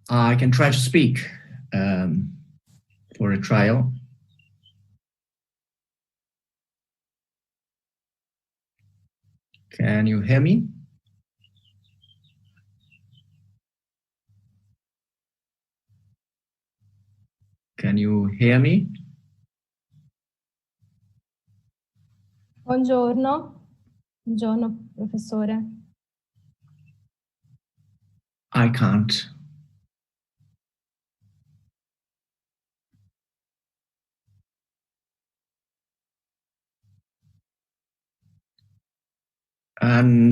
I can try to speak um, for a trial. Can you hear me? Can you hear me? Buongiorno. Buongiorno, professore. I can't. And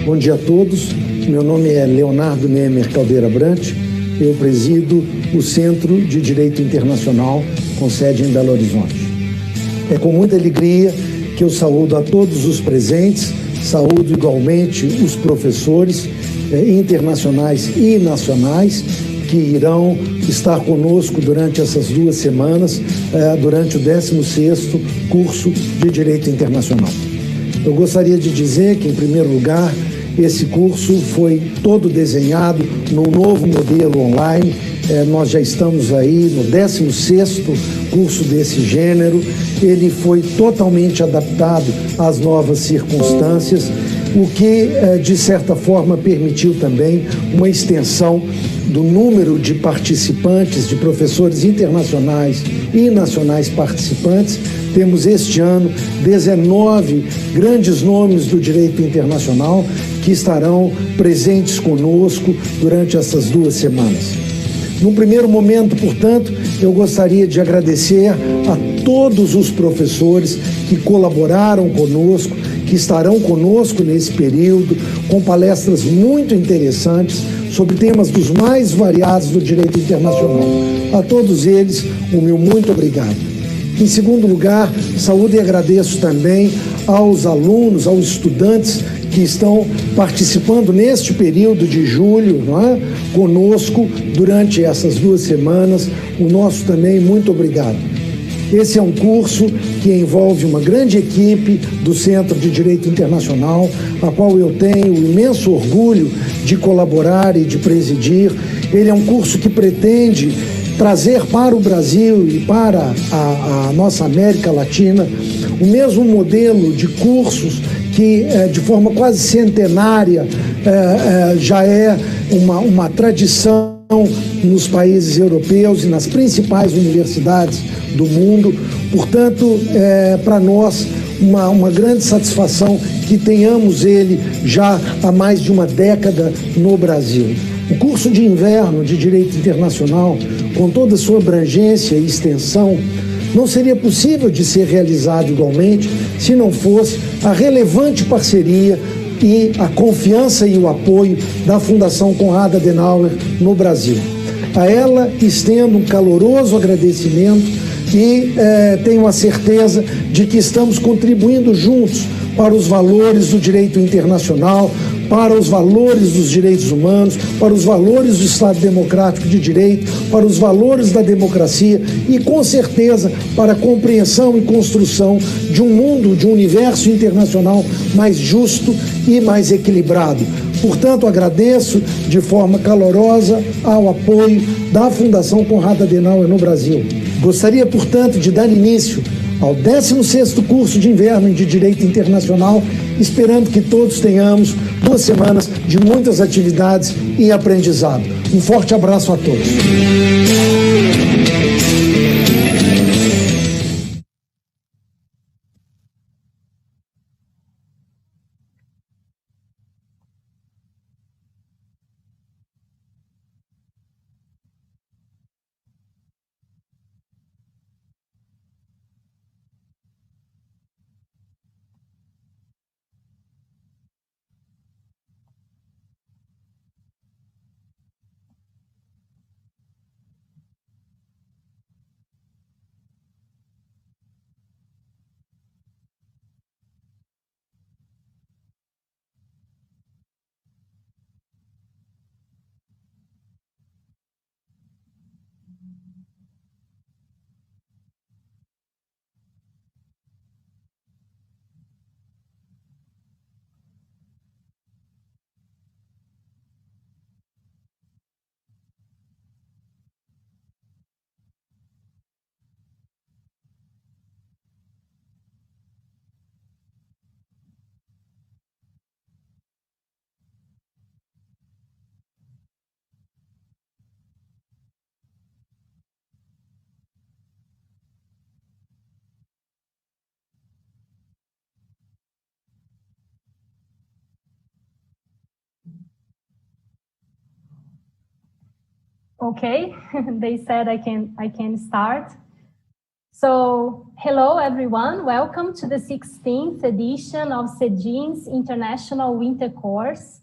Bom dia a todos. Meu nome é Leonardo Nemer Caldeira Brant. Eu presido o Centro de Direito Internacional, com sede em Belo Horizonte. É com muita alegria que eu saúdo a todos os presentes, saúdo igualmente os professores internacionais e nacionais que irão estar conosco durante essas 2 semanas, durante o 16º curso de Direito Internacional. Eu gostaria de dizer que, em primeiro lugar, esse curso foi todo desenhado num novo modelo online. Nós já estamos aí no 16º curso desse gênero. Ele foi totalmente adaptado às novas circunstâncias, o que, de certa forma, permitiu também uma extensão do número de participantes, de professores internacionais e nacionais participantes. Temos este ano 19 grandes nomes do direito internacional que estarão presentes conosco durante essas 2 semanas. Num primeiro momento, portanto, eu gostaria de agradecer a todos os professores que colaboraram conosco, que estarão conosco nesse período, com palestras muito interessantes sobre temas dos mais variados do direito internacional. A todos eles, o meu muito obrigado. Em segundo lugar, saúdo e agradeço também aos alunos, aos estudantes que estão participando neste período de julho, conosco durante essas 2 semanas. O nosso também muito obrigado. Esse é um curso que envolve uma grande equipe do Centro de Direito Internacional, a qual eu tenho imenso orgulho de colaborar e de presidir. Ele é um curso que pretende trazer para o Brasil e para a nossa América Latina o mesmo modelo de cursos que, de forma quase centenária, já é uma tradição nos países europeus e nas principais universidades do mundo. Portanto, para nós, uma grande satisfação que tenhamos ele já há mais de uma década no Brasil. O curso de inverno de Direito Internacional, com toda a sua abrangência e extensão, não seria possível de ser realizado igualmente se não fosse a relevante parceria e a confiança e o apoio da Fundação Konrad Adenauer no Brasil. A ela estendo um caloroso agradecimento e tenho a certeza de que estamos contribuindo juntos para os valores do direito internacional, para os valores dos direitos humanos, para os valores do Estado Democrático de Direito, para os valores da democracia e, com certeza, para a compreensão e construção de um mundo, de um universo internacional mais justo e mais equilibrado. Portanto, agradeço de forma calorosa ao apoio da Fundação Konrad Adenauer no Brasil. Gostaria, portanto, de dar início ao 16º curso de inverno de Direito Internacional, esperando que todos tenhamos 2 semanas de muitas atividades e aprendizado. Um forte abraço a todos. Okay, they said I can start. So, Hello, everyone. Welcome to the 16th edition of CEDIN's International Winter Course.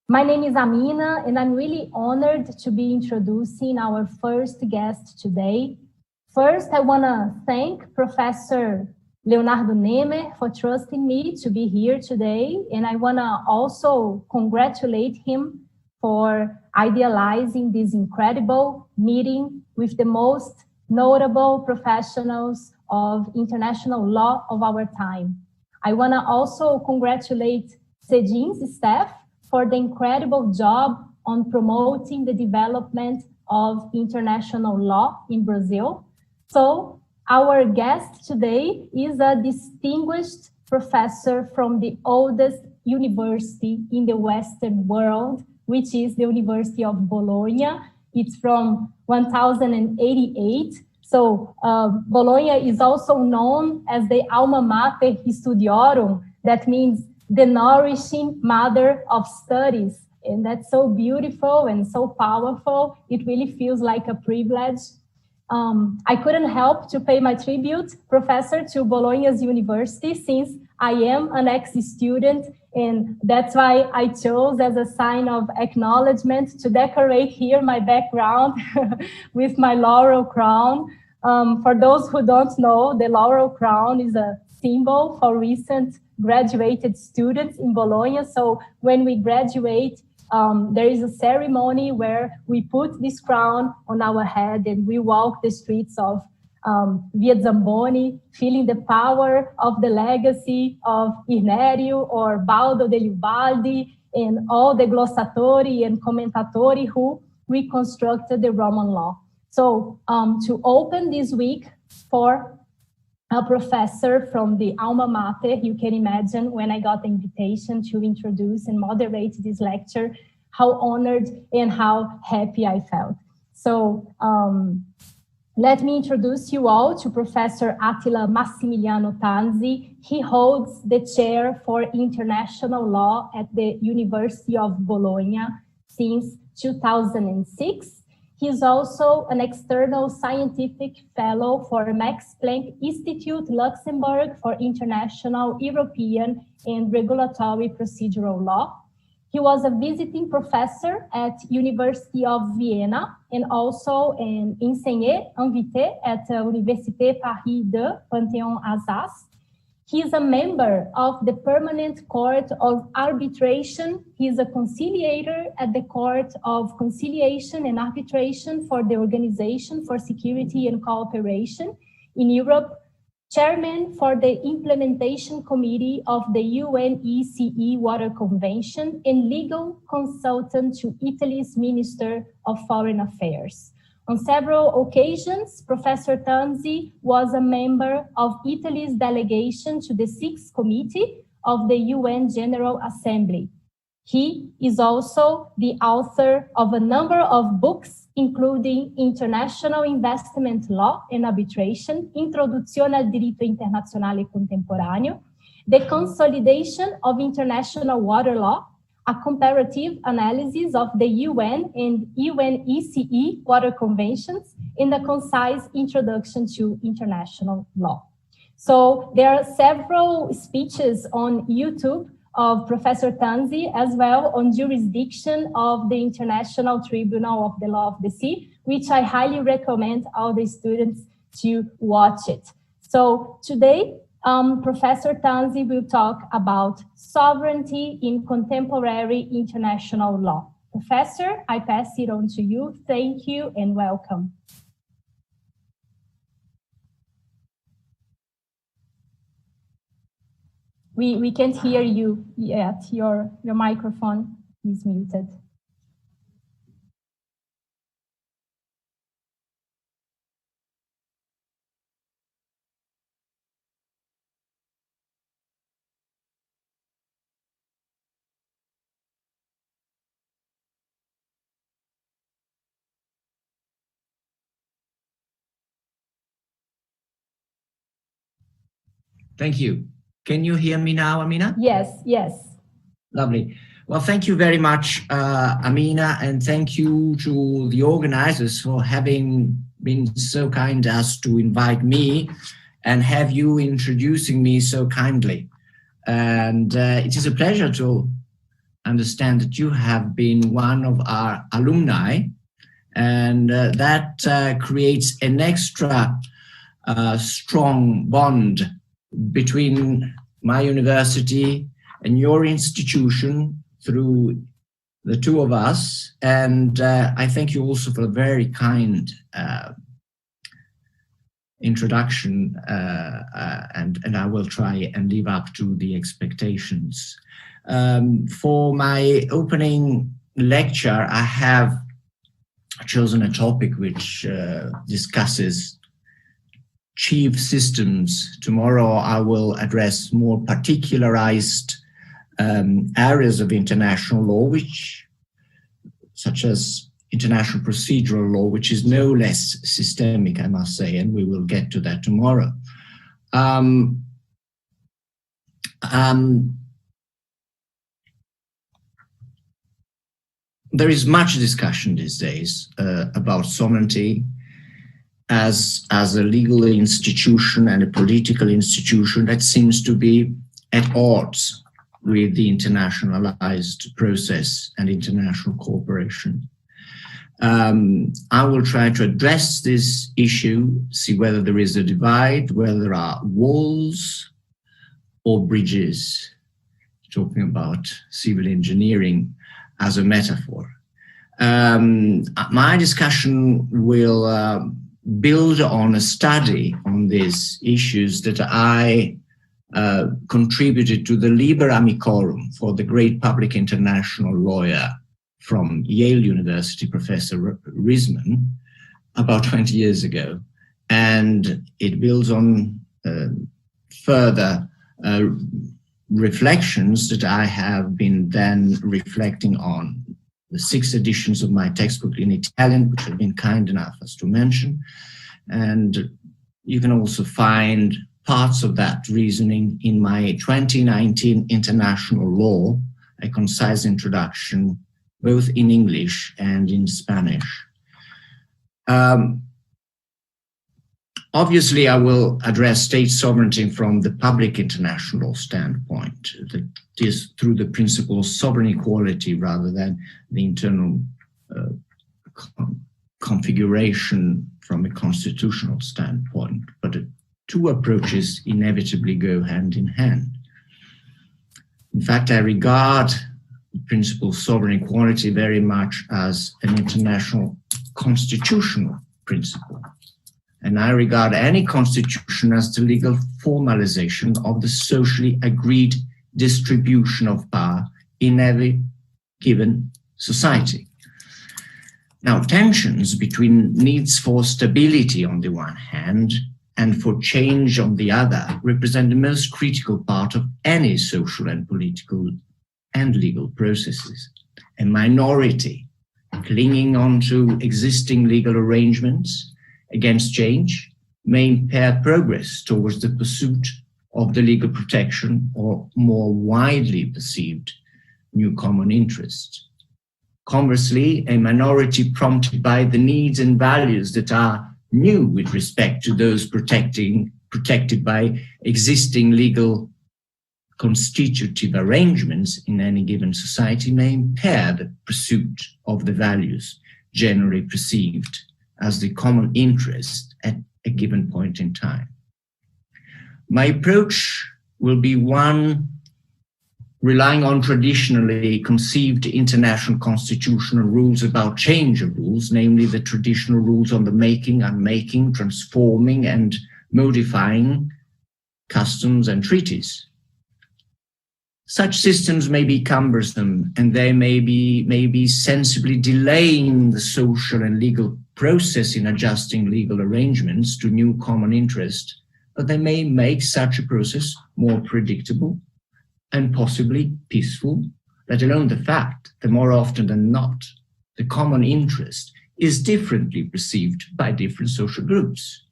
My name is Amina, and I'm really honored to be introducing our first guest today. First, I want to thank Professor Leonardo Neme for trusting me to be here today, and I want to also congratulate him for idealizing this incredible meeting with the most notable professionals of international law of our time. I want to also congratulate CEDIN's staff for the incredible job on promoting the development of international law in Brazil. So our guest today is a distinguished professor from the oldest university in the Western world, which is the University of Bologna. It's from 1088. So Bologna is also known as the Alma Mater Studiorum. That means the nourishing mother of studies. And that's so beautiful and so powerful. It really feels like a privilege. I couldn't help to pay my tribute, Professor, to Bologna's University, since I am an ex-student, and that's why I chose as a sign of acknowledgement to decorate here my background with my laurel crown. For those who don't know, the laurel crown is a symbol for recent graduated students in Bologna. So when we graduate, there is a ceremony where we put this crown on our head and we walk the streets of Via Zamboni, feeling the power of the legacy of Irnerio or Baldo degli Ubaldi and all the glossatori and commentatori who reconstructed the Roman law. So to open this week for a professor from the Alma Mater, you can imagine when I got the invitation to introduce and moderate this lecture, how honored and how happy I felt. So let me introduce you all to Professor Attila Massimiliano Tanzi. He holds the chair for international law at the University of Bologna since 2006. He is also an external scientific fellow for Max Planck Institute, Luxembourg for International, European, and Regulatory Procedural Law. He was a visiting professor at University of Vienna and also an enseigné invité at Université Paris 2, Panthéon-Assas. He is a member of the Permanent Court of Arbitration. He is a conciliator at the Court of Conciliation and Arbitration for the Organization for Security and Cooperation in Europe, chairman for the Implementation Committee of the UNECE Water Convention, and legal consultant to Italy's Minister of Foreign Affairs. On several occasions, Professor Tanzi was a member of Italy's delegation to the Sixth Committee of the UN General Assembly. He is also the author of a number of books, including International Investment Law and Arbitration, Introduzione al Diritto Internazionale Contemporaneo, The Consolidation of International Water Law, a comparative analysis of the UN and UNECE water conventions, in the concise introduction to international law. So there are several speeches on YouTube of Professor Tanzi, as well on jurisdiction of the International Tribunal of the Law of the Sea, which I highly recommend all the students to watch it. So today, Professor Tanzi will talk about sovereignty in contemporary international law. Professor, I pass it on to you. Thank you and welcome. We can't hear you yet. Your microphone is muted. Thank you. Can you hear me now, Amina? Yes, yes. Lovely. Well, thank you very much, Amina, and thank you to the organizers for having been so kind as to invite me and have you introducing me so kindly. And it is a pleasure to understand that you have been one of our alumni, and that creates an extra strong bond between my university and your institution through the two of us. And I thank you also for a very kind introduction, and I will try and live up to the expectations. For my opening lecture, I have chosen a topic which discusses chief systems. Tomorrow I will address more particularized areas of international law, such as international procedural law, which is no less systemic, I must say, and we will get to that tomorrow. There is much discussion these days about sovereignty as a legal institution and a political institution that seems to be at odds with the internationalized process and international cooperation. I will try to address this issue, see whether there is a divide, whether there are walls or bridges, talking about civil engineering as a metaphor. My discussion will build on a study on these issues that I contributed to the Liber Amicorum for the great public international lawyer from Yale University, Professor Risman, about 20 years ago. And it builds on further reflections that I have been then reflecting on. The 6 editions of my textbook in Italian, which have been kind enough as to mention. And you can also find parts of that reasoning in my 2019 International Law, a concise introduction, both in English and in Spanish. Obviously, I will address state sovereignty from the public international standpoint, that is through the principle of sovereign equality rather than the internal configuration from a constitutional standpoint. But the two approaches inevitably go hand in hand. In fact, I regard the principle of sovereign equality very much as an international constitutional principle. And I regard any constitution as the legal formalization of the socially agreed distribution of power in every given society. Now, tensions between needs for stability on the one hand and for change on the other represent the most critical part of any social and political and legal processes. A minority clinging on to existing legal arrangements against change may impair progress towards the pursuit of the legal protection or more widely perceived new common interest. Conversely, a minority prompted by the needs and values that are new with respect to those protected by existing legal constitutive arrangements in any given society may impair the pursuit of the values generally perceived as the common interest at a given point in time. My approach will be one relying on traditionally conceived international constitutional rules about change of rules, namely the traditional rules on the making, unmaking, transforming, and modifying customs and treaties. Such systems may be cumbersome and they may be sensibly delaying the social and legal process in adjusting legal arrangements to new common interest, but they may make such a process more predictable and possibly peaceful, let alone the fact that more often than not, the common interest is differently perceived by different social groups.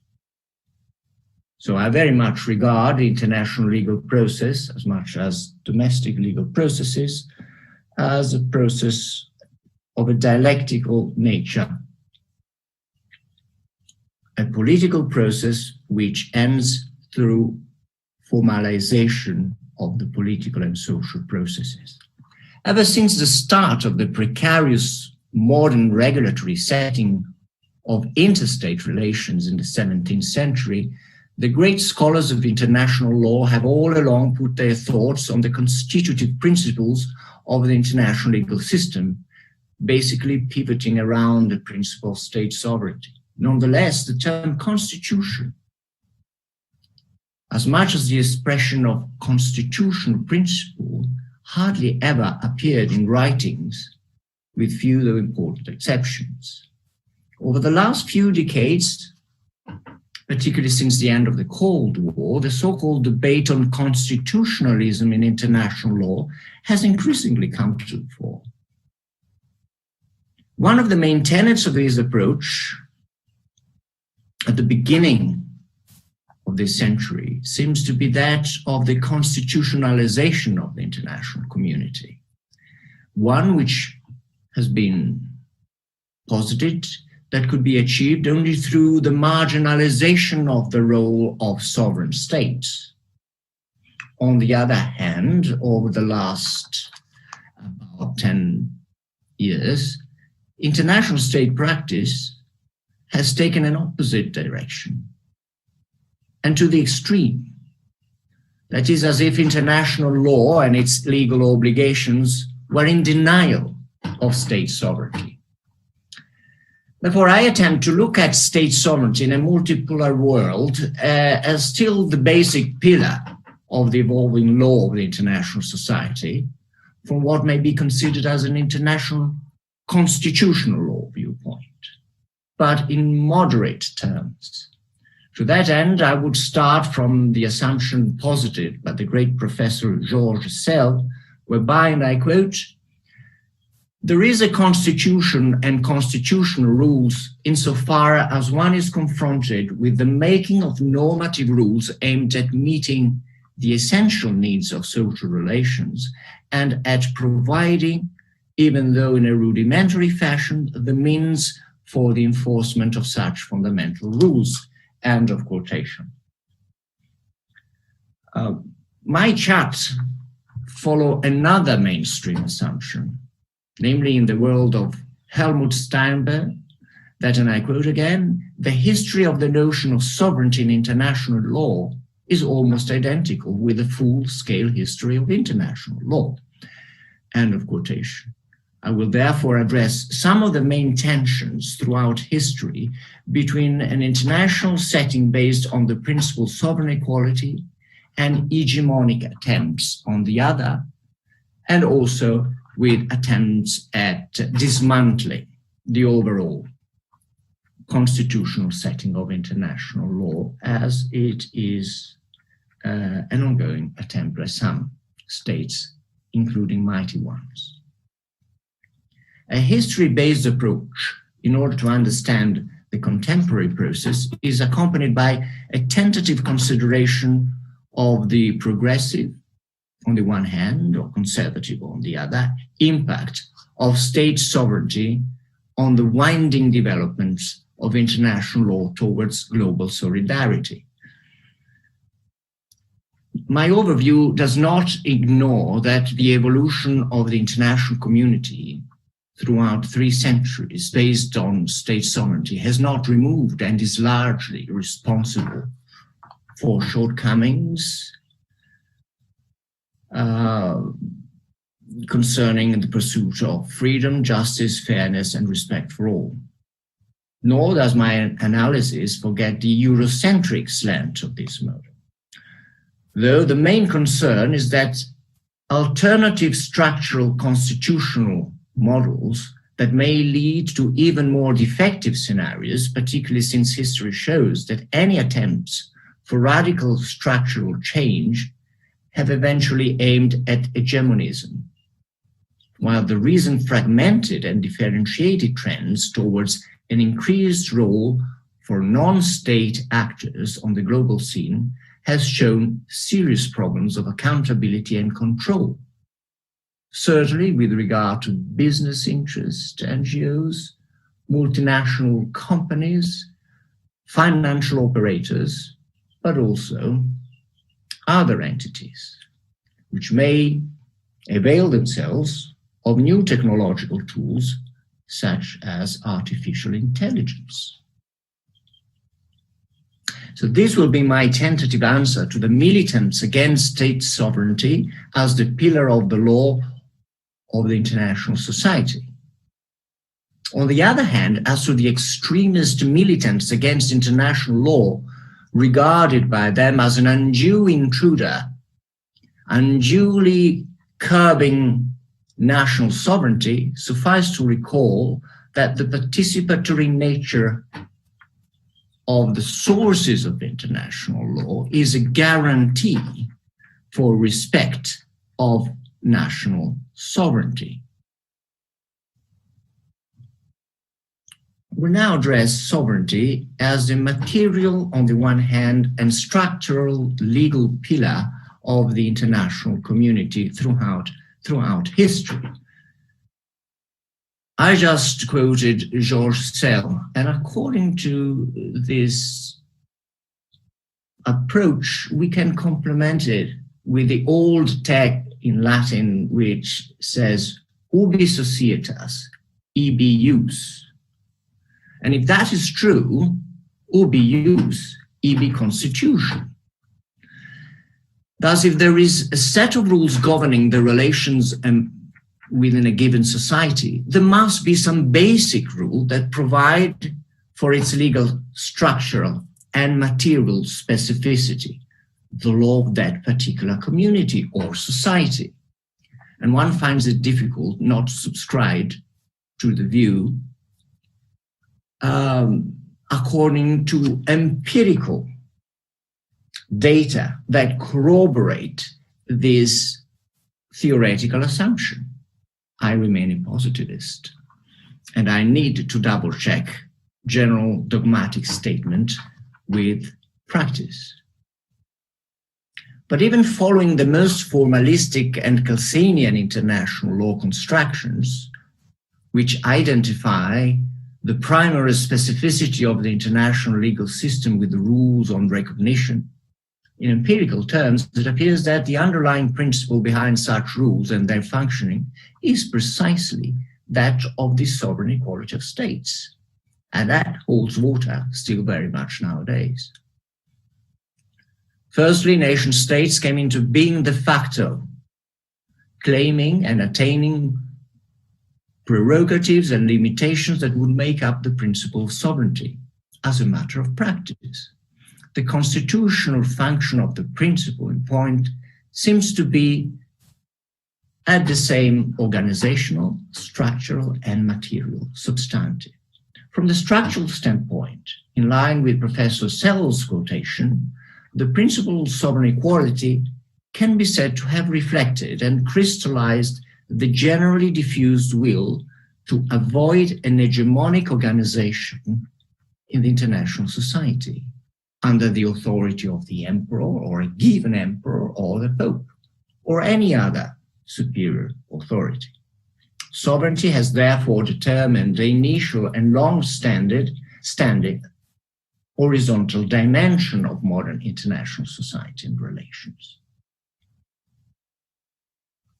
So I very much regard the international legal process, as much as domestic legal processes, as a process of a dialectical nature, a political process which ends through formalization of the political and social processes. Ever since the start of the precarious modern regulatory setting of interstate relations in the 17th century, the great scholars of international law have all along put their thoughts on the constitutive principles of the international legal system, basically pivoting around the principle of state sovereignty. Nonetheless, the term constitution, as much as the expression of constitutional principle, hardly ever appeared in writings, with few though important exceptions. Over the last few decades, particularly since the end of the Cold War, the so-called debate on constitutionalism in international law has increasingly come to the fore. One of the main tenets of this approach at the beginning of this century seems to be that of the constitutionalization of the international community, one which has been posited that could be achieved only through the marginalization of the role of sovereign states. On the other hand, over the last about 10 years, international state practice has taken an opposite direction, and to the extreme. That is, as if international law and its legal obligations were in denial of state sovereignty. Therefore, I attempt to look at state sovereignty in a multipolar world as still the basic pillar of the evolving law of the international society, from what may be considered as an international constitutional law viewpoint, but in moderate terms. To that end, I would start from the assumption posited by the great professor Georges Sala, whereby, and I quote, "There is a constitution and constitutional rules insofar as one is confronted with the making of normative rules aimed at meeting the essential needs of social relations and at providing, even though in a rudimentary fashion, the means for the enforcement of such fundamental rules." End of quotation. My charts follow another mainstream assumption, namely in the world of Helmut Steinberg, that, and I quote again, "the history of the notion of sovereignty in international law is almost identical with the full-scale history of international law." End of quotation. I will therefore address some of the main tensions throughout history between an international setting based on the principle of sovereign equality and hegemonic attempts on the other, and also with attempts at dismantling the overall constitutional setting of international law as it is an ongoing attempt by some states, including mighty ones. A history-based approach, in order to understand the contemporary process, is accompanied by a tentative consideration of the progressive, on the one hand, or conservative on the other, impact of state sovereignty on the winding developments of international law towards global solidarity. My overview does not ignore that the evolution of the international community throughout 3 centuries based on state sovereignty has not removed and is largely responsible for shortcomings concerning the pursuit of freedom, justice, fairness, and respect for all. Nor does my analysis forget the Eurocentric slant of this model. Though the main concern is that alternative structural constitutional models that may lead to even more defective scenarios, particularly since history shows that any attempts for radical structural change have eventually aimed at hegemonism, while the recent fragmented and differentiated trends towards an increased role for non-state actors on the global scene has shown serious problems of accountability and control. Certainly with regard to business interests, NGOs, multinational companies, financial operators, but also other entities, which may avail themselves of new technological tools, such as artificial intelligence. So this will be my tentative answer to the militants against state sovereignty as the pillar of the law of the international society. On the other hand, as to the extremist militants against international law, regarded by them as an undue intruder, unduly curbing national sovereignty, suffice to recall that the participatory nature of the sources of international law is a guarantee for respect of national sovereignty. We now address sovereignty as the material on the one hand and structural legal pillar of the international community throughout history. I just quoted Georges Sala, and according to this approach, we can complement it with the old text in Latin, which says, ubi societas, ibi jus. And if that is true, ubi jus, ibi constitution. Thus, if there is a set of rules governing the relations within a given society, there must be some basic rule that provide for its legal, structural, and material specificity, the law of that particular community or society. And one finds it difficult not to subscribe to the view according to empirical data that corroborate this theoretical assumption. I remain a positivist, and I need to double check general dogmatic statement with practice. But even following the most formalistic and Kelsenian international law constructions, which identify the primary specificity of the international legal system with the rules on recognition, in empirical terms, it appears that the underlying principle behind such rules and their functioning is precisely that of the sovereign equality of states. And that holds water still very much nowadays. Firstly, nation states came into being de facto, claiming and attaining prerogatives and limitations that would make up the principle of sovereignty as a matter of practice. The constitutional function of the principle in point seems to be at the same organizational, structural, and material substantive. From the structural standpoint, in line with Professor Sala's quotation, the principle of sovereign equality can be said to have reflected and crystallized the generally diffused will to avoid an hegemonic organization in the international society under the authority of the emperor or a given emperor or the pope or any other superior authority. Sovereignty has therefore determined the initial and long-standing horizontal dimension of modern international society and relations.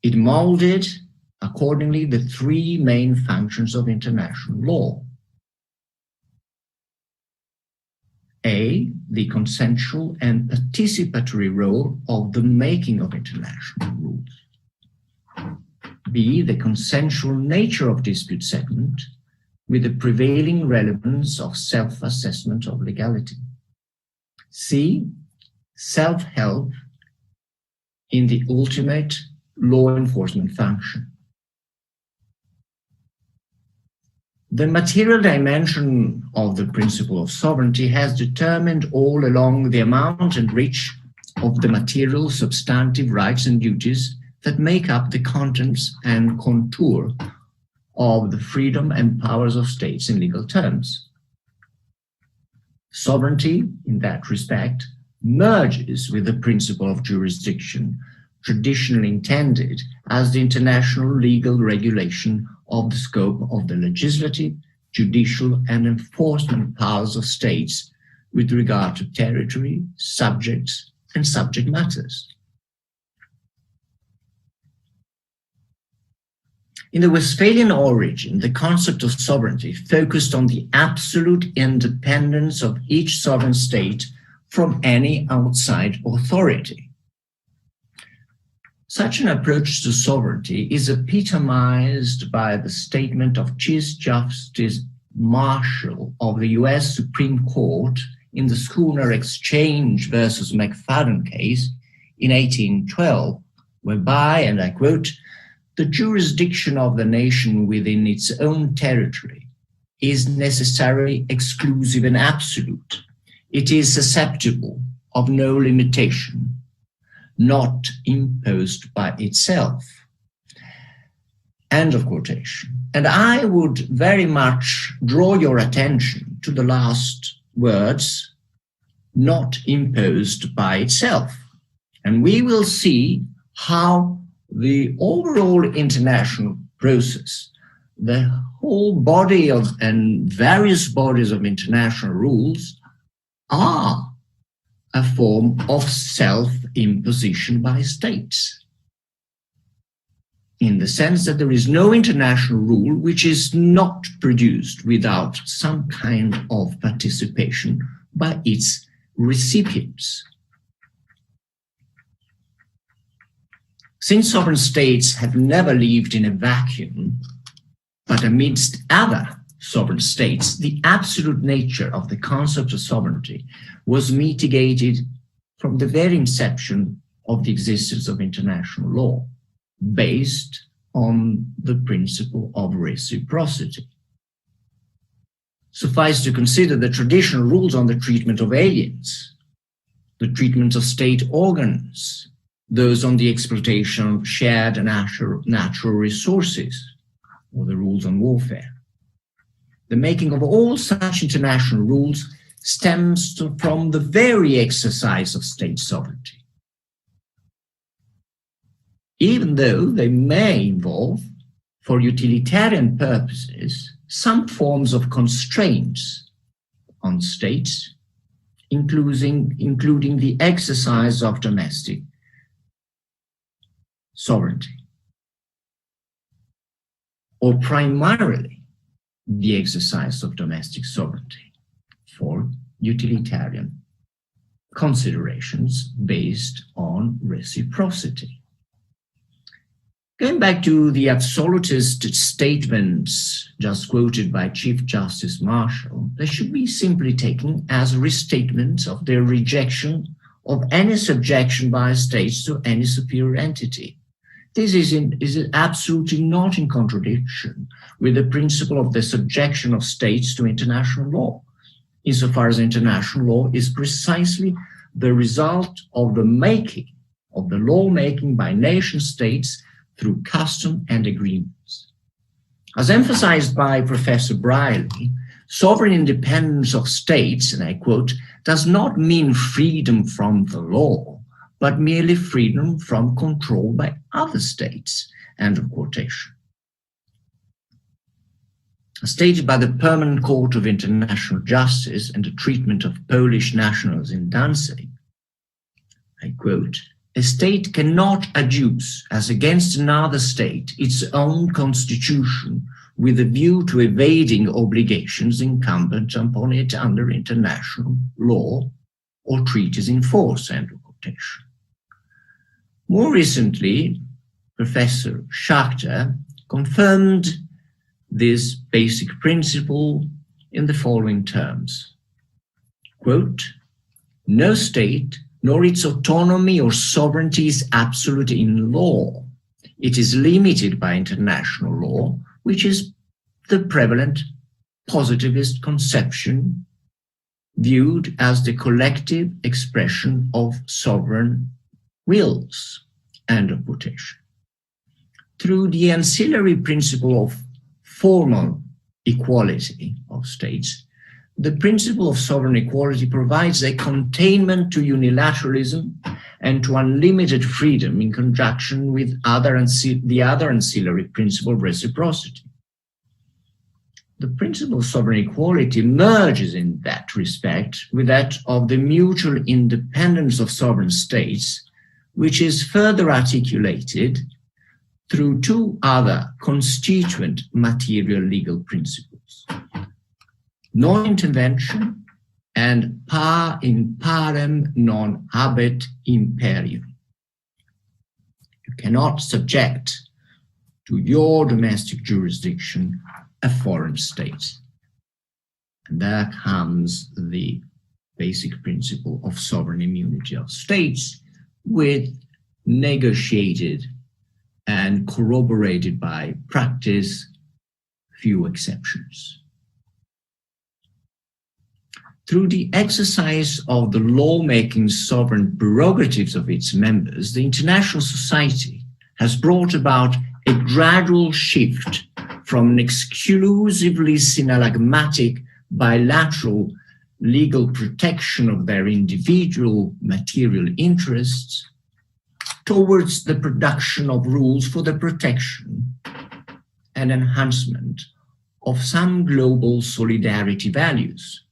It molded, accordingly, the three main functions of international law. A, the consensual and participatory role of the making of international rules. B, the consensual nature of dispute settlement with the prevailing relevance of self-assessment of legality. C, self-help in the ultimate law enforcement function. The material dimension of the principle of sovereignty has determined all along the amount and reach of the material substantive rights and duties that make up the contents and contour of the freedom and powers of states in legal terms. Sovereignty, in that respect, merges with the principle of jurisdiction, traditionally intended as the international legal regulation of the scope of the legislative, judicial, and enforcement powers of states with regard to territory, subjects, and subject matters. In the Westphalian origin, the concept of sovereignty focused on the absolute independence of each sovereign state from any outside authority. Such an approach to sovereignty is epitomized by the statement of Chief Justice Marshall of the US Supreme Court in the Schooner Exchange versus McFadden case in 1812, whereby, and I quote, "The jurisdiction of the nation within its own territory is necessarily exclusive and absolute. It is susceptible of no limitation, not imposed by itself." End of quotation. And I would very much draw your attention to the last words, "not imposed by itself." And we will see how the overall international process, the whole body of and various bodies of international rules are a form of self-imposition by states, in the sense that there is no international rule which is not produced without some kind of participation by its recipients. Since sovereign states have never lived in a vacuum, but amidst other sovereign states, the absolute nature of the concept of sovereignty was mitigated from the very inception of the existence of international law, based on the principle of reciprocity. Suffice to consider the traditional rules on the treatment of aliens, the treatment of state organs, those on the exploitation of shared natural resources, or the rules on warfare. The making of all such international rules stems from the very exercise of state sovereignty, even though they may involve, for utilitarian purposes, some forms of constraints on states, including the exercise of domestic sovereignty, or primarily the exercise of domestic sovereignty for utilitarian considerations based on reciprocity. Going back to the absolutist statements just quoted by Chief Justice Marshall, they should be simply taken as restatements of their rejection of any subjection by states to any superior entity. This is absolutely not in contradiction with the principle of the subjection of states to international law, insofar as international law is precisely the result of the lawmaking by nation states through custom and agreements. As emphasized by Professor Briley, sovereign independence of states, and I quote, does not mean freedom from the law, but merely freedom from control by other states, end of quotation. As stated by the Permanent Court of International Justice and the treatment of Polish nationals in Danzig, I quote, "A state cannot adduce as against another state its own constitution with a view to evading obligations incumbent upon it under international law or treaties in force," end of quotation. More recently, Professor Schachter confirmed this basic principle in the following terms, quote, "No state nor its autonomy or sovereignty is absolute in law. It is limited by international law, which is the prevalent positivist conception viewed as the collective expression of sovereign wills," end of quotation. Through the ancillary principle of formal equality of states, the principle of sovereign equality provides a containment to unilateralism and to unlimited freedom in conjunction with the other ancillary principle of reciprocity. the principle of sovereign equality merges in that respect with that of the mutual independence of sovereign states, which is further articulated through two other constituent material legal principles: non-intervention and par in parem non habet imperium. You cannot subject to your domestic jurisdiction a foreign state. And there comes the basic principle of sovereign immunity of states, with negotiated and corroborated by practice few exceptions. Through the exercise of the lawmaking sovereign prerogatives of its members, the international society has brought about a gradual shift from an exclusively synallagmatic bilateral legal protection of their individual material interests towards the production of rules for the protection and enhancement of some global solidarity values.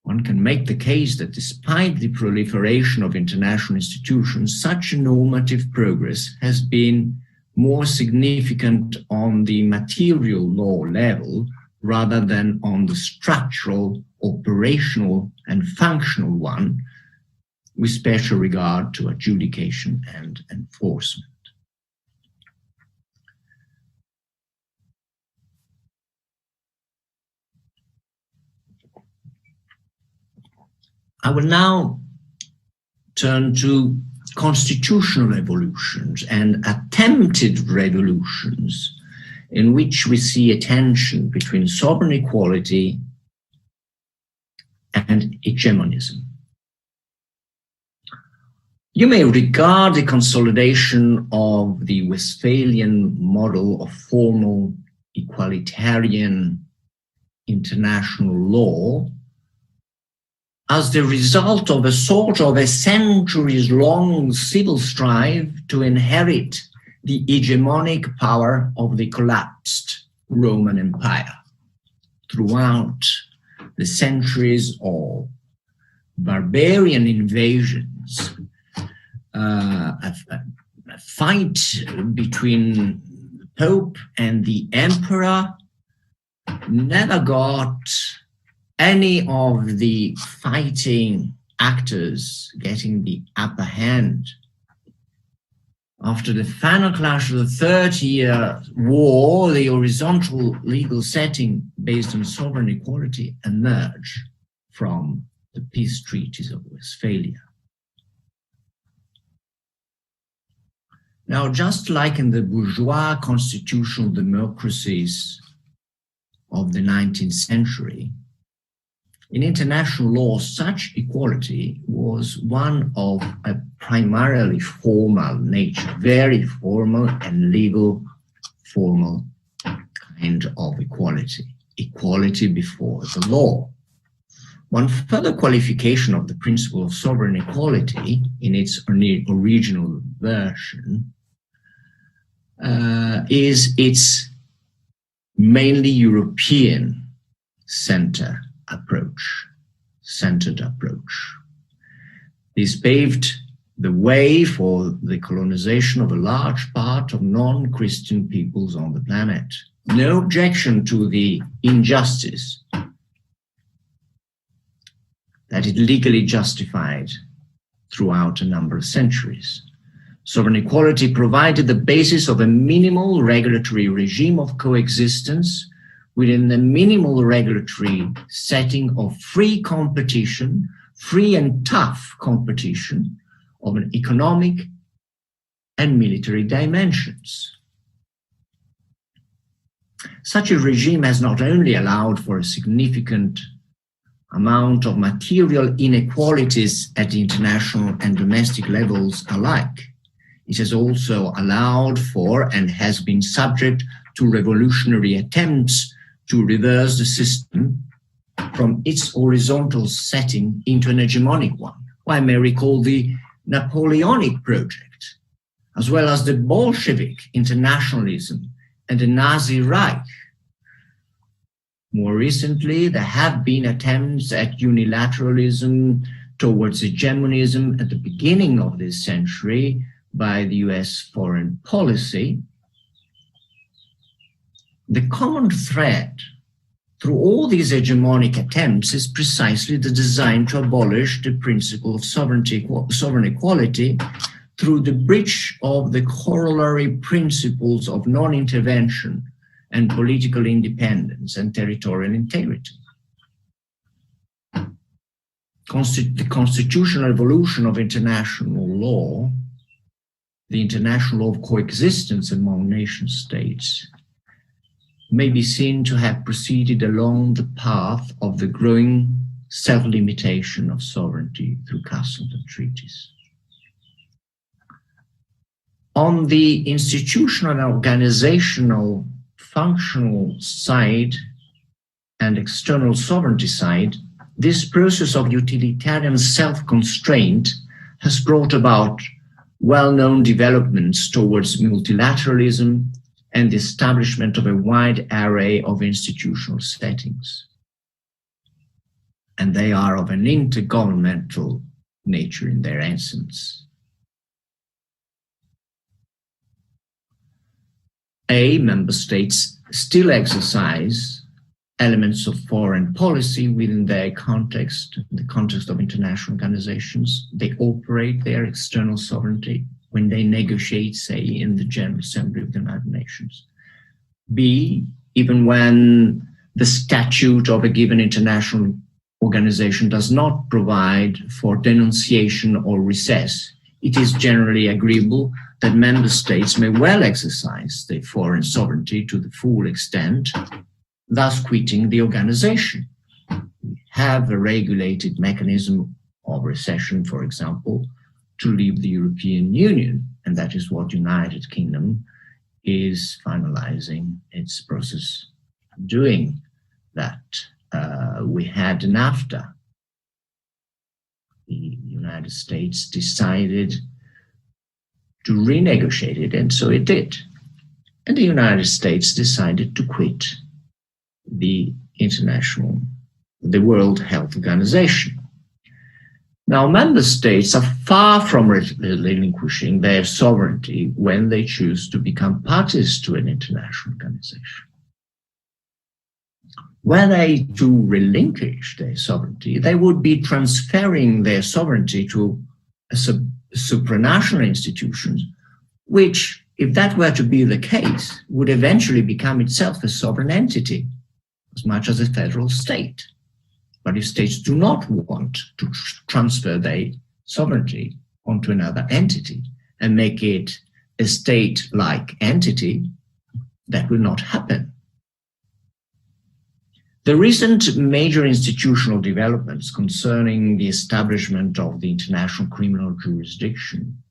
One can make the case that despite the proliferation of international institutions, such normative progress has been more significant on the material law level rather than on the structural, operational, and functional one, with special regard to adjudication and enforcement. I will now turn to constitutional evolutions and attempted revolutions in which we see a tension between sovereign equality and hegemonism. You may regard the consolidation of the Westphalian model of formal egalitarian international law as the result of a sort of a centuries-long civil strife to inherit the hegemonic power of the collapsed Roman Empire. Throughout the centuries of barbarian invasions, a fight between the Pope and the Emperor never got any of the fighting actors getting the upper hand. After the final clash of the 30-year war, the horizontal legal setting based on sovereign equality emerged from the peace treaties of Westphalia. Now, just like in the bourgeois constitutional democracies of the 19th century, in international law, such equality was one of a primarily formal nature, very formal and legal formal kind of equality, equality before the law. One further qualification of the principle of sovereign equality in its original version is its mainly European centered approach. This paved the way for the colonization of a large part of non-Christian peoples on the planet. No objection to the injustice that it legally justified throughout a number of centuries. Sovereign equality provided the basis of a minimal regulatory regime of coexistence within the minimal regulatory setting of free competition, free and tough competition of an economic and military dimensions. Such a regime has not only allowed for a significant amount of material inequalities at the international and domestic levels alike, it has also allowed for and has been subject to revolutionary attempts to reverse the system from its horizontal setting into an hegemonic one. I may recall the Napoleonic project, as well as the Bolshevik internationalism and the Nazi Reich, More recently, there have been attempts at unilateralism towards hegemonism at the beginning of this century by the US foreign policy. The common thread through all these hegemonic attempts is precisely the design to abolish the principle of sovereign equality through the breach of the corollary principles of non-intervention and political independence and territorial integrity. The constitutional evolution of international law, the international law of coexistence among nation states, may be seen to have proceeded along the path of the growing self-limitation of sovereignty through customs and treaties. On the institutional and organizational functional side and external sovereignty side, this process of utilitarian self-constraint has brought about well-known developments towards multilateralism and the establishment of a wide array of institutional settings. And they are of an intergovernmental nature in their essence. Member states still exercise elements of foreign policy within their context, the context of international organizations. They operate their external sovereignty when they negotiate, say, in the General Assembly of the United Nations. Even when the statute of a given international organization does not provide for denunciation or recess, it is generally agreeable that member states may well exercise their foreign sovereignty to the full extent, thus quitting the organization. We have a regulated mechanism of recession, for example, to leave the European Union, and that is what United Kingdom is finalizing its process doing that. We had NAFTA. The United States decided to renegotiate it, and so it did. And the United States decided to quit the World Health Organization. Now, member states are far from relinquishing their sovereignty when they choose to become parties to an international organization. Were they to relinquish their sovereignty, they would be transferring their sovereignty to a supranational institutions, which, if that were to be the case, would eventually become itself a sovereign entity, as much as a federal state. But if states do not want to transfer their sovereignty onto another entity and make it a state-like entity, that will not happen. The recent major institutional developments concerning the establishment of the international criminal jurisdiction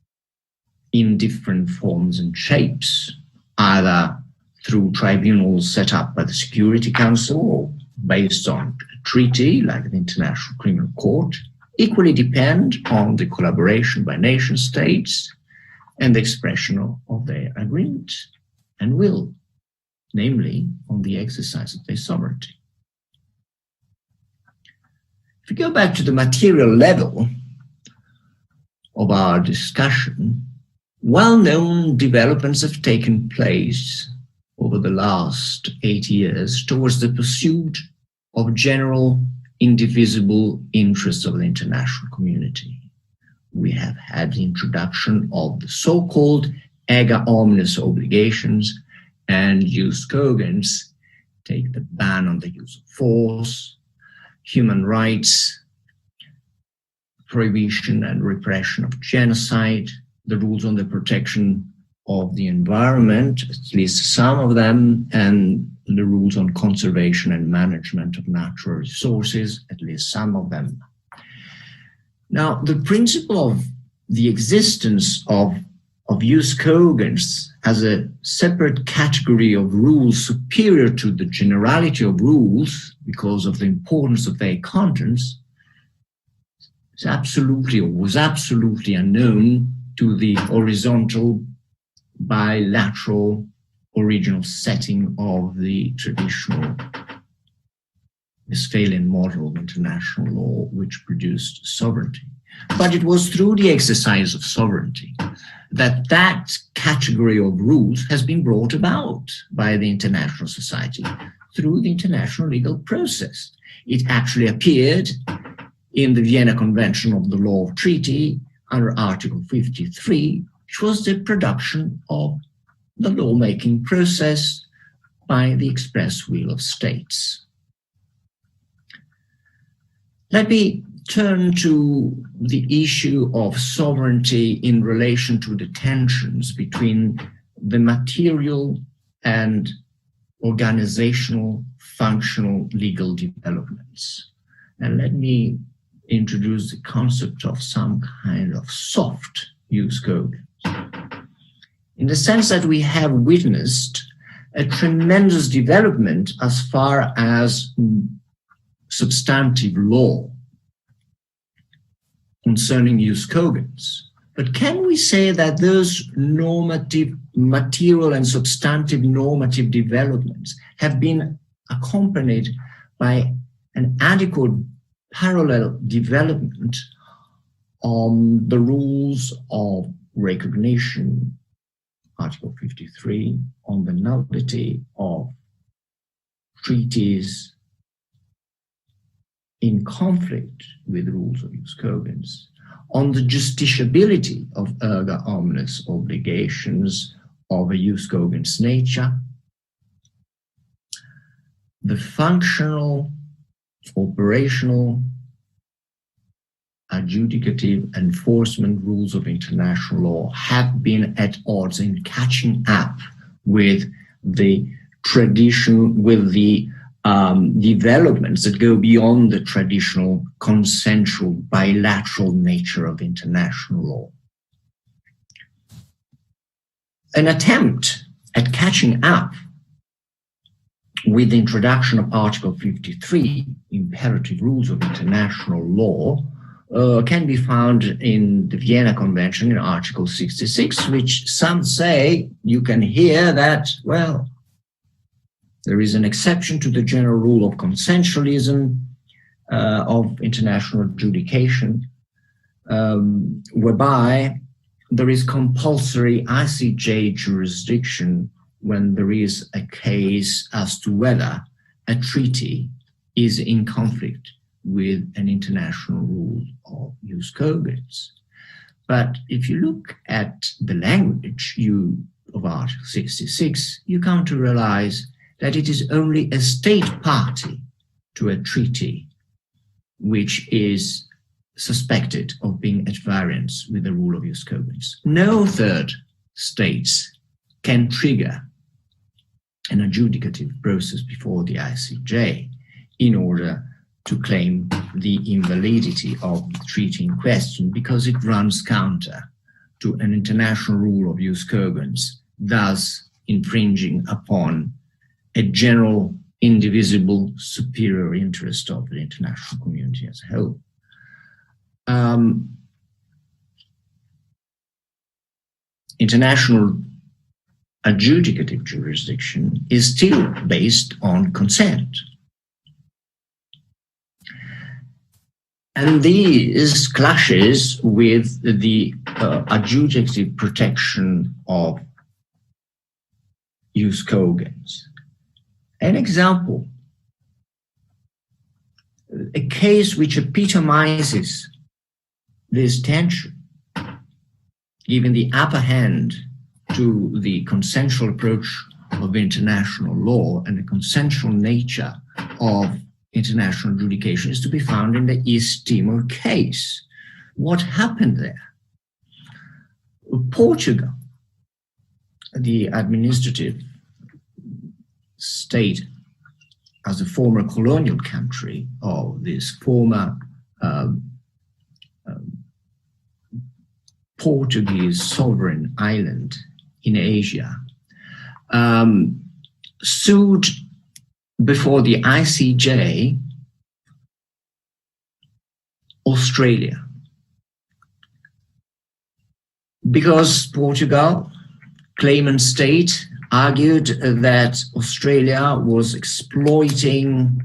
in different forms and shapes, either through tribunals set up by the Security Council or based on a treaty like the International Criminal Court, equally depend on the collaboration by nation states and the expression of their agreement and will, namely on the exercise of their sovereignty. If we go back to the material level of our discussion, well-known developments have taken place over the last 8 years towards the pursuit of general indivisible interests of the international community. We have had the introduction of the so-called erga omnes obligations and jus cogens, take the ban on the use of force, human rights, prohibition and repression of genocide, the rules on the protection of the environment, at least some of them, and the rules on conservation and management of natural resources, at least some of them. Now, the principle of the existence of jus cogens as a separate category of rules superior to the generality of rules because of the importance of their contents is absolutely, or was absolutely unknown to the horizontal bilateral original setting of the traditional Westphalian model of international law which produced sovereignty. But it was through the exercise of sovereignty that that category of rules has been brought about by the international society through the international legal process. It actually appeared in the Vienna Convention of the Law of Treaty under Article 53, which was the production of the lawmaking process by the express will of states. Let me turn to the issue of sovereignty in relation to the tensions between the material and organizational, functional legal developments. And let me introduce the concept of some kind of soft use code, in the sense that we have witnessed a tremendous development as far as substantive law concerning use cogens. But can we say that those normative, material and substantive normative developments have been accompanied by an adequate parallel development on the rules of recognition, Article 53, on the nullity of treaties in conflict with rules of use cogens, on the justiciability of erga omnes obligations of a use cogens nature, the functional, operational, adjudicative enforcement rules of international law have been at odds in catching up with the tradition, with the developments that go beyond the traditional consensual bilateral nature of international law. An attempt at catching up with the introduction of Article 53, imperative rules of international law, can be found in the Vienna Convention in Article 66, which some say you can hear that, well, there is an exception to the general rule of consensualism of international adjudication, whereby there is compulsory ICJ jurisdiction when there is a case as to whether a treaty is in conflict with an international rule of use cogens. But if you look at the language of Article 66, you come to realize that it is only a state party to a treaty which is suspected of being at variance with the rule of use cogens. No third states can trigger an adjudicative process before the ICJ in order to claim the invalidity of the treaty in question, because it runs counter to an international rule of use cogens, thus infringing upon a general, indivisible, superior interest of the international community as a whole. International adjudicative jurisdiction is still based on consent. And these clashes with the adjudicative protection of use cogens. An example, a case which epitomizes this tension, giving the upper hand to the consensual approach of international law and the consensual nature of international adjudication, is to be found in the East Timor case. What happened there? Portugal, the administrative state as a former colonial country of this former Portuguese sovereign island in Asia, sued before the ICJ Australia, because Portugal, claimant state, argued that Australia was exploiting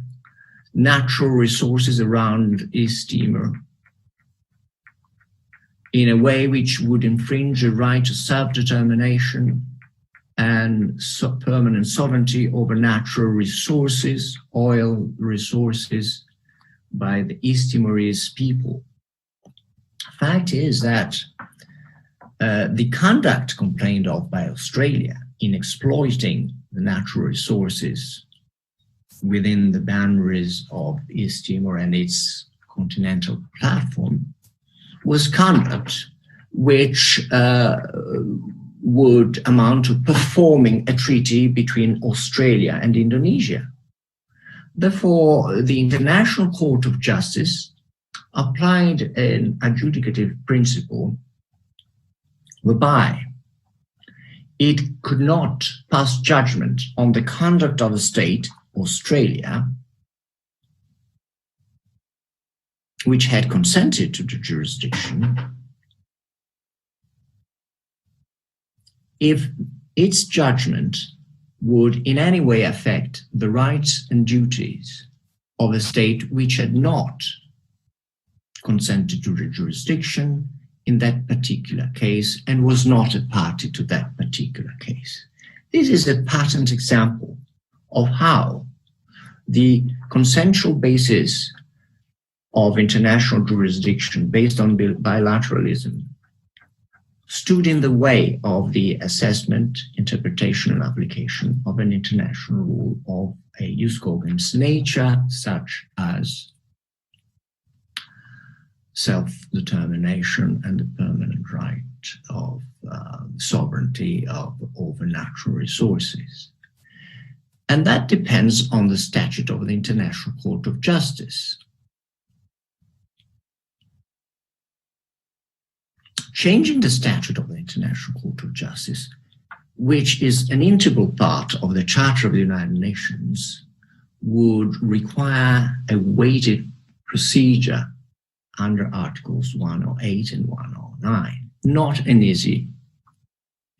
natural resources around East Timor in a way which would infringe the right to self-determination and permanent sovereignty over natural resources, oil resources, by the East Timorese people. Fact is that the conduct complained of by Australia in exploiting the natural resources within the boundaries of East Timor and its continental platform was conduct which would amount to performing a treaty between Australia and Indonesia. Therefore, the International Court of Justice applied an adjudicative principle whereby it could not pass judgment on the conduct of a state, Australia, which had consented to the jurisdiction, if its judgment would in any way affect the rights and duties of a state which had not consented to the jurisdiction in that particular case and was not a party to that particular case. This is a patent example of how the consensual basis of international jurisdiction based on bilateralism stood in the way of the assessment, interpretation, and application of an international rule of a jus cogens nature, such as self-determination and the permanent right of sovereignty over natural resources. And that depends on the statute of the International Court of Justice. Changing the statute of the International Court of Justice, which is an integral part of the Charter of the United Nations, would require a weighted procedure under Articles 108 and 109, not an easy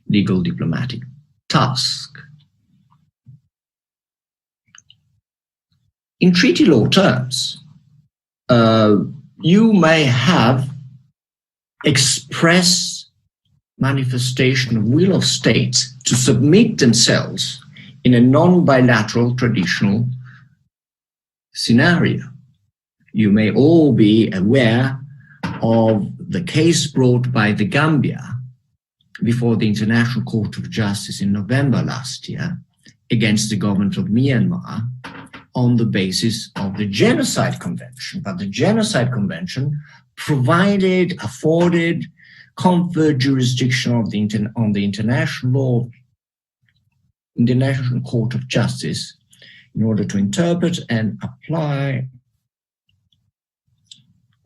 legal diplomatic task. In treaty law terms, you may have express manifestation of will of states to submit themselves in a non-bilateral traditional scenario. You may all be aware of the case brought by the Gambia before the International Court of Justice in November last year against the government of Myanmar on the basis of the Genocide Convention. But the Genocide Convention provided, afforded, conferred jurisdiction on the international law, International Court of Justice, in order to interpret and apply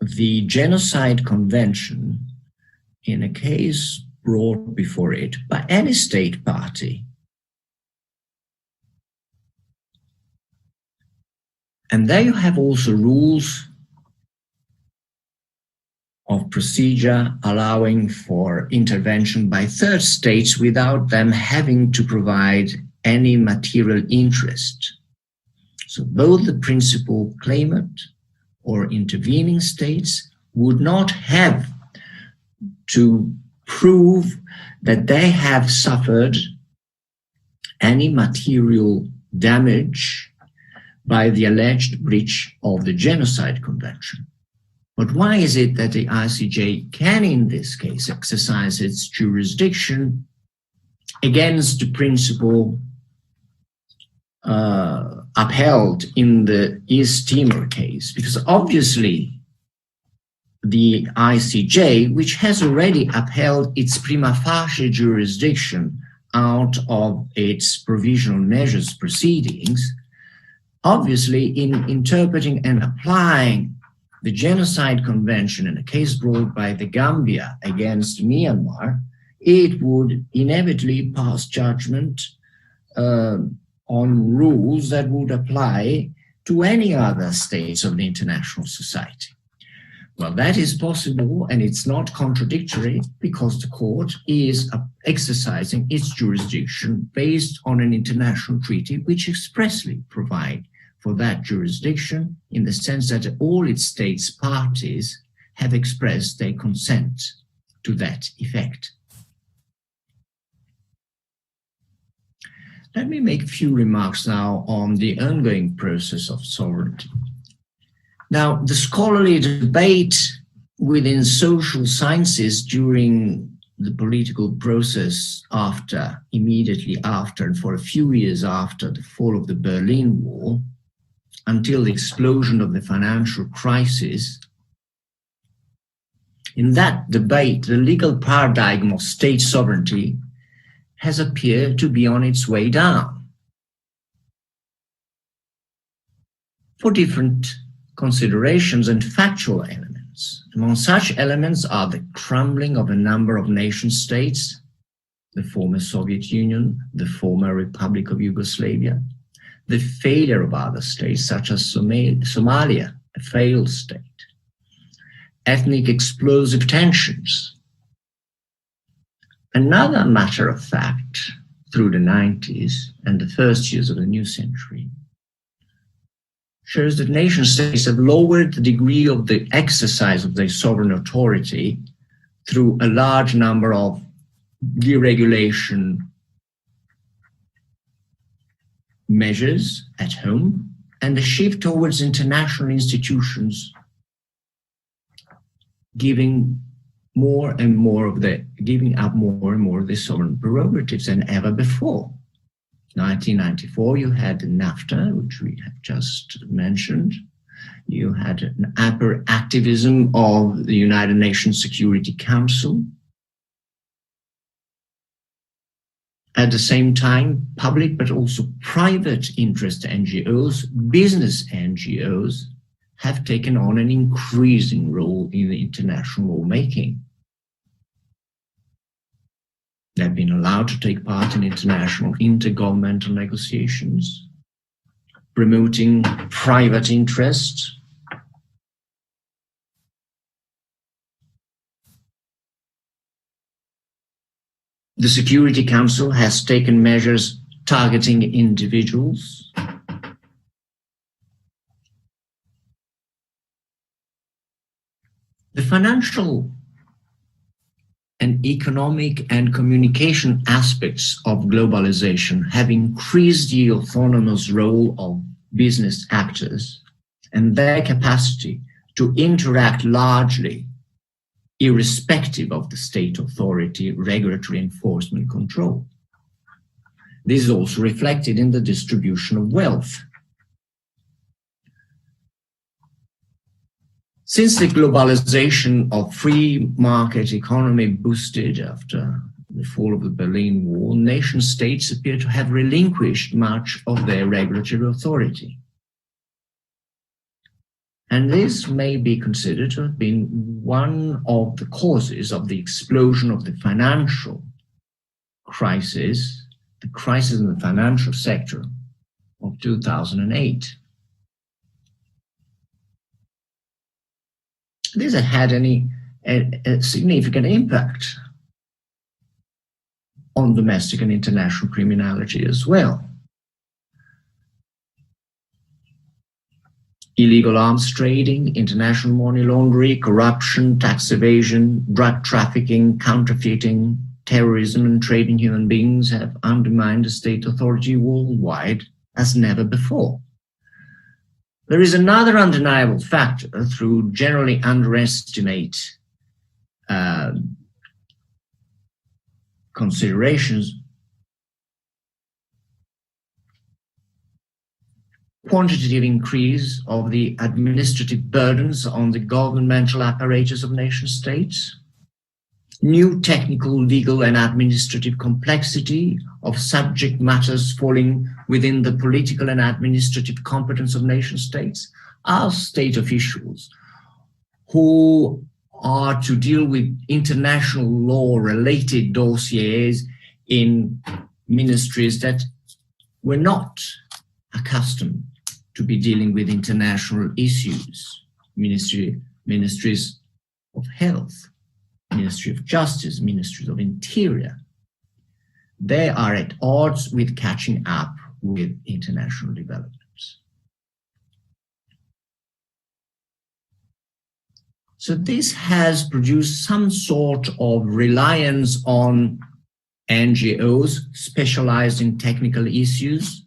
the Genocide Convention in a case brought before it by any state party. And there you have also rules of procedure allowing for intervention by third states without them having to provide any material interest. So both the principal claimant or intervening states would not have to prove that they have suffered any material damage by the alleged breach of the Genocide Convention. But why is it that the ICJ can, in this case, exercise its jurisdiction against the principle upheld in the East Timor case? Because obviously the ICJ, which has already upheld its prima facie jurisdiction out of its provisional measures proceedings, obviously in interpreting and applying the Genocide Convention in a case brought by the Gambia against Myanmar, it would inevitably pass judgment on rules that would apply to any other states of the international society. Well, that is possible, and it's not contradictory because the court is exercising its jurisdiction based on an international treaty which expressly provides for that jurisdiction in the sense that all its states parties have expressed their consent to that effect. Let me make a few remarks now on the ongoing process of sovereignty. Now, the scholarly debate within social sciences during the political process immediately after, and for a few years after the fall of the Berlin Wall, until the explosion of the financial crisis, in that debate, the legal paradigm of state sovereignty has appeared to be on its way down for different considerations and factual elements. Among such elements are the crumbling of a number of nation states, the former Soviet Union, the former Republic of Yugoslavia, the failure of other states such as Somalia, a failed state, ethnic explosive tensions. Another matter of fact through the 90s and the first years of the new century shows that nation states have lowered the degree of the exercise of their sovereign authority through a large number of deregulation measures at home and a shift towards international institutions giving up more and more of the sovereign prerogatives than ever before. 1994, you had NAFTA, which we have just mentioned. You had an activism of the United Nations Security Council. At the same time, public but also private interest NGOs, business NGOs, have taken on an increasing role in the international lawmaking. They have been allowed to take part in international intergovernmental negotiations, promoting private interests. The Security Council has taken measures targeting individuals. The financial and economic and communication aspects of globalization have increased the autonomous role of business actors and their capacity to interact largely, irrespective of the state authority, regulatory enforcement control. This is also reflected in the distribution of wealth. Since the globalization of free market economy boosted after the fall of the Berlin Wall, nation states appear to have relinquished much of their regulatory authority. And this may be considered to have been one of the causes of the explosion of the financial crisis, the crisis in the financial sector of 2008. This had a significant impact on domestic and international criminality as well. Illegal arms trading, international money laundering, corruption, tax evasion, drug trafficking, counterfeiting, terrorism, and trade in human beings have undermined the state authority worldwide as never before. There is another undeniable factor through generally underestimate considerations. Quantitative increase of the administrative burdens on the governmental apparatus of nation states, new technical, legal, and administrative complexity of subject matters falling within the political and administrative competence of nation states, are state officials who are to deal with international law-related dossiers in ministries that were not accustomed to be dealing with international issues, ministries of health, Ministry of Justice, Ministries of Interior. They are at odds with catching up with international developments. So this has produced some sort of reliance on NGOs specialized in technical issues,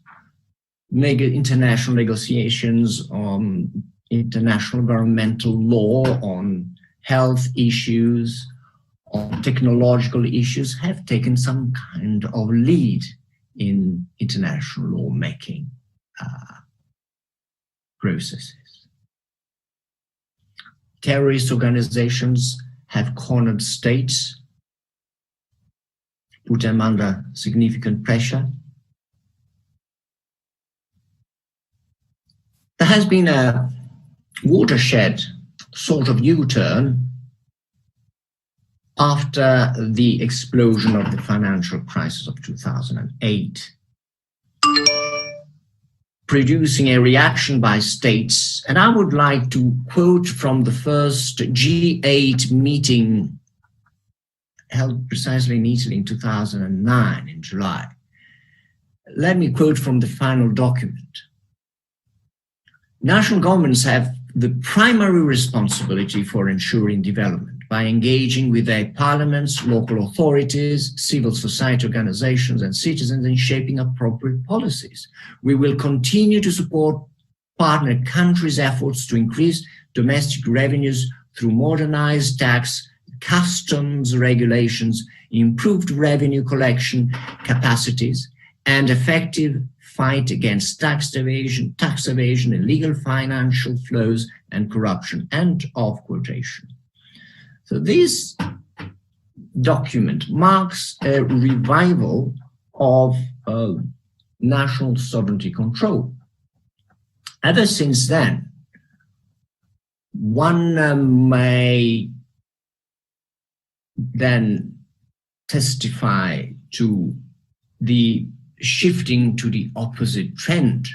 international negotiations on international governmental law, on health issues, on technological issues, have taken some kind of lead in international lawmaking processes. Terrorist organizations have cornered states, put them under significant pressure. There has been a watershed sort of U-turn after the explosion of the financial crisis of 2008, producing a reaction by states. And I would like to quote from the first G8 meeting held precisely in Italy in 2009, in July. Let me quote from the final document. National governments have the primary responsibility for ensuring development by engaging with their parliaments, local authorities, civil society organizations, and citizens in shaping appropriate policies. We will continue to support partner countries' efforts to increase domestic revenues through modernized tax, customs regulations, improved revenue collection capacities, and effective fight against tax evasion, illegal financial flows, and corruption. End of quotation. So this document marks a revival of national sovereignty control. Ever since then, one may then testify to the shifting to the opposite trend,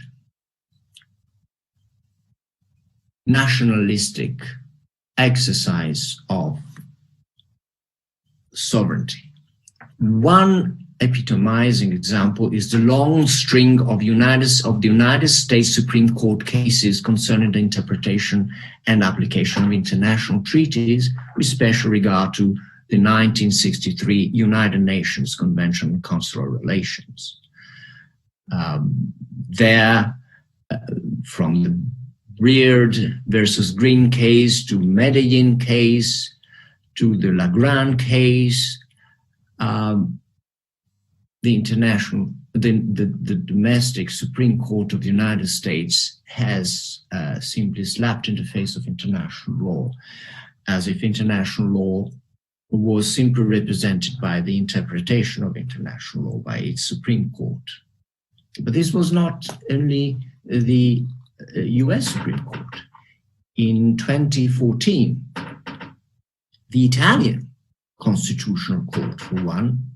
nationalistic exercise of sovereignty. One epitomizing example is the long string of the United States Supreme Court cases concerning the interpretation and application of international treaties, with special regard to the 1963 United Nations Convention on Consular Relations. From the Beard versus Green case to Medellin case to the Legrand case, the domestic Supreme Court of the United States has simply slapped in the face of international law, as if international law was simply represented by the interpretation of international law by its Supreme Court. But this was not only the US Supreme Court. In 2014, the Italian Constitutional Court, for one,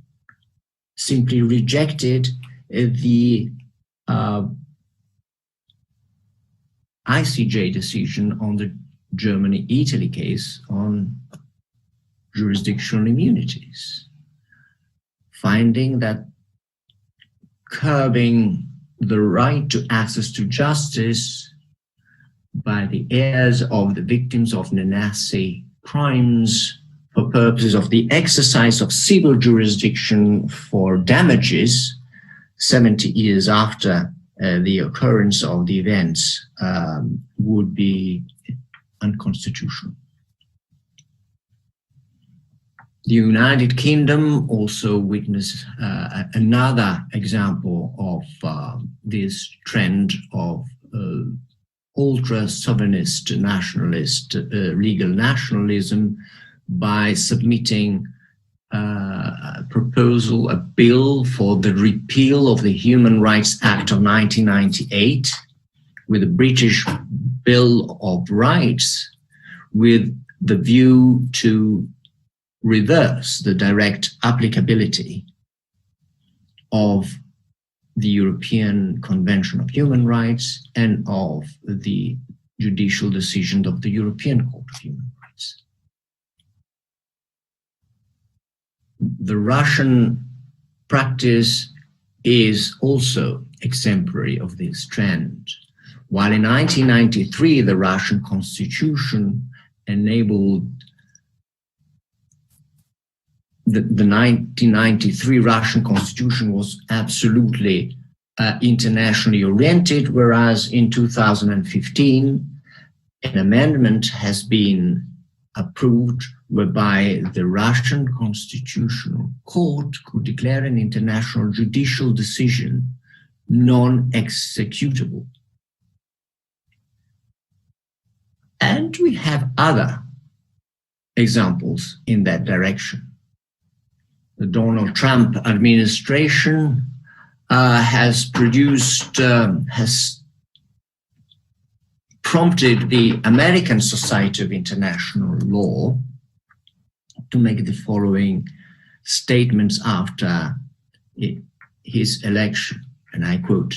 simply rejected the ICJ decision on the Germany-Italy case on jurisdictional immunities, finding that curbing the right to access to justice by the heirs of the victims of Nazi crimes for purposes of the exercise of civil jurisdiction for damages 70 years after the occurrence of the events would be unconstitutional. The United Kingdom also witnessed another example of this trend of ultra-sovereignist nationalist legal nationalism by submitting a proposal, a bill for the repeal of the Human Rights Act of 1998 with the British Bill of Rights, with the view to reverse the direct applicability of the European Convention of Human Rights and of the judicial decision of the European Court of Human Rights. The Russian practice is also exemplary of this trend. While in 1993, the Russian constitution enabled the 1993 Russian constitution was absolutely internationally oriented, whereas in 2015, an amendment has been approved whereby the Russian Constitutional Court could declare an international judicial decision non-executable. And we have other examples in that direction. The Donald Trump administration has prompted the American Society of International Law to make the following statements after his election, and I quote,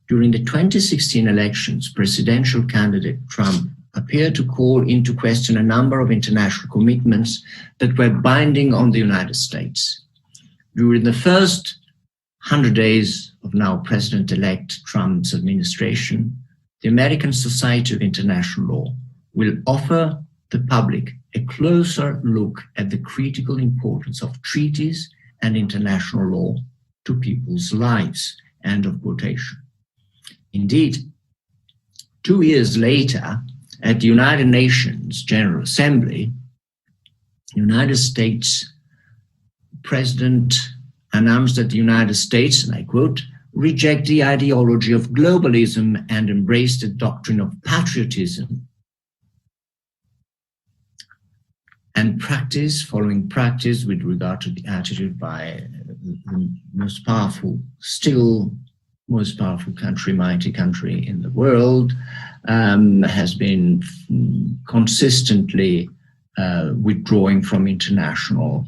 "During the 2016 elections, presidential candidate Trump appeared to call into question a number of international commitments that were binding on the United States. During the first 100 days of now President-elect Trump's administration, the American Society of International Law will offer the public a closer look at the critical importance of treaties and international law to people's lives." End of quotation. Indeed, 2 years later, at the United Nations General Assembly, United States President announced that the United States, and I quote, "reject the ideology of globalism and embrace the doctrine of patriotism and practice, following practice with regard to the attitude by the most powerful country, mighty country in the world, has been consistently withdrawing from international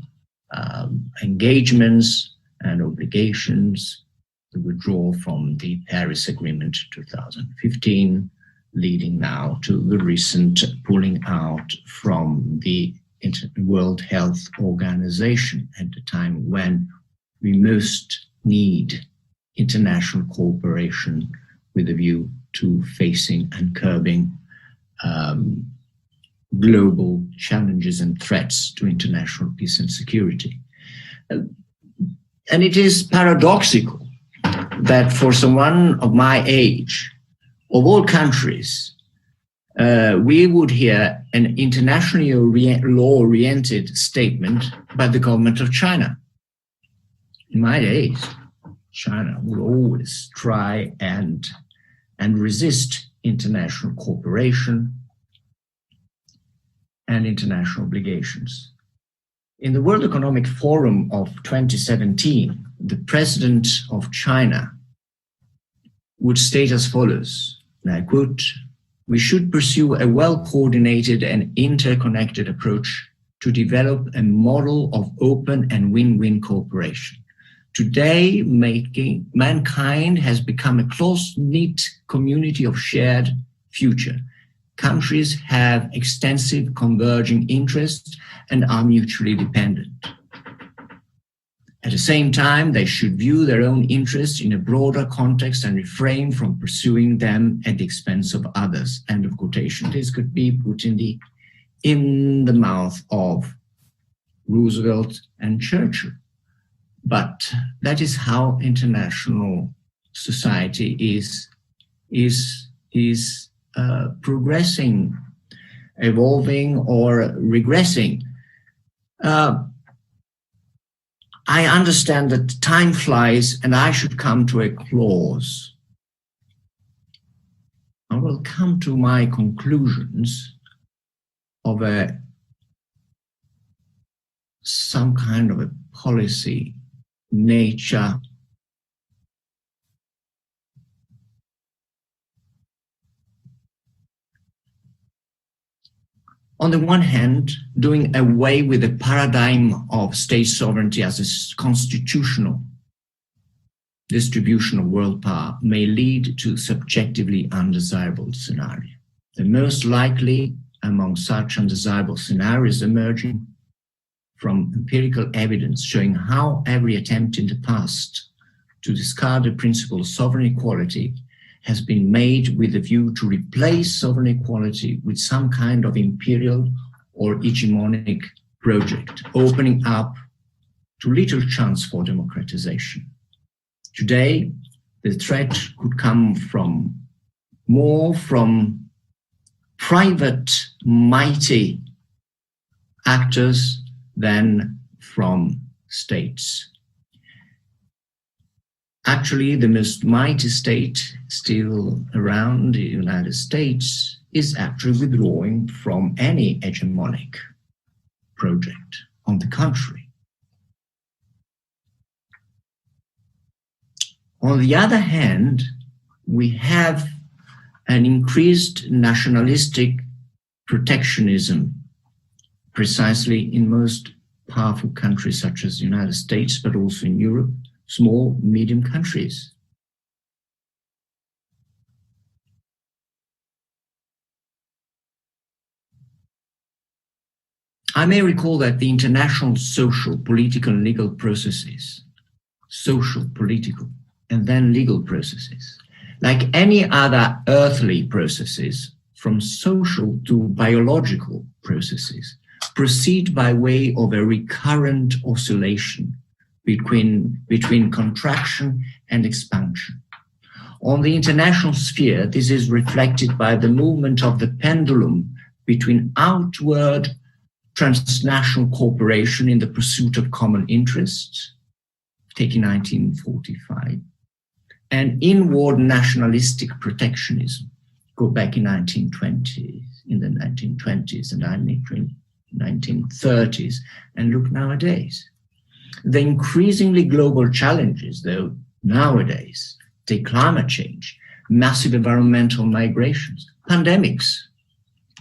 engagements and obligations, the withdrawal from the Paris Agreement 2015, leading now to the recent pulling out from the World Health Organization at the time when we most need international cooperation with a view to facing and curbing global challenges and threats to international peace and security. And it is paradoxical that for someone of my age, of all countries, we would hear an internationally law-oriented statement by the government of China. In my days, China will always try and resist international cooperation and international obligations. In the World Economic Forum of 2017, the president of China would state as follows, and I quote, "We should pursue a well-coordinated and interconnected approach to develop a model of open and win-win cooperation. Today, mankind has become a close-knit community of shared future. Countries have extensive converging interests and are mutually dependent. At the same time, they should view their own interests in a broader context and refrain from pursuing them at the expense of others." End of quotation. This could be put in the mouth of Roosevelt and Churchill. But that is how international society is progressing, evolving, or regressing. I understand that time flies and I should come to a close. I will come to my conclusions of some kind of a policy nature. On the one hand, doing away with the paradigm of state sovereignty as a constitutional distribution of world power may lead to subjectively undesirable scenario. The most likely among such undesirable scenarios emerging from empirical evidence showing how every attempt in the past to discard the principle of sovereign equality has been made with a view to replace sovereign equality with some kind of imperial or hegemonic project, opening up to little chance for democratization. Today, the threat could come more from private, mighty actors than from states. Actually, the most mighty state still around the United States is actually withdrawing from any hegemonic project. On the contrary. On the other hand, we have an increased nationalistic protectionism precisely in most powerful countries such as the United States, but also in Europe, small, medium countries. I may recall that the international social, political, and legal processes, social, political, and then legal processes, like any other earthly processes, from social to biological processes, proceed by way of a recurrent oscillation between contraction and expansion. On the international sphere, this is reflected by the movement of the pendulum between outward transnational cooperation in the pursuit of common interests, taking 1945, and inward nationalistic protectionism, go back in the 1920s and 1930s, and look nowadays. The increasingly global challenges, though, nowadays, take climate change, massive environmental migrations, pandemics,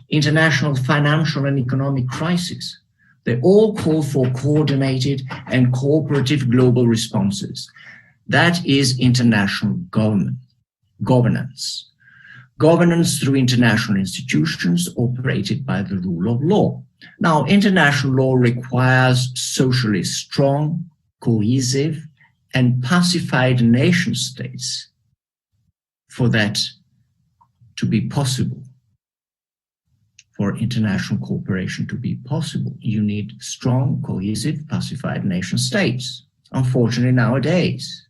international financial and economic crisis. They all call for coordinated and cooperative global responses. That is international governance. Governance through international institutions operated by the rule of law. Now, international law requires socially strong, cohesive, and pacified nation states for that to be possible. For international cooperation to be possible, you need strong, cohesive, pacified nation states. Unfortunately, nowadays,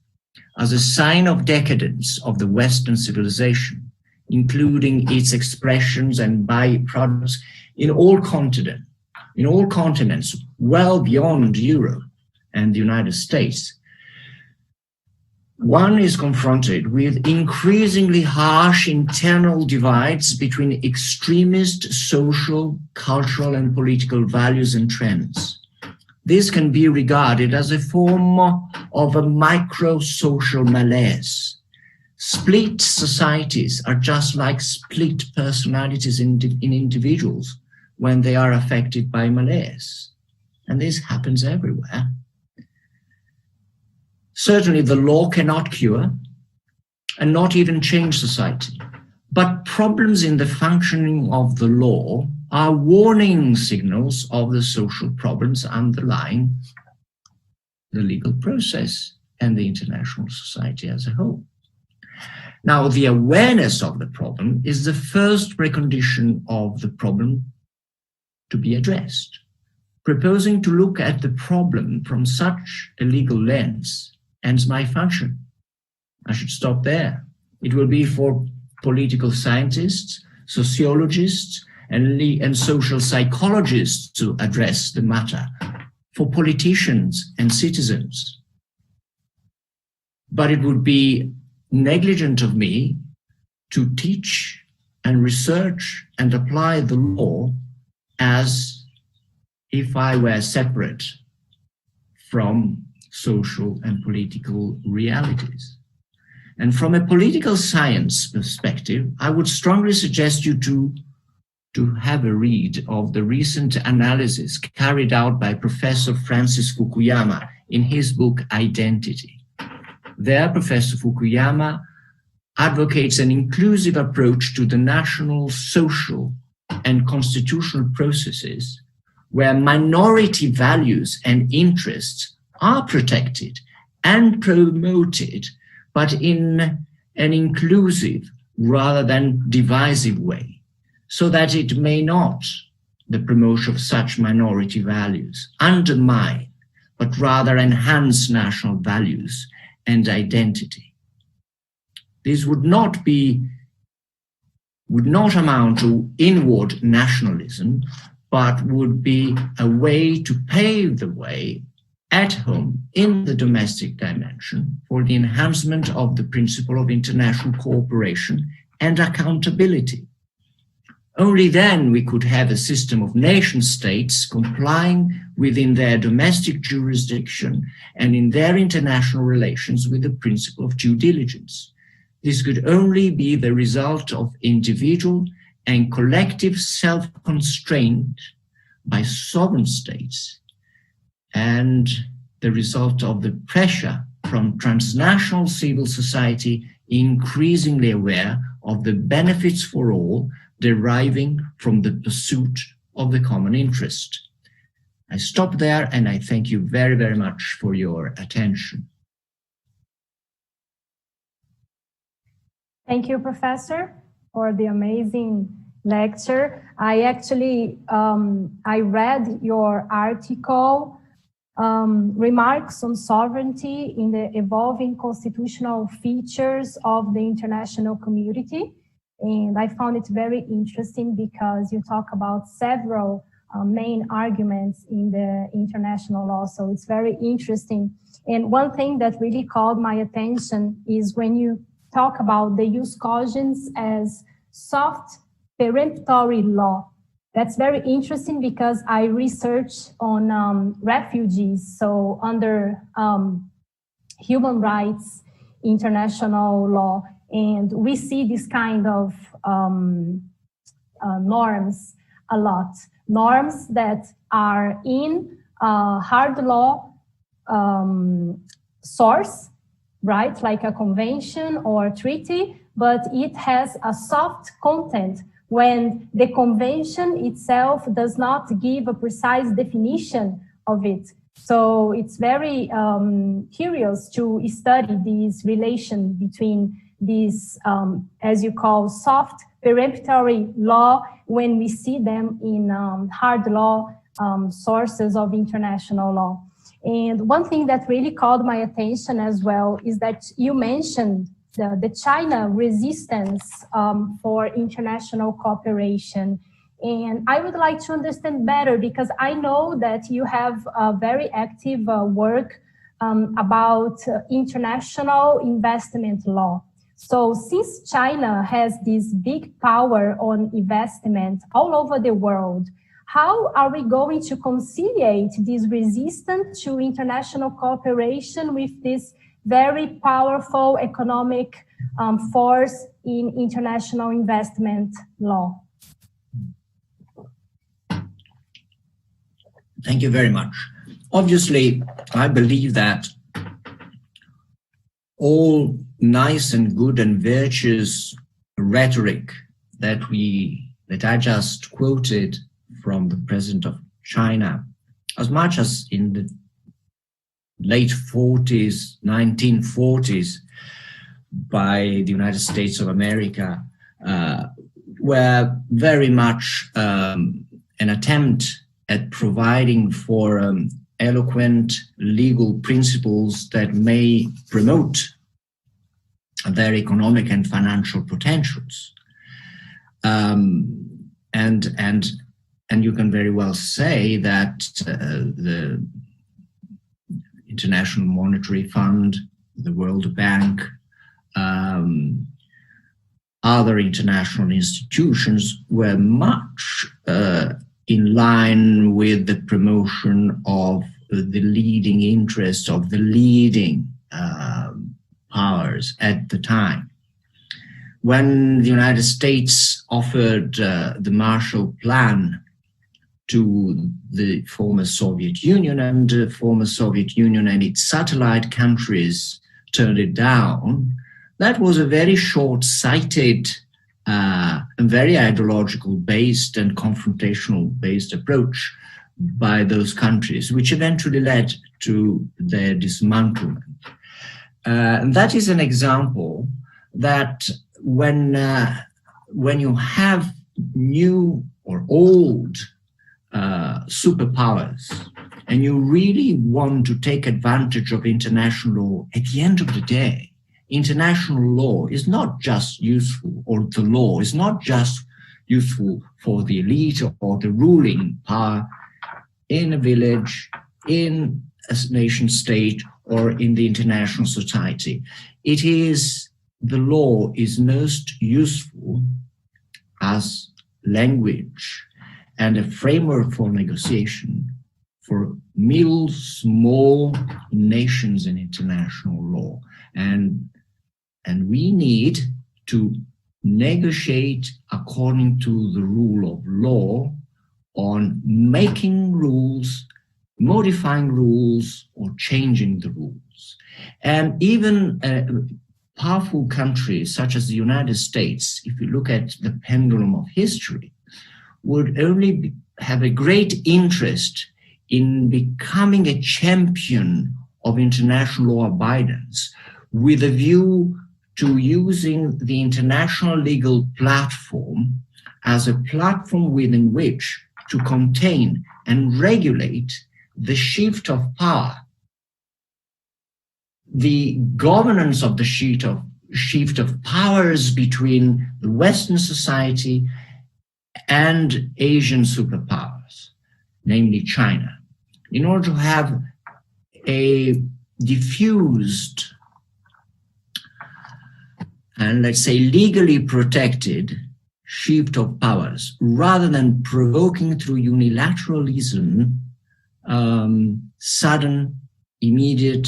as a sign of decadence of the Western civilization, including its expressions and byproducts in all continents, well beyond Europe and the United States, one is confronted with increasingly harsh internal divides between extremist social, cultural, and political values and trends. This can be regarded as a form of a micro-social malaise. Split societies are just like split personalities in individuals when they are affected by malaise. And this happens everywhere. Certainly, the law cannot cure and not even change society. But problems in the functioning of the law are warning signals of the social problems underlying the legal process and the international society as a whole. Now, the awareness of the problem is the first precondition of the problem to be addressed. Proposing to look at the problem from such a legal lens ends my function. I should stop there. It will be for political scientists, sociologists, and social psychologists to address the matter, for politicians and citizens. But it would be negligent of me to teach and research and apply the law as if I were separate from social and political realities. And from a political science perspective, I would strongly suggest you to have a read of the recent analysis carried out by Professor Francis Fukuyama in his book, Identity. There, Professor Fukuyama advocates an inclusive approach to the national, social, and constitutional processes where minority values and interests are protected and promoted, but in an inclusive rather than divisive way, so that it may not the promotion of such minority values, undermine, but rather enhance national values and identity. This would not amount to inward nationalism, but would be a way to pave the way at home in the domestic dimension for the enhancement of the principle of international cooperation and accountability. Only then we could have a system of nation states complying within their domestic jurisdiction and in their international relations with the principle of due diligence. This could only be the result of individual and collective self-constraint by sovereign states and the result of the pressure from transnational civil society increasingly aware of the benefits for all deriving from the pursuit of the common interest. I stop there and I thank you very, very much for your attention. Thank you, Professor, for the amazing lecture. I actually, I read your article, Remarks on Sovereignty in the Evolving Constitutional Features of the International Community. And I found it very interesting because you talk about several main arguments in the international law. So it's very interesting. And one thing that really called my attention is when you talk about the jus cogens as soft peremptory law. That's very interesting because I research on refugees. So under human rights, international law, and we see this kind of norms a lot. Norms that are in hard law source, right? Like a convention or a treaty, but it has a soft content when the convention itself does not give a precise definition of it. So it's very curious to study this relation between these, as you call, soft peremptory law when we see them in hard law sources of international law. And one thing that really called my attention as well is that you mentioned the China resistance for international cooperation. And I would like to understand better because I know that you have a very active work about international investment law. So since China has this big power on investment all over the world, how are we going to conciliate this resistance to international cooperation with this very powerful economic force in international investment law? Thank you very much. Obviously, I believe that all nice and good and virtuous rhetoric that I just quoted from the President of China, as much as in the late 1940s by the United States of America, were very much an attempt at providing for eloquent legal principles that may promote their economic and financial potentials. And you can very well say that the International Monetary Fund, the World Bank, other international institutions were much in line with the promotion of the leading interests of the leading powers at the time. When the United States offered the Marshall Plan to the former Soviet Union, and the former Soviet Union and its satellite countries turned it down, that was a very short-sighted and very ideological-based and confrontational-based approach by those countries, which eventually led to their dismantlement. And that is an example that when you have new or old superpowers, and you really want to take advantage of international law, at the end of the day, international law is not just useful, or the law is not just useful for the elite or the ruling power in a village, in a nation state, or in the international society. The law is most useful as language and a framework for negotiation for middle, small nations in international law. And we need to negotiate according to the rule of law on making rules, modifying rules, or changing the rules. And even powerful countries such as the United States, if you look at the pendulum of history, would only have a great interest in becoming a champion of international law abidance with a view to using the international legal platform as a platform within which to contain and regulate the shift of power, the governance of the shift of powers between the Western society and Asian superpowers, namely China, in order to have a diffused and, let's say, legally protected shift of powers, rather than provoking through unilateralism sudden, immediate,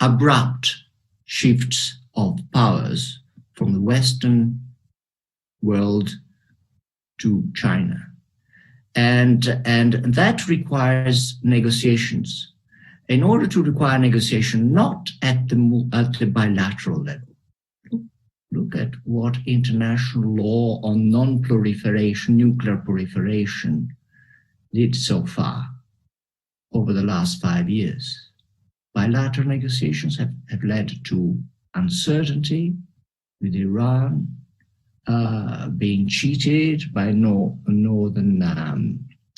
abrupt shifts of powers from the Western world to China. And that requires negotiations. In order to require negotiation, not at the bilateral level. Look at what international law on non-proliferation, nuclear proliferation, did so far over the last 5 years. Bilateral negotiations have led to uncertainty with Iran being cheated by North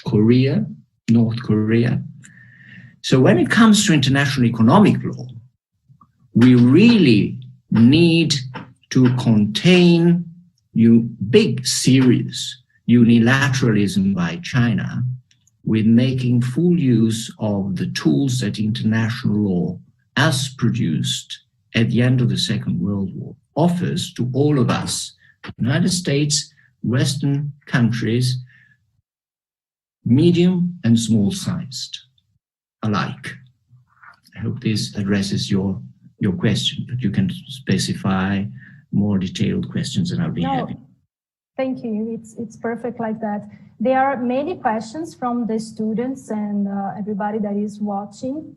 Korea. So when it comes to international economic law, we really need to contain big, serious unilateralism by China with making full use of the tools that international law, as produced at the end of the Second World War, offers to all of us, United States, Western countries, medium and small-sized alike. I hope this addresses your question, but you can specify more detailed questions and I'll be happy. Thank you. It's perfect like that. There are many questions from the students and everybody that is watching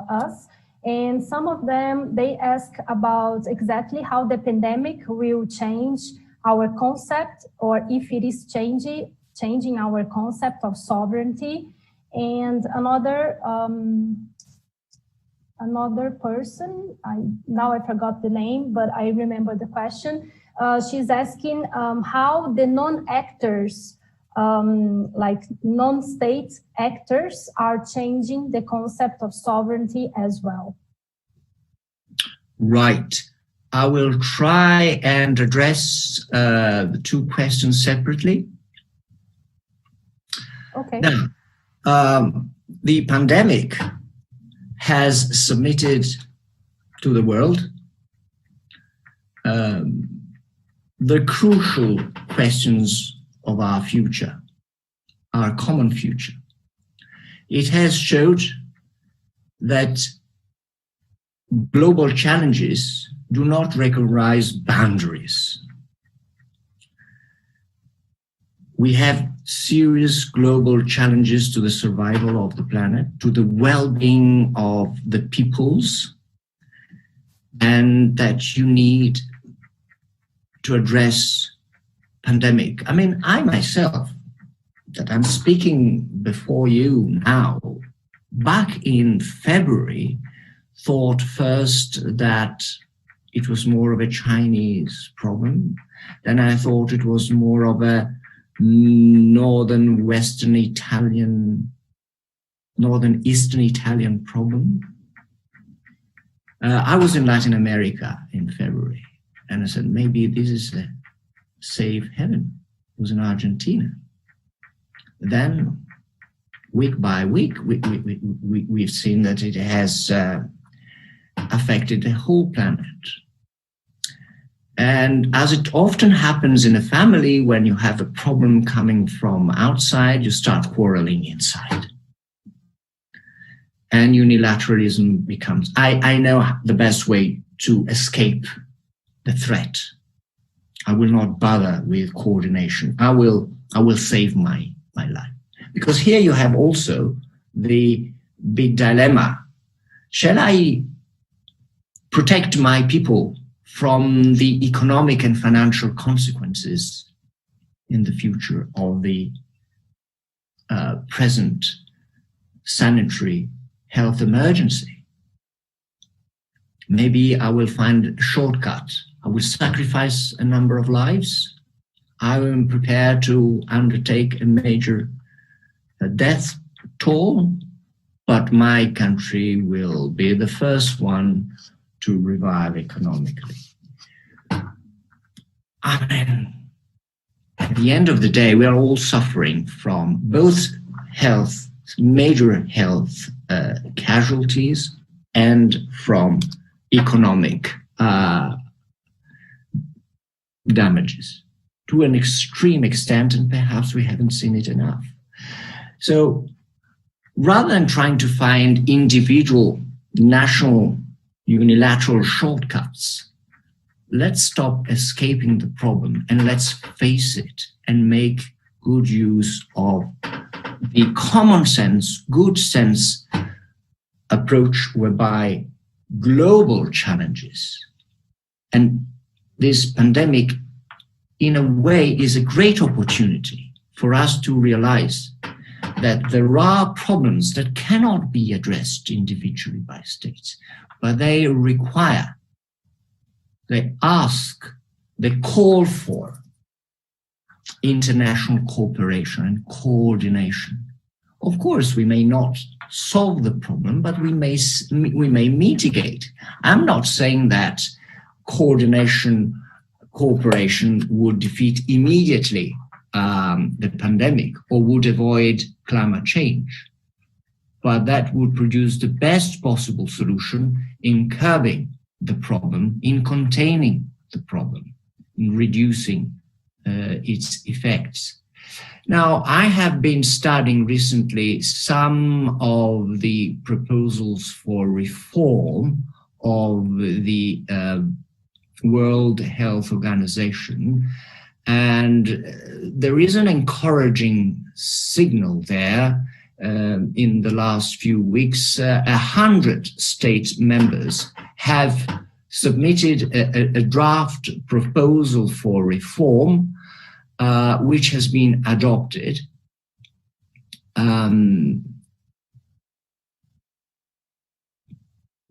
us. And some of them, they ask about exactly how the pandemic will change our concept, or if it is changing our concept of sovereignty. And another person, now I forgot the name, but I remember the question. She's asking how the non-actors, like non-state actors, are changing the concept of sovereignty as well. Right. I will try and address the two questions separately. Okay. Now, the pandemic has submitted to the world the crucial questions of our future, our common future. It has showed that global challenges do not recognize boundaries. We have serious global challenges to the survival of the planet, to the well-being of the peoples, and that you need to address pandemic. I mean, I myself, that I'm speaking before you now, back in February, thought first that it was more of a Chinese problem. Then I thought it was more of a northern eastern Italian problem. I was in Latin America in February, and I said, maybe this is a safe haven. It was in Argentina. Then, week by week, we've seen that it has affected the whole planet. And as it often happens in a family, when you have a problem coming from outside, you start quarreling inside. And unilateralism becomes, I know the best way to escape the threat. I will not bother with coordination. I will save my life. Because here you have also the big dilemma. Shall I protect my people from the economic and financial consequences in the future of the present sanitary health emergency? Maybe I will find a shortcut. I will sacrifice a number of lives. I am prepared to undertake a major death toll, but my country will be the first one to revive economically. I mean, at the end of the day, we are all suffering from both major health casualties and from economic damages to an extreme extent, and perhaps we haven't seen it enough. So rather than trying to find individual national unilateral shortcuts, let's stop escaping the problem and let's face it and make good use of the common sense, good sense approach whereby global challenges, and this pandemic in a way is a great opportunity for us to realize that there are problems that cannot be addressed individually by states, but they require, they ask, they call for international cooperation and coordination. Of course, we may not solve the problem, but we may mitigate. I'm not saying that cooperation would defeat immediately the pandemic or would avoid climate change, but that would produce the best possible solution in curbing the problem, in containing the problem, in reducing its effects. Now, I have been studying recently some of the proposals for reform of the World Health Organization, and there is an encouraging signal there. In the last few weeks, 100 state members have submitted a draft proposal for reform, which has been adopted.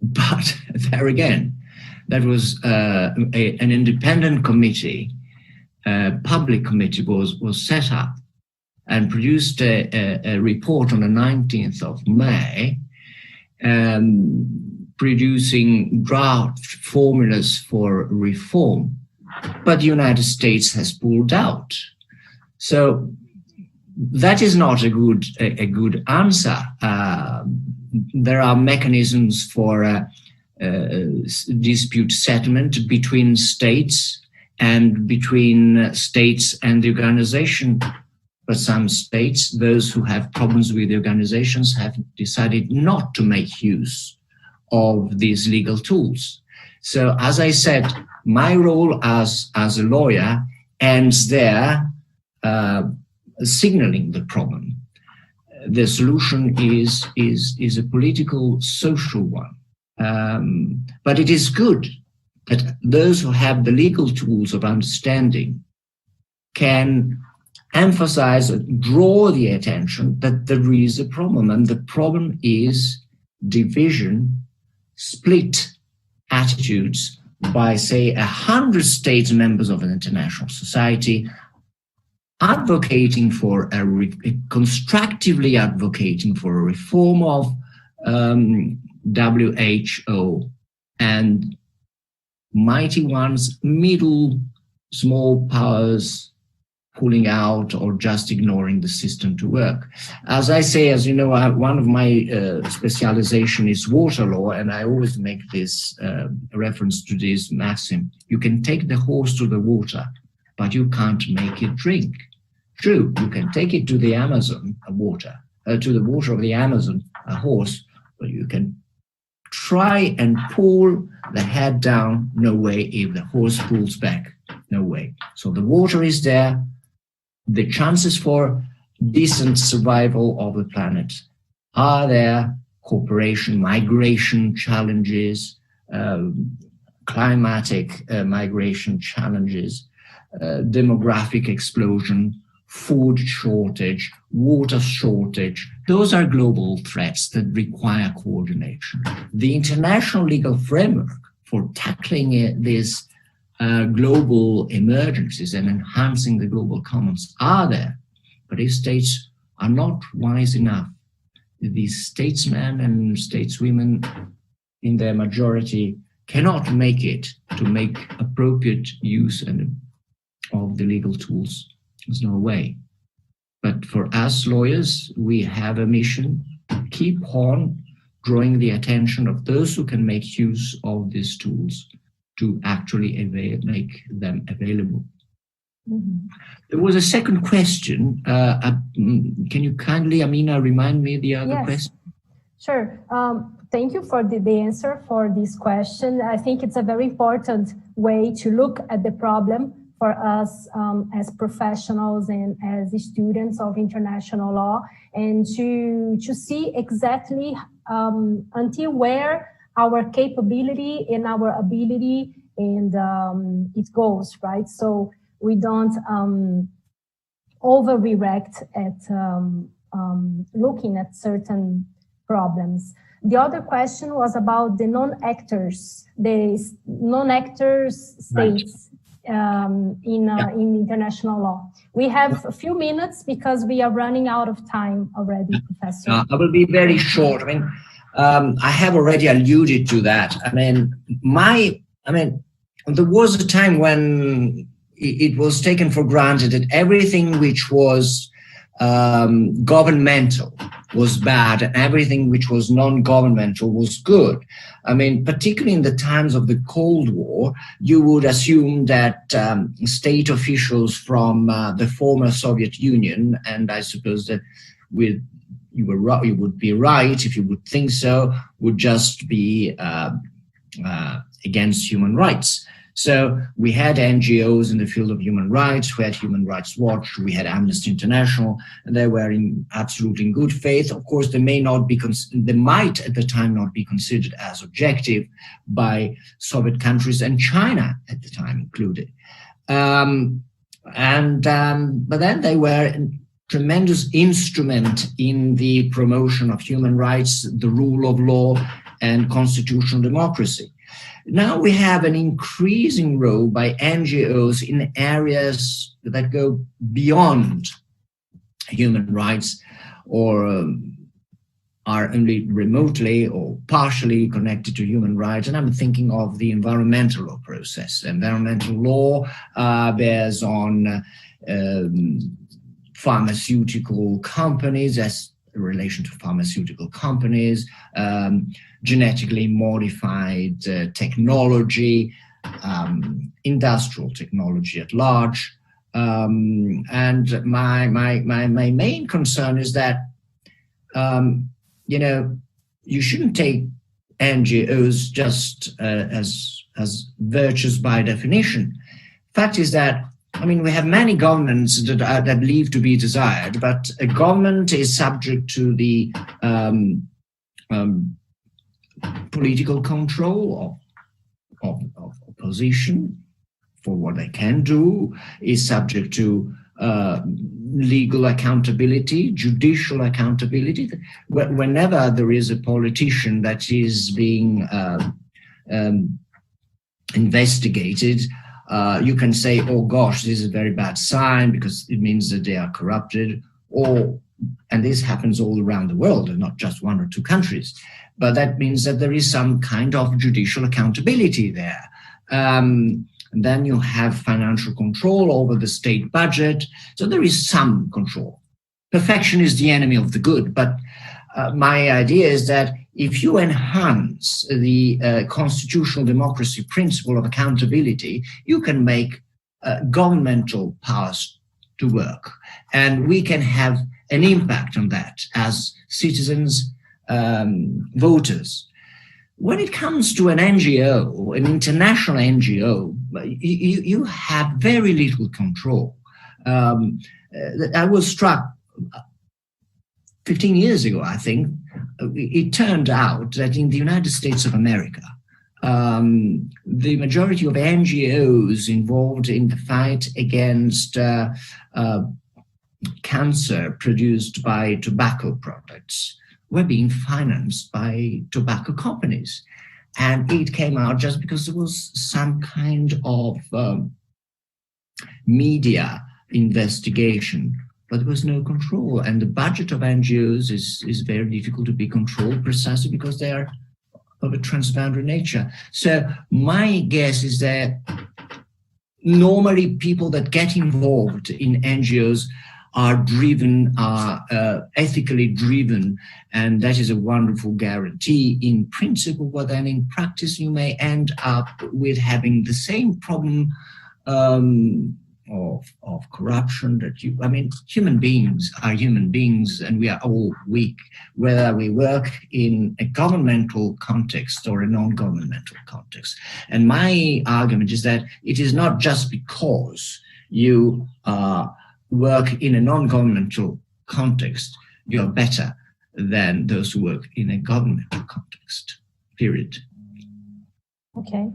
But there again, that was an independent committee, public committee was set up and produced a report on the 19th of May, producing draft formulas for reform, but the United States has pulled out. So that is not a good answer. There are mechanisms for dispute settlement between states and between states and the organization. But some states, those who have problems with the organizations, have decided not to make use of these legal tools. So as I said, my role as a lawyer ends there, signaling the problem. The solution is a political, social one. But it is good that those who have the legal tools of understanding can emphasize, draw the attention that there is a problem, and the problem is division, split attitudes by, say, 100 states members of an international society advocating for constructively advocating for a reform of WHO, and mighty ones, middle, small powers pulling out or just ignoring the system to work. As I say, as you know, one of my specialization is water law, and I always make this reference to this maxim: you can take the horse to the water, but you can't make it drink. True, you can take it to the Amazon, to the water of the Amazon, a horse, but you can try and pull the head down, no way. If the horse pulls back, no way. So the water is there. The chances for decent survival of the planet are there. Cooperation, migration challenges, climatic migration challenges, demographic explosion, food shortage, water shortage. Those are global threats that require coordination. The international legal framework for tackling these global emergencies and enhancing the global commons are there, but if states are not wise enough, these statesmen and stateswomen in their majority cannot make it to make appropriate use of the legal tools. There's no way. But for us lawyers, we have a mission: keep on drawing the attention of those who can make use of these tools to actually make them available. Mm-hmm. There was a second question. Can you kindly, Amina, remind me the other question? Sure. Thank you for the answer for this question. I think it's a very important way to look at the problem for us as professionals and as students of international law, and to see exactly until where our capability and our ability and it goes, right? So we don't overreact at looking at certain problems. The other question was about the non-actors states in international law. We have a few minutes because we are running out of time already, Professor. I will be very short. I have already alluded to that. There was a time when it was taken for granted that everything which was governmental was bad and everything which was non-governmental was good. Particularly in the times of the Cold War, you would assume that state officials from the former Soviet Union, and I suppose that you would be right if you would think so, would just be against human rights. So we had NGOs in the field of human rights, we had Human Rights Watch, we had Amnesty International, and they were absolutely in good faith. Of course, they might at the time not be considered as objective by Soviet countries and China at the time included. But then they were a tremendous instrument in the promotion of human rights, the rule of law, and constitutional democracy. Now we have an increasing role by NGOs in areas that go beyond human rights or are only remotely or partially connected to human rights. And I'm thinking of the environmental law process. Environmental law bears on pharmaceutical companies, as in relation to pharmaceutical companies, genetically modified technology, industrial technology at large. And my main concern is that, you shouldn't take NGOs just as virtues by definition. Fact is that, we have many governments that leave to be desired, but a government is subject to the political control of opposition for what they can do, is subject to legal accountability, judicial accountability. Whenever there is a politician that is being investigated, you can say, oh gosh, this is a very bad sign because it means that they are corrupted, and this happens all around the world and not just one or two countries. But that means that there is some kind of judicial accountability there. And then you have financial control over the state budget. So there is some control. Perfection is the enemy of the good. But my idea is that if you enhance the constitutional democracy principle of accountability, you can make governmental powers to work. And we can have an impact on that as citizens, voters. When it comes to an NGO, an international NGO, you have very little control. I was struck 15 years ago, I think. It turned out that in the United States of America, the majority of NGOs involved in the fight against cancer produced by tobacco products were being financed by tobacco companies. And it came out just because there was some kind of media investigation, but there was no control. And the budget of NGOs is very difficult to be controlled precisely because they are of a transboundary nature. So my guess is that normally people that get involved in NGOs are driven, are ethically driven, and that is a wonderful guarantee in principle, but then in practice you may end up with having the same problem of corruption human beings are human beings and we are all weak, whether we work in a governmental context or a non-governmental context. And my argument is that it is not just because you work in a non-governmental context, you're better than those who work in a governmental context, period. Okay,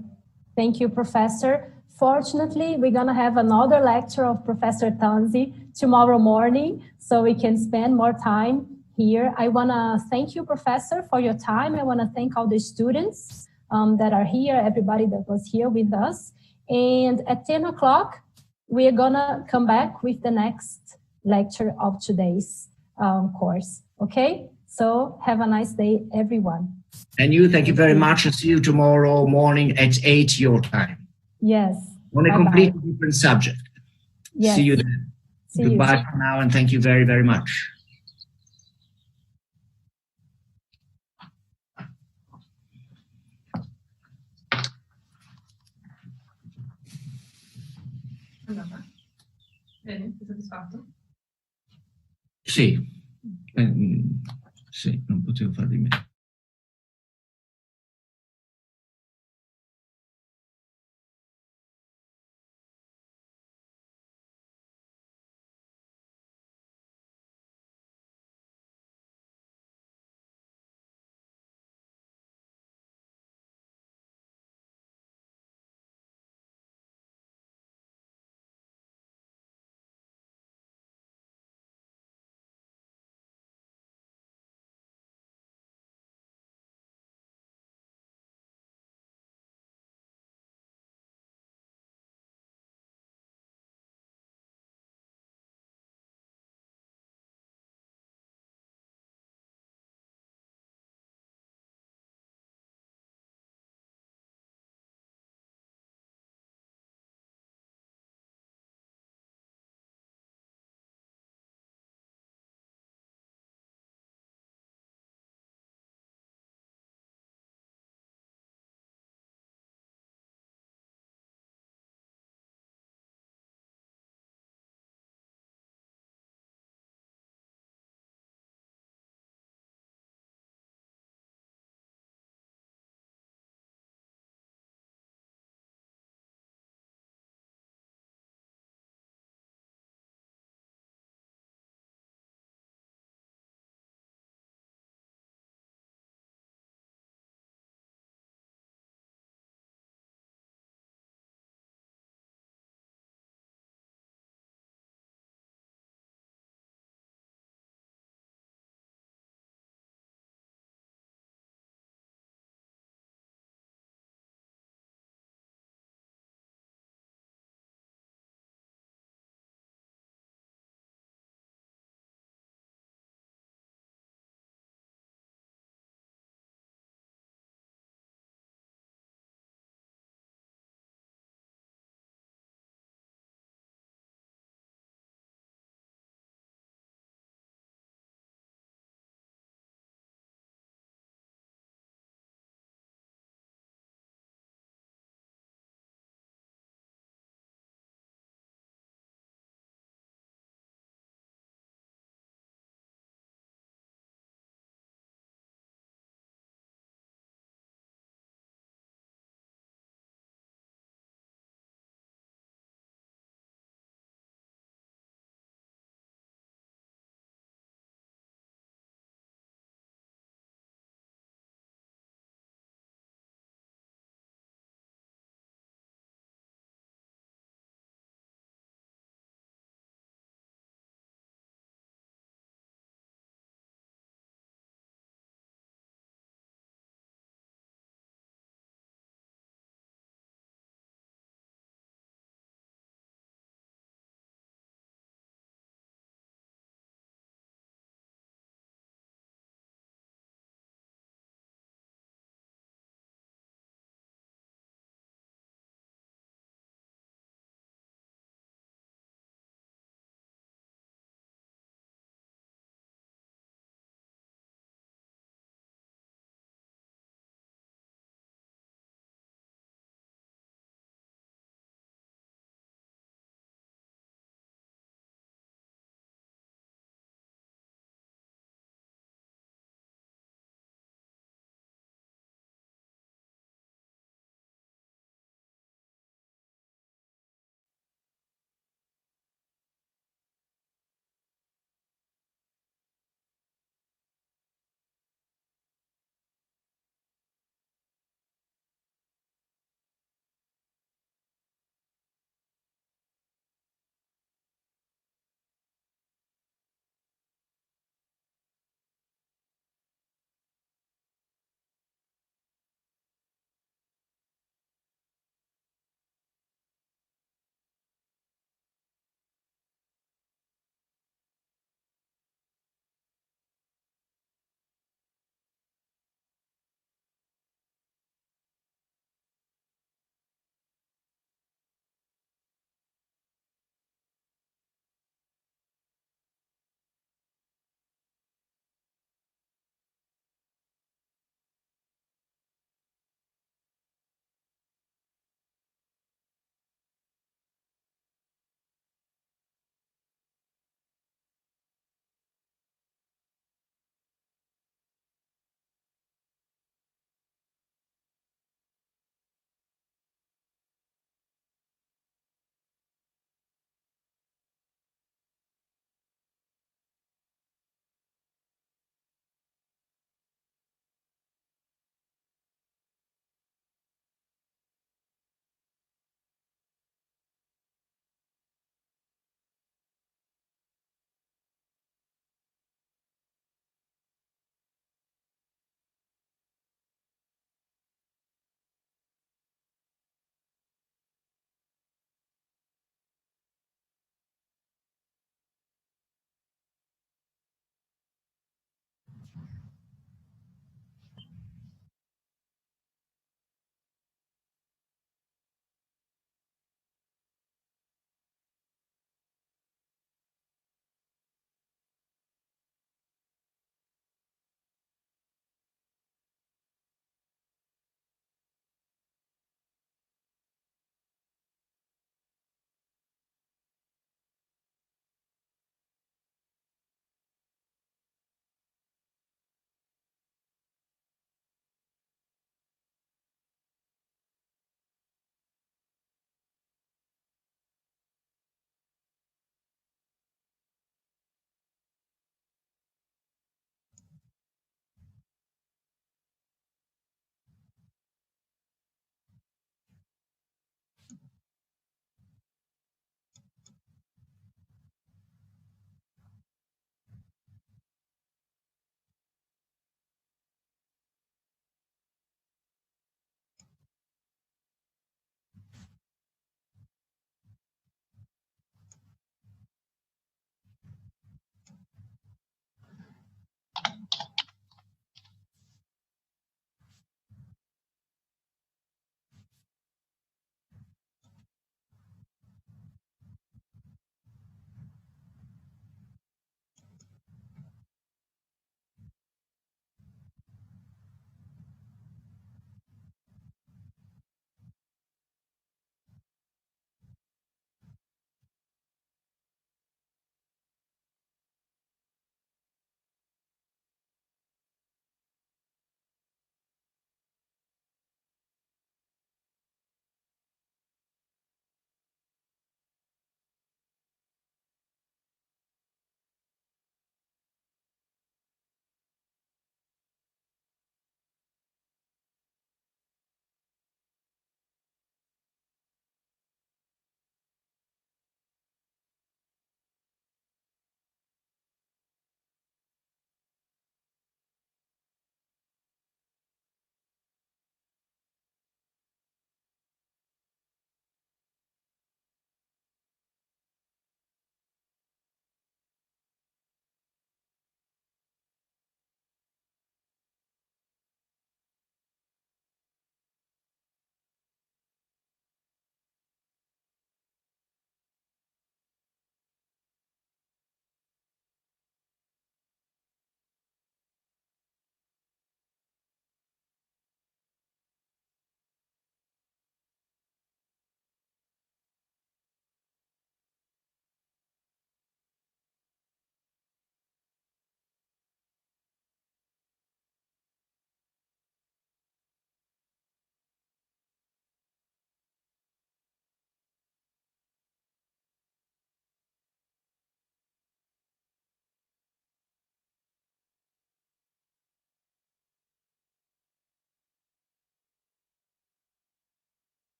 thank you, Professor. Fortunately, we're going to have another lecture of Professor Tanzi tomorrow morning, so we can spend more time here. I want to thank you, Professor, for your time. I want to thank all the students that are here, everybody that was here with us. And at 10 o'clock, we're going to come back with the next lecture of today's course. Okay? So have a nice day, everyone. And you, thank you very much. And see you tomorrow morning at 8 your time. Yes. On a completely different subject. Yes. See you then. Goodbye for now, and thank you very, very much. Bene, sei soddisfatto? Sì, sì, non potevo far di meno.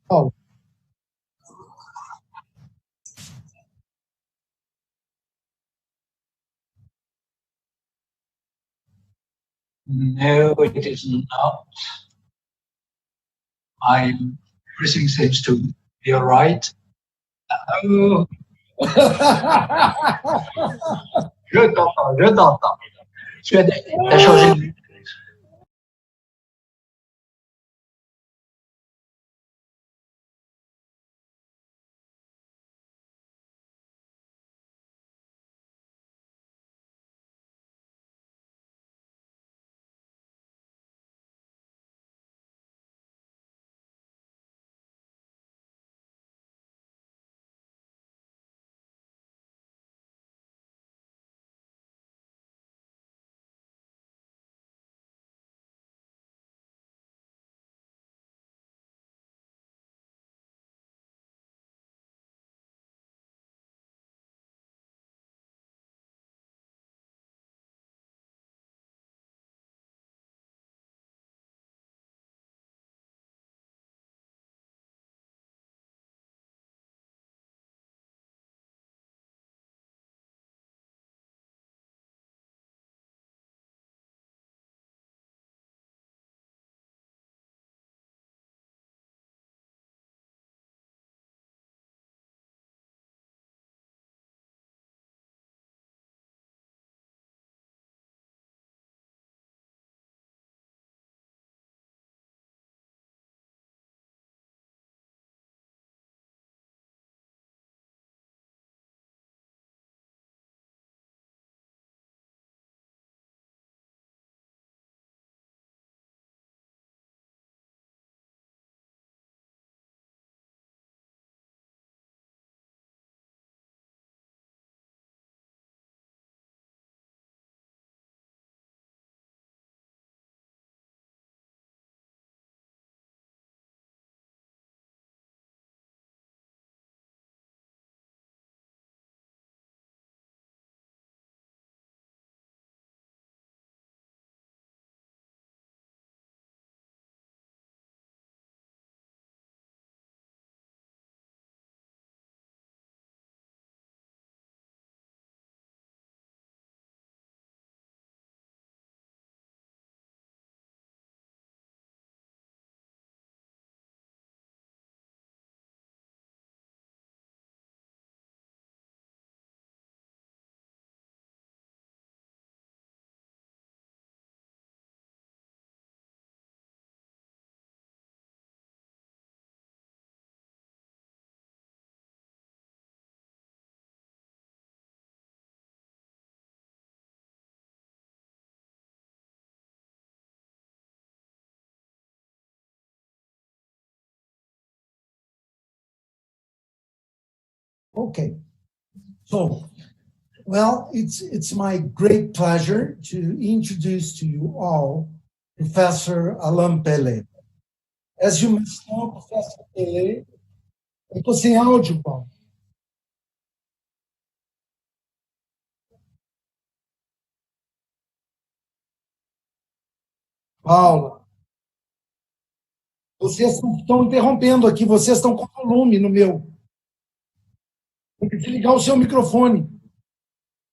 Oh, no, it is not. Everything seems to be all right. Oh, 热到，热到，确定，再说这个。Okay. So, well, it's my great pleasure to introduce to you all Professor Alain Pelé. As you must know, Professor Pelé, eu estou sem áudio, Paulo. Paula, vocês estão interrompendo aqui, vocês estão com volume no meu. Tem que desligar o seu microfone.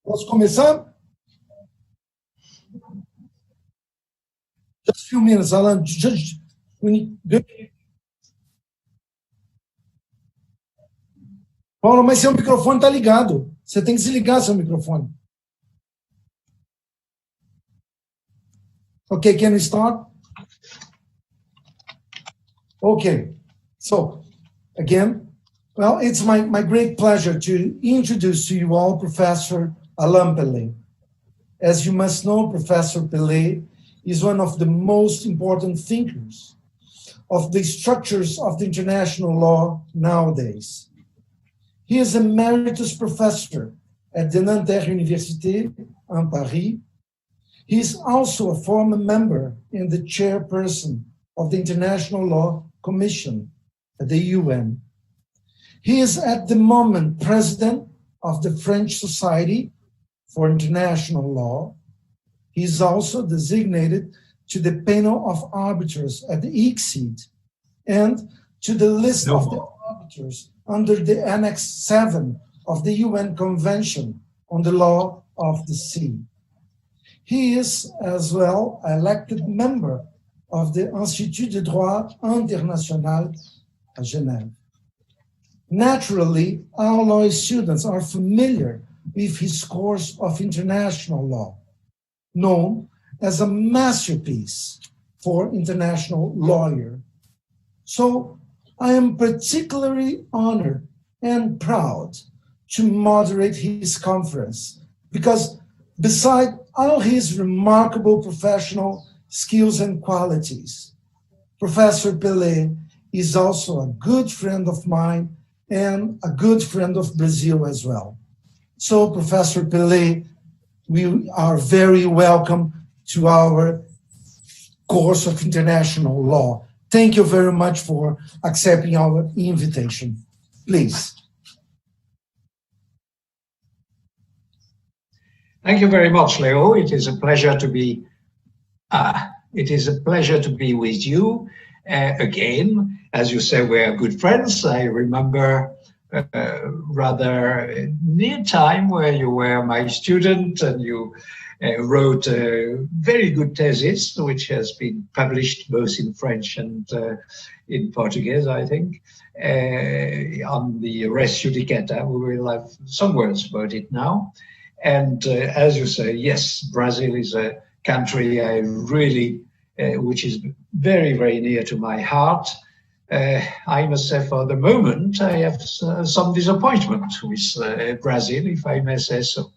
Posso começar? Just a few minutes, Alan. Paula, mas seu microfone está ligado. Você tem que desligar seu microfone. Okay, can we start? Okay. So, again, well, it's my great pleasure to introduce to you all Professor Alain Pelé. As you must know, Professor Pelé is one of the most important thinkers of the structures of the international law nowadays. He is emeritus professor at the Nanterre Université in Paris. He is also a former member and the chairperson of the International Law Commission at the UN. He is at the moment president of the French Society for International Law. He is also designated to the panel of arbiters at the ICSID and to the list of the arbiters under the Annex 7 of the UN Convention on the Law of the Sea. He is as well an elected member of the Institut de Droit International at Genève. Naturally, our law students are familiar with his course of international law, known as a masterpiece for international lawyer. So I am particularly honored and proud to moderate his conference because beside all his remarkable professional skills and qualities, Professor Pelé is also a good friend of mine and a good friend of Brazil as well. So, Professor Pelé, we are very welcome to our course of international law. Thank you very much for accepting our invitation. Please. Thank you very much, Leo. It is a pleasure to be. With you again. As you say, we are good friends. I remember rather near time where you were my student and you wrote a very good thesis, which has been published both in French and in Portuguese, I think, on the res judicata. We will have some words about it now. And as you say, yes, Brazil is a country I really, which is very, very near to my heart. I must say for the moment, I have some disappointment with Brazil, if I may say so.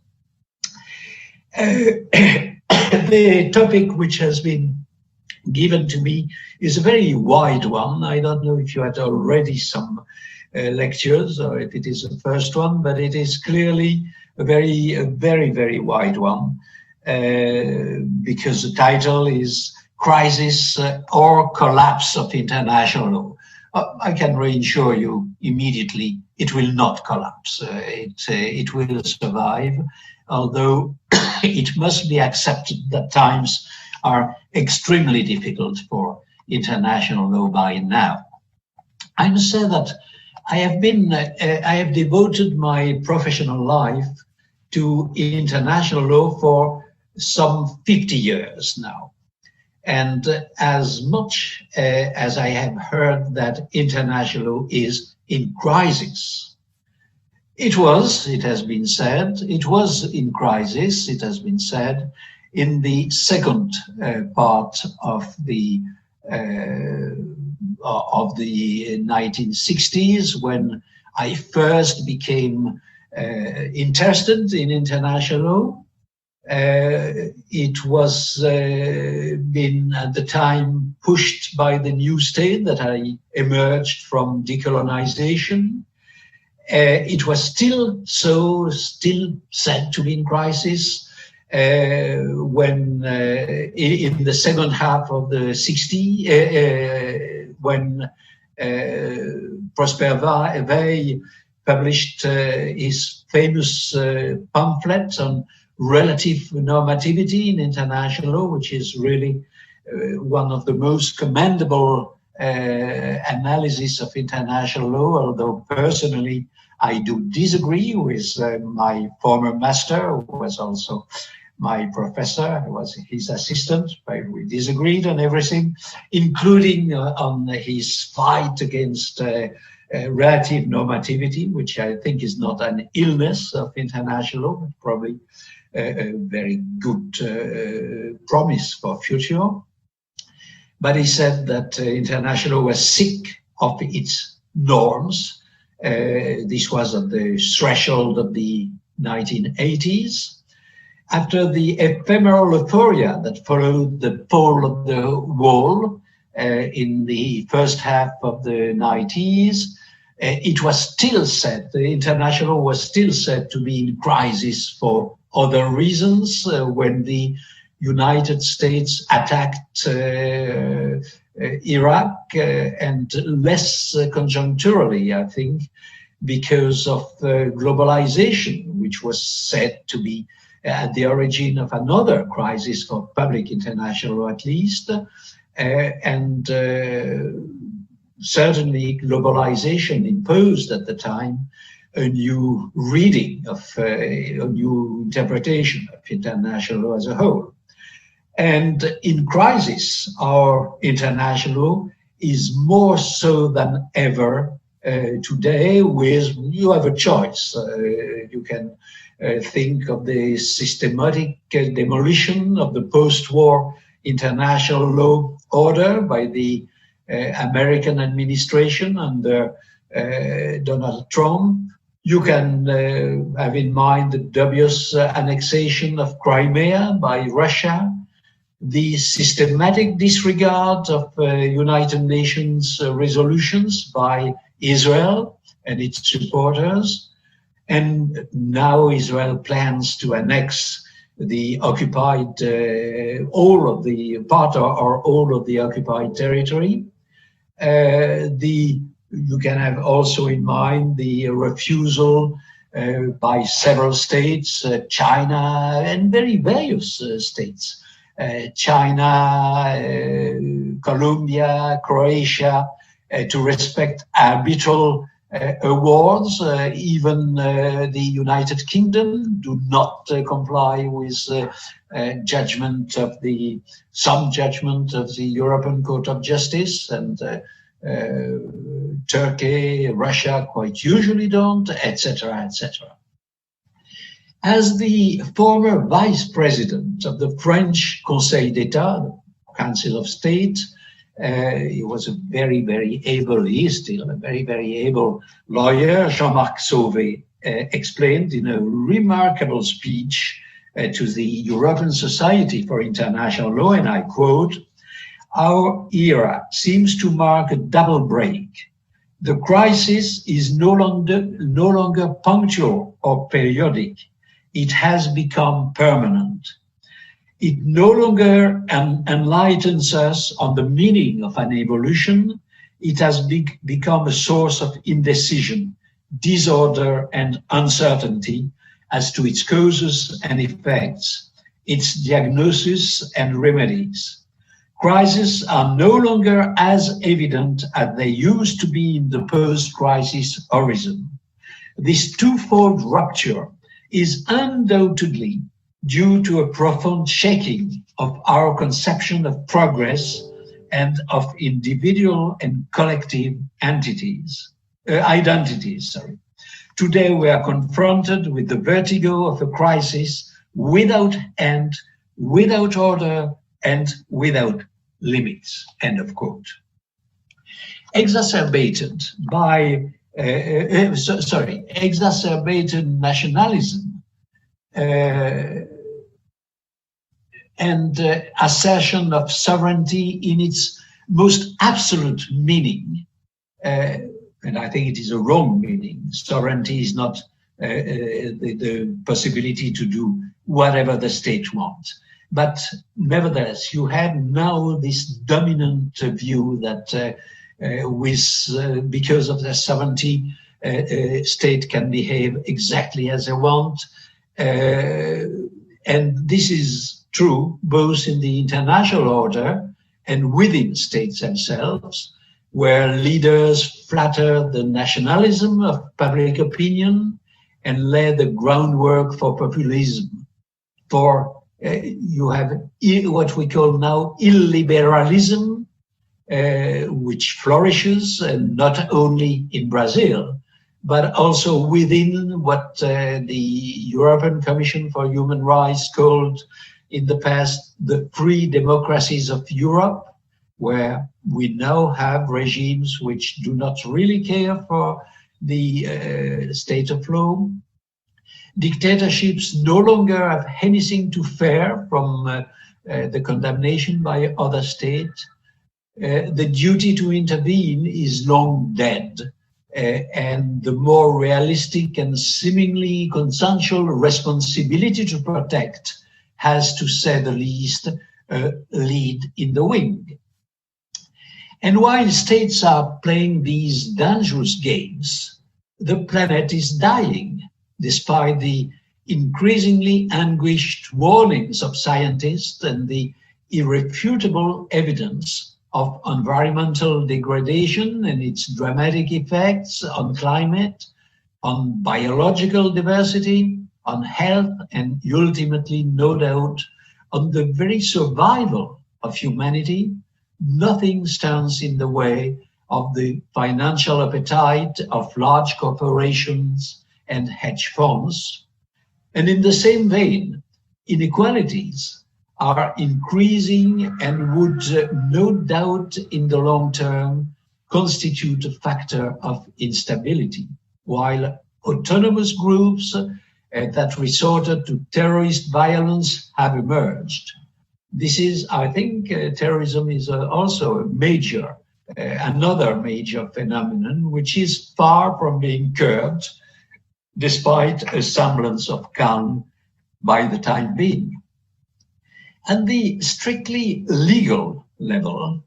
The topic which has been given to me is a very wide one. I don't know if you had already some lectures or if it is the first one, but it is clearly a very, very wide one because the title is Crisis or Collapse of International Law. I can reassure you immediately it will not collapse. It will survive, although it must be accepted that times are extremely difficult for international law by now. I must say that I have devoted my professional life to international law for some 50 years now. And as much as I have heard that international law is in crisis, it has been said, it was in crisis, it has been said, in the second part of the 1960s, when I first became interested in international law. It was been at the time pushed by the new state that I emerged from decolonization. It was still said to be in crisis when in the second half of the 60s, when Prosper Weil published his famous pamphlet on relative normativity in international law, which is really one of the most commendable analysis of international law, although personally I do disagree with my former master, who was also my professor, who was his assistant, but we disagreed on everything, including on his fight against relative normativity, which I think is not an illness of international law, but probably a very good promise for future. But he said that international law was sick of its norms. This was at the threshold of the 1980s. After the ephemeral euphoria that followed the fall of the wall in the first half of the 90s, it was still said, the international law was still said to be in crisis for other reasons. When the United States attacked Iraq, and less conjuncturally, I think, because of globalization, which was said to be at the origin of another crisis for public international law, at least. And certainly globalization imposed at the time a new reading of a new interpretation of international law as a whole. And in crisis, our international law is more so than ever today. With you have a choice. You can think of the systematic demolition of the post-war international law order by the American administration under Donald Trump. You can have in mind the dubious annexation of Crimea by Russia, the systematic disregard of United Nations resolutions by Israel and its supporters. And now Israel plans to annex the occupied, all of the part or all of the occupied territory. You can have also in mind the refusal by several states, China and very various states, China, Colombia, Croatia, to respect arbitral awards. Even the United Kingdom do not comply with some judgment of the European Court of Justice, and Turkey, Russia quite usually don't, etc., etc. As the former vice president of the French Conseil d'État, Council of State, he was a very, very able, he is still a very, very able lawyer, Jean-Marc Sauvé, explained in a remarkable speech to the European Society for International Law, and I quote, "Our era seems to mark a double break. The crisis is no longer punctual or periodic. It has become permanent. It no longer enlightens us on the meaning of an evolution. It has become a source of indecision, disorder, and uncertainty as to its causes and effects, its diagnosis and remedies. Crises are no longer as evident as they used to be in the post-crisis horizon. This twofold rupture is undoubtedly due to a profound shaking of our conception of progress and of individual and collective identities. Today we are confronted with the vertigo of a crisis without end, without order, and without limits," end of quote. Exacerbated nationalism and assertion of sovereignty in its most absolute meaning and I think it is a wrong meaning. Sovereignty is not the possibility to do whatever the state wants. But nevertheless, you have now this dominant view that because of their sovereignty, state can behave exactly as they want. And this is true both in the international order and within states themselves, where leaders flatter the nationalism of public opinion and lay the groundwork for populism. For you have what we call now illiberalism, which flourishes, and not only in Brazil, but also within what the European Commission for Human Rights called in the past the free democracies of Europe, where we now have regimes which do not really care for the state of law. Dictatorships no longer have anything to fear from the condemnation by other states. The duty to intervene is long dead, and the more realistic and seemingly consensual responsibility to protect has, to say the least, lead in the wing. And while states are playing these dangerous games, the planet is dying, despite the increasingly anguished warnings of scientists and the irrefutable evidence of environmental degradation and its dramatic effects on climate, on biological diversity, on health, and ultimately, no doubt, on the very survival of humanity. Nothing stands in the way of the financial appetite of large corporations and hedge funds. And in the same vein, inequalities are increasing and would no doubt in the long term constitute a factor of instability, while autonomous groups that resorted to terrorist violence have emerged. This is, I think, terrorism is also a major, another major phenomenon, which is far from being curbed, despite a semblance of calm by the time being. At the strictly legal level,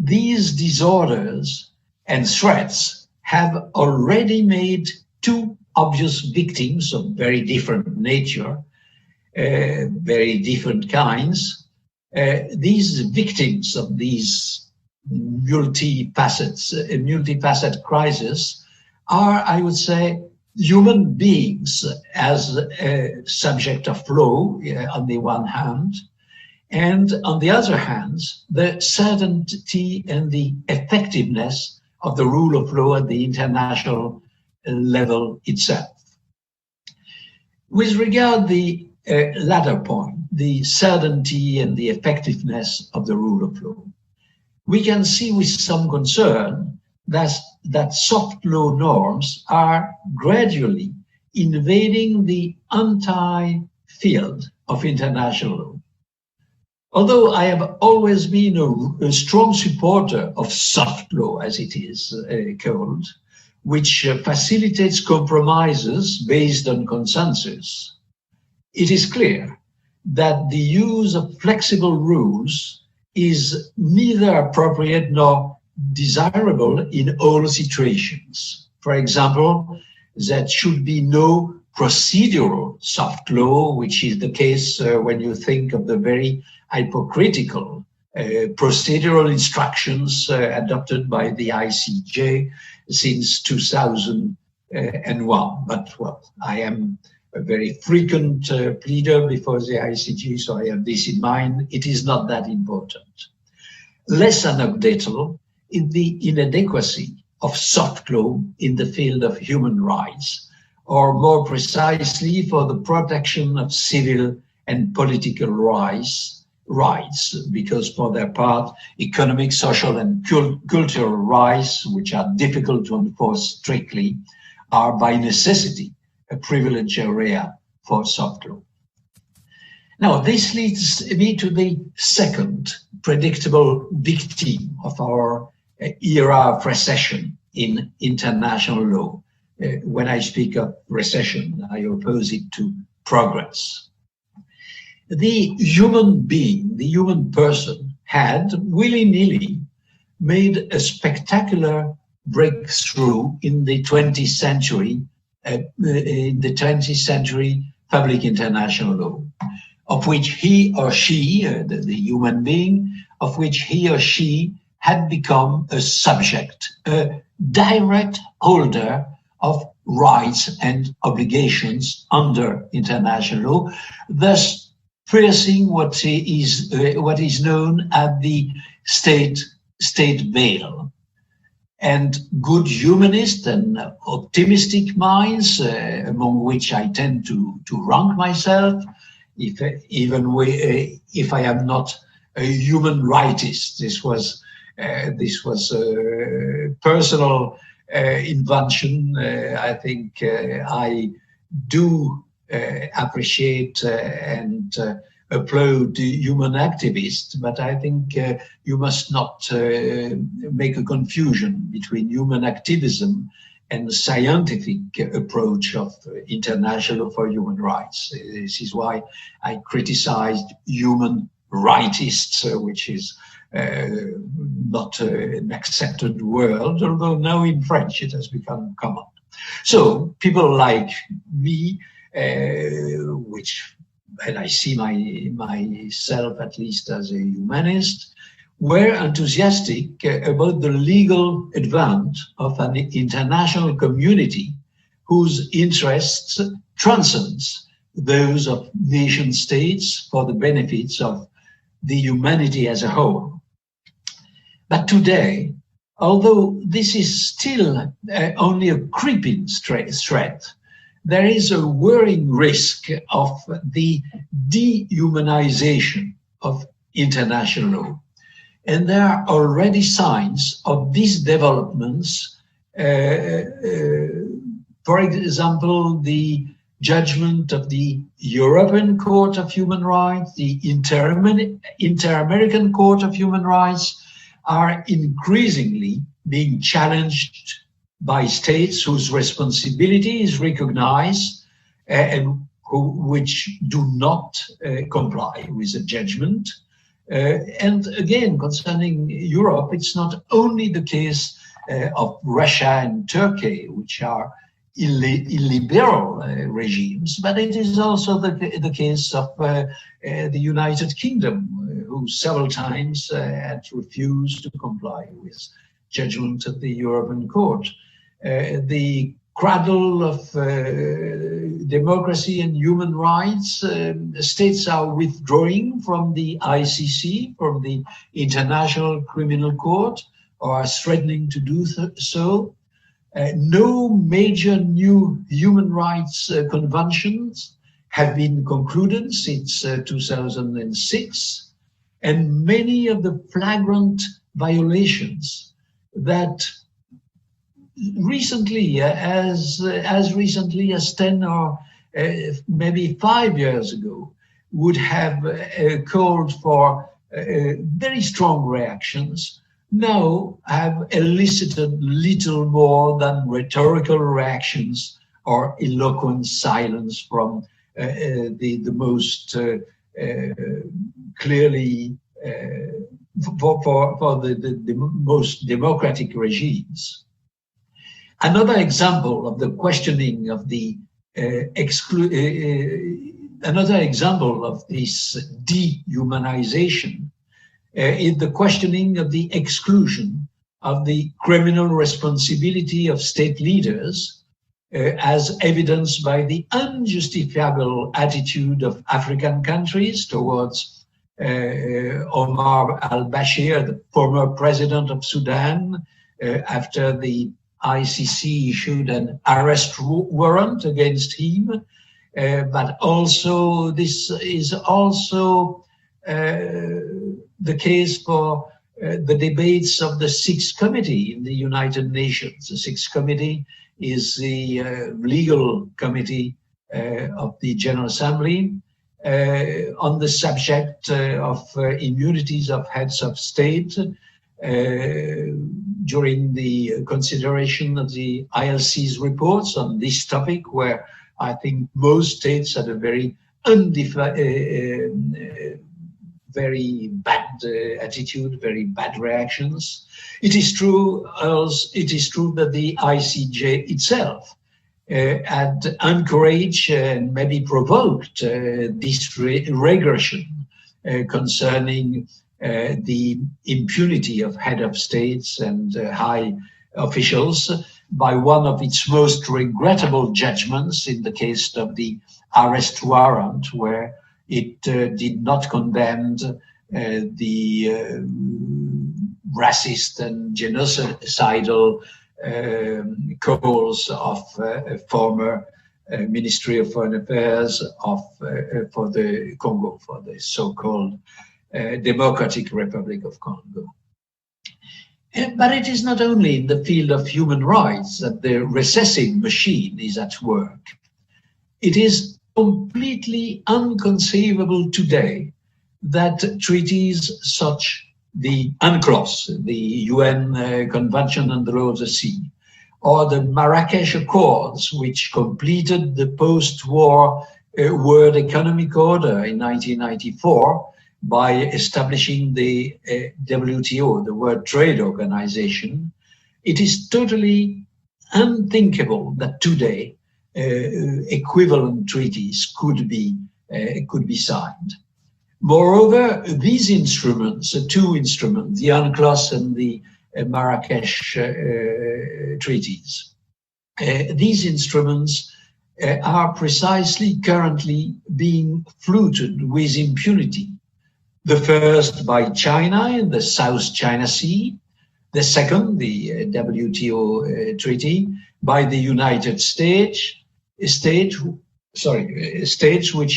these disorders and threats have already made two obvious victims of very different nature, very different kinds. These victims of these multifaceted crisis are, I would say, human beings as a subject of law on the one hand, and on the other hand, the certainty and the effectiveness of the rule of law at the international level itself. With regard to the latter point, the certainty and the effectiveness of the rule of law, we can see with some concern that soft law norms are gradually invading the anti-field of international law. Although I have always been a strong supporter of soft law, as it is called, which facilitates compromises based on consensus, it is clear that the use of flexible rules is neither appropriate nor desirable in all situations. For example, there should be no procedural soft law, which is the case when you think of the very hypocritical procedural instructions adopted by the ICJ since 2001. But, well, I am a very frequent pleader before the ICJ, so I have this in mind. It is not that important. Less anecdotal in the inadequacy of soft law in the field of human rights, or more precisely for the protection of civil and political rights, because for their part, economic, social, and cultural rights, which are difficult to enforce strictly, are by necessity a privileged area for soft law. Now, this leads me to the second predictable victim of our era of recession in international law. When I speak of recession, I oppose it to progress. The human being, the human person, had willy-nilly made a spectacular breakthrough in the 20th century, public international law, of which he or she, the human being, of which he or she had become a subject, a direct holder of rights and obligations under international law, thus piercing what is known as the state veil. And good humanist and optimistic minds, among which I tend to rank myself, if I am not a human rightist. This was a personal invention. I think I do appreciate and applaud human activists, but I think you must not make a confusion between human activism and the scientific approach of international for human rights. This is why I criticized human rightists, which is not an accepted word, although now in French it has become common. So people like me, and I see myself at least as a humanist, were enthusiastic about the legal advance of an international community whose interests transcends those of nation states for the benefits of the humanity as a whole. But today, although this is still only a creeping threat, there is a worrying risk of the dehumanization of international law. And there are already signs of these developments. For example, the judgment of the European Court of Human Rights, the Inter-American Court of Human Rights are increasingly being challenged by states whose responsibility is recognized and which do not comply with the judgment. And again, concerning Europe, it's not only the case of Russia and Turkey, which are illiberal regimes, but it is also the case of the United Kingdom, who several times had refused to comply with judgment of the European Court. The cradle of democracy and human rights, states are withdrawing from the ICC, from the International Criminal Court, or are threatening to do so. No major new human rights conventions have been concluded since 2006, and many of the flagrant violations that recently, as recently as 10 or maybe 5 years ago, would have called for very strong reactions, now have elicited little more than rhetorical reactions or eloquent silence from the most clearly for the most democratic regimes. Another example of the questioning of the another example of this dehumanization is the questioning of the exclusion of the criminal responsibility of state leaders, as evidenced by the unjustifiable attitude of African countries towards Omar al-Bashir, the former president of Sudan, after the ICC issued an arrest warrant against him. But also, this is also the case for the debates of the Sixth Committee in the United Nations. The Sixth Committee is the legal committee of the General Assembly on the subject of immunities of heads of state. during the consideration of the ILC's reports on this topic, where I think most states had a very very bad attitude, very bad reactions. It is true that the ICJ itself had encouraged and maybe provoked this regression concerning the impunity of head of states and high officials by one of its most regrettable judgments in the case of the arrest warrant, where it did not condemn the racist and genocidal calls of former Ministry of Foreign Affairs for the Congo, for the so-called Democratic Republic of Congo. But it is not only in the field of human rights that the recessive machine is at work. It is completely inconceivable today that treaties such the UNCLOS, the UN Convention on the Law of the Sea, or the Marrakesh Accords, which completed the post-war World Economic Order in 1994 by establishing the WTO, the World Trade Organization, it is totally unthinkable that today equivalent treaties could be signed. Moreover, these instruments, two instruments, the UNCLOS and the Marrakesh treaties, these instruments are precisely currently being flouted with impunity. The first by China in the South China Sea, the second, the WTO treaty, by the United States, which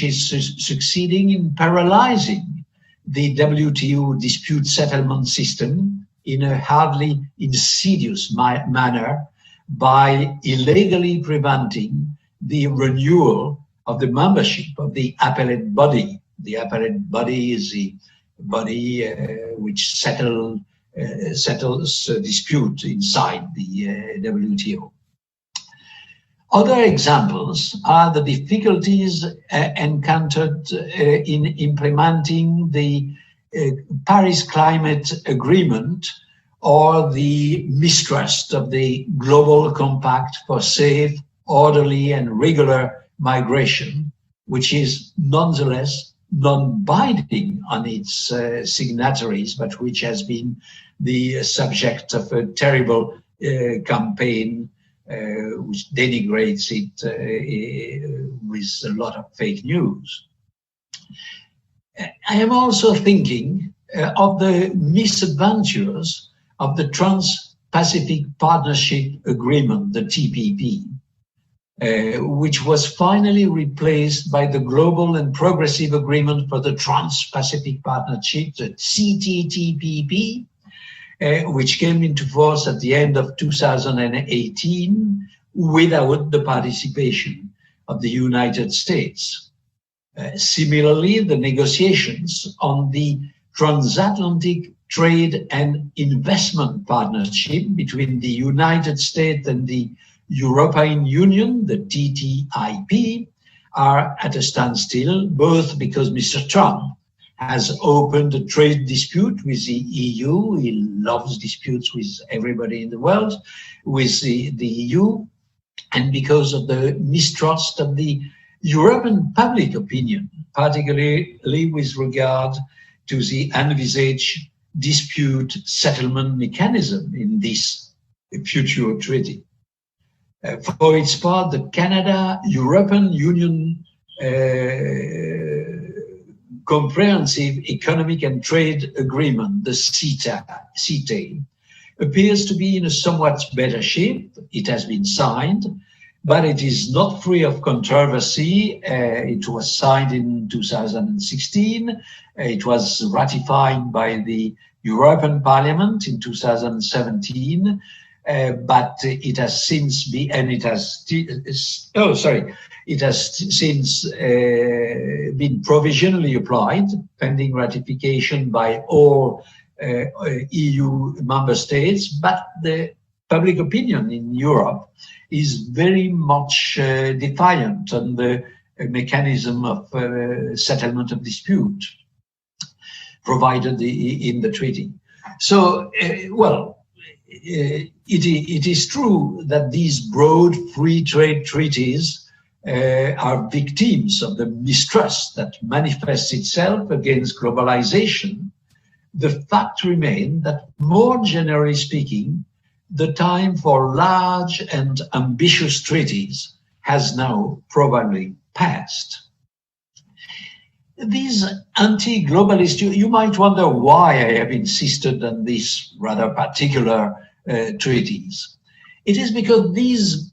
is succeeding in paralyzing the WTO dispute settlement system in a hardly insidious manner by illegally preventing the renewal of the membership of the appellate body. The appellate body is the body which settles dispute inside the WTO. Other examples are the difficulties encountered in implementing the Paris Climate Agreement or the mistrust of the Global Compact for Safe, Orderly and Regular Migration, which is nonetheless non-binding on its signatories, but which has been the subject of a terrible campaign which denigrates it with a lot of fake news. I am also thinking of the misadventures of the Trans-Pacific Partnership Agreement, the TPP, which was finally replaced by the Global and Progressive Agreement for the Trans-Pacific Partnership, the CTTPP, which came into force at the end of 2018 without the participation of the United States. Similarly, the negotiations on the Transatlantic Trade and Investment Partnership between the United States and the European Union, the TTIP, are at a standstill, both because Mr. Trump has opened a trade dispute with the EU. He loves disputes with everybody in the world, with the EU, and because of the mistrust of the European public opinion, particularly with regard to the envisaged dispute settlement mechanism in this future treaty. For its part, the Canada-European Union Comprehensive Economic and Trade Agreement, the CETA, appears to be in a somewhat better shape. It has been signed, but it is not free of controversy. It was signed in 2016. It was ratified by the European Parliament in 2017. But it has since been, and it has, it has since been provisionally applied, pending ratification by all EU member states, but the public opinion in Europe is very much defiant on the mechanism of settlement of dispute provided in the treaty. So, it is true that these broad free trade treaties are victims of the mistrust that manifests itself against globalization. The fact remains that, more generally speaking, the time for large and ambitious treaties has now probably passed. These anti-globalist, you might wonder why I have insisted on these rather particular treaties. It is because these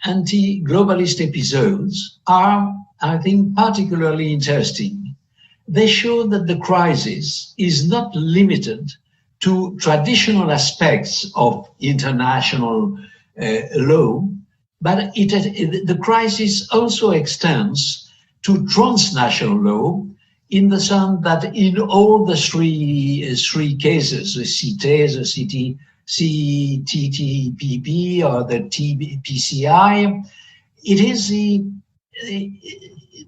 anti-globalist episodes are, I think, particularly interesting. They show that the crisis is not limited to traditional aspects of international law, but the crisis also extends to transnational law, in the sense that in all the three cases, the CITE, the CTTPP, or the PCI, it is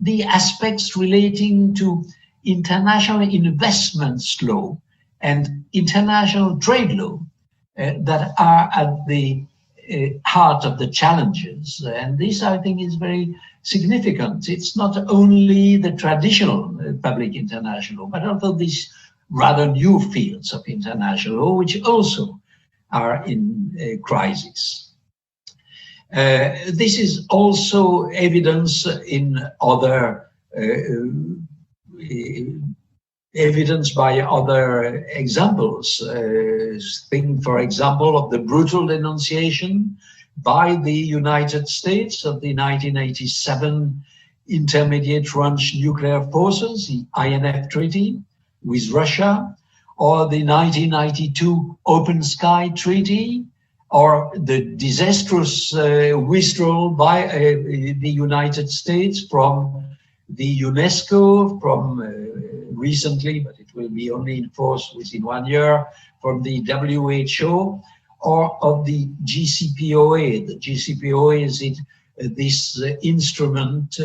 the aspects relating to international investments law and international trade law that are at the heart of the challenges. And this, I think, is very significant. It's not only the traditional public international law, but also these rather new fields of international law, which also are in a crisis. This is also evidence in other evidence by other examples. Think, for example, of the brutal denunciation by the United States of the 1987 Intermediate Range Nuclear Forces, the INF Treaty with Russia, or the 1992 Open Sky Treaty, or the disastrous withdrawal by the United States from the UNESCO, from recently, but it will be only in force within 1 year, from the WHO, or of the GCPOA. The GCPOA is this instrument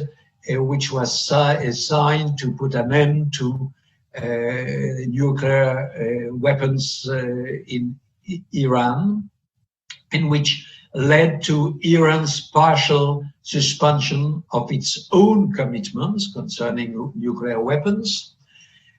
which was signed to put an end to nuclear weapons in Iran, and which led to Iran's partial suspension of its own commitments concerning nuclear weapons.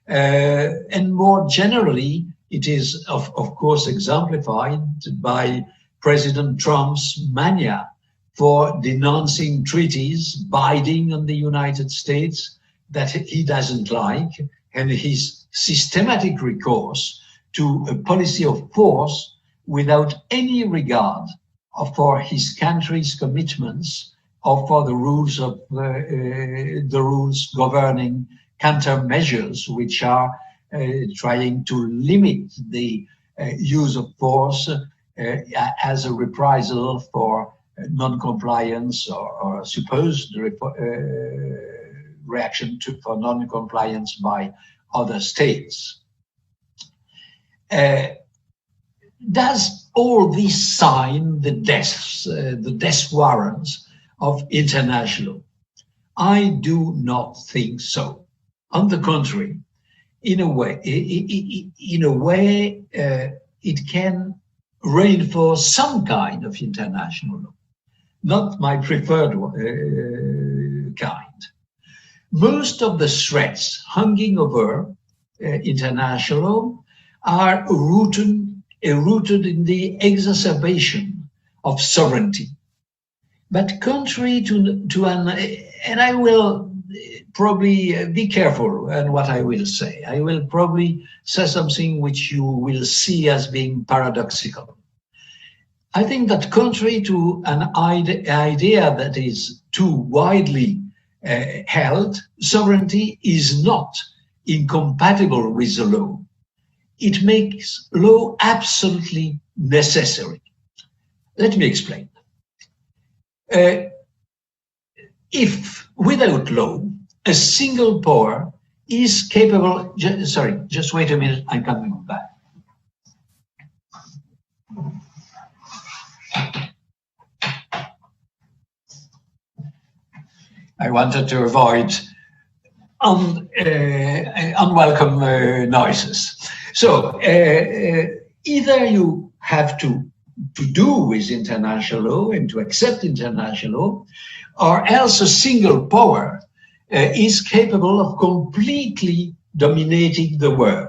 And more generally, it is, of course, exemplified by President Trump's mania for denouncing treaties binding on the United States that he doesn't like, and his systematic recourse to a policy of force without any regard for his country's commitments or for the rules of the rules governing countermeasures, which are trying to limit the use of force as a reprisal for non-compliance or supposed reaction for non-compliance by other states. Does all this sign the death warrants of international? I do not think so. On the contrary, in a way, it can reinforce some kind of international law, not my preferred kind. Most of the threats hanging over international law are rooted in the exacerbation of sovereignty. But contrary to and I will probably be careful in what I will say. I will probably say something which you will see as being paradoxical. I think that contrary to an idea that is too widely held, sovereignty is not incompatible with the law. It makes law absolutely necessary. Let me explain. If without law, a single power is capable, just wait a minute, I'm coming back. I wanted to avoid unwelcome noises. So either you have to do with international law and to accept international law, or else a single power is capable of completely dominating the world.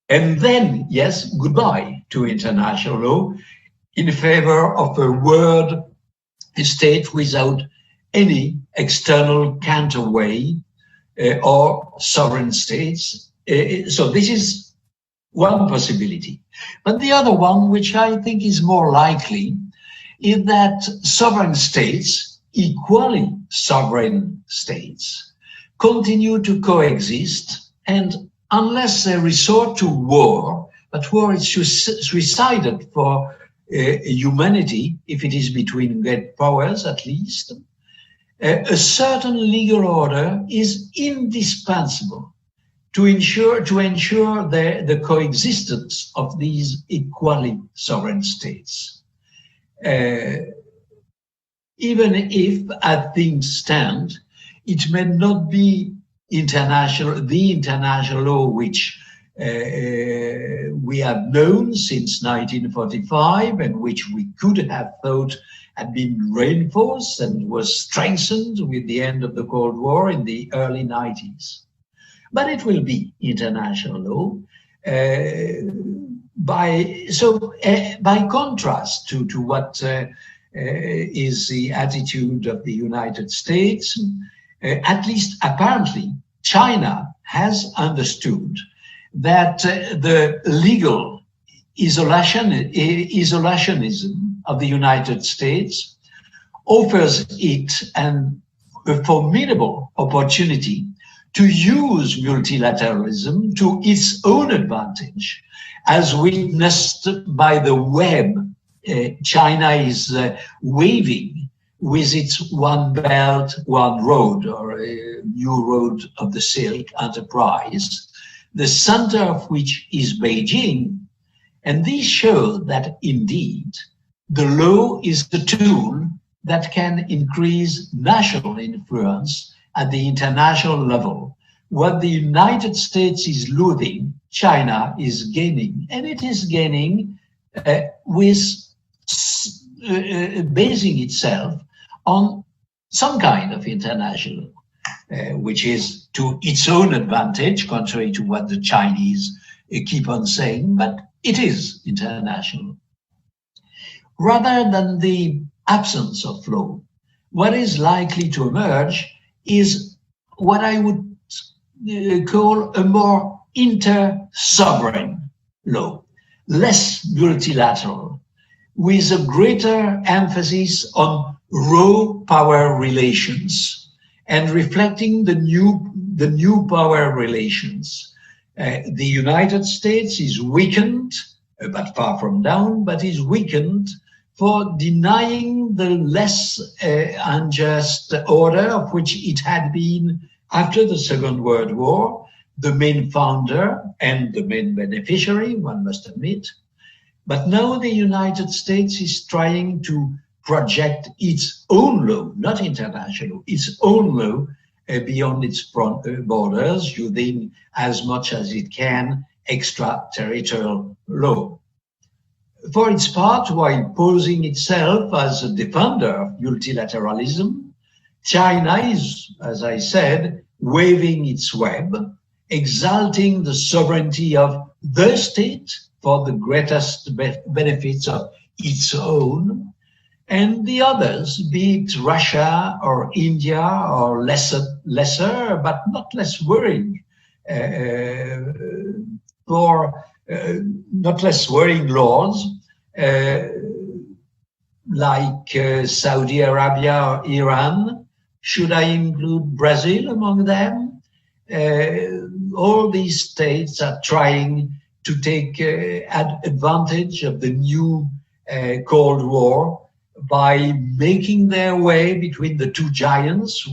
And then, yes, goodbye to international law in favor of a world state without any external counterweight or sovereign states. So this is one possibility. But the other one, which I think is more likely, is that sovereign states, equally sovereign states, continue to coexist, and unless they resort to war, but war is suicidal for humanity, if it is between great powers at least, a certain legal order is indispensable to ensure the coexistence of these equally sovereign states. Even if, as things stand, it may not be the international law which we have known since 1945 and which we could have thought had been reinforced and was strengthened with the end of the Cold War in the early 90s. But it will be international law. By contrast to what is the attitude of the United States, at least apparently, China has understood that the legal isolationism of the United States offers it a formidable opportunity to use multilateralism to its own advantage, as witnessed by the web China is waving with its One Belt, One Road, or a New Road of the Silk enterprise, the center of which is Beijing. And these show that indeed the law is the tool that can increase national influence at the international level. What the United States is losing, China is gaining, and it is gaining basing itself on some kind of international, which is to its own advantage, contrary to what the Chinese keep on saying, but it is international. Rather than the absence of law, what is likely to emerge is what I would call a more inter-sovereign law, less multilateral, with a greater emphasis on raw power relations and reflecting the new power relations. The United States is weakened, but far from down, but is weakened for denying the less unjust order of which it had been, after the Second World War, the main founder and the main beneficiary, one must admit. But now the United States is trying to project its own law, not international, its own law beyond its borders, using as much as it can extraterritorial law. For its part, while posing itself as a defender of multilateralism, China is, as I said, waving its web, exalting the sovereignty of the state for the greatest benefits of its own, and the others, be it Russia or India or lesser but not less worrying, not less worrying laws like Saudi Arabia or Iran. Should I include Brazil among them? All these states are trying to take advantage of the new Cold War by making their way between the two giants,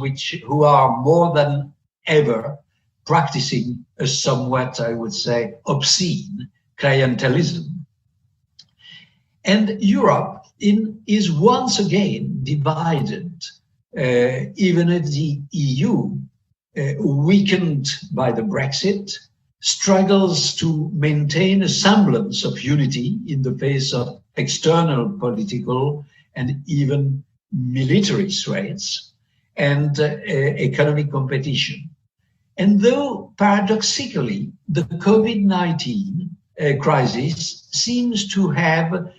who are more than ever practicing a somewhat, I would say, obscene clientelism. And Europe is once again divided even if the EU, weakened by the Brexit, struggles to maintain a semblance of unity in the face of external political and even military threats and economic competition. And though paradoxically, the COVID-19 crisis seems to have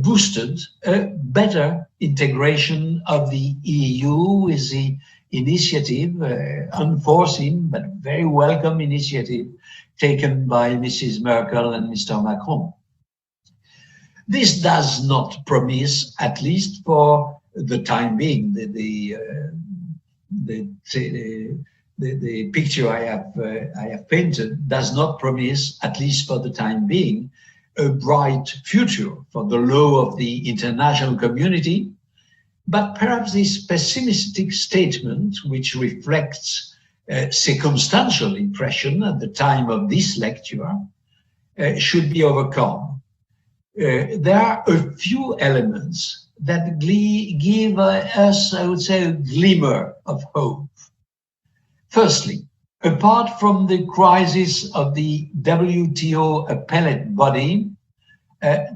boosted a better integration of the EU with the initiative, unforeseen but very welcome initiative taken by Mrs. Merkel and Mr. Macron. This does not promise, at least for the time being, the picture I have painted does not promise, at least for the time being, a bright future for the law of the international community. But perhaps this pessimistic statement, which reflects circumstantial impression at the time of this lecture, should be overcome. There are a few elements that give us, I would say, a glimmer of hope. Firstly, apart from the crisis of the WTO appellate body,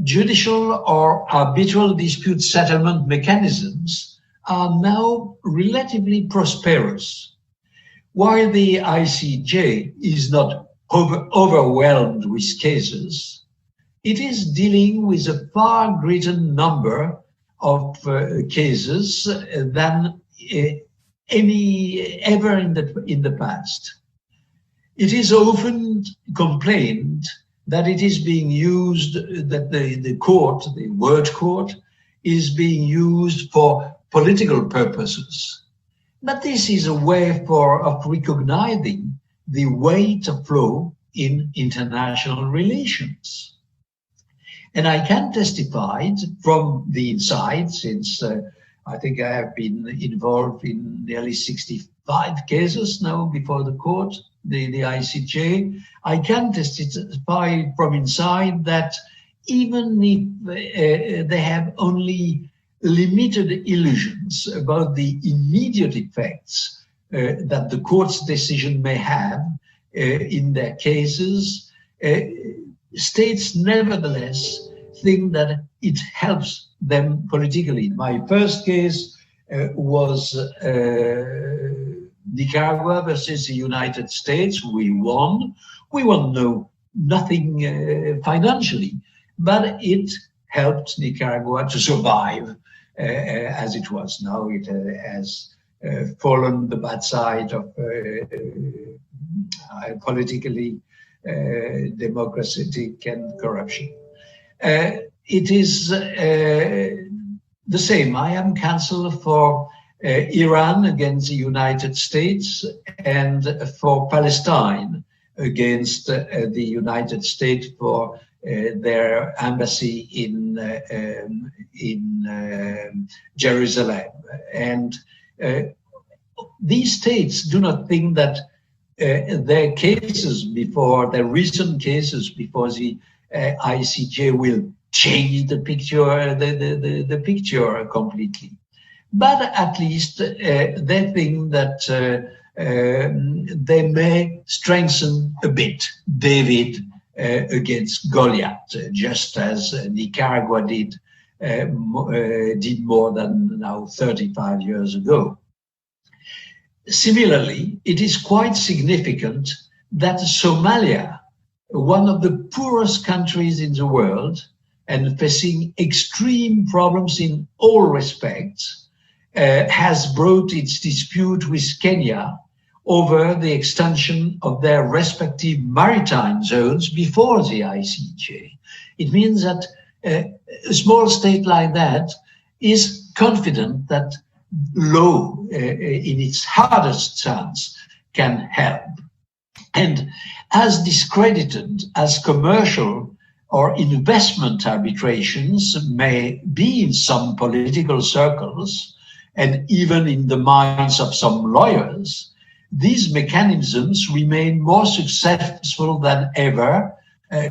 judicial or arbitral dispute settlement mechanisms are now relatively prosperous. While the ICJ is not overwhelmed with cases, it is dealing with a far greater number of cases than any ever in the past. It is often complained that it is being used, that the court, the word court, is being used for political purposes. But this is a way of recognizing the weight of law in international relations. And I can testify from the inside, since I think I have been involved in nearly 65 cases now before the court, the ICJ. I can testify from inside that even if they have only limited illusions about the immediate effects that the court's decision may have in their cases, states nevertheless think that it helps them politically. My first case was Nicaragua versus the United States. We won. We won nothing financially, but it helped Nicaragua to survive as it was. Now it has fallen the bad side of politically democratic and corruption. It is the same. I am counsel for Iran against the United States and for Palestine against the United States for their embassy in Jerusalem. And these states do not think that their recent cases before the ICJ will change the picture, the picture completely. But at least they think that they may strengthen a bit David against Goliath, just as Nicaragua did more than now 35 years ago. Similarly, it is quite significant that Somalia, one of the poorest countries in the world and facing extreme problems in all respects, has brought its dispute with Kenya over the extension of their respective maritime zones before the ICJ. It means that a small state like that is confident that law in its hardest sense can help. And as discredited as commercial or investment arbitrations may be in some political circles, and even in the minds of some lawyers, these mechanisms remain more successful than ever,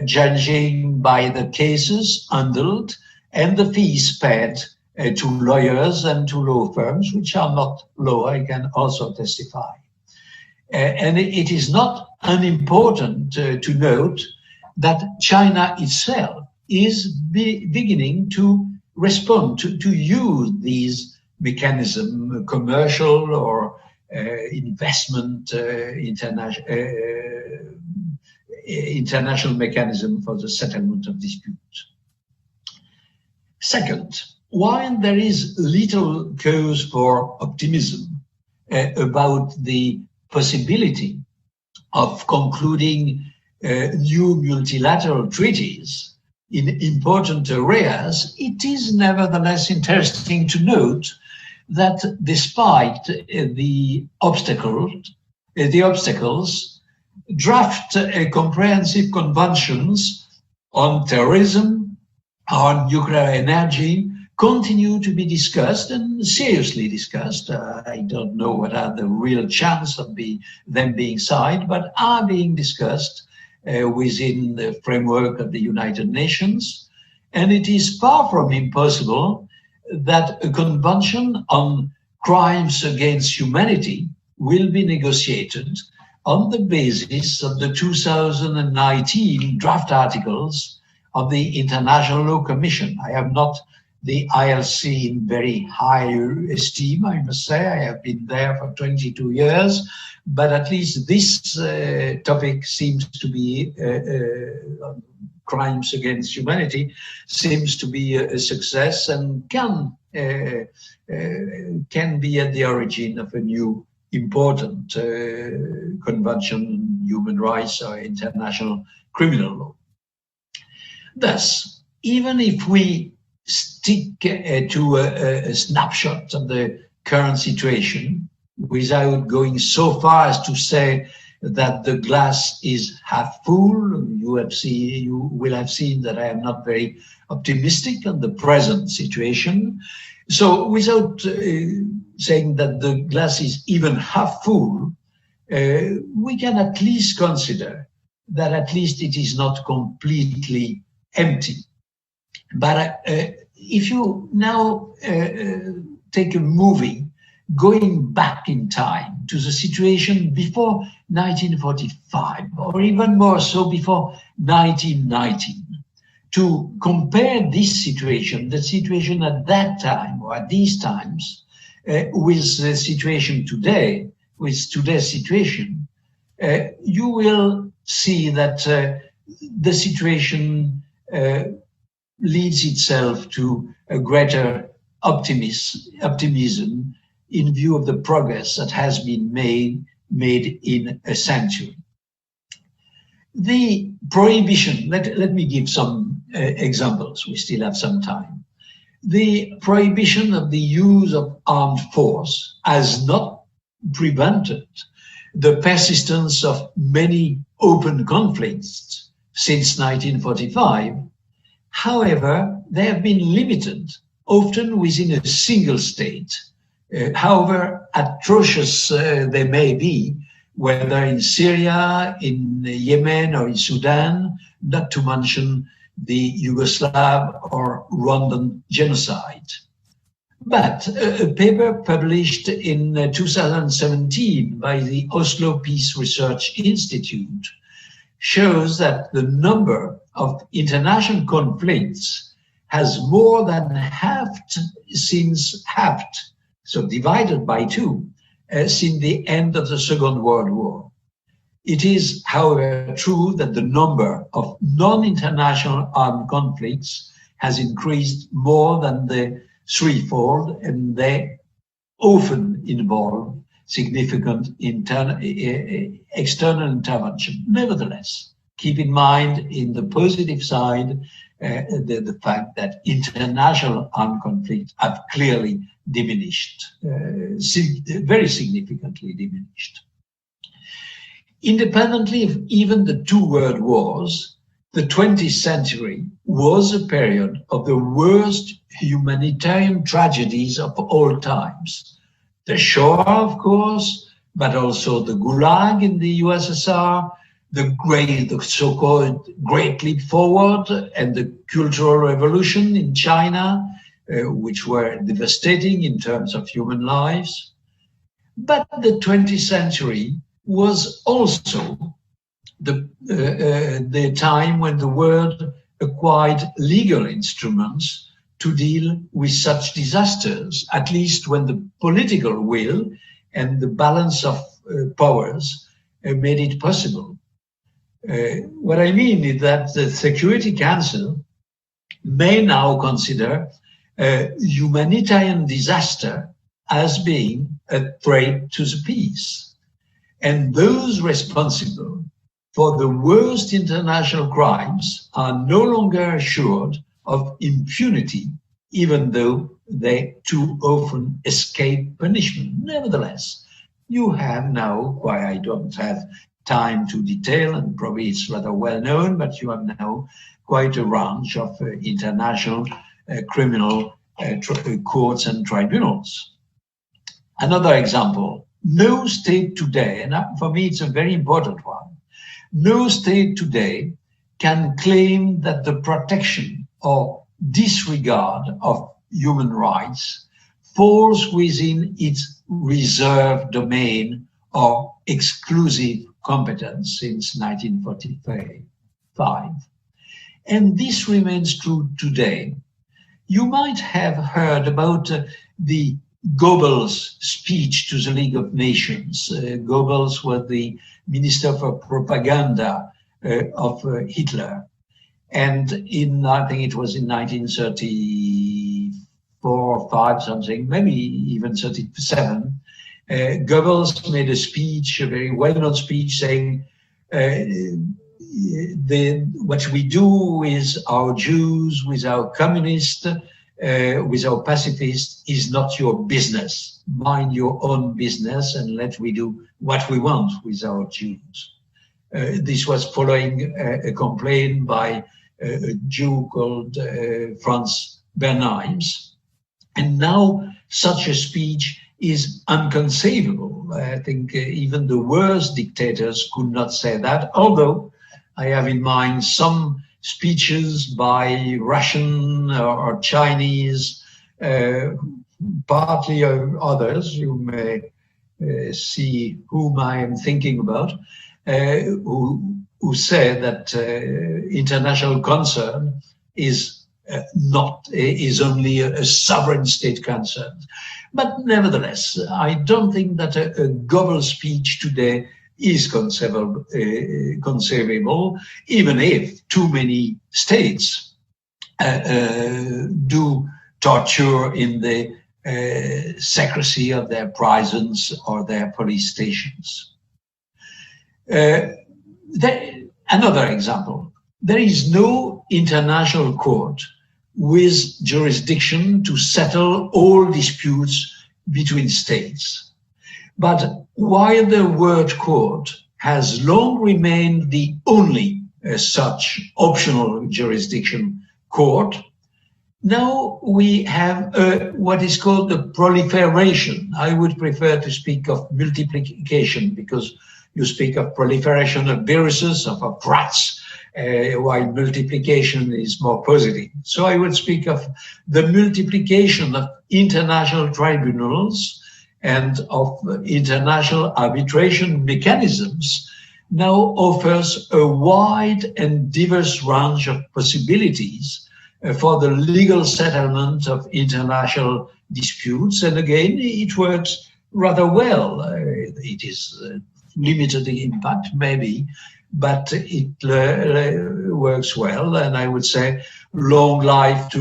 judging by the cases handled and the fees paid to lawyers and to law firms, which are not law, I can also testify. And it is not unimportant to note that China itself is beginning to respond, to use these mechanisms, commercial or investment, international mechanism for the settlement of disputes. Second, while there is little cause for optimism about the possibility of concluding new multilateral treaties in important areas, it is nevertheless interesting to note that despite the obstacles, draft comprehensive conventions on terrorism, on nuclear energy, continue to be discussed and seriously discussed. I don't know what are the real chance of them being signed, but are being discussed within the framework of the United Nations. And it is far from impossible that a convention on crimes against humanity will be negotiated on the basis of the 2019 draft articles of the International Law Commission. I have not the ILC in very high esteem, I must say. I have been there for 22 years, but at least this topic seems to be, crimes against humanity, seems to be a success and can be at the origin of a new important convention on human rights or international criminal law. Thus, even if we stick to a snapshot of the current situation without going so far as to say that the glass is half full, you will have seen that I am not very optimistic on the present situation. So without saying that the glass is even half full, we can at least consider that at least it is not completely empty. But if you now take a movie going back in time to the situation before 1945, or even more so before 1919, to compare this situation, the situation at that time or at these times, with the situation today, with today's situation, you will see that the situation leads itself to a greater optimism in view of the progress that has been made in a century. The prohibition, let me give some examples, we still have some time. The prohibition of the use of armed force has not prevented the persistence of many open conflicts since 1945. However, they have been limited, often within a single state. However atrocious they may be, whether in Syria, in Yemen, or in Sudan, not to mention the Yugoslav or Rwandan genocide. But a paper published in 2017 by the Oslo Peace Research Institute shows that the number of international conflicts has more than halved, so divided by two, since the end of the Second World War. It is, however, true that the number of non-international armed conflicts has increased more than the threefold, and they often involve significant external intervention. Nevertheless, keep in mind, in the positive side, the fact that international armed conflicts have clearly diminished, very significantly diminished. Independently of even the two world wars, the 20th century was a period of the worst humanitarian tragedies of all times. The Shoah, of course, but also the Gulag in the USSR, the so-called Great Leap Forward, and the Cultural Revolution in China, which were devastating in terms of human lives. But the 20th century was also the time when the world acquired legal instruments to deal with such disasters, at least when the political will and the balance of powers made it possible. What I mean is that the Security Council may now consider a humanitarian disaster as being a threat to the peace. And those responsible for the worst international crimes are no longer assured of impunity, even though they too often escape punishment. Nevertheless, you have now, why I don't have time to detail, and probably it's rather well known, but you have now quite a range of international criminal courts and tribunals. Another example, no state today, and for me it's a very important one, no state today can claim that the protection or disregard of human rights falls within its reserved domain or exclusive competence since 1945. And this remains true today. You might have heard about the Goebbels speech to the League of Nations. Goebbels was the Minister for Propaganda of Hitler. And I think it was in 1934 or 5 something, maybe even 37, Goebbels made a speech, a very well-known speech saying, what we do with our Jews, with our communists, with our pacifists is not your business. Mind your own business and let we do what we want with our Jews. This was following a complaint by a Jew called Franz Bernheims. And now such a speech is inconceivable. I think even the worst dictators could not say that, although I have in mind some speeches by Russian or Chinese, partly others, you may see whom I am thinking about, who say that international concern is only a sovereign state concern. But nevertheless, I don't think that a Goebbels speech today is conceivable, even if too many states do torture in the secrecy of their prisons or their police stations. Another example, there is no international court with jurisdiction to settle all disputes between states. But while the World Court has long remained the only such optional jurisdiction court, now we have what is called the proliferation. I would prefer to speak of multiplication because you speak of proliferation of viruses, of rats, while multiplication is more positive. So I would speak of the multiplication of international tribunals and of international arbitration mechanisms now offers a wide and diverse range of possibilities for the legal settlement of international disputes. And again, it works rather well. It is limited impact, maybe, but it works well. And I would say long life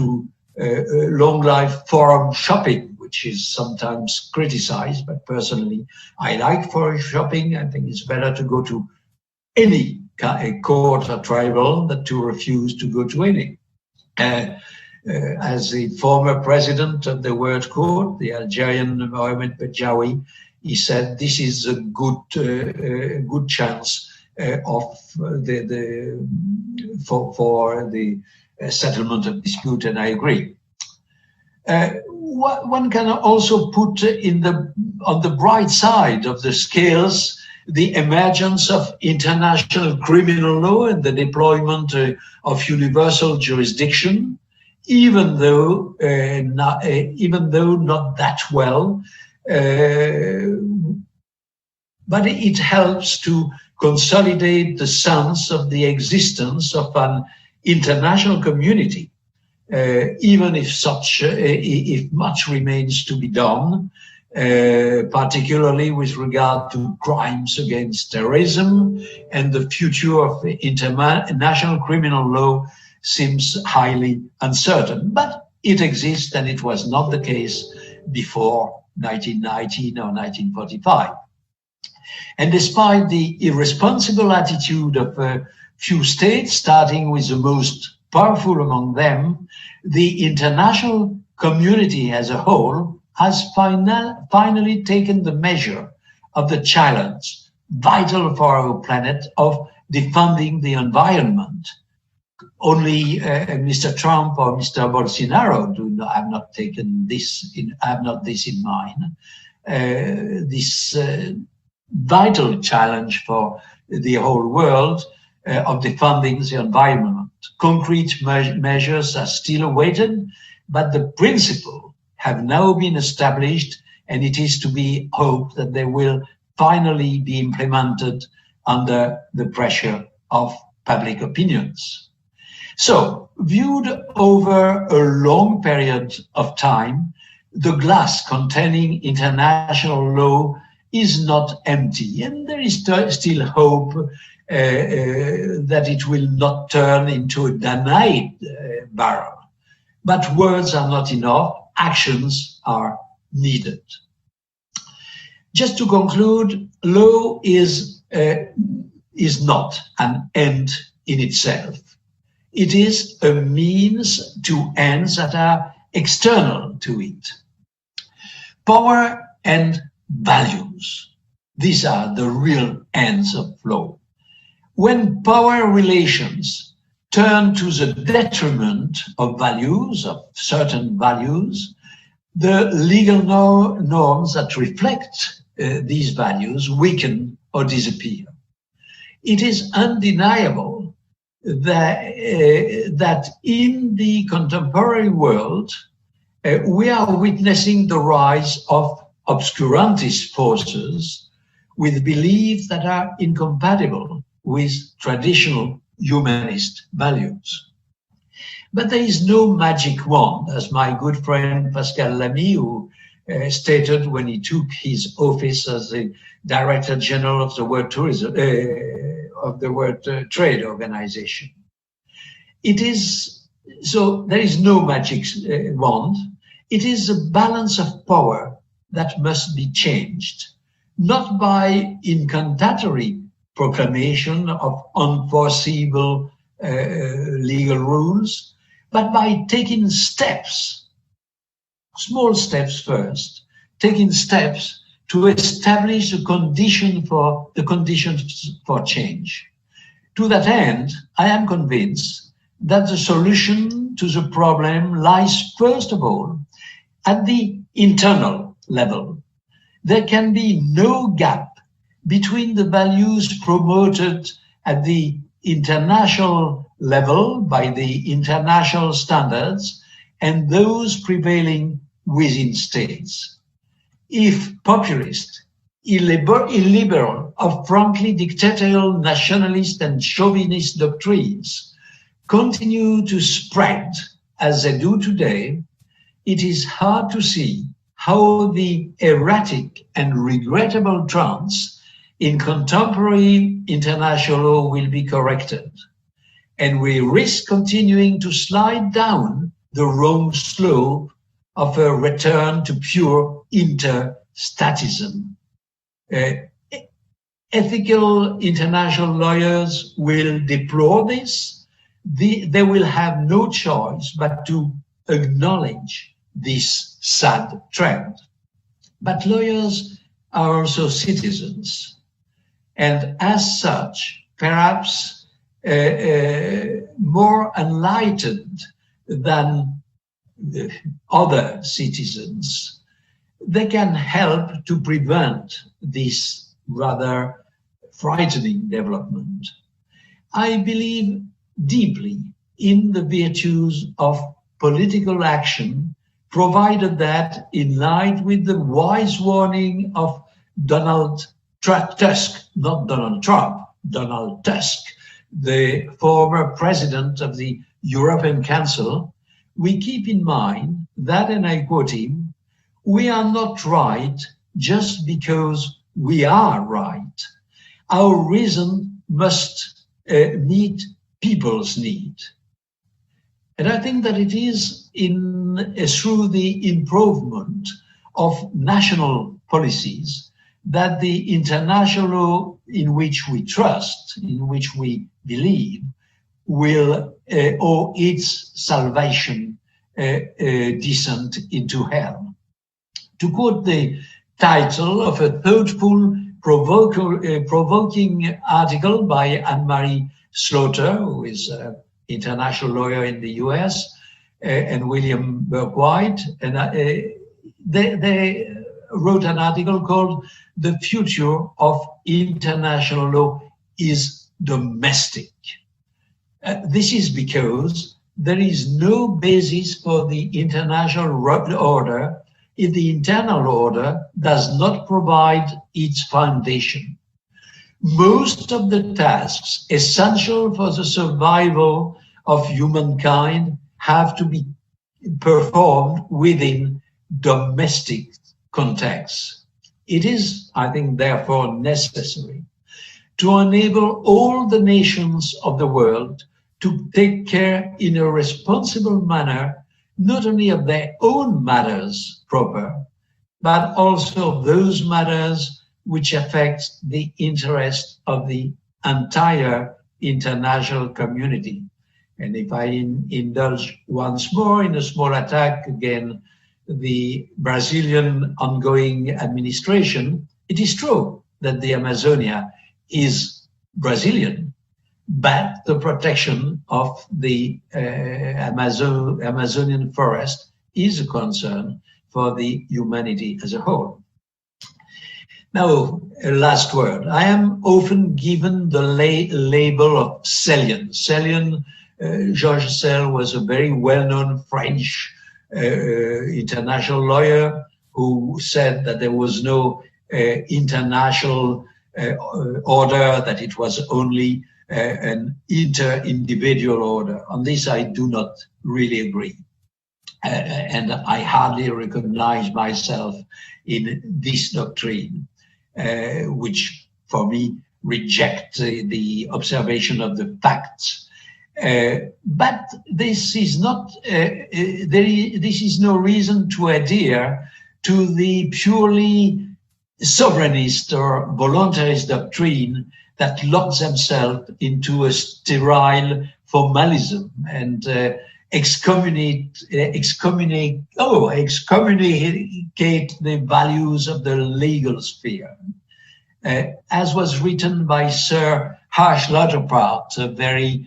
forum shopping, which is sometimes criticized, but personally, I like forum shopping. I think it's better to go to any court or tribunal than to refuse to go to any. As the former president of the World Court, the Algerian Mohamed Bedjawi, he said this is a good chance for the settlement of dispute, and I agree. One can also put on the bright side of the scales the emergence of international criminal law and the deployment of universal jurisdiction. even though not that well, but it helps to consolidate the sense of the existence of an international community, even if if much remains to be done, particularly with regard to crimes against terrorism, and the future of international criminal law seems highly uncertain. But it exists, and it was not the case before 1919 or 1945. And despite the irresponsible attitude of a few states, starting with the most powerful among them, the international community as a whole has finally taken the measure of the challenge, vital for our planet, of defending the environment. Only Mr. Trump or Mr. Bolsonaro have not this in mind. This vital challenge for the whole world of defending the environment. Concrete measures are still awaited, but the principle have now been established, and it is to be hoped that they will finally be implemented under the pressure of public opinions. So, viewed over a long period of time, the glass containing international law is not empty, and there is still hope that it will not turn into a dynamite barrel. But words are not enough, actions are needed. Just to conclude, law is not an end in itself. It is a means to ends that are external to it. Power and values, these are the real ends of law. When power relations turn to the detriment of values, of certain values, the legal norms that reflect these values weaken or disappear. It is undeniable that in the contemporary world, we are witnessing the rise of obscurantist forces with beliefs that are incompatible with traditional humanist values. But there is no magic wand, as my good friend Pascal Lamy, who stated when he took his office as the Director General of the World Tourism Trade Organization. It is so there is no magic wand. It is a balance of power that must be changed, not by incantatory proclamation of unforeseeable legal rules, but by taking steps, small steps first, taking steps to establish the conditions for change. To that end, I am convinced that the solution to the problem lies first of all at the internal level. There can be no gap between the values promoted at the international level by the international standards and those prevailing within states. If populist, illiberal, or frankly dictatorial nationalist and chauvinist doctrines continue to spread as they do today, it is hard to see how the erratic and regrettable trends in contemporary international law will be corrected. And we risk continuing to slide down the wrong slope of a return to pure interstatism. Ethical international lawyers will deplore this. They will have no choice but to acknowledge this sad trend. But lawyers are also citizens, and as such, perhaps more enlightened than other citizens. They can help to prevent this rather frightening development. I believe deeply in the virtues of political action, provided that, in line with the wise warning of Donald Tusk, not Donald Trump, Donald Tusk, the former president of the European Council, we keep in mind that, and I quote him, "We are not right just because we are right. Our reason must meet people's need." And I think that it is through the improvement of national policies that the international law in which we trust, in which we believe, will owe its salvation descent into hell. To quote the title of a thoughtful, provoking article by Anne-Marie Slaughter, who is an international lawyer in the US, and William Burke-White, and they wrote an article called "The Future of International Law is Domestic." This is because there is no basis for the international order if the internal order does not provide its foundation. Most of the tasks essential for the survival of humankind have to be performed within domestic contexts. It is, I think, therefore necessary to enable all the nations of the world to take care in a responsible manner, not only of their own matters proper, but also of those matters which affect the interest of the entire international community. And if I indulge once more in a small attack against the Brazilian ongoing administration, it is true that the Amazonia is Brazilian, but the protection of the Amazonian forest is a concern for the humanity as a whole. Now, a last word. I am often given the label of Sellian. Sellian, Georges Sell was a very well-known French international lawyer who said that there was no international order, that it was only an inter-individual order. On this, I do not really agree. And I hardly recognize myself in this doctrine, which for me rejects the observation of the facts. But this is not, this is no reason to adhere to the purely sovereignist or voluntarist doctrine that locks themselves into a sterile formalism and excommunicate the values of the legal sphere. As was written by Sir Harsh Lauterpacht, a very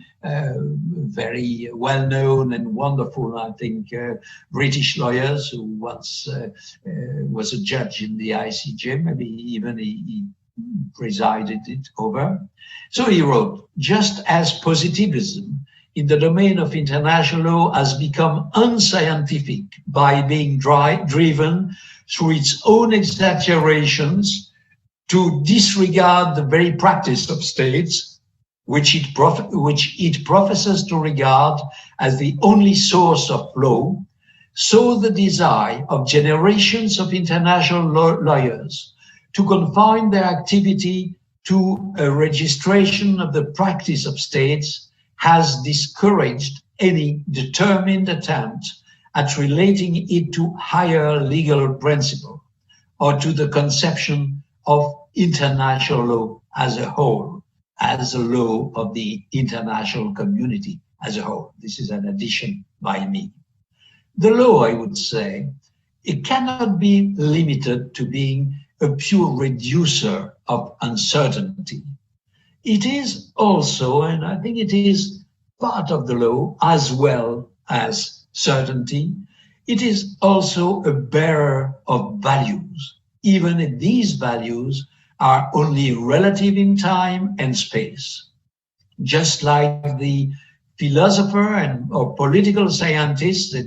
well-known and wonderful, I think, British lawyer who once was a judge in the ICJ, maybe even he presided it over. So he wrote, "Just as positivism in the domain of international law has become unscientific by being driven through its own exaggerations to disregard the very practice of states, which it professes to regard as the only source of law, so the desire of generations of international lawyers to confine their activity to a registration of the practice of states has discouraged any determined attempt at relating it to higher legal principle or to the conception of international law as a whole, as a law of the international community as a whole." This is an addition by me. The law, I would say, it cannot be limited to being a pure reducer of uncertainty. It is also, and I think it is part of the law as well as certainty, it is also a bearer of values, even if these values are only relative in time and space. Just like the philosopher or political scientist, the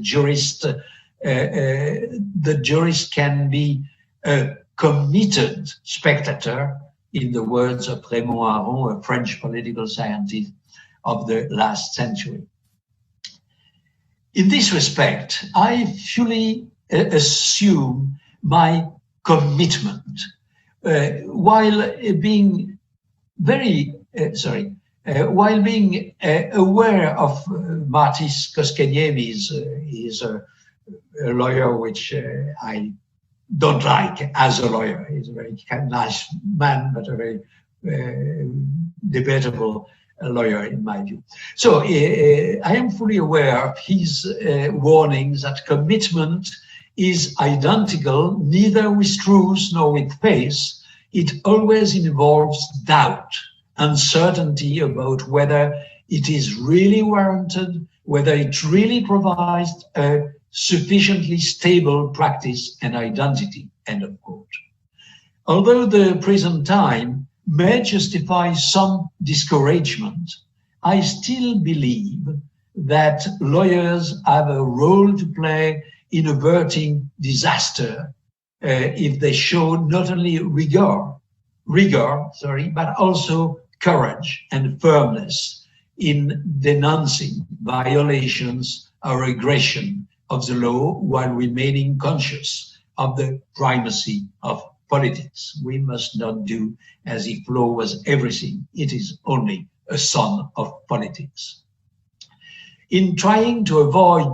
jurist can be a committed spectator, in the words of Raymond Aron, a French political scientist of the last century. In this respect, I fully assume my commitment while being aware of Martis Koskeniemi. He's a lawyer which I don't like as a lawyer. He's a very nice man, but a very debatable lawyer in my view. So I am fully aware of his warnings that commitment is identical neither with truth nor with faith. It always involves doubt, uncertainty about whether it is really warranted, whether it really provides a sufficiently stable practice and identity, end of quote. Although the present time may justify some discouragement, I still believe that lawyers have a role to play in averting disaster if they show not only rigor, but also courage and firmness in denouncing violations or aggression of the law while remaining conscious of the primacy of politics. We must not do as if law was everything. It is only a son of politics. In trying to avoid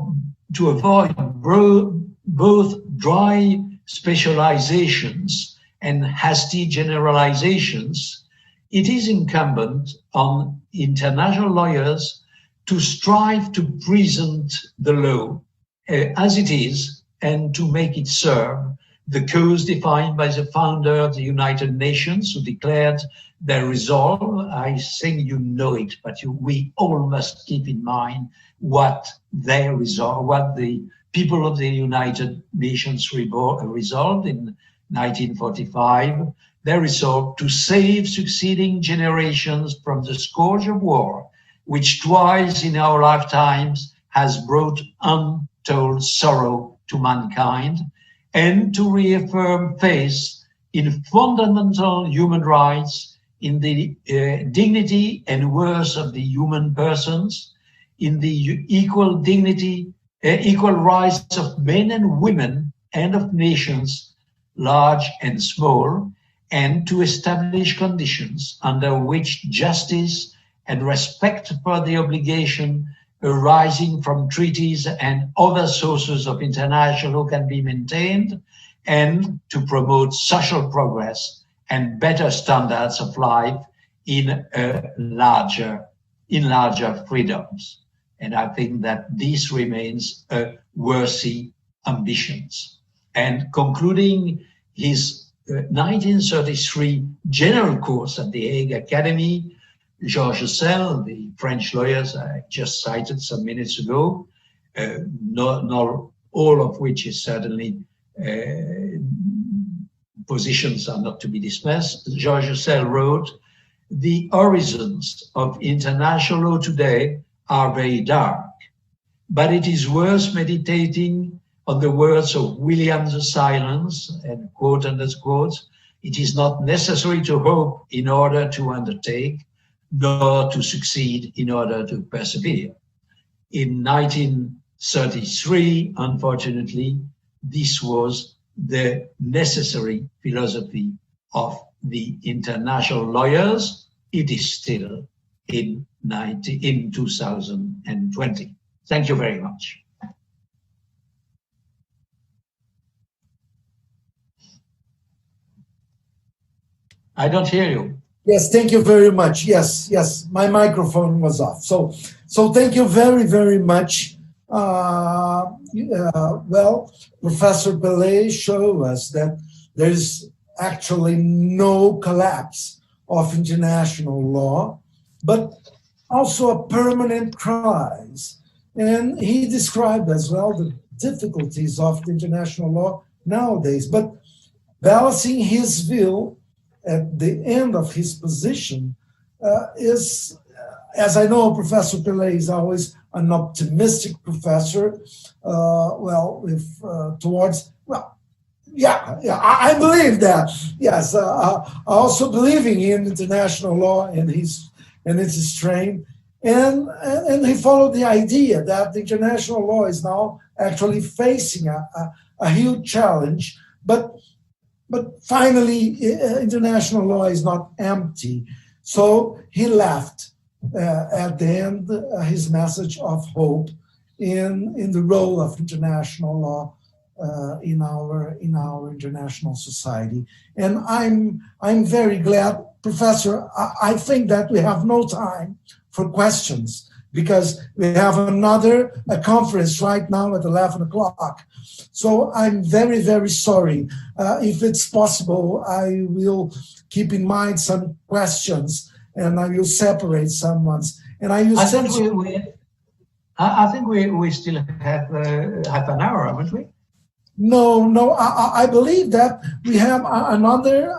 both dry specializations and hasty generalizations, it is incumbent on international lawyers to strive to present the law as it is and to make it serve the cause defined by the founder of the United Nations, who declared their resolve. I think you know it, but we all must keep in mind what their resolve, what the people of the United Nations resolved in 1945. They resolved to save succeeding generations from the scourge of war, which twice in our lifetimes has brought untold sorrow to mankind, and to reaffirm faith in fundamental human rights, in the dignity and worth of the human persons, in the equal dignity, equal rights of men and women and of nations, large and small, and to establish conditions under which justice and respect for the obligation arising from treaties and other sources of international law can be maintained, and to promote social progress and better standards of life in larger freedoms. And I think that this remains a worthy ambitions. And concluding his 1933 general course at the Hague Academy, Georges Sala, the French lawyers I just cited some minutes ago, not all of which is certainly positions are not to be dismissed. Georges Sala wrote, "The horizons of international law today are very dark, but it is worth meditating on the words of William the Silent, and quote unquote, it is not necessary to hope in order to undertake, nor to succeed in order to persevere." In 1933, unfortunately, this was the necessary philosophy of the international lawyers. It is still in 2020. Thank you very much. I don't hear you. Yes, thank you very much. Yes, my microphone was off. So thank you very, very much. Well, Professor Pelé showed us that there's actually no collapse of international law, but also a permanent crisis. And he described as well the difficulties of the international law nowadays. But balancing his view at the end of his position is as I know, Professor Pillay is always an optimistic professor. I believe that. Yes, also believing in international law and its strain, and he followed the idea that the international law is now actually facing a huge challenge, but finally, international law is not empty. So he left at the end his message of hope in the role of international law in our international society. And I'm very glad, Professor. I think that we have no time for questions because we have a conference right now at 11 o'clock. So I'm very, very sorry. If it's possible, I will keep in mind some questions and I will separate some ones. And I will send you. I think we still have half an hour, haven't we? No. I believe that we have another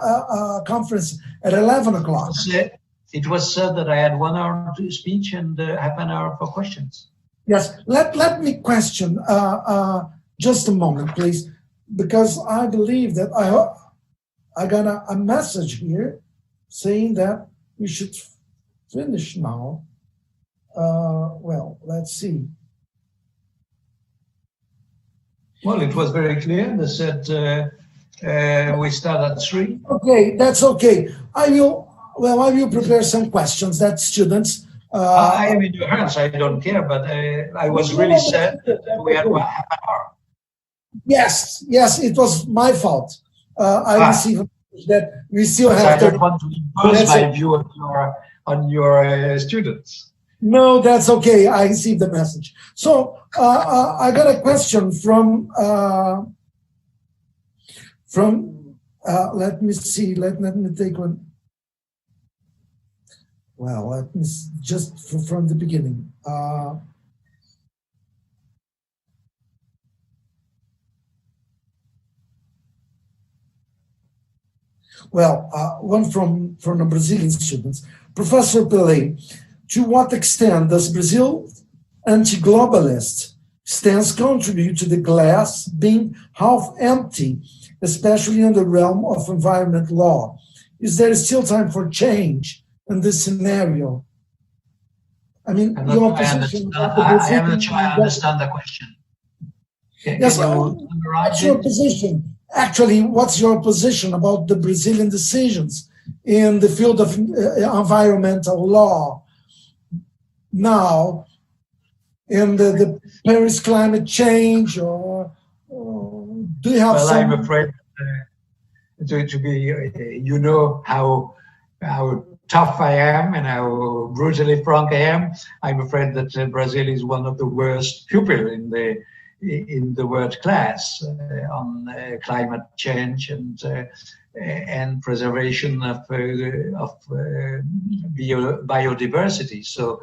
conference at 11 o'clock. It was said that I had 1 hour to speech and half an hour for questions. Yes, let me question just a moment, please, because I believe that I got a message here saying that we should finish now. Well, let's see. Well, it was very clear. They said we start at 3. Okay, that's okay. I will prepare some questions that students. I am in your hands. I don't care, but I was really sad that we had half an hour. Yes, it was my fault. I received that we still have. I don't want to impose my view on your students. No, that's okay. I received the message. So I got a question from. Let me see. Let me take one. Well, let me just from the beginning. One from the Brazilian students. Professor Pillay, to what extent does Brazil anti-globalist stance contribute to the glass being half empty, especially in the realm of environment law? Is there still time for change in this scenario? I mean, your position. I'm not sure I understand the question. Yes, what's your position? Actually, what's your position about the Brazilian decisions in the field of environmental law now in the Paris climate change, or do you have some? I'm afraid to be, you know how tough I am and how brutally frank I am. I'm afraid that Brazil is one of the worst pupils in the world class on climate change and preservation of biodiversity. So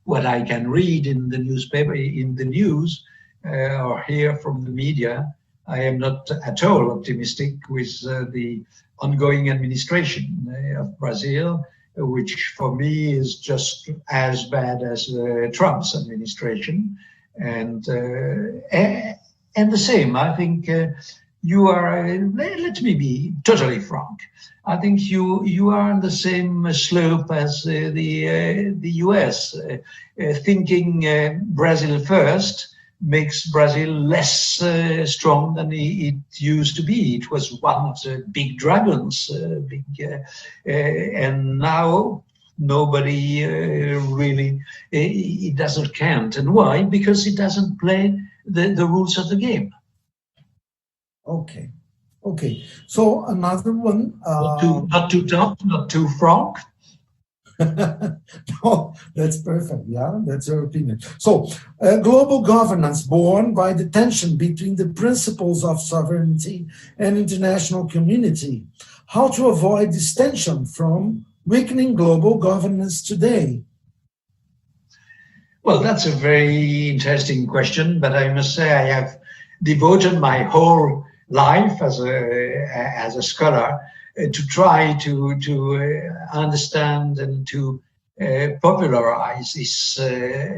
what I can read in the newspaper, in the news, or hear from the media, I am not at all optimistic with the ongoing administration of Brazil, which for me is just as bad as Trump's administration. And the same, I think you are, let me be totally frank, I think you are on the same slope as the US. Thinking Brazil first makes Brazil less strong than it used to be. It was one of the big dragons, and now nobody really, it doesn't count. And why? Because it doesn't play the rules of the game. Okay. So another one. Not too tough, not too frank. No, that's perfect. Yeah, that's your opinion. So, global governance born by the tension between the principles of sovereignty and international community. How to avoid this tension from weakening global governance today? Well, that's a very interesting question, but I must say I have devoted my whole life as a scholar to try to understand and to popularize this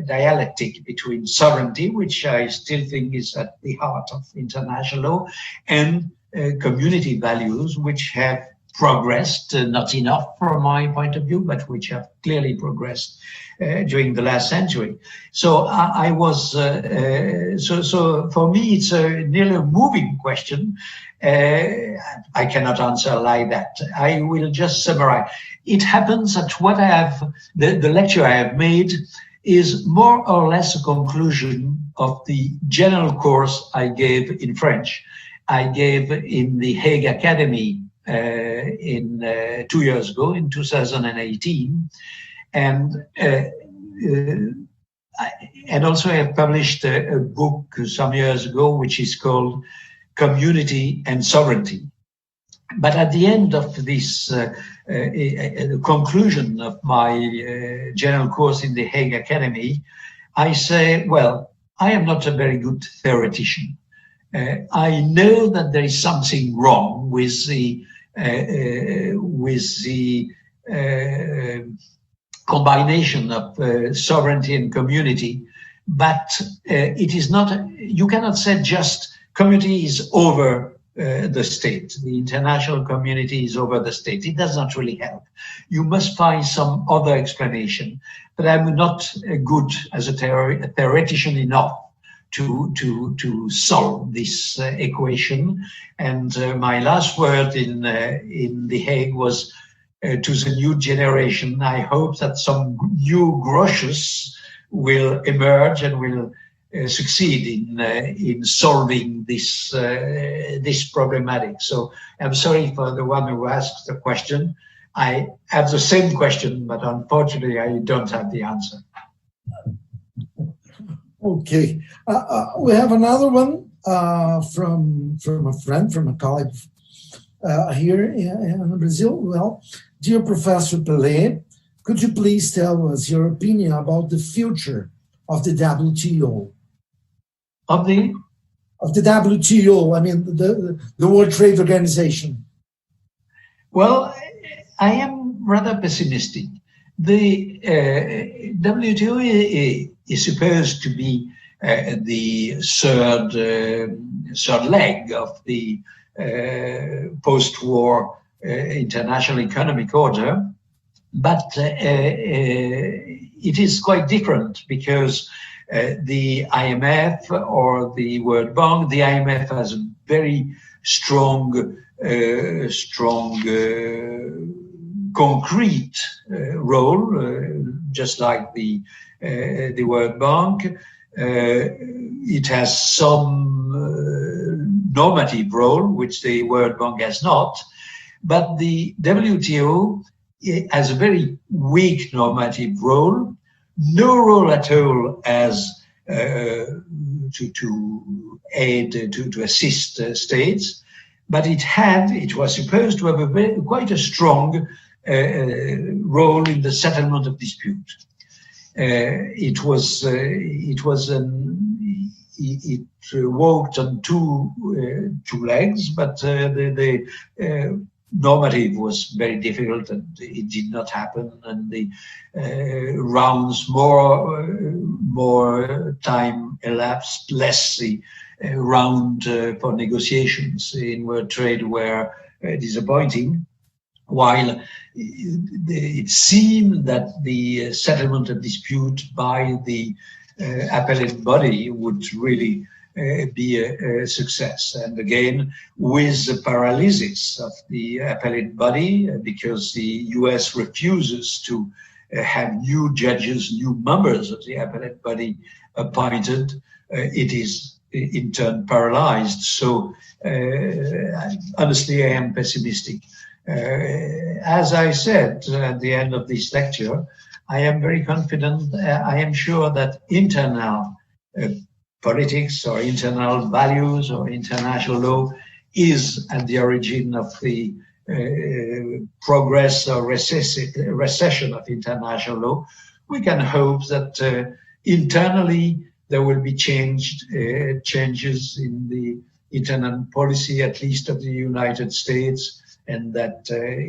dialectic between sovereignty, which I still think is at the heart of international law, and community values, which have progressed, not enough from my point of view, but which have clearly progressed during the last century. So I was, so for me, it's nearly a moving question. I cannot answer like that. I will just summarize. It happens that what I have, the lecture I have made is more or less a conclusion of the general course I gave in French. I gave in the Hague Academy 2 years ago, in 2018. And also I have published a book some years ago, which is called Community and Sovereignty. But at the end of this conclusion of my general course in the Hague Academy, I say, well, I am not a very good theoretician. I know that there is something wrong with the combination of sovereignty and community, but it is not. You cannot say just community is over the state. The international community is over the state. It does not really help. You must find some other explanation. But I'm not good as a theoretician enough to solve this equation. And my last word in The Hague was to the new generation. I hope that some new grotius will emerge and will succeed in solving this this problematic. So I'm sorry for the one who asked the question. I have the same question, but unfortunately I don't have the answer. Okay, we have another one from a friend, from a colleague here in Brazil. Well, dear Professor Pelé, could you please tell us your opinion about the future of the WTO? Of the WTO, I mean the World Trade Organization. Well, I am rather pessimistic. The WTO is supposed to be the third leg of the post-war international economic order, but it is quite different because the IMF or the World Bank, the IMF has a very strong, concrete role, just like the World Bank. It has some normative role, which the World Bank has not, but the WTO has a very weak normative role, no role at all as to aid, to assist states, but it was supposed to have quite a strong role in the settlement of dispute. It walked on two legs, but the normative was very difficult, and it did not happen. And the rounds, more time elapsed, less the round for negotiations in world trade were disappointing. While it seemed that the settlement of dispute by the appellate body would really be a success. And again, with the paralysis of the appellate body, because the US refuses to have new judges, new members of the appellate body appointed, it is in turn paralyzed. So honestly, I am pessimistic. As I said at the end of this lecture, I am very confident. I am sure that internal politics or internal values or international law is at the origin of the progress or recession of international law. We can hope that internally there will be changes in the internal policy, at least of the United States, and that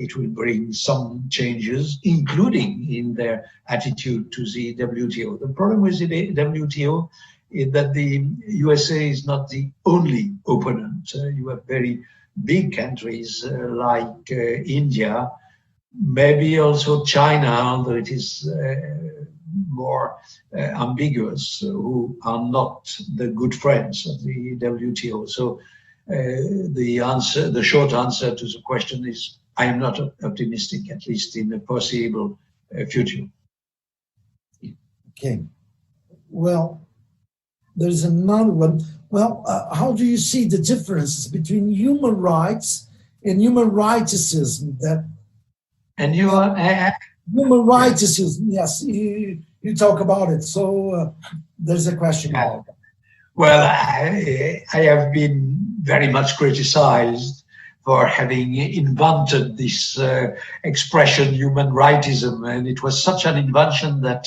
it will bring some changes, including in their attitude to the WTO. The problem with the WTO is that the USA is not the only opponent. You have very big countries like India, maybe also China, although it is more ambiguous, who are not the good friends of the WTO. So the short answer to the question is, I am not optimistic, at least in the foreseeable future. Okay. Well, there's another one. Well, how do you see the differences between human rights and human righticism? And you are human righticism. Yes, you talk about it. So there's a question mark. Well, I have been very much criticized for having invented this expression, human rightism, and it was such an invention that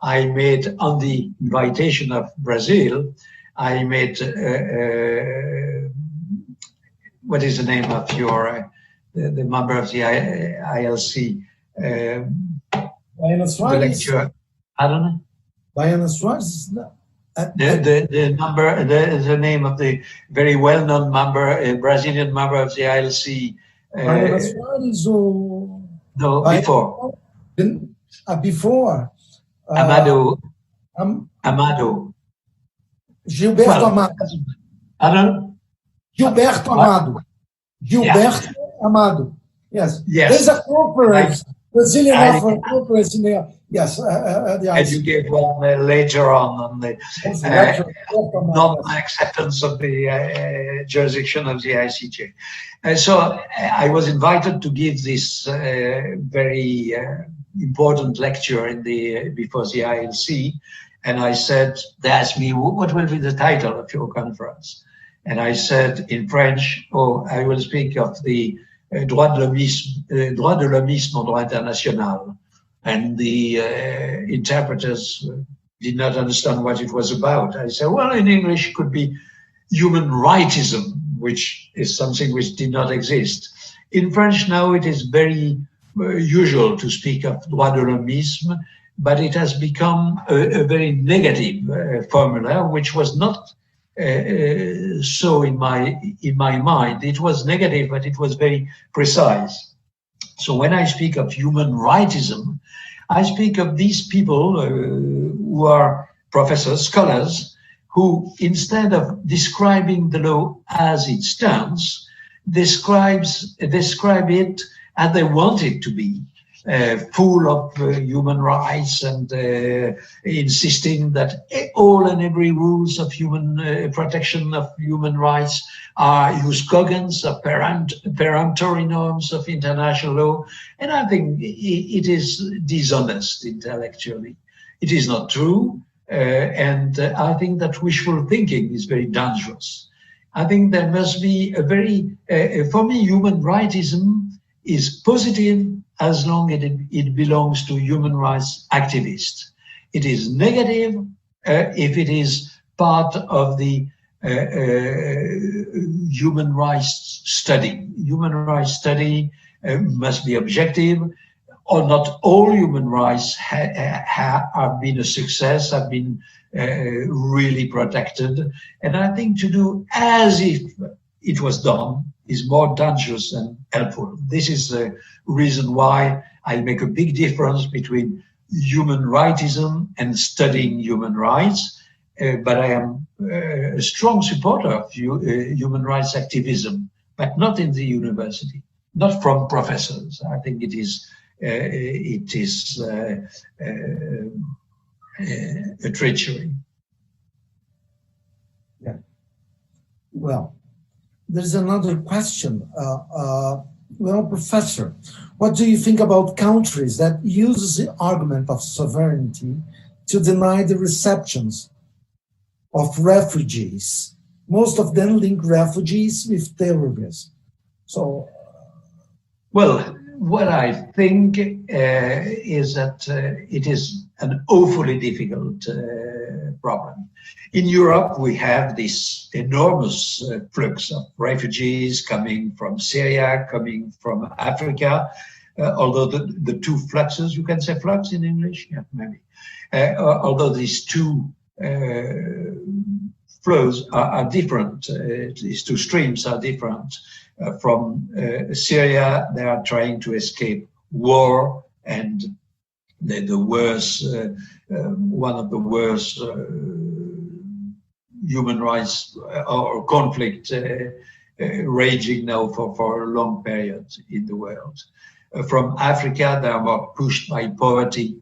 I made on the invitation of Brazil. I made what is the name of your the member of the ILC? Diana Suarez. I don't know. Diana Suarez. The name of the very well-known member, Brazilian member of the ILC. Diana Suarez or no, before. Before. Amado. Amado. Gilberto Well, Amado. I don't. Gilberto Amado. Gilberto Amado. Yes. Yes. There's a conference, Brazilian conference in there. Yes. And you gave one later on the non-acceptance of the jurisdiction of the ICJ. So I was invited to give this very important lecture before the ILC, and I said, they asked me, what will be the title of your conference? And I said in French, I will speak of the droit de l'hommisme en droit international. And the interpreters did not understand what it was about. I said, well, in English it could be human rightism, which is something which did not exist. In French now it is very usual to speak of droit de l'hommisme, but it has become a very negative formula, which was not so in my mind. It was negative, but it was very precise. So when I speak of human rightism, I speak of these people who are professors, scholars, who instead of describing the law as it stands, describe it as they want it to be, full of human rights and insisting that all and every rules of human protection of human rights are jus of peremptory norms of international law. And I think it is dishonest intellectually. It is not true. And I think that wishful thinking is very dangerous. I think there must be a very, for me, human rightism is positive as long as it belongs to human rights activists. It is negative if it is part of the human rights study. Human rights study must be objective, or not all human rights have been a success, have been really protected. And I think to do as if it was done is more dangerous than helpful. This is the reason why I make a big difference between human rightism and studying human rights. But I am a strong supporter of human rights activism, but not in the university, not from professors. I think it is a treachery. Yeah. Well, there's another question. Well, Professor, what do you think about countries that use the argument of sovereignty to deny the receptions of refugees? Most of them link refugees with terrorism. So, well, what I think is that it is an awfully difficult problem. In Europe, we have this enormous flux of refugees coming from Syria, coming from Africa, although the two fluxes, you can say flux in English? Yeah, maybe. Although these two flows are different, these two streams are different. From Syria, they are trying to escape war and the worst, one of the worst human rights or conflict raging now for a long period in the world. From Africa, they are more pushed by poverty.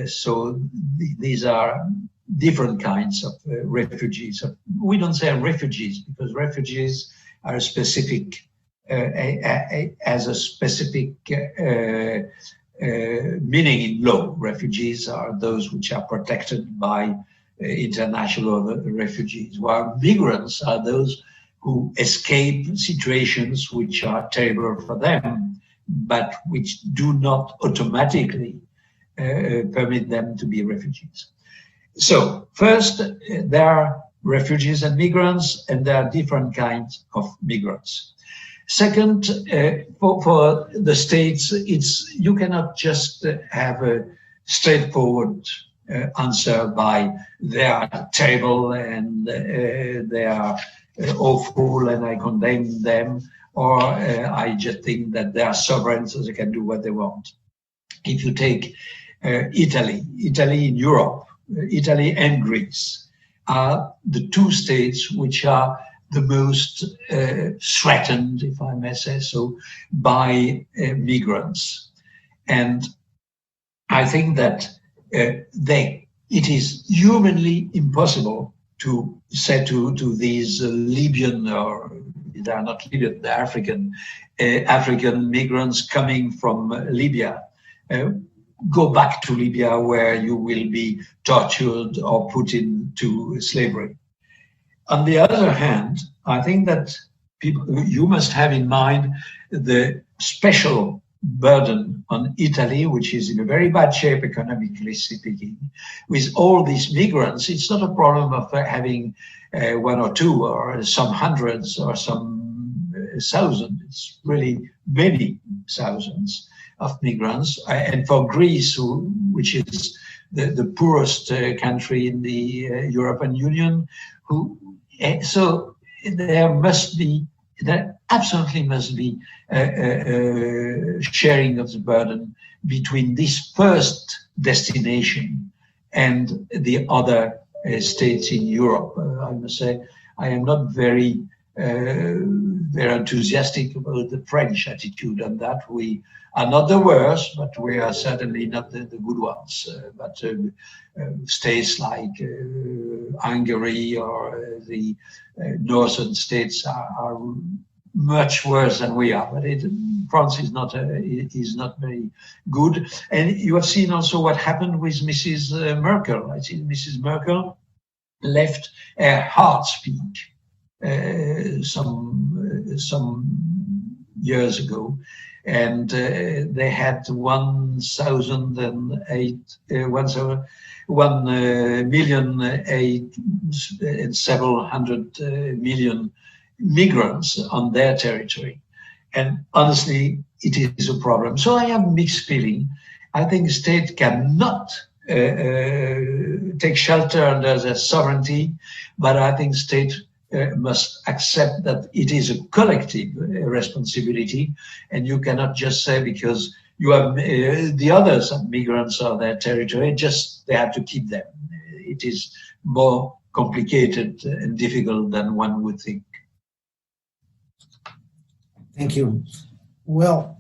So these are different kinds of refugees. We don't say refugees because refugees are specific, as a specific meaning in law. Refugees are those which are protected by international refugees, while migrants are those who escape situations which are terrible for them, but which do not automatically permit them to be refugees. So first, there are refugees and migrants, and there are different kinds of migrants. Second, for the states, you cannot just have a straightforward answer by they are terrible and they are awful and I condemn them, or I just think that they are sovereign so they can do what they want. If you take Italy in Europe, Italy and Greece are the two states which are the most threatened, if I may say so, by migrants. And I think that it is humanly impossible to say to these Libyan, or they are not Libyan, they're African migrants coming from Libya, go back to Libya where you will be tortured or put into slavery. On the other hand, I think that you must have in mind the special burden on Italy, which is in a very bad shape economically speaking. With all these migrants, it's not a problem of having one or two or some hundreds or some thousand. It's really many thousands of migrants. And for Greece, which is the poorest country in the European Union, so there absolutely must be sharing of the burden between this first destination and the other states in Europe. I must say, I am not very enthusiastic about the French attitude on that. We are not the worst, but we are certainly not the good ones. But states like Hungary or the northern states are much worse than we are. But France is not very good. And you have seen also what happened with Mrs. Merkel. I think Mrs. Merkel left her heart's peak some years ago, and they had 1,008,000 and several hundred million migrants on their territory. And honestly, it is a problem. So I have mixed feeling. I think the state cannot take shelter under their sovereignty, but I think state must accept that it is a collective responsibility, and you cannot just say because you have the others, migrants on their territory, just they have to keep them. It is more complicated and difficult than one would think. Thank you. Well,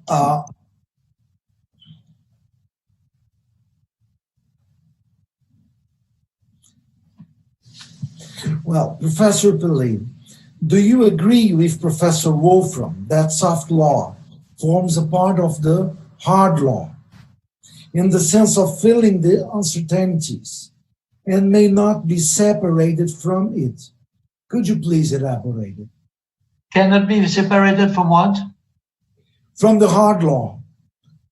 Professor Pillay, do you agree with Professor Wolfram that soft law forms a part of the hard law in the sense of filling the uncertainties and may not be separated from it? Could you please elaborate it? Cannot be separated from what? from the hard law.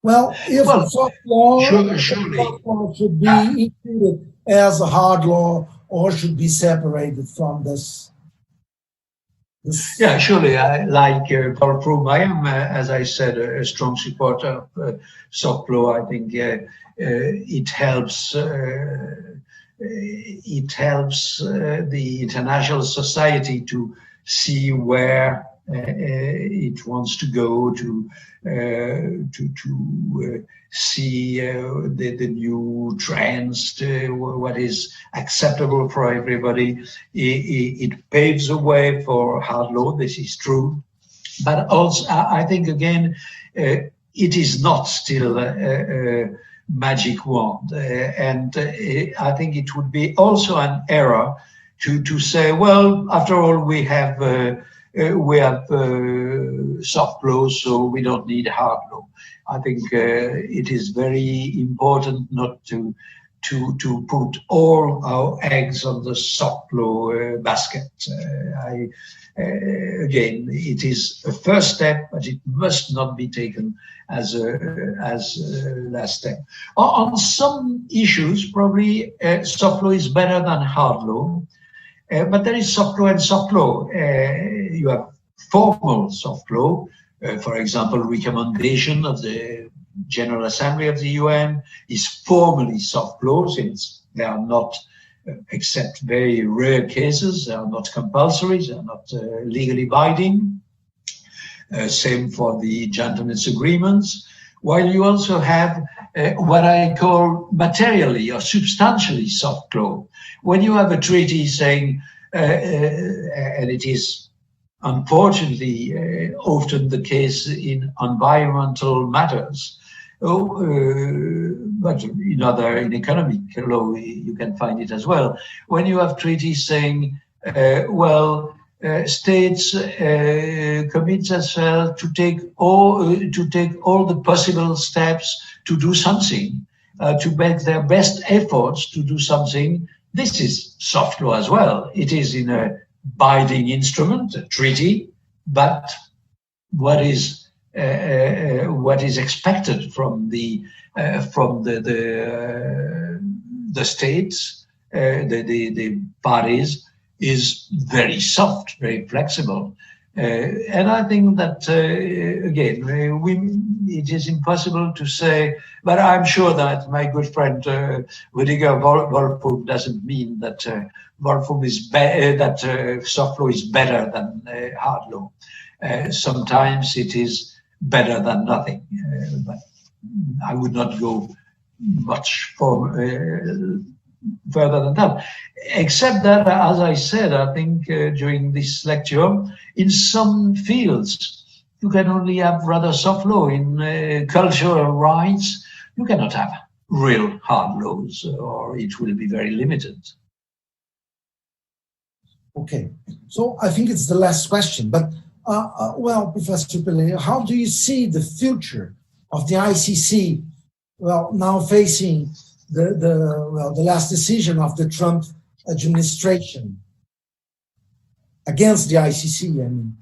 Well, if soft law, soft law should be included as a hard law or should be separated from this. Yeah, surely. Like Paul Froome, I am, as I said, a strong supporter of soft law. I think it helps. It helps the international society to see where it wants to go, to see the new trends, what is acceptable for everybody. It paves the way for hard law. This is true, but also I think again it is not still a magic wand, and I think it would be also an error to say, well, after all, we have soft law, so we don't need hard law. I think it is very important not to put all our eggs on the soft law basket. Again, it is a first step, but it must not be taken as a last step. On some issues, probably soft law is better than hard law. But there is soft law and soft law. You have formal soft law, for example, recommendation of the General Assembly of the UN is formally soft law, since they are not, except very rare cases, they are not compulsory, they are not legally binding. Same for the gentlemen's agreements. While you also have what I call materially or substantially soft law. When you have a treaty saying, and it is unfortunately often the case in environmental matters, but in economic law you can find it as well. When you have treaties saying, states commit themselves to take all the possible steps to do something, to make their best efforts to do something. This is soft law as well. It is in a binding instrument, a treaty, but what is expected from the states, the parties, is very soft, very flexible. And I think that, again, it is impossible to say, but I'm sure that my good friend Rüdiger Wolfum doesn't mean that soft law is better than hard law. Sometimes it is better than nothing, but I would not go much further than that. Except that, as I said, I think during this lecture, in some fields, you can only have rather soft law. In cultural rights, you cannot have real hard laws, or it will be very limited. Okay, so I think it's the last question, but well, Professor Pillay, how do you see the future of the ICC? Well, now facing the last decision of the Trump administration against the ICC. I mean.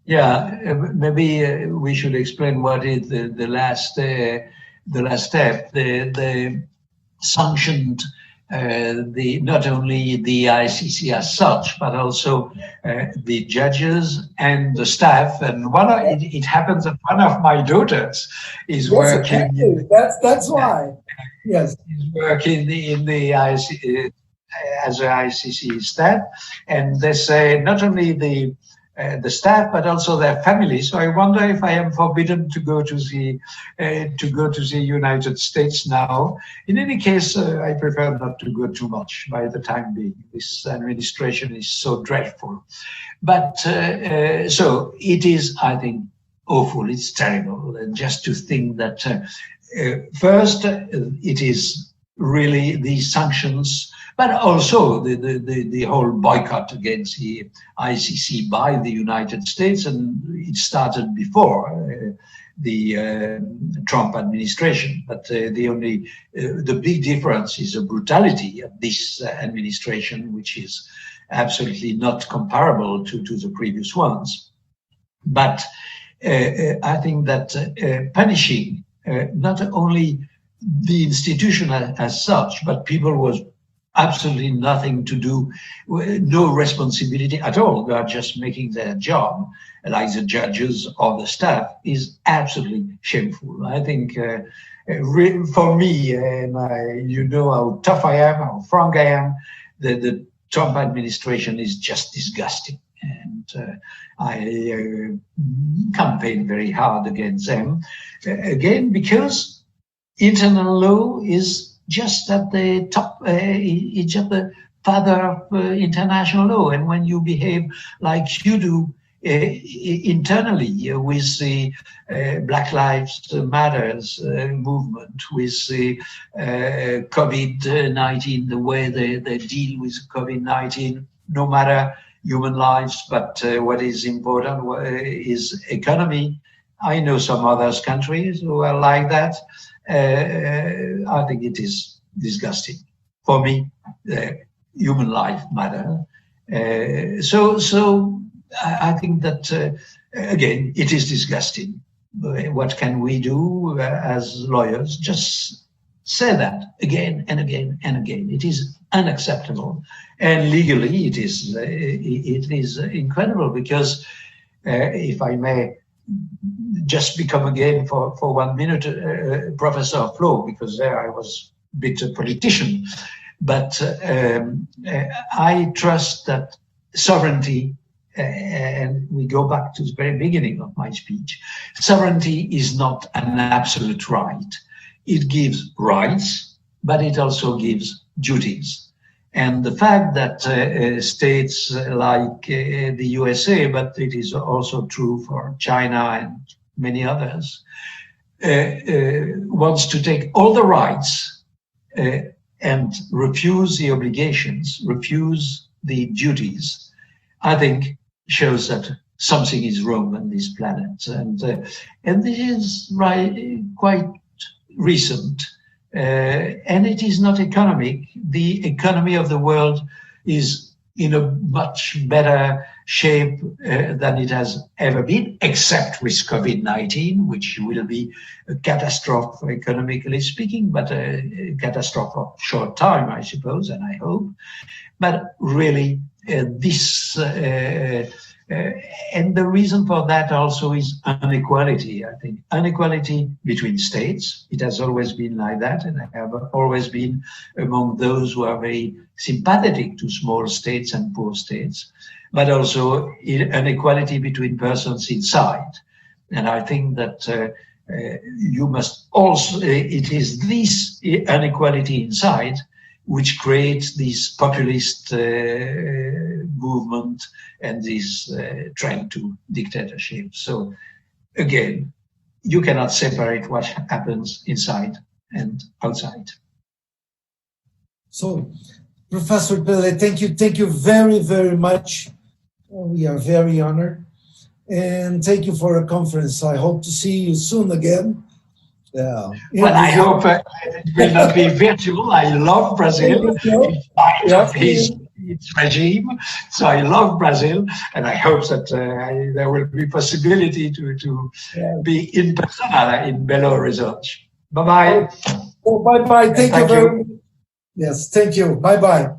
Yeah, maybe we should explain what is the last step. The sanctioned not only the ICC as such, but also the judges and the staff. And it happens that one of my daughters is working. Exactly. That's why. Yes, is working in the ICC as an ICC staff, and they say not only the staff but also their families. So I wonder if I am forbidden to go to the United States now. In any case, I prefer not to go too much by the time being. This administration is so dreadful, but so it is, I think, awful. It's terrible, and just to think that first it is really these sanctions, but also the whole boycott against the ICC by the United States, and it started before the Trump administration. But the big difference is the brutality of this administration, which is absolutely not comparable to the previous ones. But I think that punishing not only the institution as such, but people was absolutely nothing to do, no responsibility at all. They are just making their job, like the judges or the staff, is absolutely shameful. I think for me, and you know how tough I am, how frank I am, the Trump administration is just disgusting. And I campaign very hard against them, again, because internal law is just at the top, it's just the father of international law. And when you behave like you do internally with the Black Lives Matters movement, with the COVID-19, the way they deal with COVID-19, no matter human lives, but what is important is economy. I know some other countries who are like that. I think it is disgusting. For me, human life matter. So I think that, again, it is disgusting. What can we do as lawyers? Just say that again and again and again. It is unacceptable. And legally, it is incredible because, if I may just become again for 1 minute professor of law, because there I was a bit a politician. But I trust that sovereignty, and we go back to the very beginning of my speech, sovereignty is not an absolute right. It gives rights, but it also gives duties. And the fact that states like the USA, but it is also true for China and many others, wants to take all the rights and refuse the obligations, refuse the duties, I think shows that something is wrong on this planet. And this is quite recent. And it is not economic. The economy of the world is in a much better shape than it has ever been, except with COVID-19, which will be a catastrophe economically speaking, but a catastrophe of short time, I suppose, and I hope. But really, this and the reason for that also is inequality. I think inequality between states. It has always been like that, and I have always been among those who are very sympathetic to small states and poor states, but also inequality between persons inside. And I think that you must also, it is this inequality inside which creates this populist movement and this trend to dictatorship. So again, you cannot separate what happens inside and outside. So, Professor Pele, thank you very, very much. We are very honored. And thank you for a conference. I hope to see you soon again. Well, I hope it will not be virtual. I love Brazil in spite of its regime. So I love Brazil, and I hope that there will be possibility to be in person in Belo Horizonte. Bye-bye. Oh, bye-bye. Thank you very much. Yes, thank you. Bye-bye.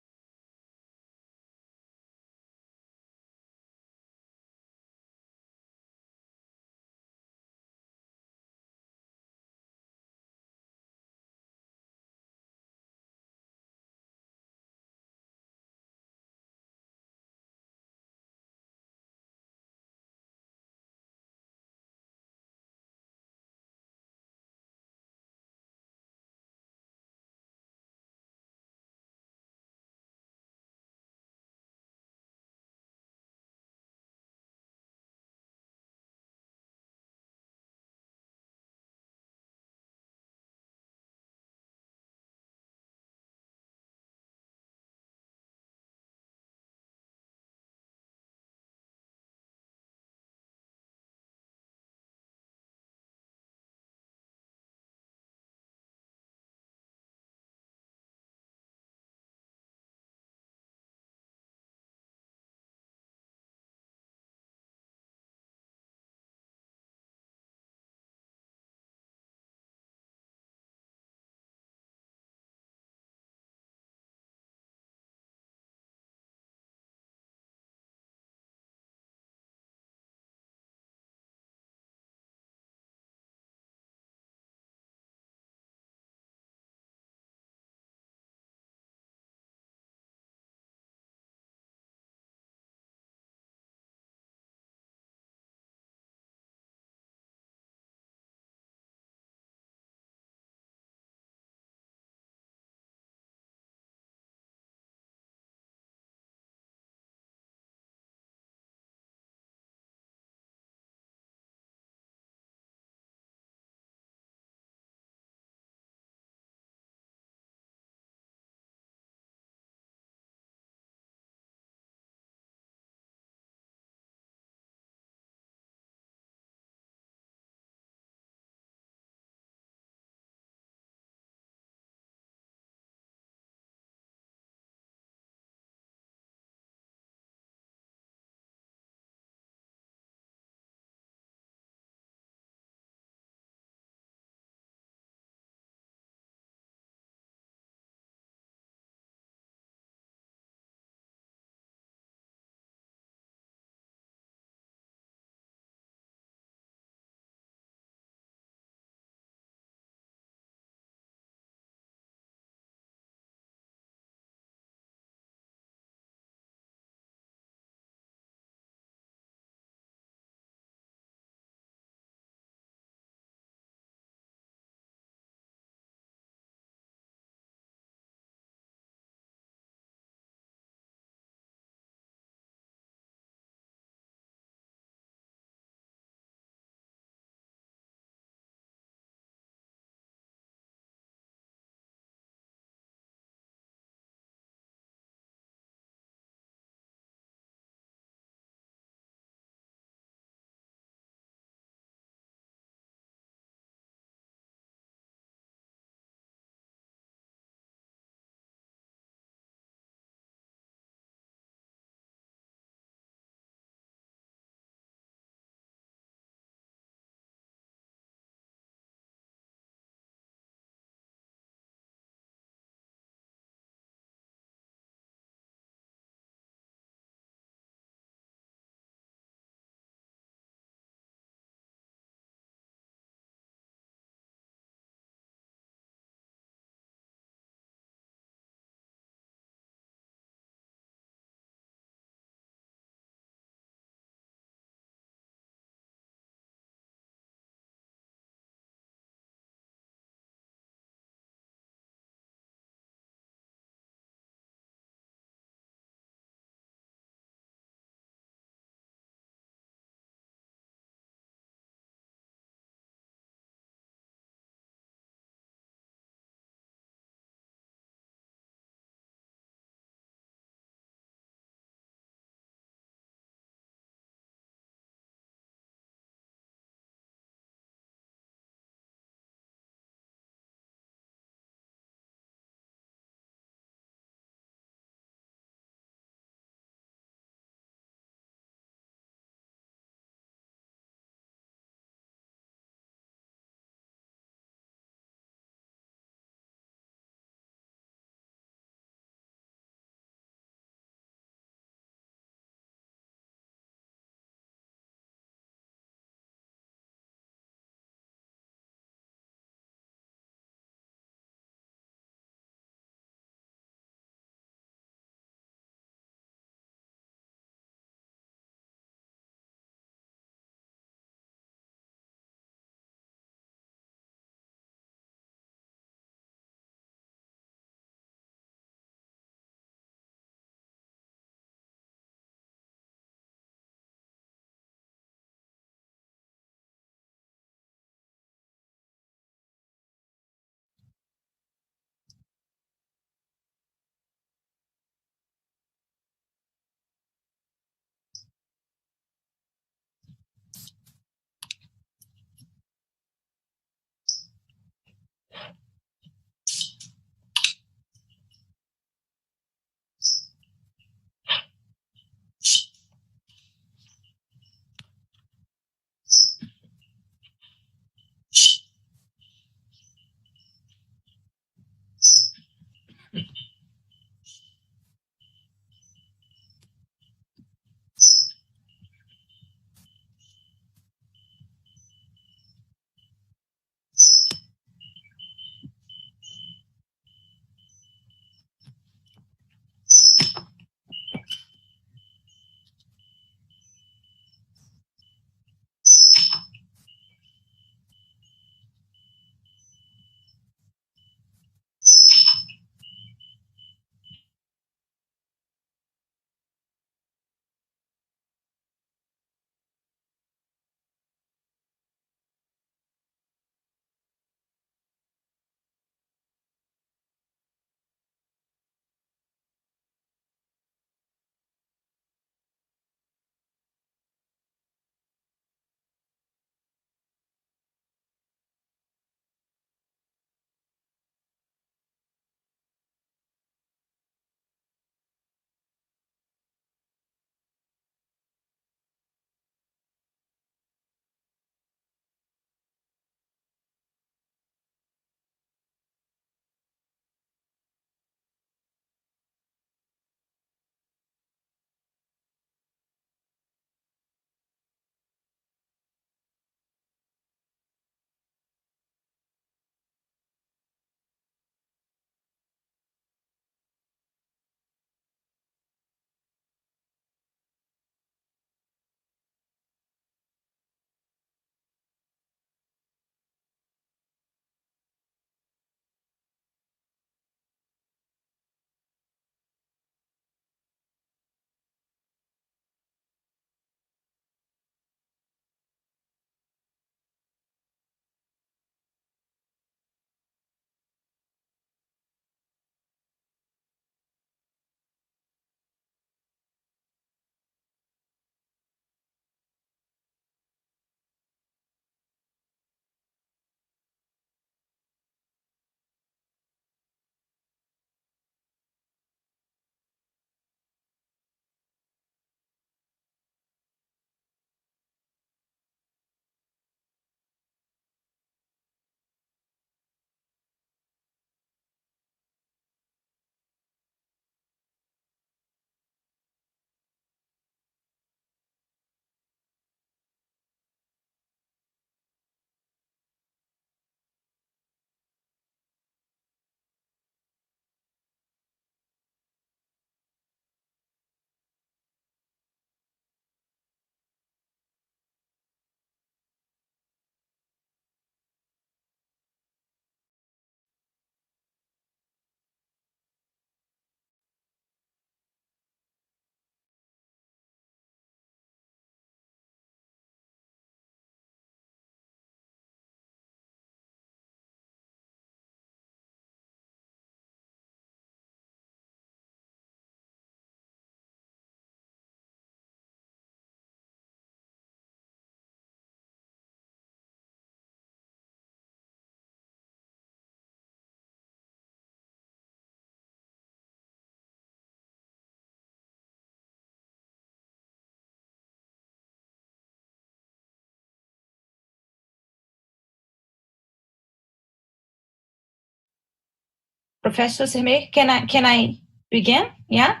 Professor Sermet, can I begin? Yeah.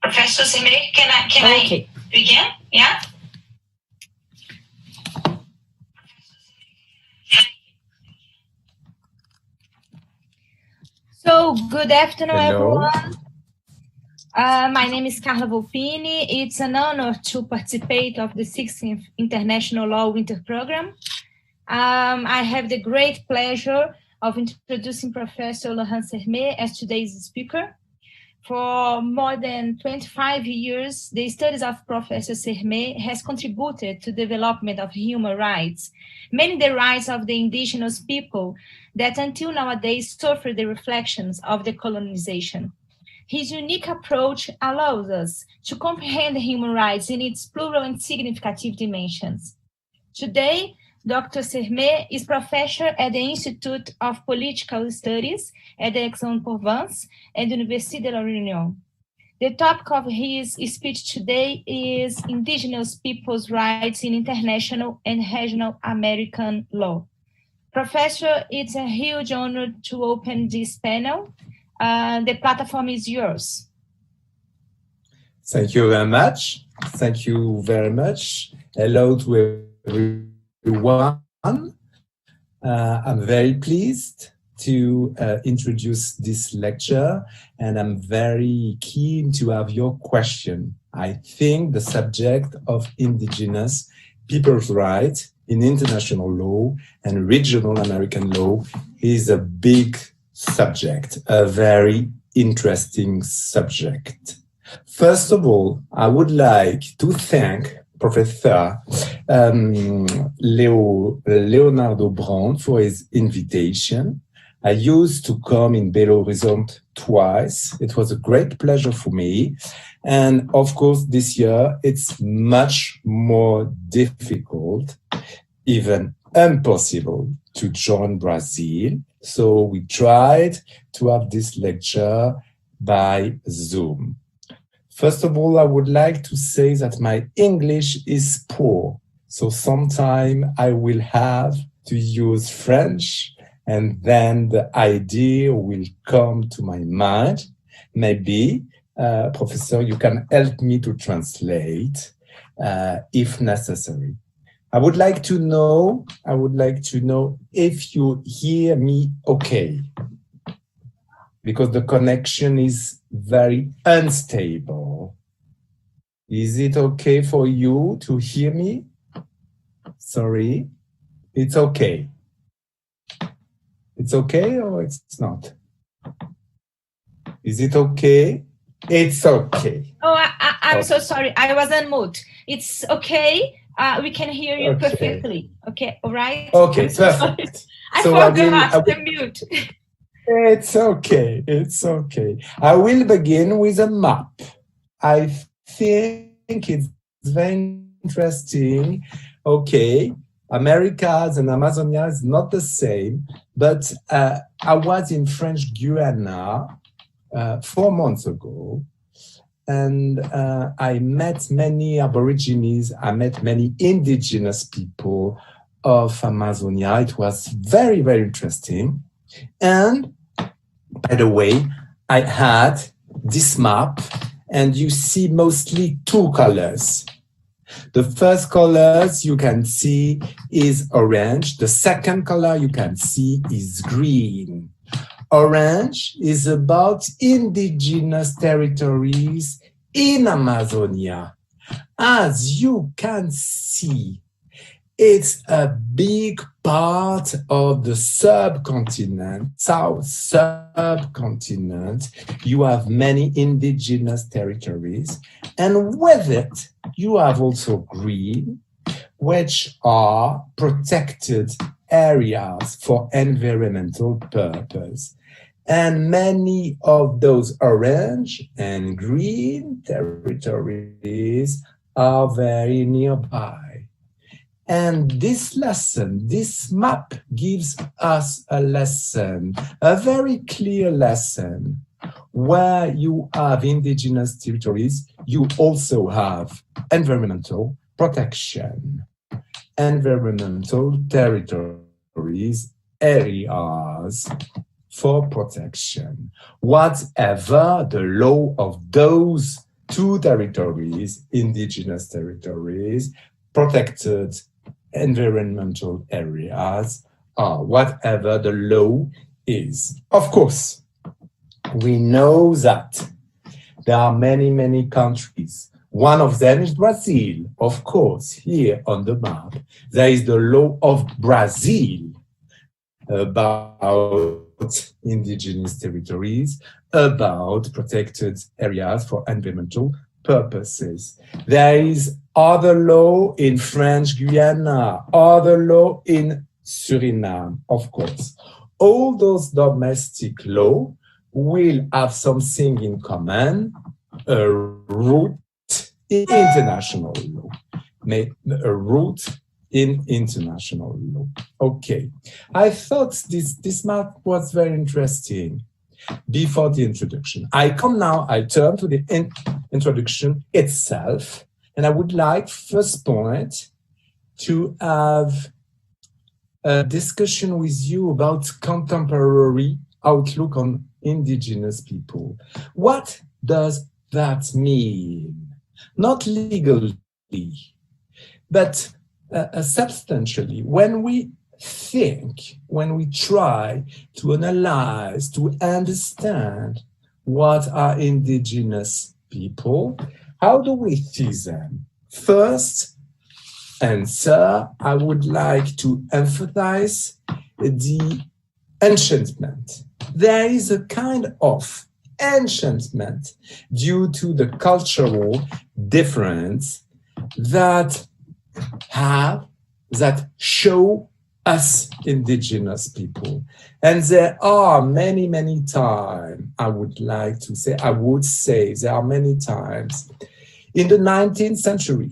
Professor Sermet, can I begin? Yeah. So good afternoon, everyone. My name is Carla Volpini. It's an honor to participate of the 16th International Law Winter Program. I have the great pleasure of introducing Professor Laurent Sermet as today's speaker. For more than 25 years, the studies of Professor Sermet has contributed to the development of human rights, mainly the rights of the indigenous people that until nowadays suffer the reflections of the colonization. His unique approach allows us to comprehend human rights in its plural and significative dimensions. Today, Dr. Sermet is professor at the Institute of Political Studies at the Aix-en-Provence and Université de la Réunion. The topic of his speech today is Indigenous Peoples' Rights in International and Regional American Law. Professor, it's a huge honor to open this panel. The platform is yours. Thank you very much. Thank you very much. Hello to everyone. I'm very pleased to introduce this lecture, and I'm very keen to have your question. I think the subject of indigenous people's rights in international law and regional American law is a big subject, a very interesting subject. First of all, I would like to thank Professor Leonardo Brand for his invitation. I used to come in Belo Horizonte twice. It was a great pleasure for me. And of course, this year, it's much more difficult, even impossible, to join Brazil. So we tried to have this lecture by Zoom. First of all, I would like to say that my English is poor. So sometime I will have to use French, and then the idea will come to my mind. Maybe, Professor, you can help me to translate if necessary. I would like to know if you hear me okay, because the connection is very unstable. Is it okay for you to hear me? Sorry, it's okay. It's okay or it's not? Is it okay? It's okay. Oh, I'm so sorry. I was on mute. It's okay. We can hear you perfectly. Okay, all right? Okay, perfect. I forgot the mute. It's okay. It's okay. I will begin with a map. I think it's very interesting. Okay, Americas and Amazonia is not the same, but I was in French Guiana 4 months ago, and I met many Aborigines, I met many indigenous people of Amazonia. It was very, very interesting. And by the way, I had this map, and you see mostly 2 colors. The first colors you can see is orange. The second color you can see is green. Orange is about indigenous territories in Amazonia. As you can see, it's a big part of the subcontinent, South subcontinent. You have many indigenous territories, and with it, you have also green, which are protected areas for environmental purpose. And many of those orange and green territories are very nearby. And this lesson, this map gives us a lesson, a very clear lesson. Where you have indigenous territories, you also have environmental protection. Environmental territories areas for protection, whatever the law of those two territories, indigenous territories, protected environmental areas, whatever the law is. Of course, we know that there are many, many countries. One of them is Brazil, of course, here on the map. There is the law of Brazil about indigenous territories, about protected areas for environmental purposes. There is other law in French Guiana, other law in Suriname, of course. All those domestic law will have something in common, a root in international law, a root in international law. Okay, I thought this map was very interesting before the introduction. I turn to the introduction itself, and I would like, first point, to have a discussion with you about contemporary outlook on indigenous people. What does that mean? Not legally, but substantially. When we think, when we try to analyze, to understand what are indigenous people, how do we see them? First answer, I would like to emphasize the enchantment. There is a kind of enchantment due to the cultural difference that show us indigenous people. And there are many, many times, I would say there are many times. In the 19th century,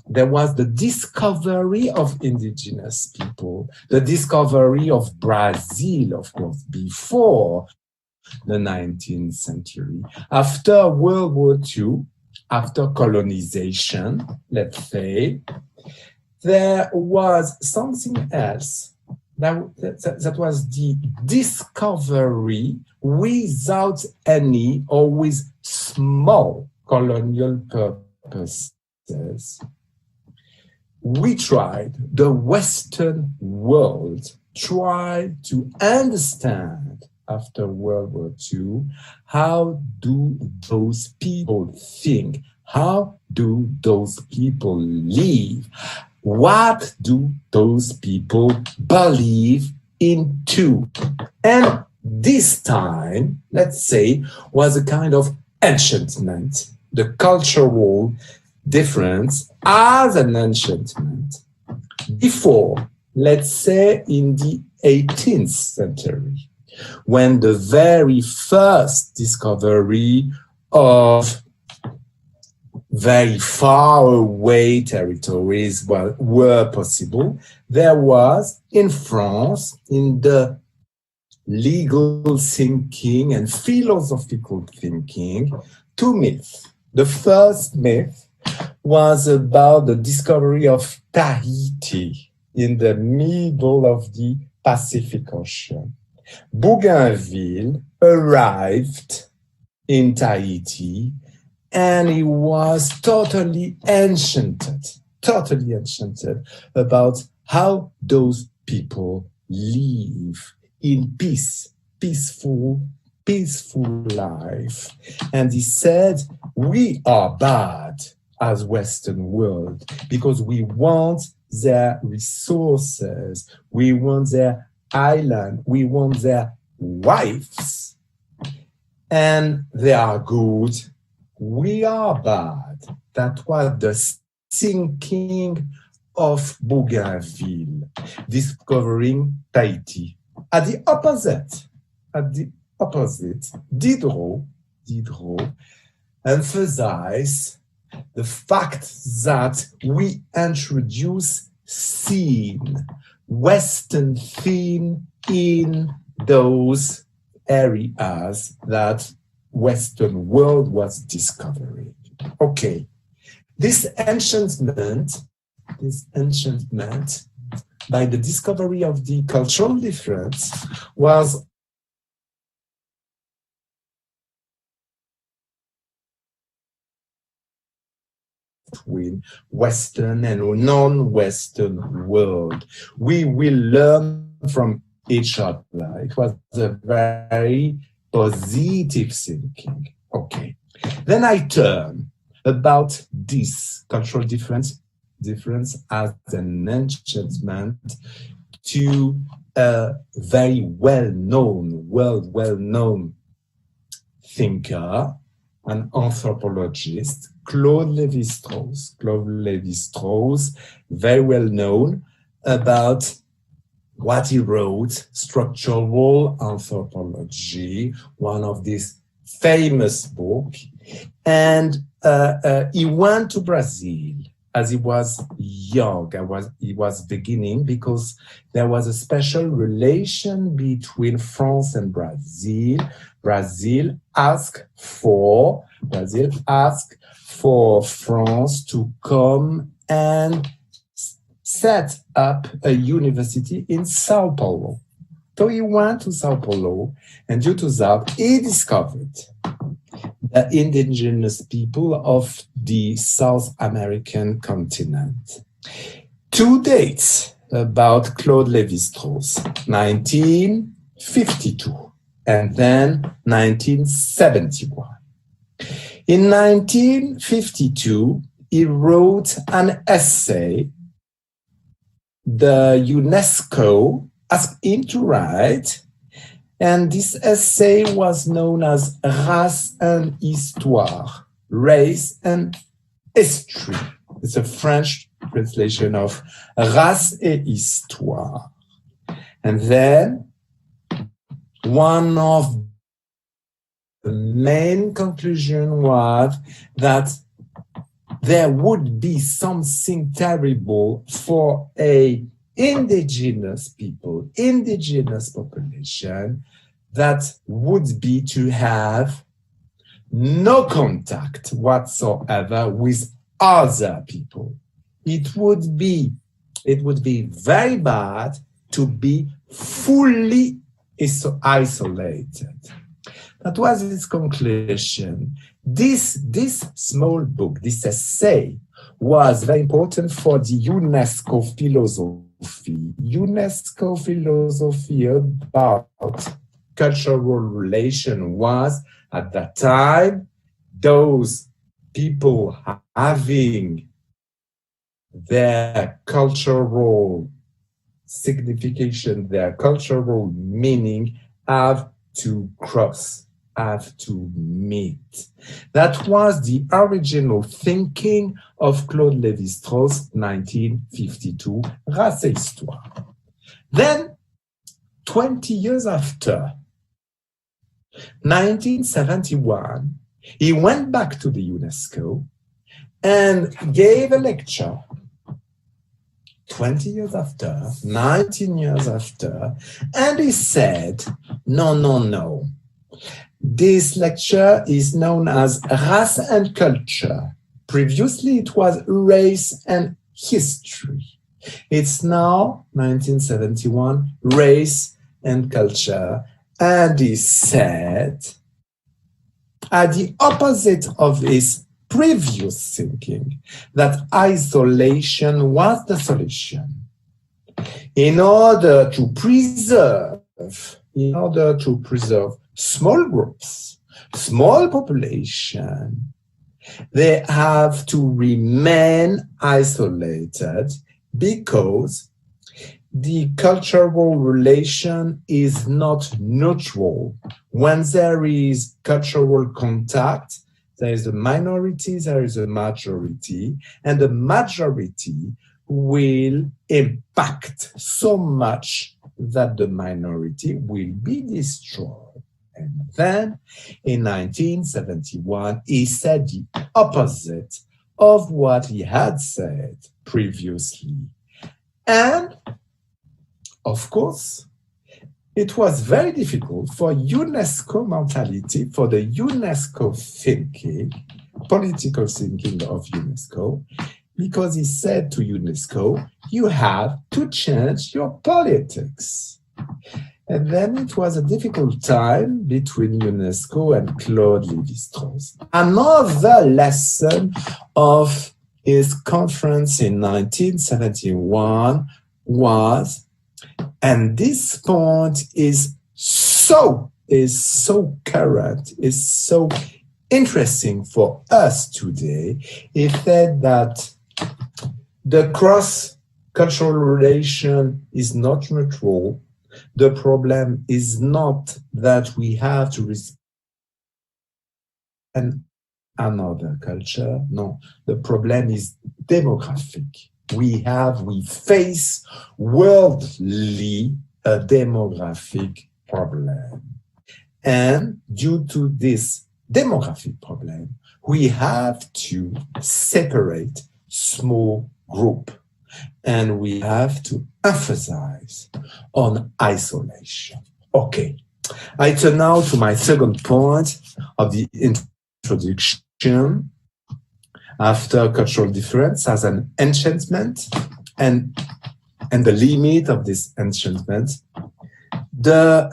there was the discovery of indigenous people, the discovery of Brazil, of course, before the 19th century. After World War II, after colonization, let's say, there was something else that was the discovery without any or with small colonial purposes. We tried, the Western world tried to understand after World War II, how do those people think? How do those people live? What do those people believe into? And this time, let's say, was a kind of enchantment. The cultural difference as an enchantment. Before, let's say in the 18th century, when the very first discovery of very far away territories were possible, there was in France, in the legal thinking and philosophical thinking, two myths. The first myth was about the discovery of Tahiti in the middle of the Pacific Ocean. Bougainville arrived in Tahiti and he was totally enchanted about how those people live in peaceful life. And he said, we are bad as Western world because we want their resources, we want their island, we want their wives, and they are good, we are bad. That was the thinking of Bougainville, discovering Tahiti. At the opposite, Diderot emphasized the fact that we introduce Western theme in those areas that Western world was discovering. Okay, this enchantment by the discovery of the cultural difference was between Western and non-Western world. We will learn from each other. It was a very positive thinking. Okay. Then I turn about this cultural difference as an enchantment to a very well-known thinker, an anthropologist, Claude Lévi-Strauss. Claude Lévi-Strauss, very well known about what he wrote, Structural Anthropology, one of these famous books. And he went to Brazil as he was young. He was beginning because there was a special relation between France and Brazil. Brazil asked for France to come and set up a university in Sao Paulo. So he went to Sao Paulo, and due to that, he discovered the indigenous people of the South American continent. 2 dates about Claude Lévi-Strauss, 1952 and then 1971. In 1952, he wrote an essay the UNESCO asked him to write, and this essay was known as Race and Histoire, Race and History. It's a French translation of Race et Histoire. And then one of the main conclusions was that there would be something terrible for a indigenous people, indigenous population, that would be to have no contact whatsoever with other people. It would be very bad to be fully isolated. That was his conclusion. This small book, this essay, was very important for the UNESCO philosophy. UNESCO philosophy about cultural relation was, at that time, those people having their cultural signification, their cultural meaning, have to cross, have to meet. That was the original thinking of Claude Lévi-Strauss, 1952, Race et Histoire. Then, 20 years after, 1971, he went back to the UNESCO and gave a lecture. 20 years after, 19 years after, and he said, no. This lecture is known as Race and Culture. Previously, it was Race and History. It's now, 1971, Race and Culture. And he said, at the opposite of his previous thinking, that isolation was the solution. In order to preserve small groups, small population, they have to remain isolated because the cultural relation is not neutral. When there is cultural contact, there is a minority, there is a majority, and the majority will impact so much that the minority will be destroyed. And then, in 1971, he said the opposite of what he had said previously. And, of course, it was very difficult for UNESCO mentality, for the UNESCO thinking, political thinking of UNESCO. because he said to UNESCO, you have to change your politics. And then it was a difficult time between UNESCO and Claude Lévi-Strauss. Another lesson of his conference in 1971 was, and this point is so current, is so interesting for us today, he said that the cross-cultural relation is not neutral. The problem is not that we have to respect another culture. No, the problem is demographic. We face worldly a demographic problem. And due to this demographic problem, we have to separate small group, and we have to emphasize on isolation. Okay, I turn now to my second point of the introduction. After cultural difference as an enchantment and the limit of this enchantment, the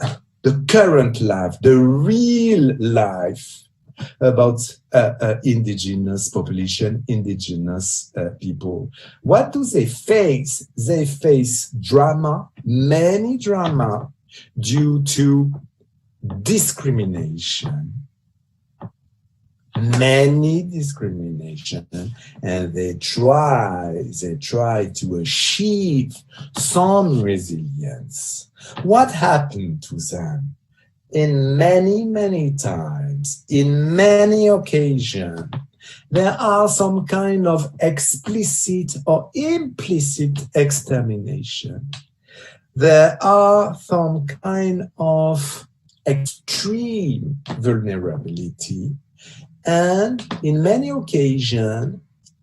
current life, the real life about indigenous population, indigenous people. What do they face? They face drama, many drama, due to discrimination. Many discrimination, and they try to achieve some resilience. What happened to them? In many times, in many occasions, there are some kind of explicit or implicit extermination. There are some kind of extreme vulnerability. And in many occasions,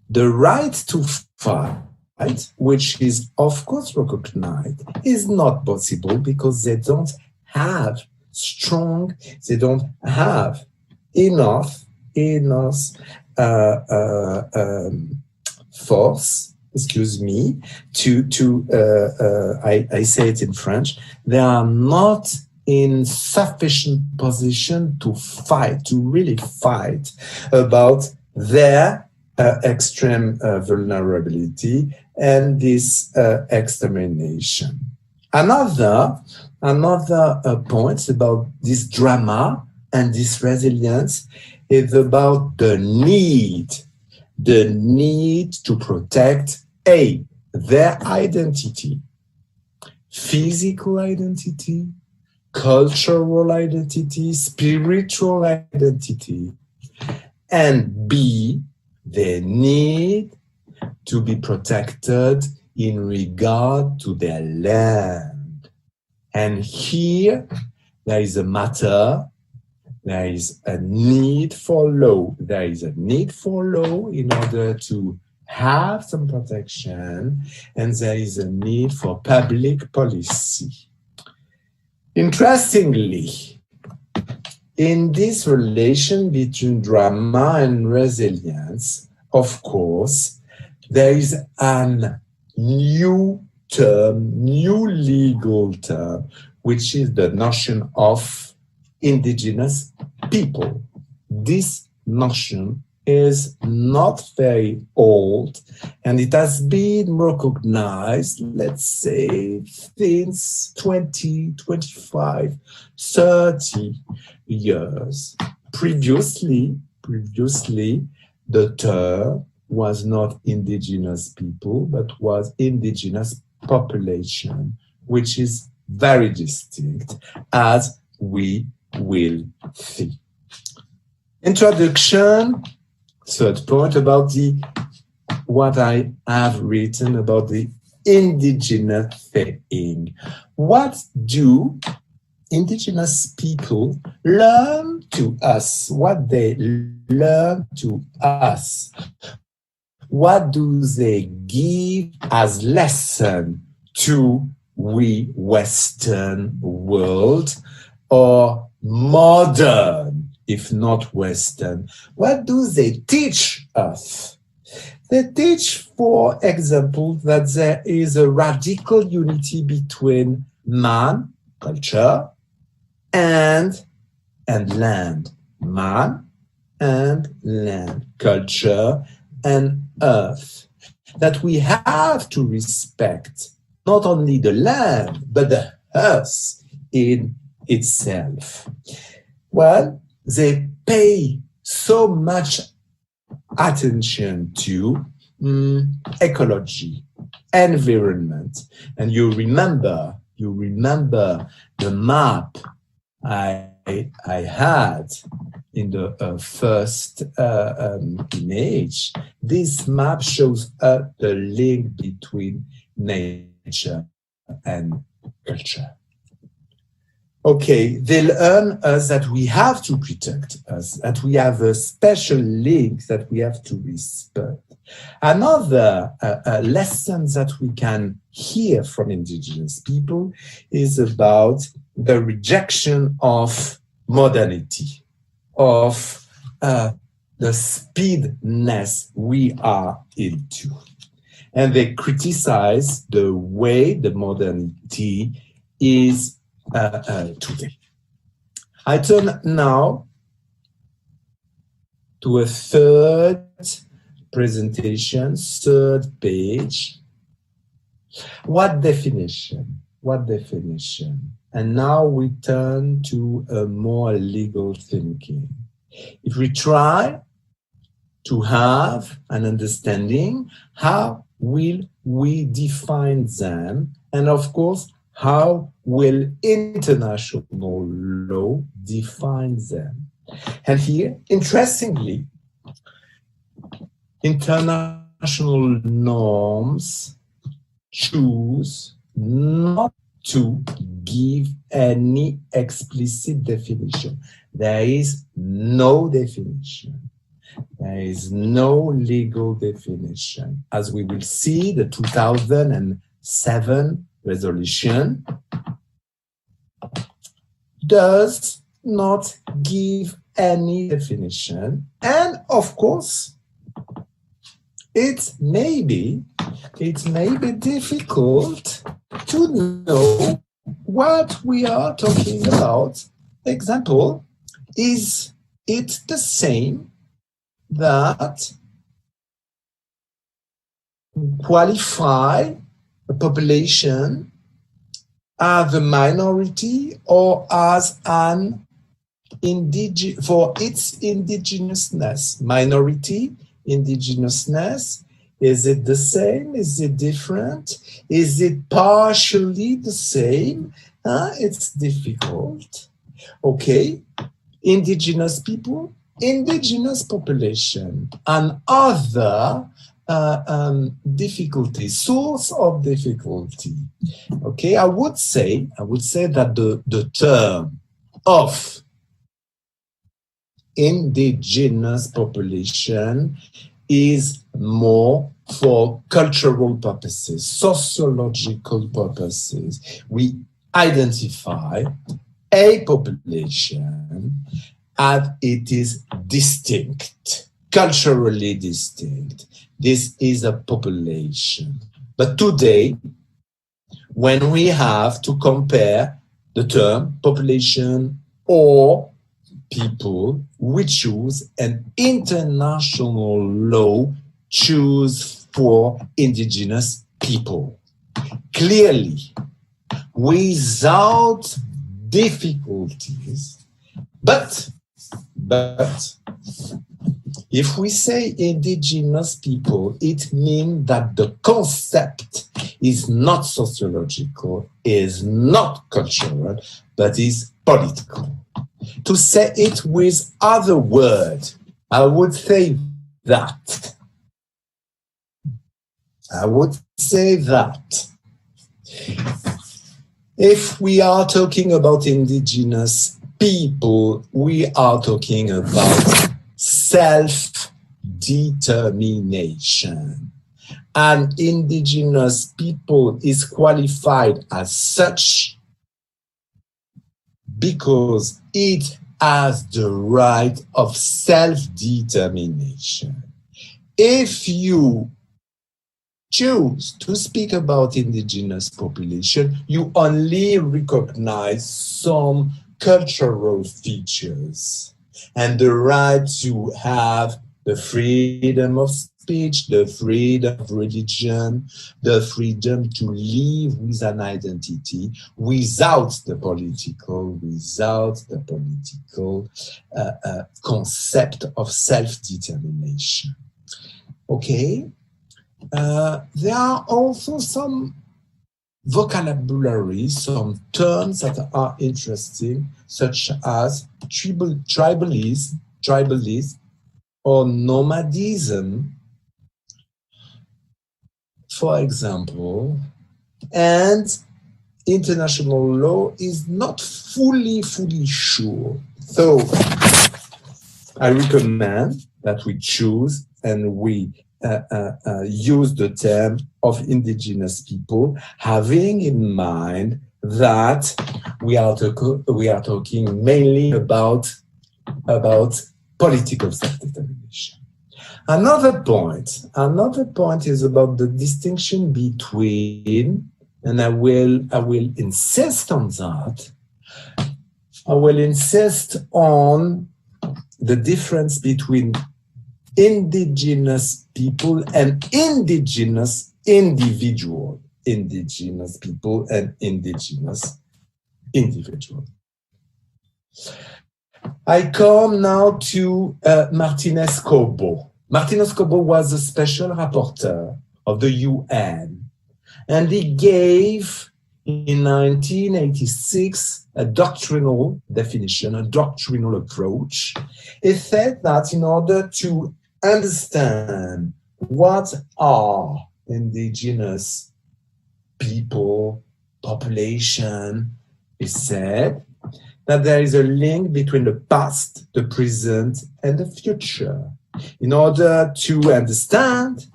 the right to fight, which is of course recognized, is not possible because they don't have enough force, excuse me, I say it in French, they are not in sufficient position to fight, to really fight about their extreme vulnerability and this extermination. Another point about this drama and this resilience is about the need to protect their identity, physical identity, cultural identity, spiritual identity, and B, they need to be protected in regard to their land. And here, there is a matter, there is a need for law. There is a need for law in order to have some protection, and there is a need for public policy. Interestingly, in this relation between drama and resilience, of course, there is a new legal term, which is the notion of indigenous people. This notion is not very old, and it has been recognized, let's say, since 20, 25, 30 years. Previously, the term was not indigenous people, but was indigenous population, which is very distinct, as we will see. Introduction. Third point about what I have written about the indigenous thing. What do indigenous people learn to us? What they learn to us? What do they give as lesson to we Western world, or modern, if not Western? What do they teach us? They teach, for example, that there is a radical unity between man, culture, and land. Man and land, culture and earth. That we have to respect not only the land, but the earth in itself. Well, they pay so much attention to ecology, environment. And you remember the map I had in the first image. This map shows the link between nature and culture. Okay, they learn us that we have to protect us, that we have a special link that we have to respect. Another lesson that we can hear from indigenous people is about the rejection of modernity, of the speedness we are into. And they criticize the way the modernity is today. I turn now to a third presentation, third page. What definition? What definition? And now we turn to a more legal thinking. If we try to have an understanding, how will we define them? And of course, how will international law define them? And here, interestingly, international norms choose not to give any explicit definition. There is no definition. There is no legal definition. As we will see, the 2007 resolution does not give any definition. And of course, it may be difficult to know what we are talking about. Example, is it the same that qualify a population as a minority or as an for its indigenousness? Minority, indigenousness, is it the same? Is it different? Is it partially the same? It's difficult. Okay, indigenous people, indigenous population, and other difficulty, source of difficulty. Okay, I would say that the term of indigenous population is more for cultural purposes, sociological purposes. We identify a population as it is distinct, culturally distinct. This is a population. But today, when we have to compare the term population or people, we choose an international law, choose for indigenous people. Clearly, without difficulties, but if we say indigenous people, it means that the concept is not sociological, is not cultural, but is political. To say it with other words, I would say that. If we are talking about indigenous people, we are talking about self-determination. And indigenous people is qualified as such because it has the right of self-determination. if you choose to speak about indigenous population, you only recognize some cultural features and the right to have the freedom of speech, the freedom of religion, the freedom to live with an identity without the political concept of self-determination. Okay? There are also some vocabulary, some terms that are interesting, such as tribalism or nomadism, for example, and international law is not fully sure. So I recommend that we choose and we use the term of indigenous people, having in mind that we are talking mainly about political self-determination. Another point is about the distinction between, and I will insist on that. I will insist on the difference between indigenous people and indigenous individual. Indigenous people and indigenous individual. I come now to Martinez Cobo. Martinez Cobo was a special rapporteur of the UN, and he gave in 1986 a doctrinal definition, a doctrinal approach. He said that in order to understand what are indigenous people, population, he said that there is a link between the past, the present, and the future. In order to understand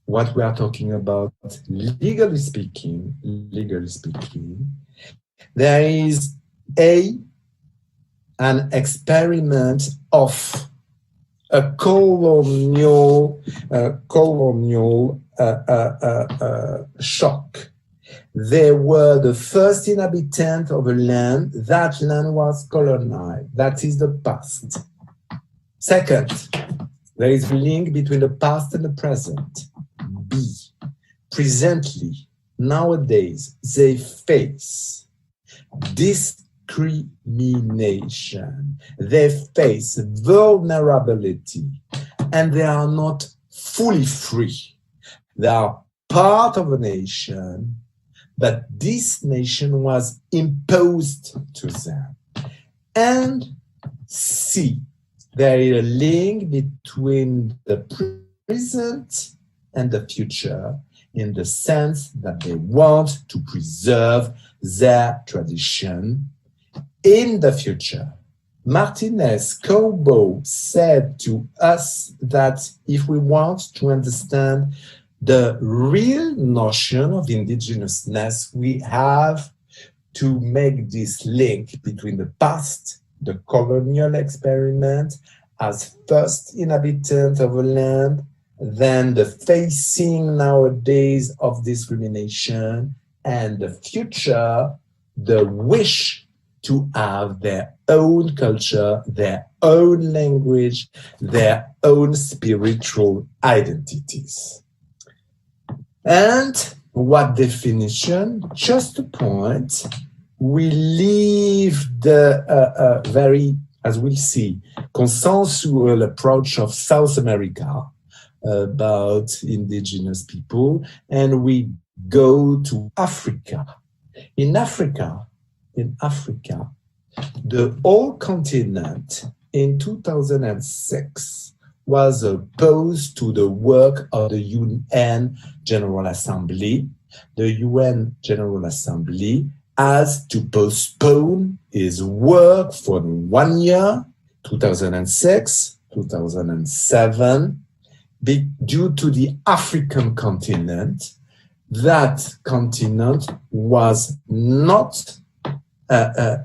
what we are talking about, legally speaking, there is an experiment of a colonial shock. They were the first inhabitants of a land. That land was colonized. That is the past. Second, there is a link between the past and the present. B. Presently, nowadays, they face discrimination. They face vulnerability, and they are not fully free. They are part of a nation, but this nation was imposed to them. And C, there is a link between the present and the future in the sense that they want to preserve their tradition in the future. Martinez Cobo said to us that if we want to understand the real notion of indigenousness, we have to make this link between the past, the colonial experiment as first inhabitant of a land, then the facing nowadays of discrimination, and the future, the wish to have their own culture, their own language, their own spiritual identities. And what definition? Just a point. We leave the very, as we'll see, consensual approach of South America about indigenous people, and we go to Africa. In Africa, the whole continent in 2006 was opposed to the work of the UN General Assembly. The UN General Assembly has to postpone its work for 1 year, 2006, 2007, due to the African continent. That continent was not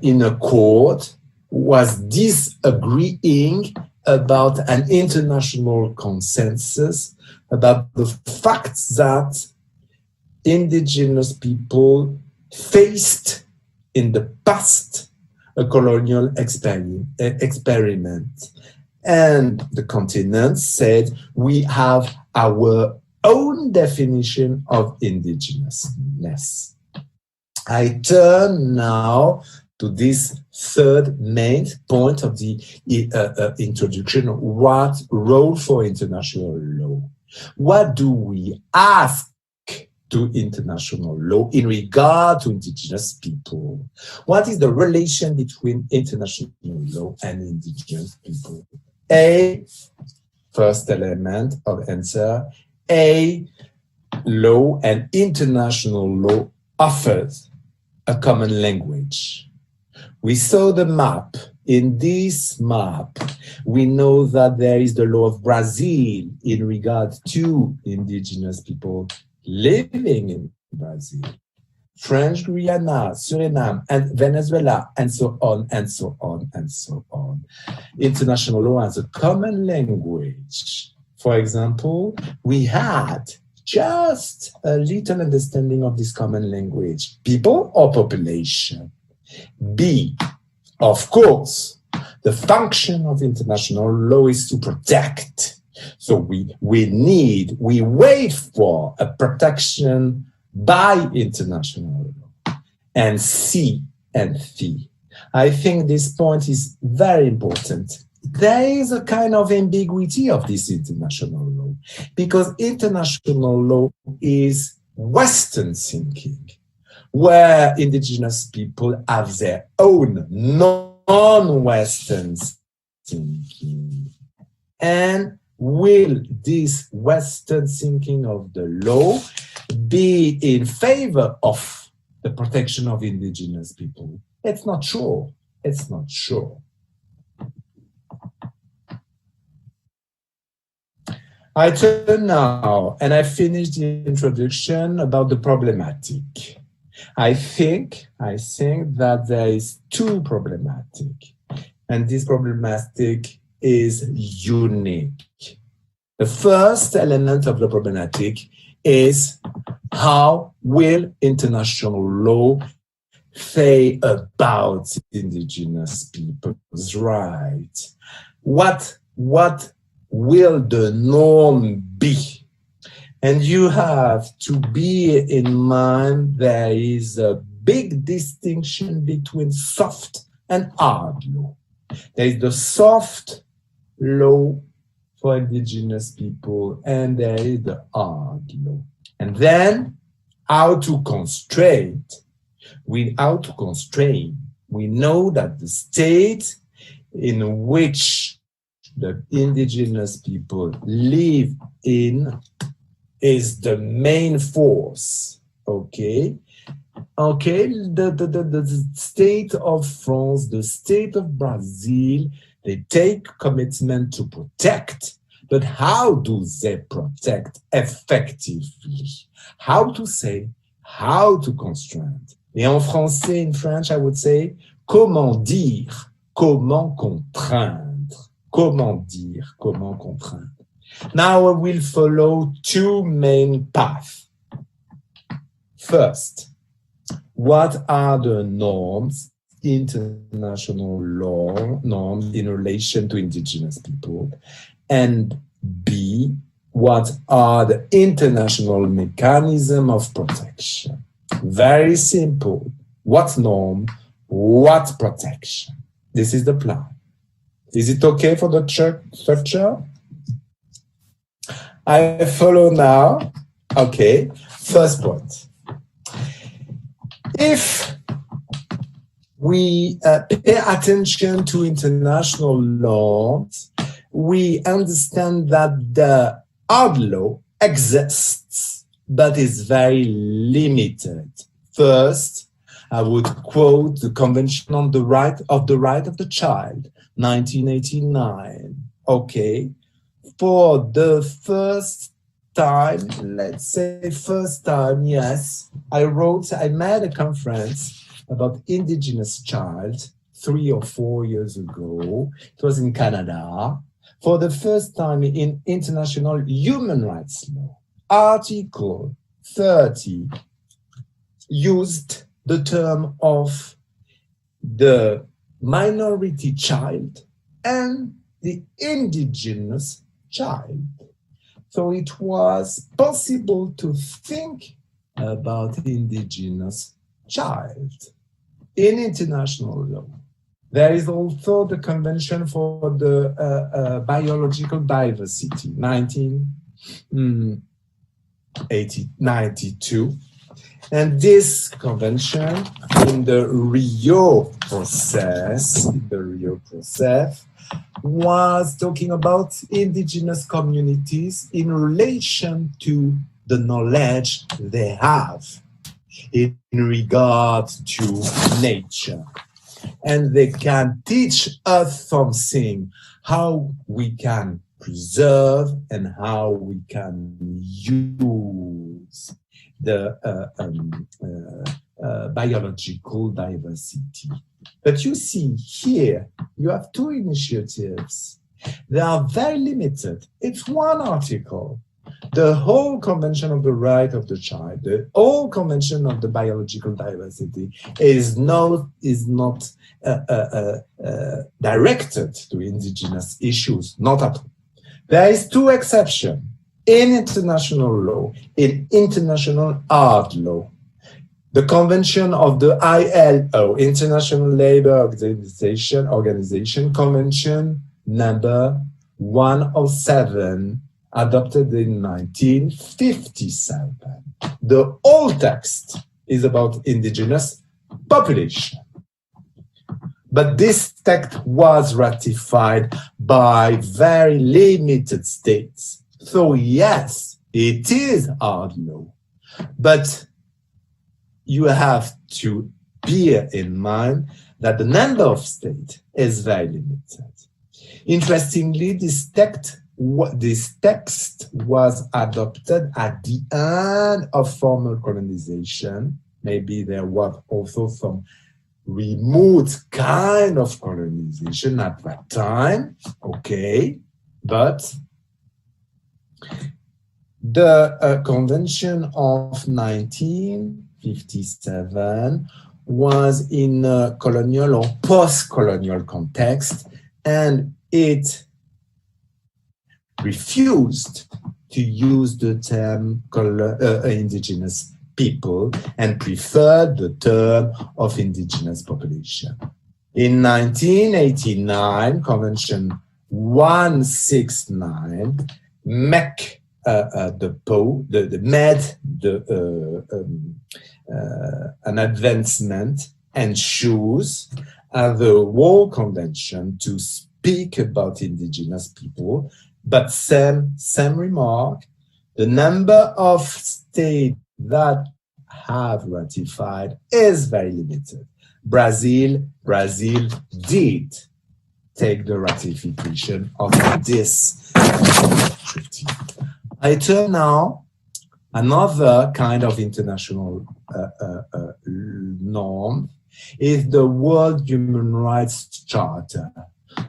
in accord, was disagreeing about an international consensus about the fact that indigenous people faced in the past a colonial experiment. And the continent said, we have our own definition of indigenousness. I turn now to this third main point of the introduction. What role for international law? What do we ask to international law in regard to indigenous people? What is the relation between international law and indigenous people? First element of answer, law and international law offers a common language. We saw the map. In this map, we know that there is the law of Brazil in regard to indigenous people living in Brazil, French Guiana, Suriname, and Venezuela, and so on, and so on, and so on. International law has a common language. For example, we had just a little understanding of this common language. People or population? B, of course, the function of international law is to protect. So we wait for a protection by international law. And C and D. I think this point is very important. There is a kind of ambiguity of this international law, because international law is Western thinking, where indigenous people have their own non-Western thinking. And will this Western thinking of the law be in favor of the protection of indigenous people? It's not sure. It's not sure. I turn now, and I finished the introduction about the problematic. I think that there is two problematic, and this problematic is unique. The first element of the problematic is how will international law say about indigenous people's rights? What will the norm be? And you have to be in mind there is a big distinction between soft and hard law. There is the soft law for indigenous people, and there is the hard law. And then how to constrain. Without constraint, we know that the state in which the indigenous people live in is the main force. Okay, the state of France, the state of Brazil, they take commitment to protect, but how do they protect effectively? How to say, how to constrain? Et en français, in French, I would say, comment dire, comment contraindre? Comment dire, comment contraindre? Now we will follow two main paths. First, what are the norms, international law norms in relation to indigenous people? And B, what are the international mechanisms of protection? Very simple. What norm, what protection? This is the plan. Is it okay for the structure? I follow now. Okay, first point. If we pay attention to international laws, we understand that the hard law exists, but is very limited. First, I would quote the Convention on the Right of the Child, 1989. Okay, for the first time, let's say first time, yes, I made a conference about indigenous child 3 or 4 years ago. It was in Canada. For the first time in international human rights law, Article 30 used the term of the minority child and the indigenous child. So it was possible to think about indigenous child in international law. There is also the Convention for the Biological Diversity, 1992. And this convention in the Rio process, was talking about indigenous communities in relation to the knowledge they have in regard to nature. And they can teach us something, how we can preserve and how we can use the biological diversity. But you see here, you have two initiatives. They are very limited. It's one article. The whole Convention of the Right of the Child, the whole Convention of the Biological Diversity is not directed to indigenous issues, not at all. There is two exceptions in international law, in international art law. The Convention of the ILO, International Labour Organization Convention number 107, adopted in 1957. The whole text is about indigenous population. But this text was ratified by very limited states. So yes, it is hard law, but you have to bear in mind that the number of states is very limited. Interestingly, this text was adopted at the end of formal colonization. Maybe there was also some remote kind of colonization at that time, okay, but the Convention of 1957 was in a colonial or post-colonial context, and it refused to use the term indigenous people and preferred the term of indigenous population. In 1989, Convention 169 made an advancement and chose the whole convention to speak about indigenous people, but same remark, the number of states that have ratified is very limited. Brazil did take the ratification of this treaty. I turn now another kind of international norm is the World Human Rights Charter.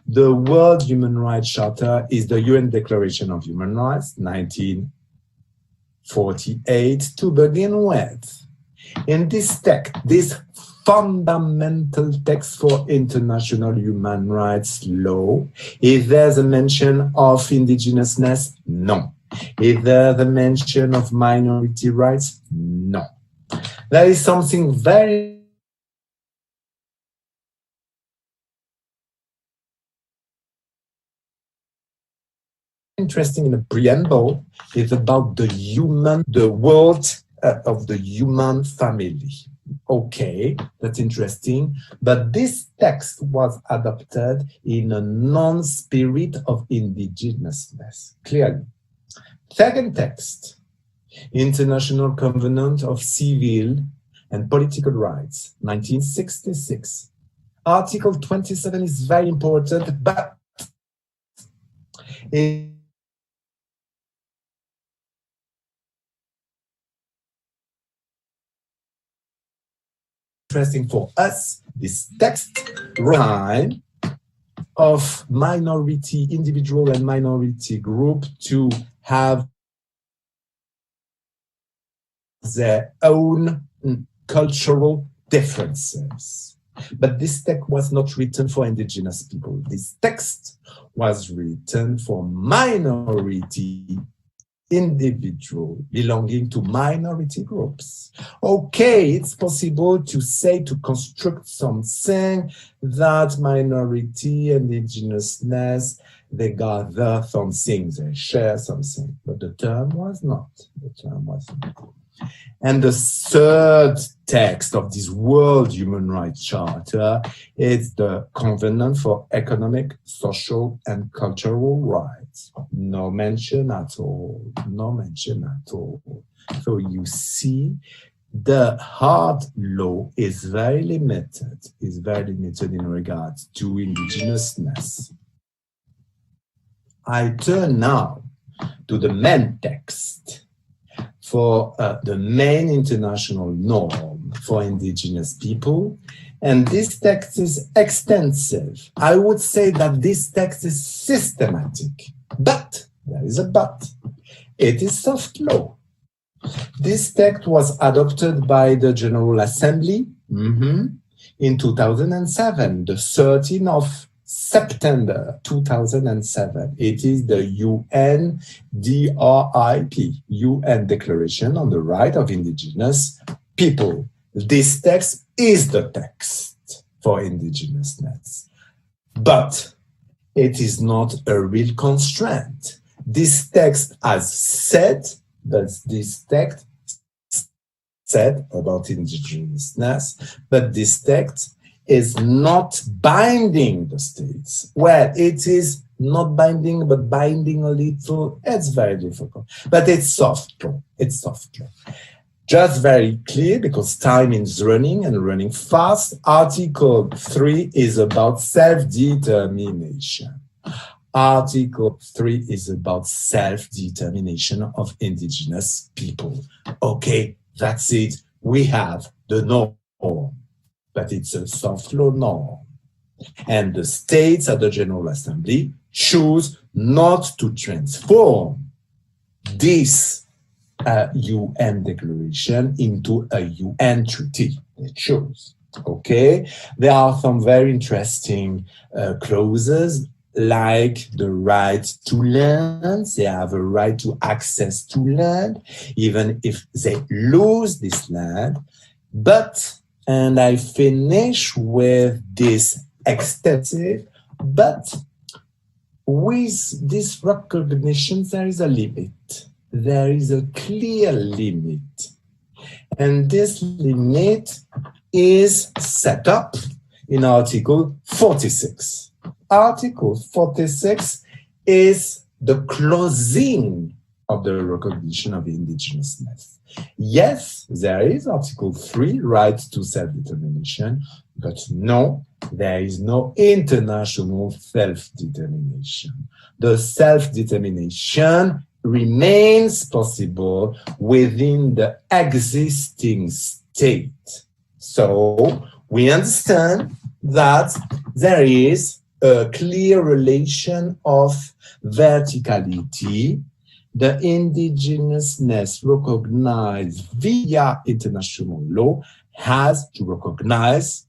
The World Human Rights Charter is the UN Declaration of Human Rights, 1948 to begin with. In this text, this fundamental text for international human rights law, is there a mention of indigenousness? No. Is there the mention of minority rights? No. There is something very interesting in the preamble is about the world of the human family. Okay, that's interesting, but this text was adopted in a non-spirit of indigenousness, clearly. Second text, International Covenant of Civil and Political Rights, 1966. Article 27 is very important, but interesting for us, this text rhyme of minority, individual and minority group to have their own cultural differences. But this text was not written for indigenous people. This text was written for minority individual belonging to minority groups. Okay, it's possible to say, to construct something that minority, indigenousness, they gather something, they share something, but the term was not. The term was not. And the third text of this World Human Rights Charter is the Covenant for Economic, Social, and Cultural Rights. No mention at all. No mention at all. So you see, the hard law is very limited in regards to indigenousness. I turn now to the main text for the main international norm for indigenous people. And this text is extensive. I would say that this text is systematic, but there is a but. It is soft law. This text was adopted by the General Assembly in 2007, the 13th of September 2007. It is the UNDRIP, UN Declaration on the Right of Indigenous People. This text is the text for indigenousness, but it is not a real constraint. This text has said that this text said about indigenousness, but this text is not binding the states. Well, it is not binding, but binding a little. It's very difficult, but it's soft law. It's soft law. Just very clear, because time is running and running fast. Article 3 is about self-determination. Article 3 is about self-determination of indigenous people. Okay, that's it. We have the norm, but it's a soft law norm. And the states at the General Assembly choose not to transform this UN declaration into a UN treaty. They choose. Okay, there are some very interesting clauses, like the right to land. They have a right to access to land, even if they lose this land. But, and I finish with this extensive, but with this recognition, there is a limit. There is a clear limit. And this limit is set up in Article 46. Article 46 is the closing of the recognition of indigenousness. Yes, there is Article 3, right to self-determination, but no, there is no international self-determination. The self-determination remains possible within the existing state. So we understand that there is a clear relation of verticality. The indigenousness recognized via international law has to recognize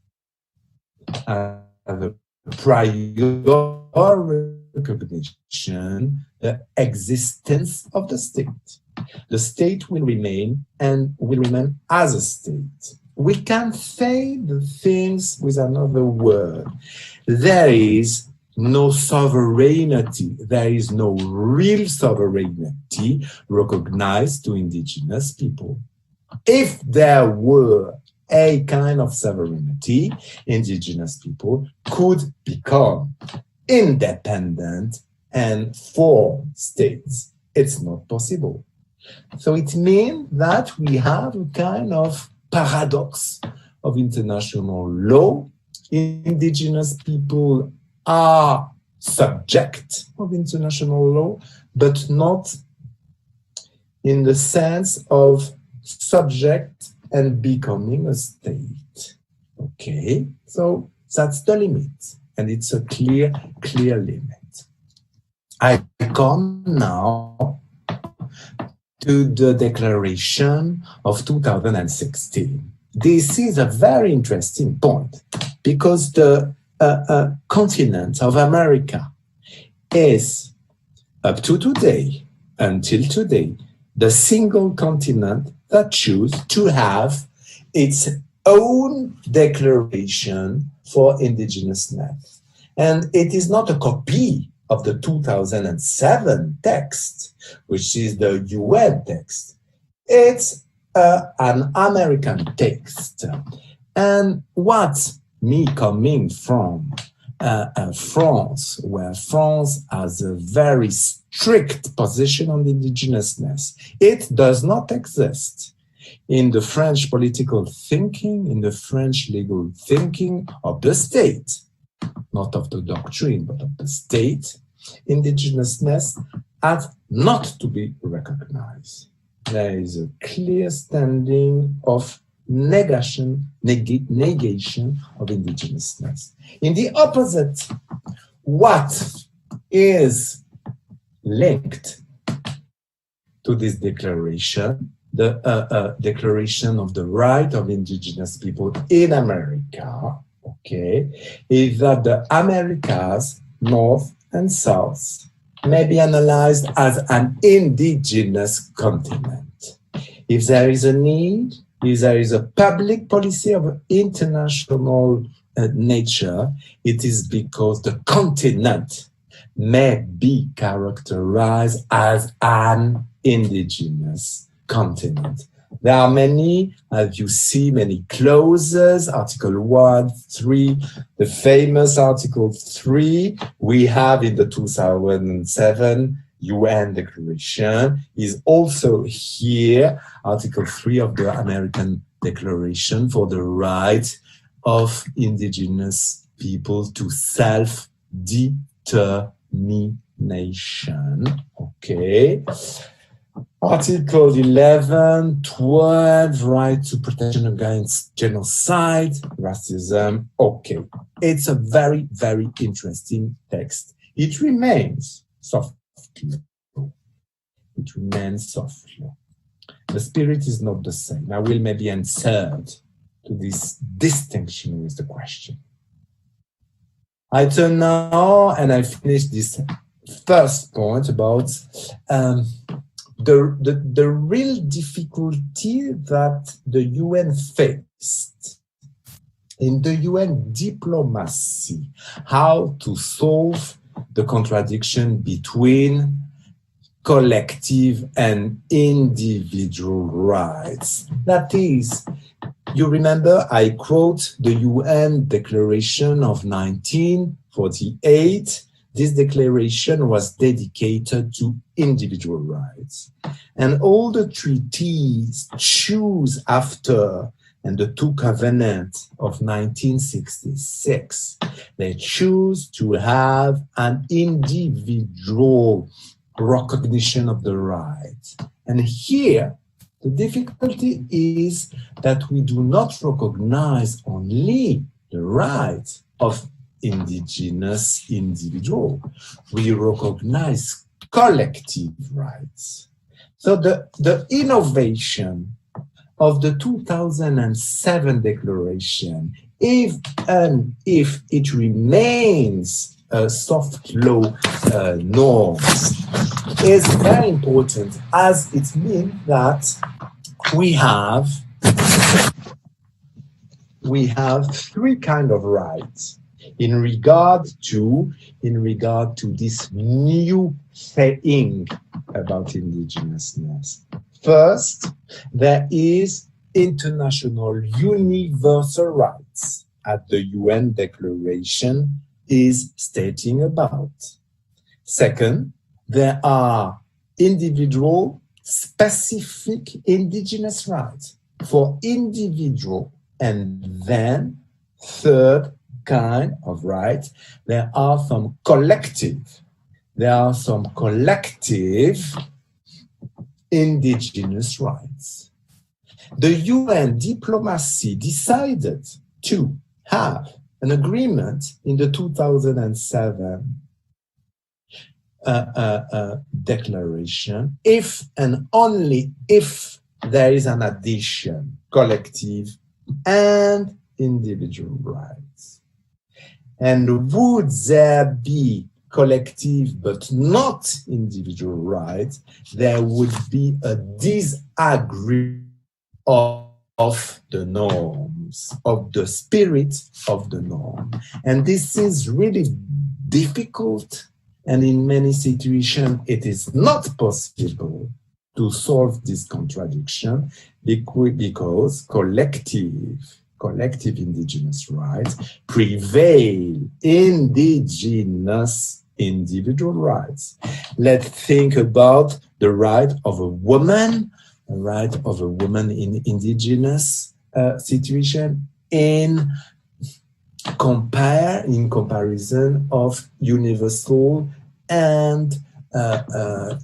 the prior recognition, the existence of the state. The state will remain and will remain as a state. We can say the things with another word. There is no sovereignty. There is no real sovereignty recognized to indigenous people. If there were a kind of sovereignty, indigenous people could become independent and form states. It's not possible. So it means that we have a kind of paradox of international law. Indigenous people are subject of international law, but not in the sense of subject and becoming a state. Okay, so that's the limit. and it's a clear limit. I come now to the Declaration of 2016. This is a very interesting point because the continent of America is, up to today, until today, the single continent that choose to have its own declaration for indigenousness. And it is not a copy of the 2007 text, which is the UN text. It's an American text. And what me coming from France, where France has a very strict position on indigenousness, it does not exist in the French political thinking, in the French legal thinking of the state, not of the doctrine, but of the state. Indigenousness has not to be recognized. There is a clear standing of negation of indigenousness. In the opposite, what is linked to this declaration, the Declaration of the Right of Indigenous People in America, okay, is that the Americas, North and South, may be analyzed as an indigenous continent. If there is a need, if there is a public policy of international nature, it is because the continent may be characterized as an indigenous continent. There are many, as you see, many clauses, Article 1, 3, the famous Article 3 we have in the 2007 UN Declaration is also here, Article 3 of the American Declaration for the Right of Indigenous People to Self-Determination. Okay. Article 11, 12, right to protection against genocide, racism. Okay. It's a very, very interesting text. It remains soft. It remains soft law. The spirit is not the same. I will maybe insert to this distinction with the question. I turn now and I finish this first point about the real difficulty that the UN faced in the UN diplomacy, how to solve the contradiction between collective and individual rights. That is, you remember I quote the UN Declaration of 1948. This declaration was dedicated to individual rights. And all the treaties choose after, and the two covenants of 1966, they choose to have an individual recognition of the right. And here, the difficulty is that we do not recognize only the right of indigenous individual. We recognize collective rights. So the innovation of the 2007 declaration, if it remains a soft law norm, is very important, as it means that we have three kinds of rights in regard to this new saying about indigenousness. First, there is international universal rights at the UN Declaration is stating about. Second, there are individual specific indigenous rights for individual. And then third kind of rights, there are some collective. There are some collective indigenous rights. The UN diplomacy decided to have an agreement in the 2007 declaration, if and only if there is an addition, collective and individual rights. And would there be collective but not individual rights, there would be a disagreement of the norms, of the spirit of the norm. And this is really difficult, and in many situations it is not possible to solve this contradiction because collective indigenous rights prevail indigenous individual rights. Let's think about the right of a woman, the right of a woman in indigenous situation in comparison of universal and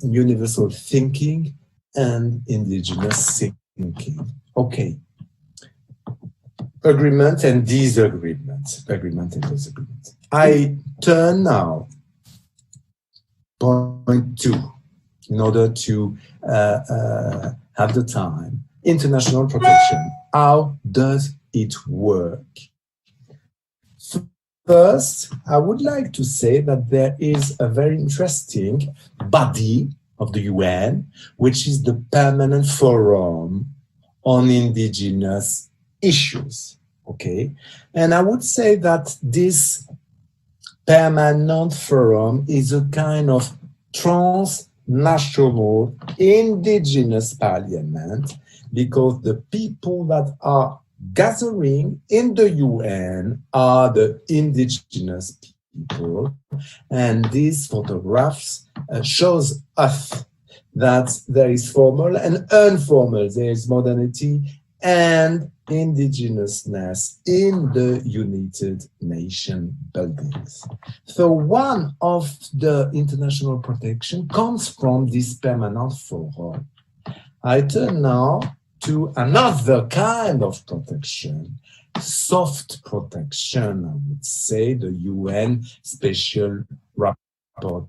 universal thinking and indigenous thinking. Okay. Agreement and disagreement. Agreement and disagreement. I turn now point 2 in order to have the time. International protection. How does it work? First, I would like to say that there is a very interesting body of the UN, which is the Permanent Forum on Indigenous Issues, okay? And I would say that this Permanent Forum is a kind of transnational indigenous parliament, because the people that are gathering in the UN are the indigenous people, and these photographs shows us that there is formal and informal, there is modernity and indigenousness in the United Nations buildings. So one of the international protection comes from this permanent forum. I turn now to another kind of protection, soft protection, I would say, the UN Special Rapporteur.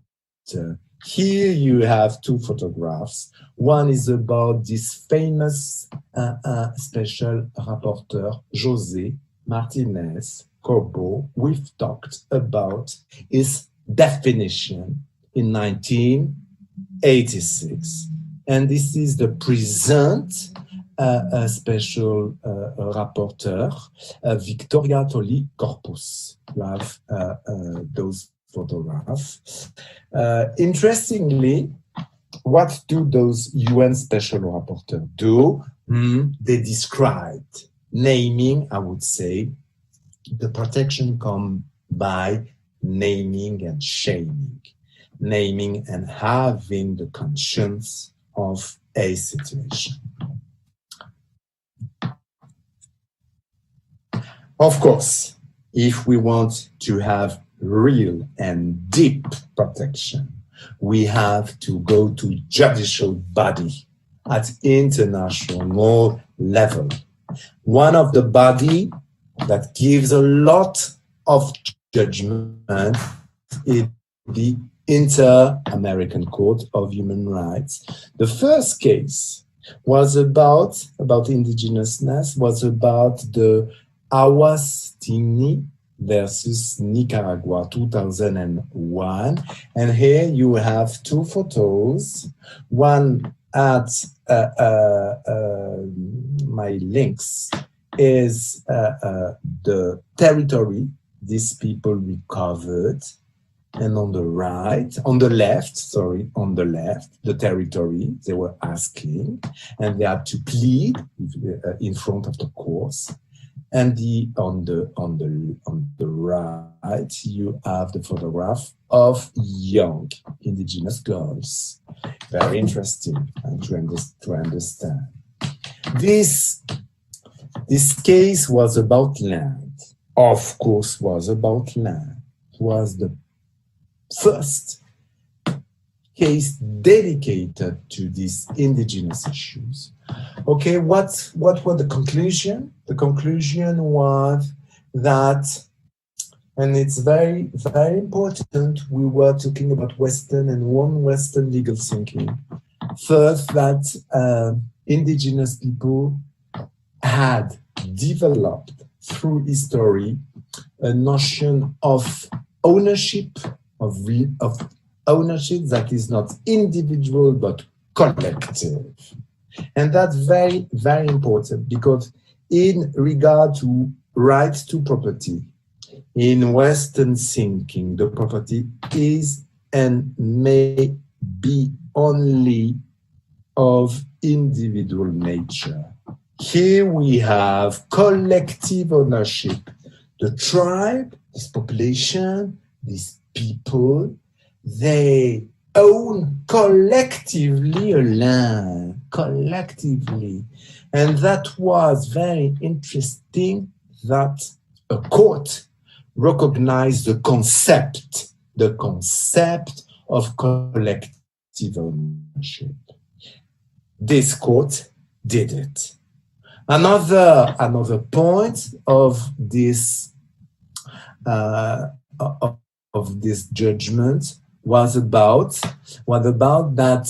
Here you have 2 photographs. One is about this famous Special Rapporteur, José Martinez Corbo. We've talked about his definition in 1986. And this is the present Special Rapporteur, Victoria Tolly Corpus. You have those photographs. Interestingly, what do those UN Special Rapporteurs do? They described, naming, I would say, the protection comes by naming and shaming, naming and having the conscience of a situation. Of course, if we want to have real and deep protection, we have to go to judicial body at international level. One of the body that gives a lot of judgment is the Inter-American Court of Human Rights. The first case was about indigenousness, was about the Awastini versus Nicaragua, 2001. And here you have 2 photos, one at my links is the territory these people recovered, and on the left, the territory they were asking, and they had to plead in front of the courts. And on the right, you have the photograph of young indigenous girls. Very interesting to understand. This case was about land. Of course, was about land. It was the first case dedicated to these indigenous issues. Okay, what was the conclusion? The conclusion was that and it's very, very important. We were talking about Western and non-Western legal thinking. First, that indigenous people had developed through history a notion of ownership, of ownership that is not individual but collective. And that's very, very important, because in regard to rights to property, in Western thinking, the property is and may be only of individual nature. Here we have collective ownership. The tribe, this population, these people, they own collectively a land, collectively. And that was very interesting that a court recognized the concept of collective ownership. This court did it. Another point of this judgment was about that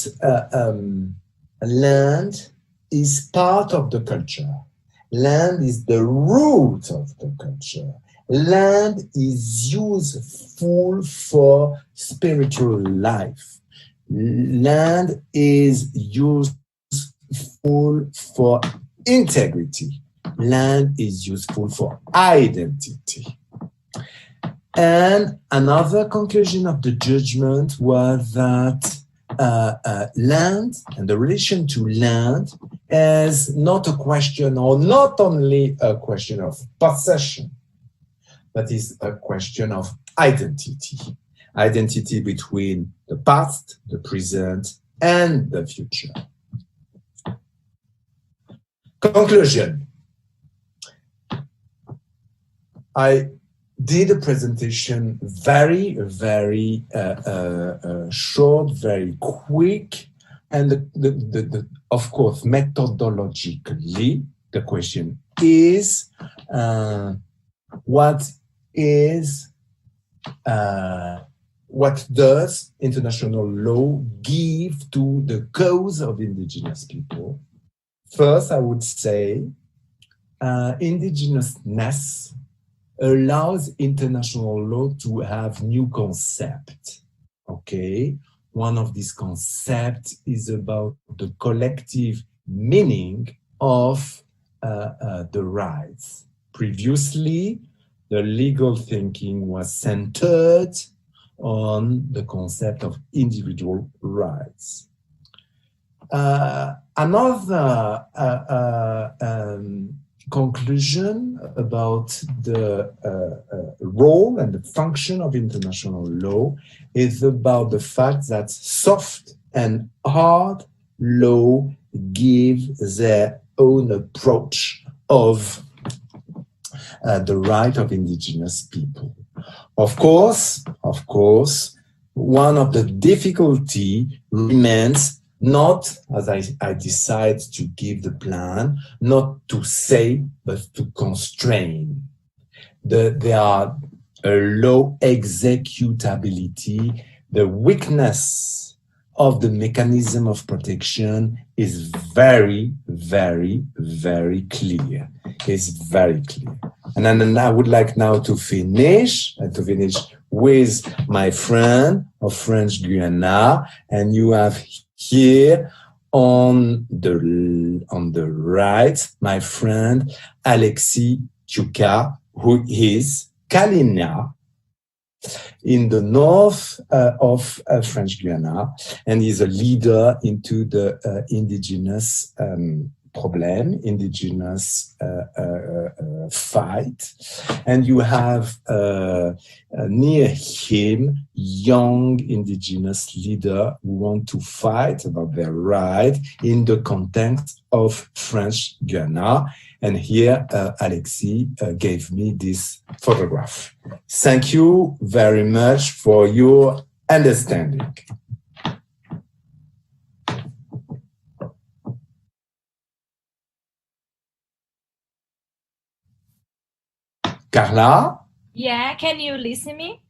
land is part of the culture. Land is the root of the culture. Land is useful for spiritual life. Land is useful for integrity. Land is useful for identity. And another conclusion of the judgment was that land and the relation to land is not a question, or not only a question of possession, but is a question of identity. Identity between the past, the present, and the future. Conclusion. I did a presentation very, very short, very quick, and of course, methodologically, the question is, what does international law give to the cause of indigenous people? First, I would say indigenousness allows international law to have new concepts. Okay, one of these concepts is about the collective meaning of the rights. Previously, the legal thinking was centered on the concept of individual rights. Another conclusion about the role and the function of international law is about the fact that soft and hard law give their own approach of the right of indigenous people. Of course, one of the difficulty remains not, as I decide to give the plan, not to say, but to constrain. There are a low executability. The weakness of the mechanism of protection is very, very, very clear. It's very clear. And then I would like now to finish with my friend of French Guiana, and you have here on the right, my friend Alexis Tchouka, who is Kalina in the north of French Guiana, and is a leader into the indigenous indigenous fight. And you have near him young indigenous leader who want to fight about their right in the context of French Guiana. And here Alexis gave me this photograph. Thank you very much for your understanding. Carla? Yeah, can you listen me?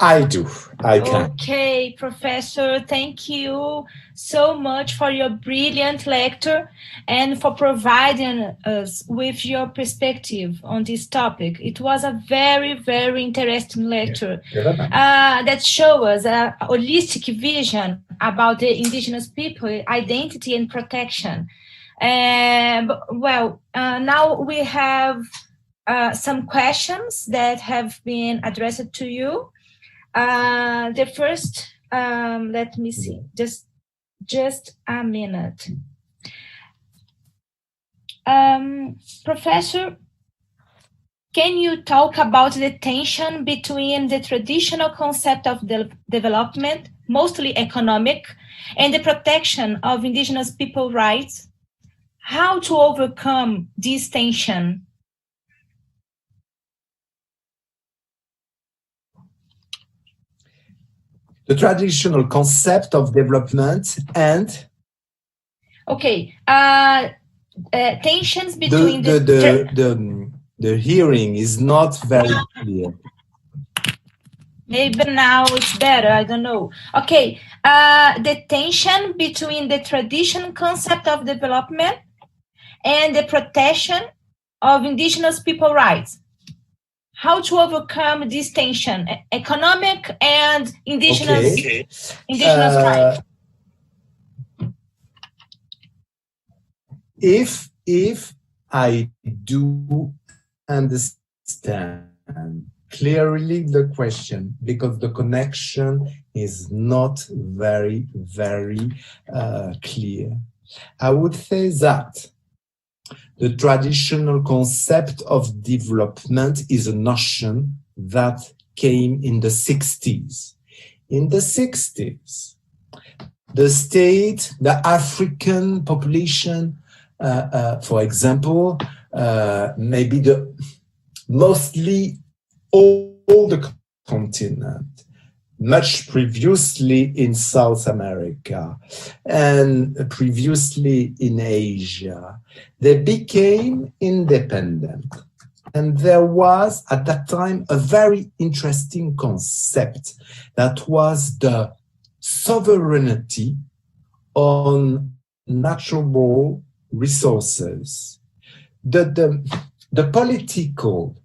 I do. I can. Okay, Professor, thank you so much for your brilliant lecture and for providing us with your perspective on this topic. It was a very, very interesting lecture that shows us a holistic vision about the indigenous people, identity and protection. Now we have some questions that have been addressed to you. The first, let me see, just a minute. Professor, can you talk about the tension between the traditional concept of development, mostly economic, and the protection of indigenous people rights? How to overcome this tension? The traditional concept of development and tensions between the hearing is not very clear. Maybe now it's better, I don't know. Okay, the tension between the traditional concept of development and the protection of indigenous people rights. How to overcome this tension, economic and indigenous rights? If I do understand clearly the question, because the connection is not very, very clear, I would say that the traditional concept of development is a notion that came in the 60s. In the 60s, the state, the African population, for example, maybe mostly all the continent, much previously in South America and previously in Asia, they became independent. And there was at that time a very interesting concept that was the sovereignty on natural resources. The political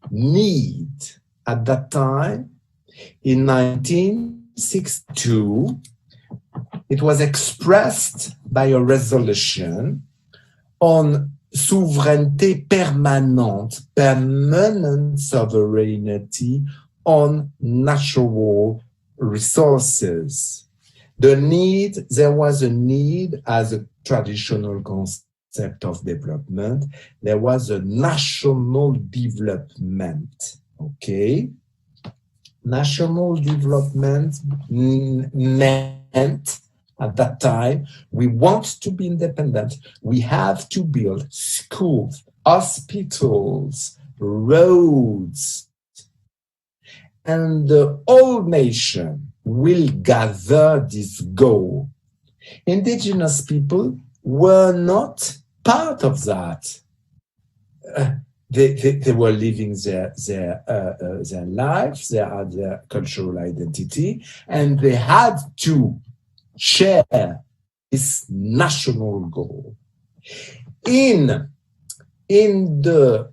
need at that time, in 1962, it was expressed by a resolution on souveraineté permanente, permanent sovereignty on natural resources. There was a need as a traditional concept of development. There was a national development, okay? National development meant at that time, we want to be independent. We have to build schools, hospitals, roads, and the whole nation will gather this goal. Indigenous people were not part of that. They were living their lives, they had their cultural identity, and they had to share this national goal. In the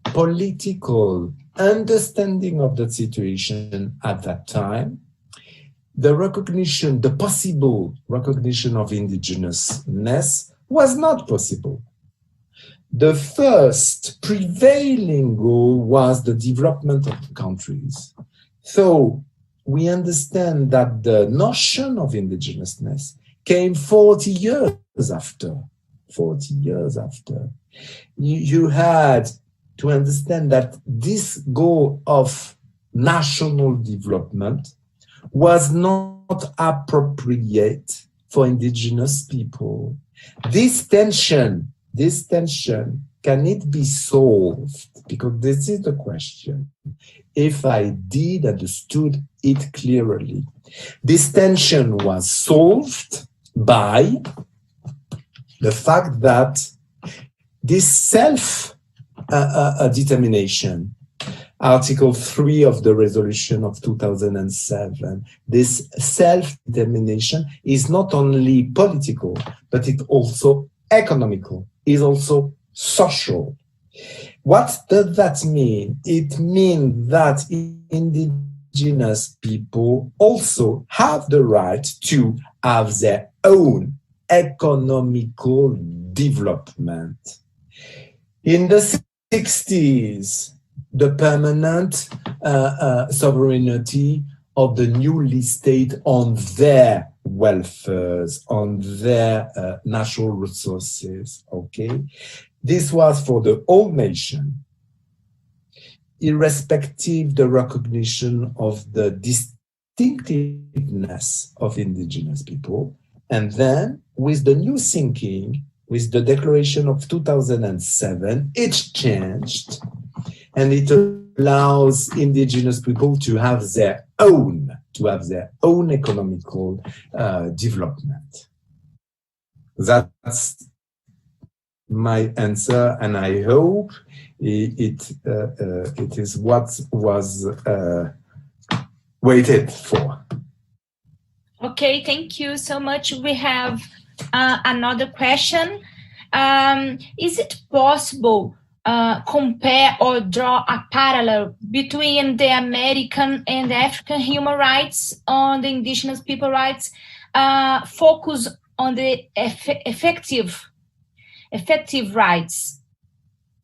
political understanding of the situation at that time, the possible recognition of indigenousness was not possible. The first prevailing goal was the development of the countries. So we understand that the notion of indigenousness came 40 years after. 40 years after. You had to understand that this goal of national development was not appropriate for indigenous people. This tension, can it be solved? Because this is the question. If I did understood it clearly, this tension was solved by the fact that this self-determination Article 3 of the resolution of 2007. This self-determination is not only political, but it's also economical, is also social. What does that mean? It means that indigenous people also have the right to have their own economical development. In the 60s, the permanent sovereignty of the newly state on their welfares, on their natural resources, okay? This was for the whole nation, irrespective the recognition of the distinctiveness of indigenous people. And then with the new thinking, with the declaration of 2007, it changed and it allows indigenous people to have their own economical development. That's my answer, and I hope it is what was waited for. Okay, thank you so much. We have another question. Is it possible compare or draw a parallel between the American and the African human rights on the indigenous people rights, focus on the effective rights?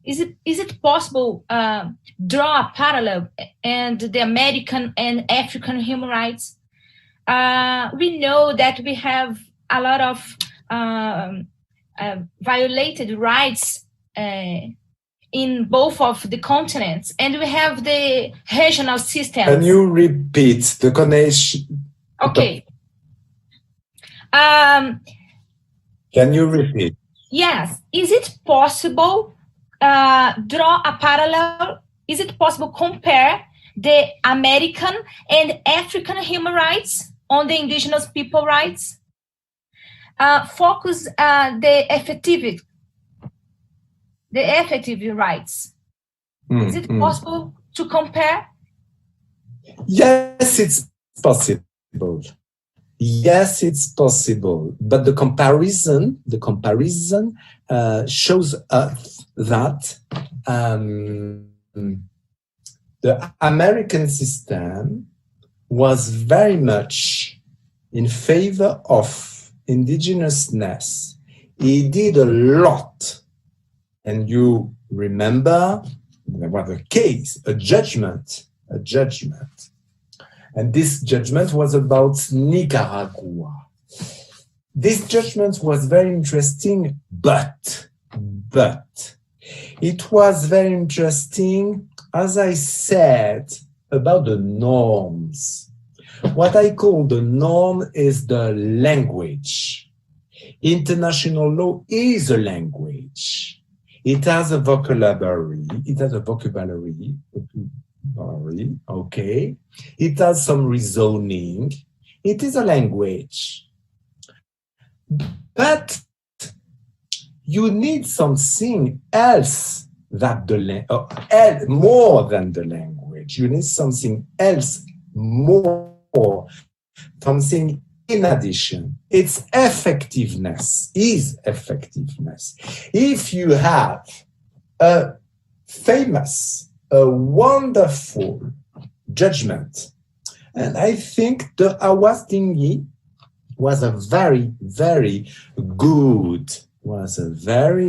Is it possible draw a parallel and the American and African human rights? We know that we have a lot of violated rights in both of the continents, and we have the regional systems. Can you repeat the connection? Okay. Can you repeat? Yes. Is it possible draw a parallel? Is it possible compare the American and African human rights on the indigenous people rights? Focus the effective rights. Is it possible to compare? Yes, it's possible. Yes, it's possible. But the comparison shows us that the American system was very much in favor of indigenousness. He did a lot. And you remember there was a case, a judgment. And this judgment was about Nicaragua. This judgment was very interesting, but it was very interesting, as I said, about the norms. What I call the norm is the language. International law is a language. It has a vocabulary. Okay. It has some reasoning. It is a language. But you need something else more than the language. You need something else more, something in addition. Its effectiveness is effectiveness. If you have a wonderful judgment, and I think the Awas Tingyi was a very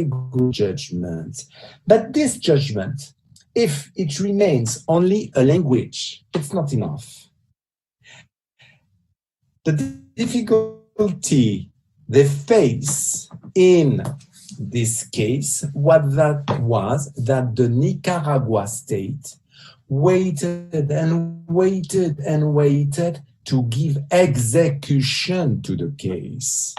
good judgment. But this judgment, if it remains only a language, it's not enough. The difficulty they face in this case was that the Nicaragua state waited to give execution to the case.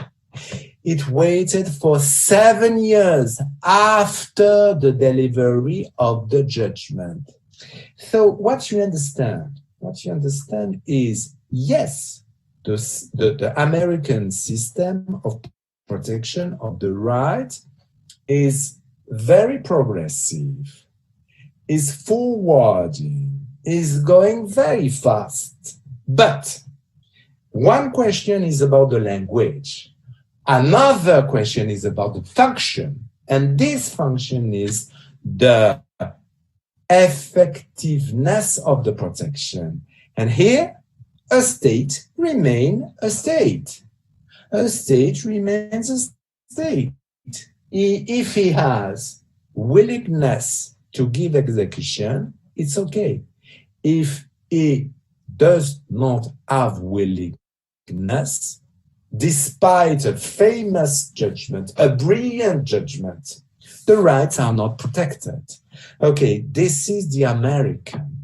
It waited for 7 years after the delivery of the judgment. So what you understand is, yes, the American system of protection of the right is very progressive. is forwarding, is going very fast. But one question is about the language. Another question is about the function. And this function is the effectiveness of the protection. And here, a state remains a state. A state remains a state. If he has willingness to give execution, it's okay. If he does not have willingness, despite a famous judgment, a brilliant judgment, the rights are not protected. Okay, this is the American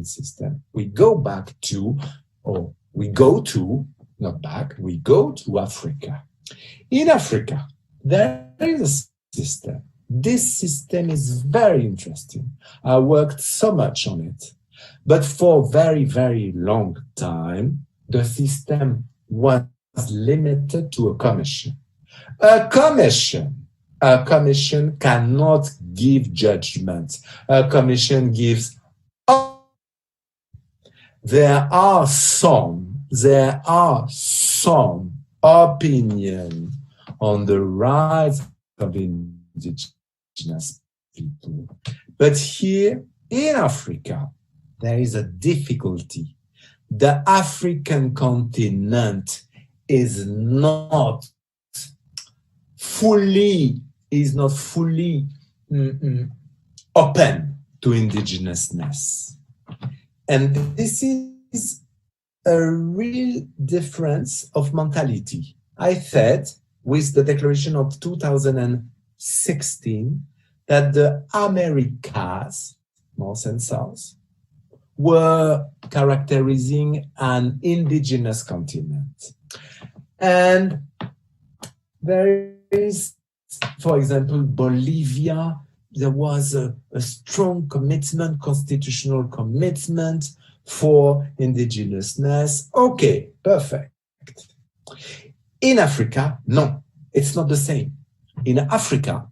system. We go to Africa. In Africa, there is a system. This system is very interesting. I worked so much on it. But for a very, very long time, the system was limited to a commission. A commission cannot give judgment. A commission gives. There are some opinion on the rights of indigenous people. But here in Africa, there is a difficulty. The African continent is not fully open to indigenousness. And this is a real difference of mentality. I said with the declaration of 2016 that the Americas, North and South, were characterizing an indigenous continent. And there is, for example, Bolivia, there was a strong commitment, constitutional commitment for indigenousness. Okay, perfect. In Africa, no, it's not the same. In Africa,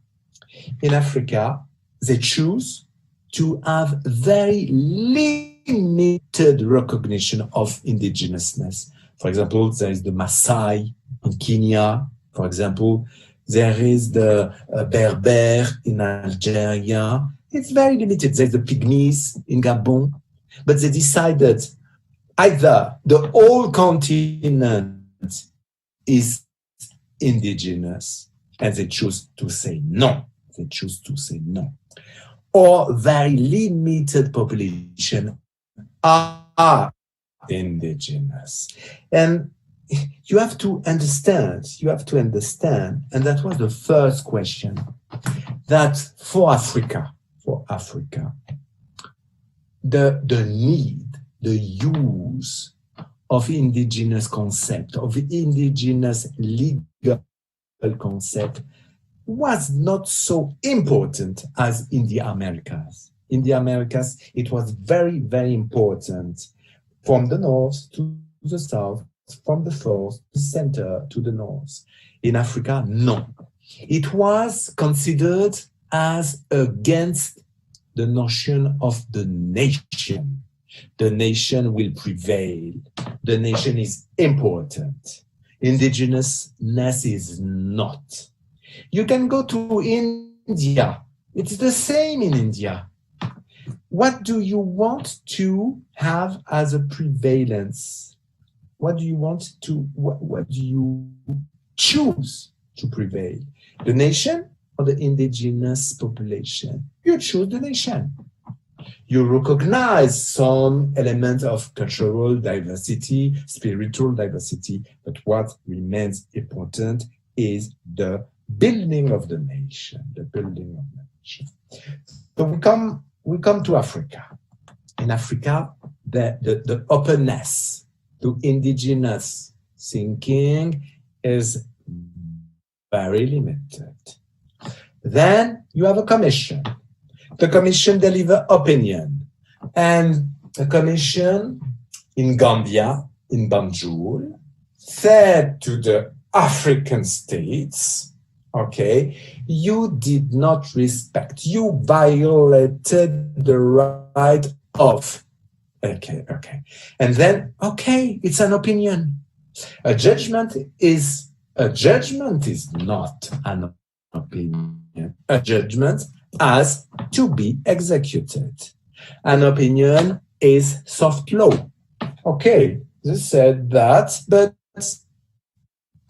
they choose to have very limited recognition of indigenousness. For example, there is the Maasai in Kenya. For example, there is the Berber in Algeria. It's very limited. There's the Pygmies in Gabon. But they decided either the whole continent is indigenous, and they choose to say no. Or very limited population are indigenous. And you have to understand, and that was the first question, that for Africa, the need, the use of indigenous concept, of indigenous legal concept was not so important as in the Americas. In the Americas, it was very, very important from the north to the south, from the south to the center to the north. In Africa, no. It was considered as against the notion of the nation. The nation will prevail. The nation is important. Indigenousness is not. You can go to India. It's the same in India. What do you want to have as a prevalence? What do you choose to prevail? The nation or the indigenous population? You choose the nation. You recognize some element of cultural diversity, spiritual diversity, but what remains important is the building of the nation, So we come to Africa. In Africa, the openness to indigenous thinking is very limited. Then you have a commission. The commission deliver opinion. And the commission in Gambia, in Banjul, said to the African states, Okay, you did not respect. You violated the right of. Okay. And then, okay, it's an opinion. A judgment is not an opinion. A judgment has to be executed. An opinion is soft law. Okay, they said that, but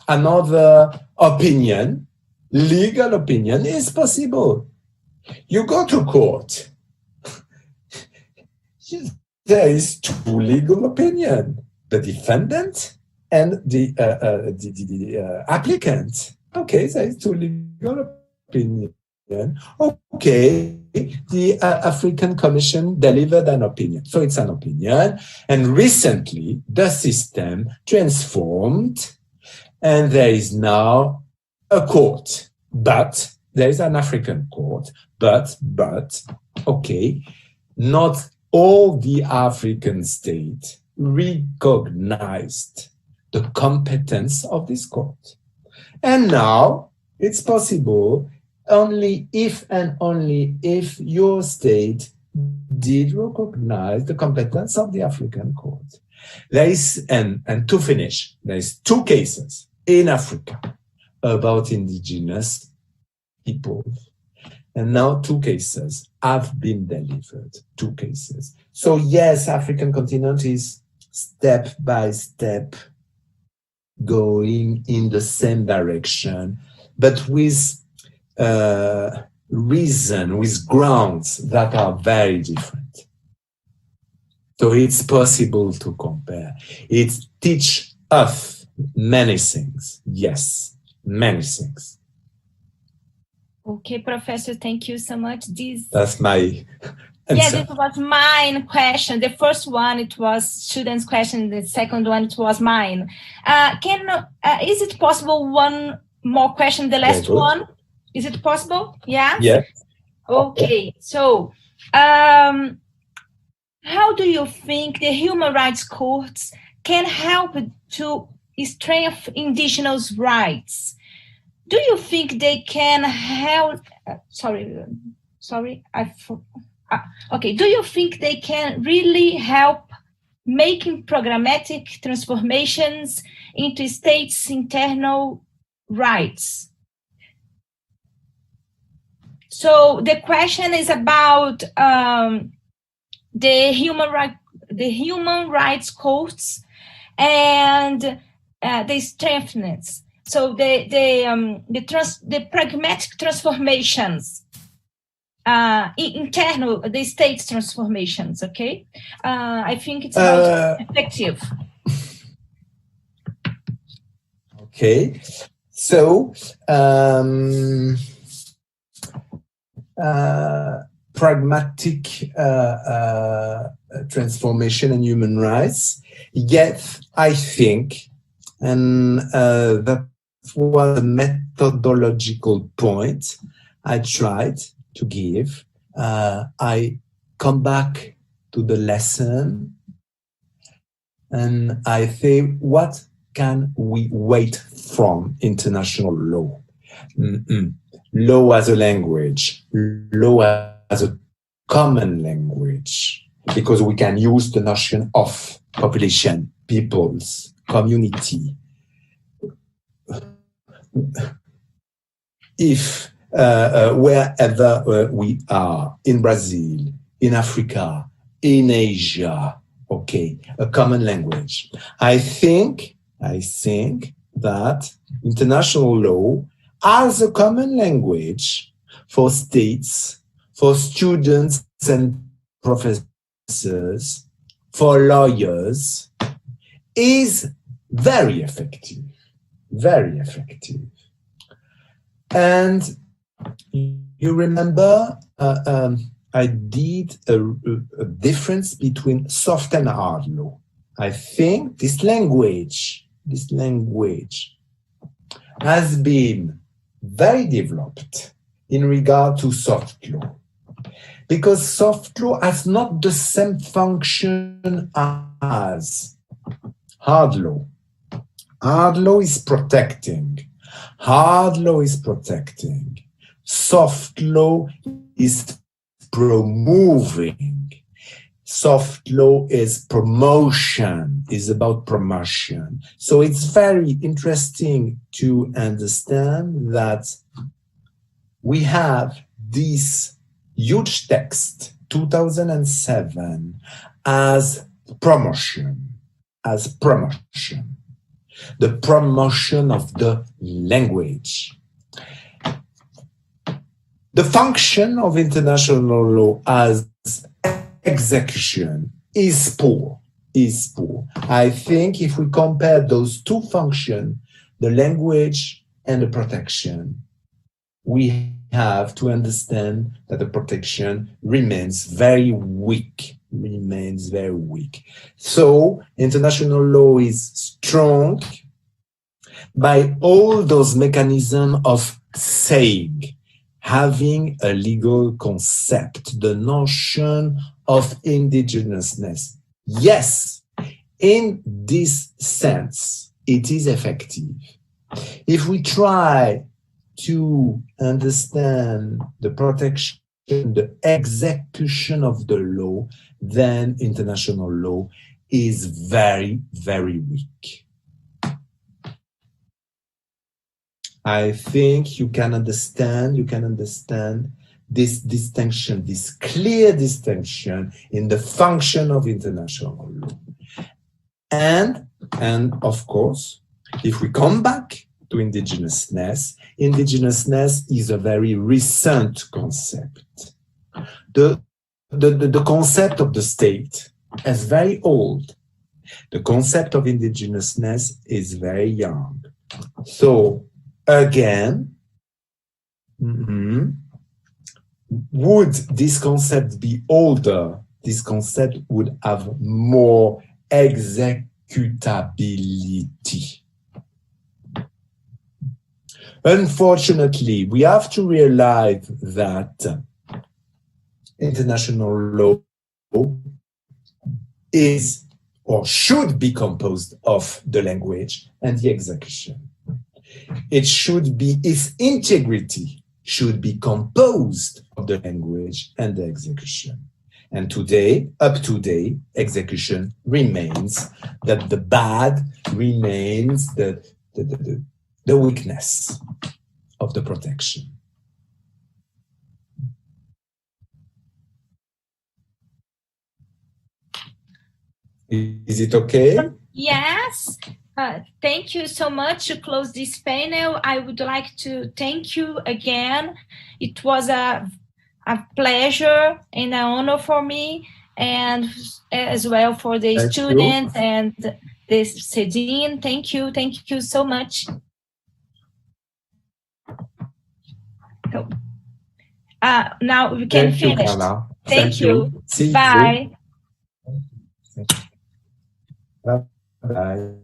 another opinion, legal opinion, is possible. You go to court. There is two legal opinions: the defendant and the applicant. Okay, there is two legal opinions. Okay, the African Commission delivered an opinion. So it's an opinion. And recently, the system transformed, and there is now a court. But there is an African court. But, okay, not all the African states recognized the competence of this court. And now it's possible only if and only if your state did recognize the competence of the African court. There is, and to finish, there is two cases in Africa about indigenous peoples. And now two cases have been delivered, two cases. So yes, African continent is step by step going in the same direction, but with reason, with grounds that are very different. So it's possible to compare. It teaches us many things. Yes, many things. Okay, Professor, thank you so much. That's my answer. Yeah, this was mine question. The first one, it was student's question. The second one, it was mine. Is it possible one more question, the last one? Is it possible? Yeah? Yeah. Okay, so how do you think the human rights courts can help to strengthen indigenous rights? Do you think they can help? Do you think they can really help making programmatic transformations into states' internal rights? So the question is about the human rights courts and the strengthness. So the pragmatic transformations, internal, the state's transformations, okay? I think it's about effective. Okay, so pragmatic transformation and human rights. Yet, I think, and that was a methodological point I tried to give. I come back to the lesson and I say, what can we wait from international law? Law as a language, law as a common language, because we can use the notion of population, peoples, community. If wherever we are, in Brazil, in Africa, in Asia, okay, a common language. I think that international law as a common language for states, for students and professors, for lawyers, is very effective, very effective. And you remember I did a difference between soft and hard law. I think this language has been very developed in regard to soft law, because soft law has not the same function as hard law. Hard law is protecting. Hard law is protecting. Soft law is promoving. Soft law is promotion, is about promotion. So it's very interesting to understand that we have this huge text, 2007, as promotion, the promotion of the language. The function of international law as execution is poor. I think if we compare those two functions, the language and the protection, we have to understand that the protection remains very weak. So international law is strong by all those mechanisms of saying, having a legal concept, the notion of indigenousness. Yes, in this sense, it is effective. If we try to understand the protection, the execution of the law, then international law is very, very weak. I think you can understand this distinction, this clear distinction in the function of international law. And of course, if we come back to indigenousness is a very recent concept. The concept of the state is very old. The concept of indigenousness is very young. So again, would this concept be older? This concept would have more executability. Unfortunately, we have to realize that international law is or should be composed of the language and the execution. Its integrity should be composed of the language and the execution. And today, up to date, execution remains that the bad remains the weakness of the protection. Is it okay? Yes. Thank you so much. To close this panel, I would like to thank you again. It was a pleasure and an honor for me, and as well for the students and the CEDIN. Thank you so much. Now we can finish. Thank you. Bye. Bye.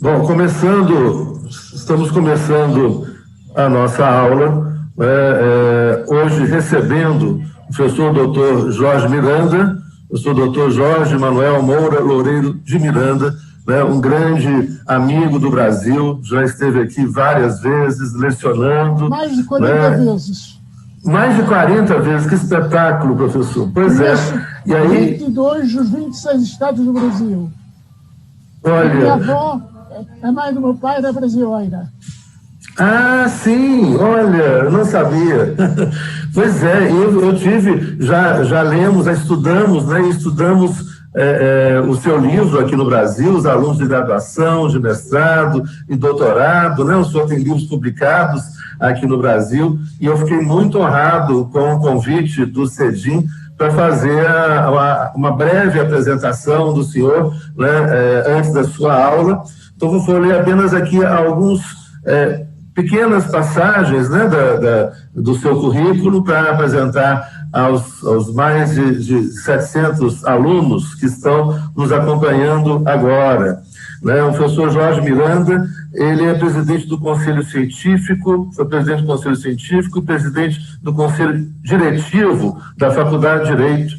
Bom, estamos começando a nossa aula, hoje recebendo o professor Dr. Jorge Miranda, professor Dr. Jorge Manuel Moura Loureiro de Miranda, um grande amigo do Brasil, já esteve aqui várias vezes lecionando. Mais de 40 vezes. Mais de 40 vezes, que espetáculo, professor. Pois é. E aí, 22 dos 26 estados do Brasil. Olha. Minha avó, a mãe do meu pai, era brasileira. Ah, sim, olha, eu não sabia. Pois é, eu tive, já lemos, já estudamos, estudamos o seu livro aqui no Brasil, os alunos de graduação, de mestrado e doutorado, O senhor tem livros publicados aqui no Brasil, e eu fiquei muito honrado com o convite do CEDIM para fazer uma breve apresentação do senhor, antes da sua aula. Então, vou ler apenas aqui alguns pequenas passagens do seu currículo para apresentar aos mais de 700 alunos que estão nos acompanhando agora. O professor Jorge Miranda, ele é presidente do Conselho Científico, foi presidente do Conselho Científico e presidente do Conselho Diretivo da Faculdade de Direito,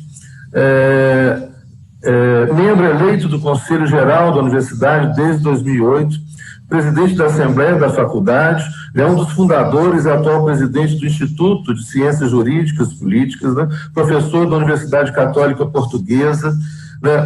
membro eleito do Conselho Geral da Universidade desde 2008, presidente da Assembleia da Faculdade, é um dos fundadores e atual presidente do Instituto de Ciências Jurídicas e Políticas, professor da Universidade Católica Portuguesa.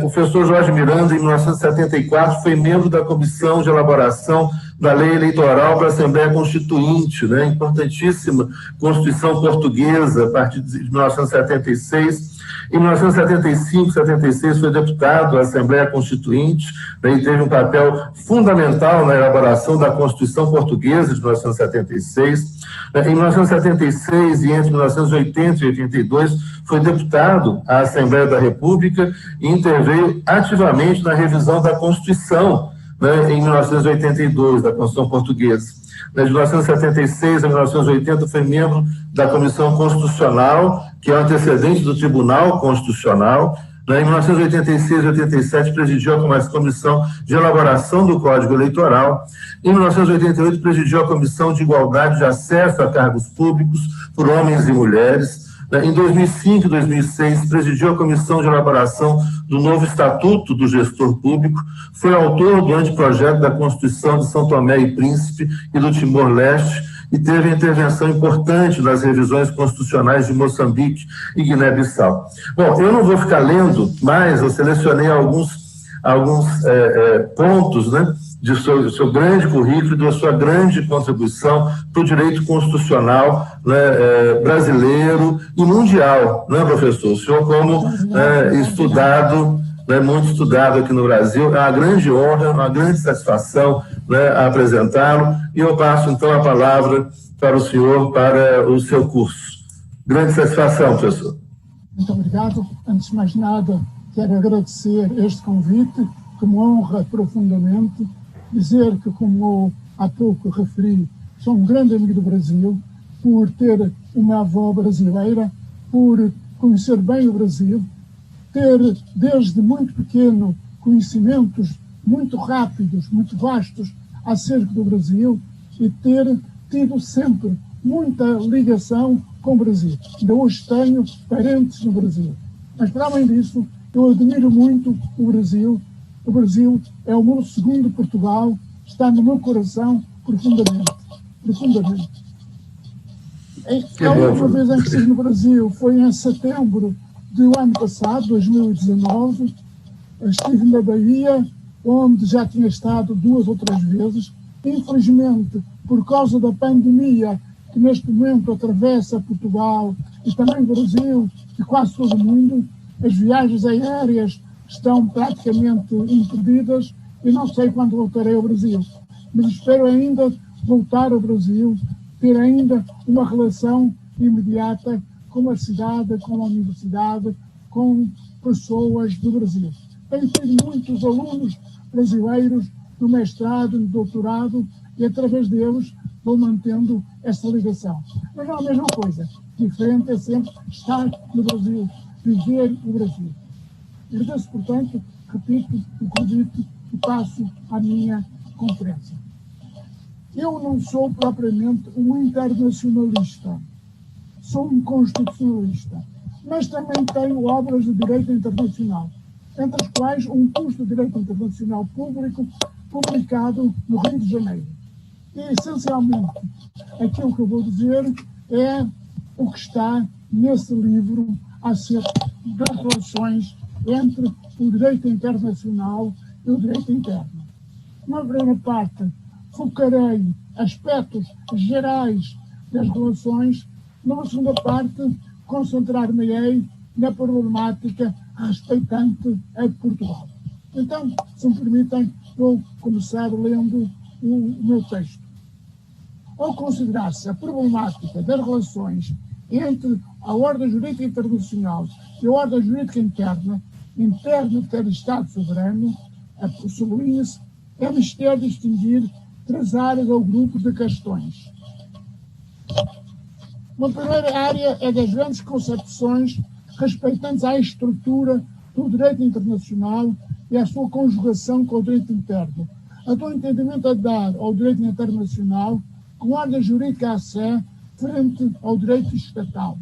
O professor Jorge Miranda, em 1974, foi membro da Comissão de Elaboração da Lei Eleitoral para a Assembleia Constituinte, importantíssima Constituição Portuguesa, a partir de 1976. Em 1975, 76, foi deputado da Assembleia Constituinte, e teve um papel fundamental na elaboração da Constituição Portuguesa de 1976. Em 1976 e entre 1980 e 82, foi deputado à Assembleia da República e interveio ativamente na revisão da Constituição, em 1982, da Constituição Portuguesa. De 1976 a 1980 foi membro da Comissão Constitucional, que é o antecedente do Tribunal Constitucional. Em 1986 e 87 presidiu a Comissão de Elaboração do Código Eleitoral. Em 1988 presidiu a Comissão de Igualdade de Acesso a Cargos Públicos por Homens e Mulheres. Em 2005 e 2006, presidiu a Comissão de Elaboração do novo Estatuto do Gestor Público, foi autor do anteprojeto da Constituição de São Tomé e Príncipe e do Timor-Leste e teve intervenção importante nas revisões constitucionais de Moçambique e Guiné-Bissau. Bom, eu não vou ficar lendo, mas eu selecionei alguns pontos, do seu grande currículo e da sua grande contribuição para o direito constitucional brasileiro e mundial, professor? O senhor, como estudado, muito estudado aqui no Brasil, é uma grande honra, uma grande satisfação apresentá-lo, e eu passo, então, a palavra para o senhor, para o seu curso. Grande satisfação, professor. Muito obrigado. Antes de mais nada, quero agradecer este convite, que me honra profundamente. Dizer que, como há pouco referi, sou um grande amigo do Brasil, por ter uma avó brasileira, por conhecer bem o Brasil, ter desde muito pequeno conhecimentos muito rápidos, muito vastos acerca do Brasil e ter tido sempre muita ligação com o Brasil. Ainda hoje tenho parentes no Brasil. Mas, para além disso, eu admiro muito o Brasil. O Brasil é o meu segundo Portugal, está no meu coração profundamente. Profundamente. A última vez em que estive no Brasil foi em setembro do ano passado, 2019. Estive na Bahia, onde já tinha estado 2 ou 3 vezes. Infelizmente, por causa da pandemia que neste momento atravessa Portugal e também o Brasil e quase todo o mundo, as viagens aéreas estão praticamente impedidas e não sei quando voltarei ao Brasil. Mas espero ainda voltar ao Brasil, ter ainda uma relação imediata com a cidade, com a universidade, com pessoas do Brasil. Tenho tido muitos alunos brasileiros no mestrado, no doutorado, e através deles vou mantendo essa ligação. Mas não é a mesma coisa. Diferente é sempre estar no Brasil, viver o Brasil. Agradeço, portanto, repito o convite e passo à minha conferência. Eu não sou propriamente um internacionalista, sou um constitucionalista, mas também tenho obras de direito internacional, entre as quais um curso de direito internacional público publicado no Rio de Janeiro. E, essencialmente, aquilo que eu vou dizer é o que está nesse livro acerca das relações entre o direito internacional e o direito interno. Na primeira parte, focarei aspectos gerais das relações. Numa segunda parte, concentrar-me-ei na problemática respeitante a Portugal. Então, se me permitem, vou começar lendo o meu texto. Ao considerar-se a problemática das relações entre a ordem jurídica internacional e a ordem jurídica interna de cada Estado soberano, sublinha-se, é mister distinguir 3 áreas ou grupos de questões. Uma primeira área é das grandes concepções respeitantes à estrutura do direito internacional e à sua conjugação com o direito interno, a do entendimento a dar ao direito internacional com ordem jurídica à sé frente ao direito estatal.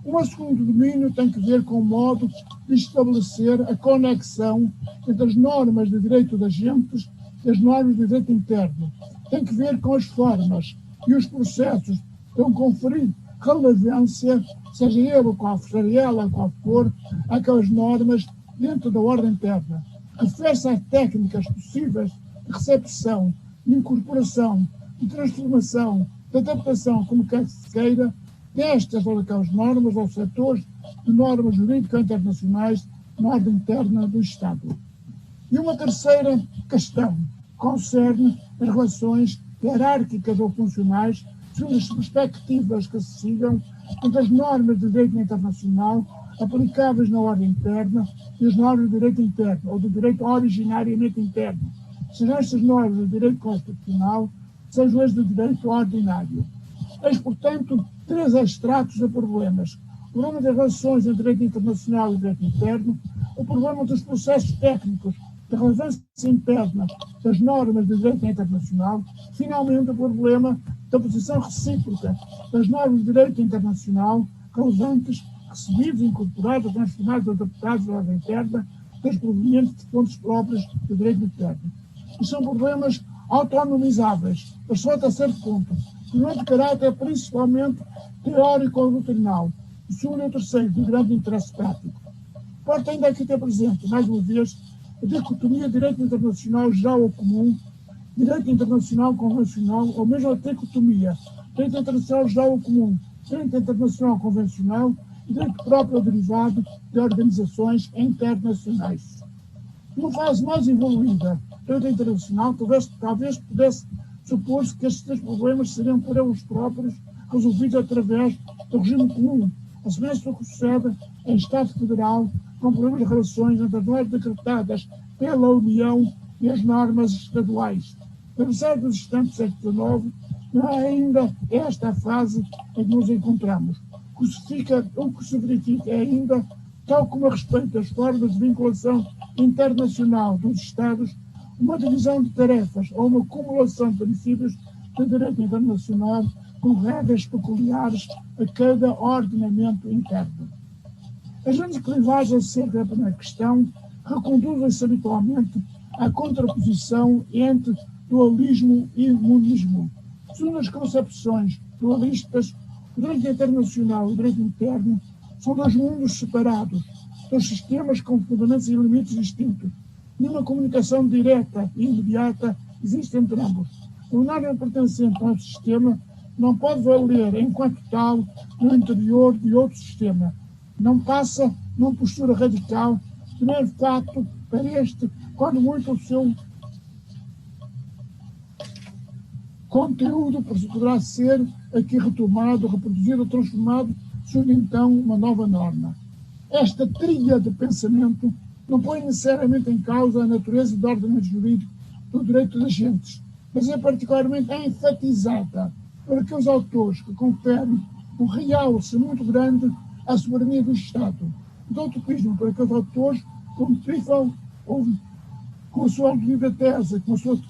Um segundo domínio tem que ver com o modo de estabelecer a conexão entre as normas de direito de agentes e as normas de direito interno. Tem que ver com as formas e os processos que vão conferir relevância, seja ela qual for, àquelas normas dentro da ordem interna. Refere-se às técnicas possíveis de recepção, de incorporação, de transformação, de adaptação, como quer que se queira, destas ou daquelas normas ou setores de normas jurídicas internacionais na ordem interna do Estado. E uma terceira questão concerne as relações hierárquicas ou funcionais segundo as perspectivas que se sigam entre as normas de direito internacional aplicáveis na ordem interna e as normas de direito interno ou do direito originariamente interno, sejam estas normas de direito constitucional, sejam as de direito ordinário. Eis, portanto, 3 extratos de problemas. O problema das relações entre direito internacional e direito interno, o problema dos processos técnicos de relevância interna das normas de direito internacional, finalmente o problema da posição recíproca das normas de direito internacional relevantes, recebidos, incorporados, transformados, adaptados à ordem interna, dos provenientes de fontes próprias do direito interno. E são problemas autonomizáveis, mas só até certo ponto, não de caráter principalmente teórico ou doutrinal, e segundo o terceiro, de grande interesse prático. Porta ainda aqui ter presente, mais uma vez, a dicotomia direito internacional geral ou comum, direito internacional convencional, ou mesmo a dicotomia direito internacional geral ou comum, direito internacional convencional e direito próprio ou derivado de organizações internacionais. Numa fase mais evoluída do direito internacional, talvez pudesse supor-se que estes 3 problemas seriam por eles próprios resolvidos através do regime comum, a semelhança do que sucede em Estado Federal, com problemas de relações entre as normas decretadas pela União e as normas estaduais. Apesar dos instantes do século XIX, não é ainda esta a fase em que nos encontramos. O que se verifica é ainda, tal como a respeito das formas de vinculação internacional dos Estados, uma divisão de tarefas ou uma acumulação de princípios de direito internacional com regras peculiares a cada ordenamento interno. As grandes clivagens acerca da primeira questão reconduzem-se habitualmente à contraposição entre dualismo e monismo. Segundo as concepções dualistas, o direito internacional e o direito interno são 2 mundos separados, 2 sistemas com fundamentos e limites distintos. Nenhuma comunicação direta e imediata existe entre ambos. O norma pertencente a um sistema não pode valer enquanto tal no interior de outro sistema. Não passa numa postura radical, primeiro fato para este, quando muito o seu conteúdo poderá ser aqui retomado, reproduzido, transformado, surge então uma nova norma. Esta trilha de pensamento não põe necessariamente em causa a natureza do ordenamento jurídico do direito dos agentes, mas é particularmente enfatizada por aqueles autores que conferem um realce muito grande à soberania do Estado. De outro prisma, por aqueles autores como Trifon ou com a sua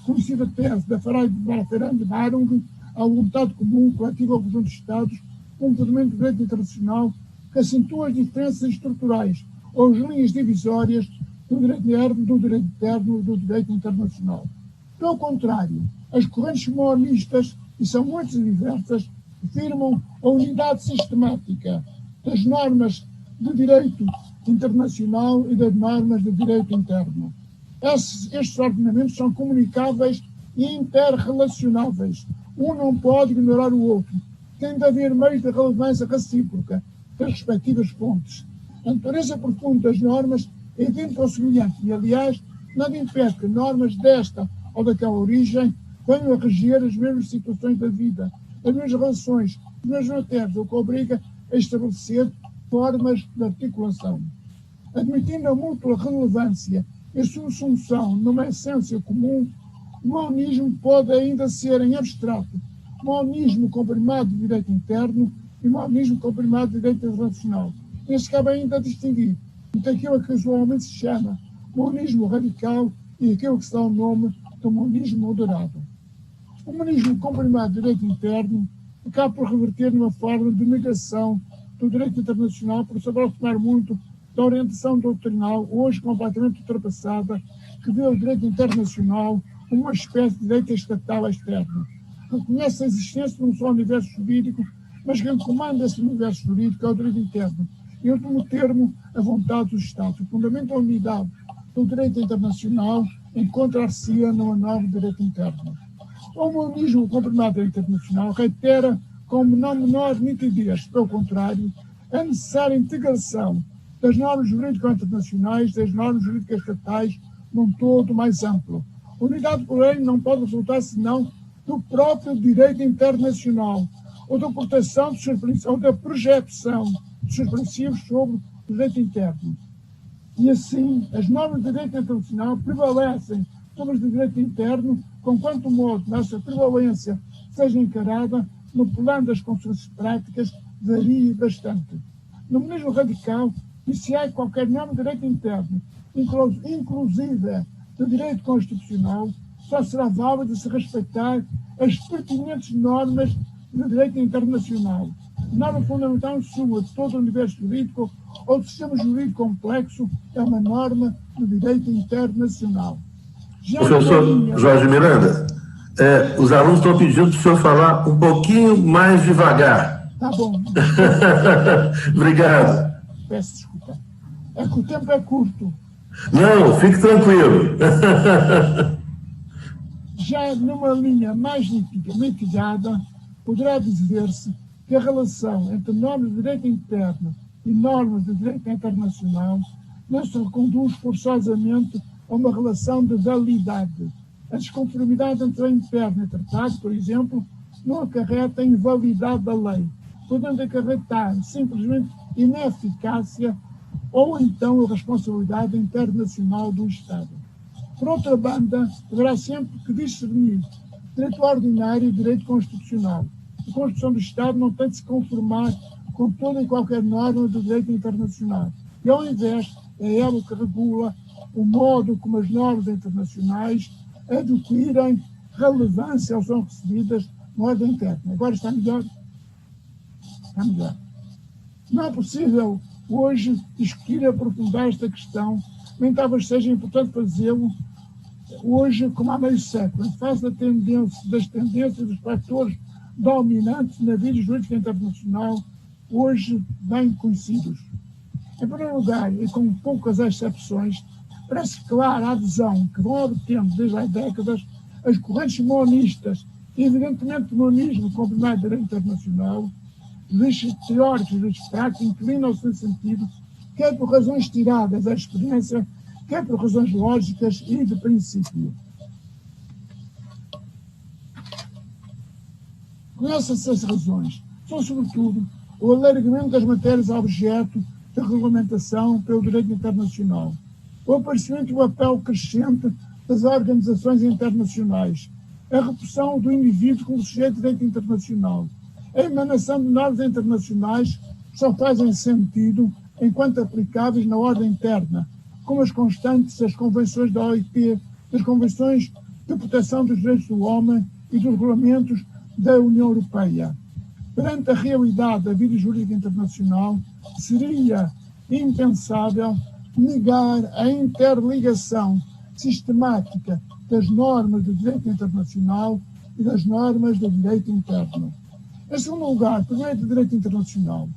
conhecida tese, da Vereinbarung à vontade comum coletiva ao conjunto de Estados, um fundamento do direito internacional que acentua as diferenças estruturais ou as linhas divisórias do direito interno e do direito internacional. Pelo contrário, as correntes monistas, e são muitas e diversas, afirmam a unidade sistemática das normas de direito internacional e das normas de direito interno. Estes ordenamentos são comunicáveis e interrelacionáveis. Um não pode ignorar o outro. Tem de haver meios de relevância recíproca das respectivas fontes. A natureza profunda das normas é idêntica ao semelhante e, aliás, nada impede que normas desta ou daquela origem venham a reger as mesmas situações da vida, as mesmas relações, as mesmas matérias, o que obriga a estabelecer formas de articulação. Admitindo a mútua relevância e a sua assunção numa essência comum, o monismo pode ainda ser em abstrato monismo com primado de direito interno e monismo com primado de direito internacional. Este cabe ainda distinguir entre aquilo que usualmente se chama monismo radical e aquilo que se dá o nome do monismo moderado. O monismo com primado de direito interno acaba por reverter numa forma de negação do direito internacional por se aproximar muito da orientação doutrinal, hoje completamente ultrapassada, que vê o direito internacional como uma espécie de direito estatal externo. Reconhece a existência de um só universo jurídico, mas quem comanda esse universo jurídico é o direito interno. Em último termo, a vontade dos Estados. O fundamento da unidade do direito internacional encontrar-se-ia numa norma de direito interno. O monismo com primado direito internacional reitera com não menor nitidez, pelo contrário, a necessária integração das normas jurídicas internacionais, das normas jurídicas estatais, num todo mais amplo. A unidade, porém, não pode resultar senão do próprio direito internacional, ou da proteção ou da projeção dos seus princípios sobre o direito interno. E assim, as normas de direito internacional prevalecem sobre as de direito interno, com quanto modo nessa prevalência seja encarada no plano das consequências práticas, varia bastante. No monismo radical, e se há qualquer norma de direito interno, inclusive do direito constitucional, só será válido se respeitar as pertinentes normas do direito internacional. Norma fundamental em suma de todo o universo jurídico ou do sistema jurídico complexo é uma norma do direito internacional. Professor Jorge Miranda, os alunos estão pedindo para o senhor falar um pouquinho mais devagar. Tá bom. Obrigado. Peço desculpa. É que o tempo é curto. Não, fique tranquilo. Já numa linha mais mitigada, poderá dizer-se que a relação entre normas de direito interno e normas de direito internacional não se reconduz forçosamente a uma relação de validade. A desconformidade entre a interna e tratado, por exemplo, não acarreta a invalidade da lei, podendo acarretar simplesmente ineficácia ou então a responsabilidade internacional do Estado. Por outra banda, haverá sempre que discernir direito ordinário e direito constitucional. A Constituição do Estado não tem de se conformar com toda e qualquer norma do direito internacional. E, ao invés, é ela que regula o modo como as normas internacionais adquirem relevância ou são recebidas na ordem interna. Agora está melhor? Está melhor. Não é possível hoje discutir e aprofundar esta questão, nem talvez seja importante fazê-lo hoje como há meio século, em face das tendências dos fatores dominantes na vida jurídica internacional, hoje bem conhecidos. Em primeiro lugar, e com poucas exceções, parece clara a adesão que vão obtendo desde há décadas as correntes monistas, e evidentemente o monismo com o primeiro direito internacional, listas teóricos e listas práticos, inclinam-se nesse sentido, quer por razões tiradas da experiência, quer por razões lógicas e de princípio. Conhecem-se as razões. São, sobretudo, o alargamento das matérias objeto da regulamentação pelo direito internacional, o aparecimento do papel crescente das organizações internacionais, a repressão do indivíduo como sujeito de direito internacional, a emanação de normas internacionais que só fazem sentido enquanto aplicáveis na ordem interna, como as constantes, as convenções da OIT, das Convenções de Proteção dos Direitos do Homem e dos regulamentos da União Europeia. Perante a realidade da vida jurídica internacional, seria impensável negar a interligação sistemática das normas do direito internacional e das normas do direito interno. Em segundo lugar, por meio do direito internacional,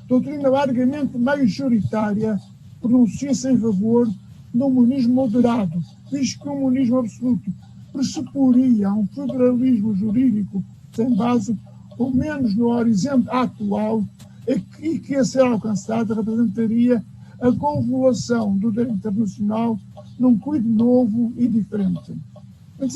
doutrina largamente majoritária pronuncia-se em favor do humanismo moderado, visto que o humanismo absoluto pressuporia um federalismo jurídico sem base, ou menos no horizonte atual, e que a ser alcançada representaria a convolução do direito internacional num cuido novo e diferente. Em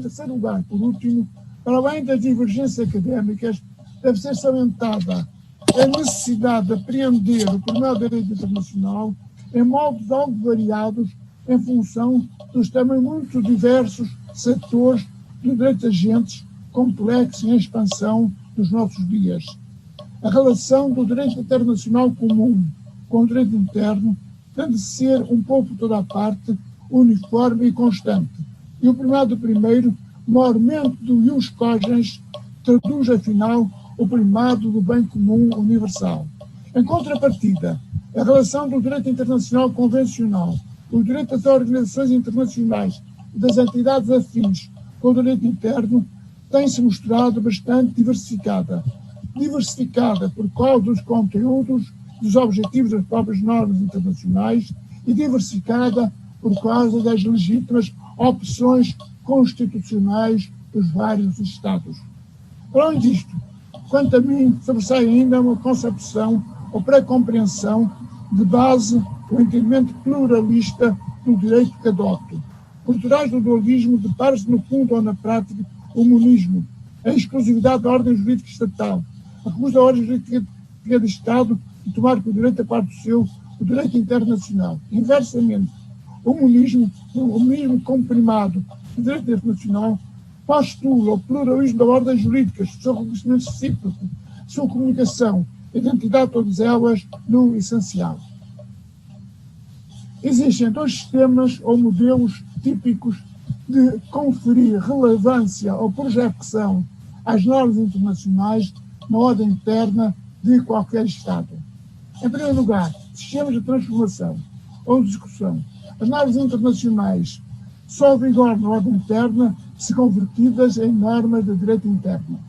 terceiro lugar, por último, para além das divergências académicas, deve ser salientada a necessidade de apreender o primeiro direito internacional em modos algo variados em função dos também muito diversos setores do direito agentes complexos em expansão dos nossos dias. A relação do direito internacional comum com o direito interno tem de ser um pouco por toda a parte, uniforme e constante. E o primado do primeiro, no aumento do ius cogens, traduz, afinal, o primado do bem comum universal. Em contrapartida, a relação do direito internacional convencional, o direito das organizações internacionais e das entidades afins com o direito interno tem-se mostrado bastante diversificada. Diversificada por causa dos conteúdos, dos objetivos das próprias normas internacionais e diversificada por causa das legítimas opções constitucionais dos vários Estados. Além disto, quanto a mim, sobressai ainda uma concepção ou pré-compreensão de base o entendimento pluralista do direito que adoto. Por trás do dualismo depara-se no fundo ou na prática o monismo, a exclusividade da ordem jurídica estatal, a recusa da ordem jurídica de Estado de tomar por direito a parte seu o direito internacional. Inversamente, o monismo comprimado do direito internacional postula o pluralismo da ordem jurídica, seu reconhecimento recíproco, sua comunicação, identidade, todas elas no essencial. Existem dois sistemas ou modelos típicos de conferir relevância ou projeção às normas internacionais na ordem interna de qualquer Estado. Em primeiro lugar, sistemas de transformação ou de discussão. As normas internacionais só vigoram na ordem interna se convertidas em normas de direito interno.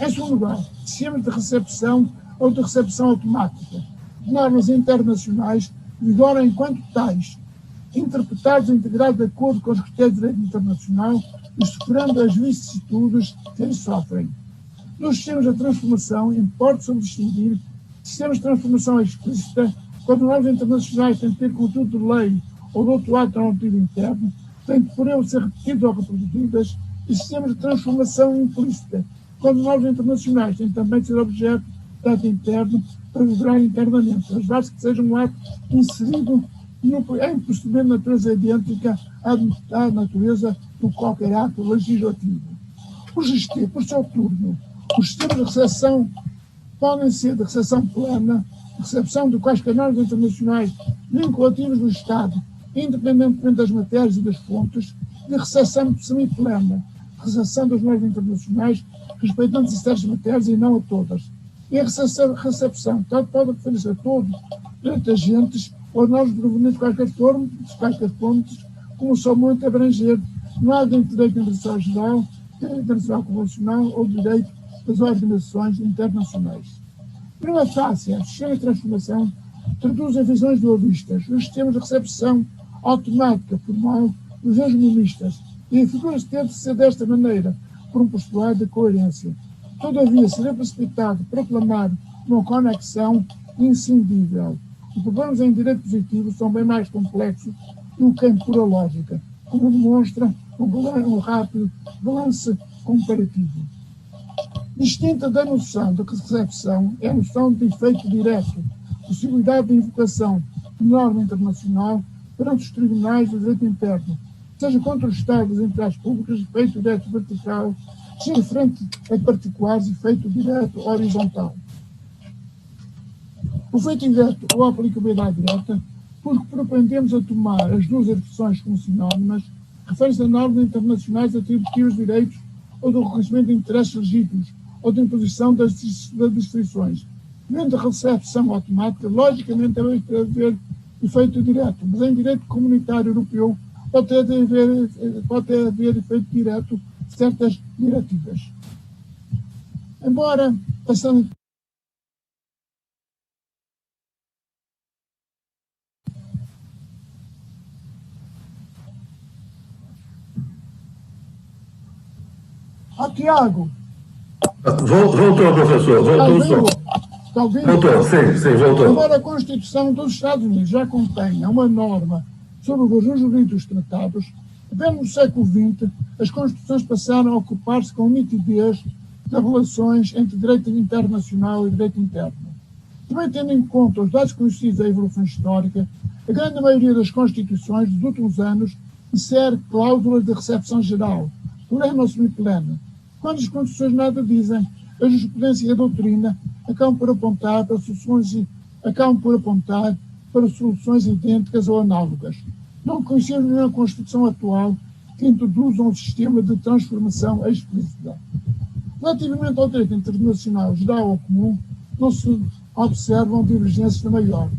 Em segundo lugar, sistemas de recepção ou de recepção automática. Normas internacionais vigoram enquanto tais, interpretados e integrados de acordo com os critérios de direito internacional e superando as vicissitudes que eles sofrem. Nos sistemas de transformação, importa distinguir sistemas de transformação explícita, quando normas internacionais têm de ter conteúdo de lei ou de outro ato normativo interno, têm de por ele ser repetidas ou reproduzidas, e sistemas de transformação implícita, quando normas internacionais têm também de ser objeto de ato interno para vigorar internamente, mas basta que seja um ato inserido em procedimento de natureza idêntica à natureza de qualquer ato legislativo. Por seu turno, os sistemas de recepção podem ser de recepção plena, recepção de quaisquer normas internacionais vinculativas do Estado, independentemente das matérias e das fontes, de recepção semiplena, recepção das normas internacionais, respeitando-se a certas matérias e não a todas. E a recepção tanto pode referir-se a todos os agentes ou normas provenientes de quaisquer fontes, como somente abranger nada de direito internacional geral, direito internacional convencional ou direito das organizações internacionais. Primeira fase, o sistema de transformação traduz em visões dualistas, os sistemas de recepção automática formal dos hegemonistas, e a figura teve de ser desta maneira, por um postulado de coerência. Todavia, seria precipitado proclamar uma conexão inscindível. Os problemas em direito positivo são bem mais complexos do que em pura lógica, como demonstra um rápido balance comparativo. Distinta da noção de recepção é a noção de efeito direto, possibilidade de invocação de norma internacional perante os tribunais do direito interno, seja contra os Estados e entidades públicas, efeito direto vertical, seja frente a particulares, efeito direto horizontal. O efeito direto ou a aplicabilidade direta porque propendemos a tomar as duas expressões como sinónimas, refere-se a normas internacionais atributivas de direitos ou do reconhecimento de interesses legítimos ou de imposição das distinções. Mediante a recepção automática, logicamente deve haver efeito direto, mas em direito comunitário europeu pode haver efeito direto de certas diretivas. Embora, passando Tiago. Voltou, professor. Voltou o som. Está ouvindo? Voltou, sim, voltou. Agora, a Constituição dos Estados Unidos já contém uma norma sobre o regime jurídico dos tratados. Apenas no século XX, as Constituições passaram a ocupar-se com nitidez das relações entre direito internacional e direito interno. Também tendo em conta os dados conhecidos da evolução histórica, a grande maioria das Constituições dos últimos anos insere cláusulas de recepção geral, plena ou semiplena. Quando as Constituições nada dizem, a jurisprudência e a doutrina acabam por apontar para soluções idênticas ou análogas. Não conhecemos nenhuma Constituição atual que introduza um sistema de transformação explícita. Relativamente ao direito internacional geral ou comum, não se observam divergências na maior.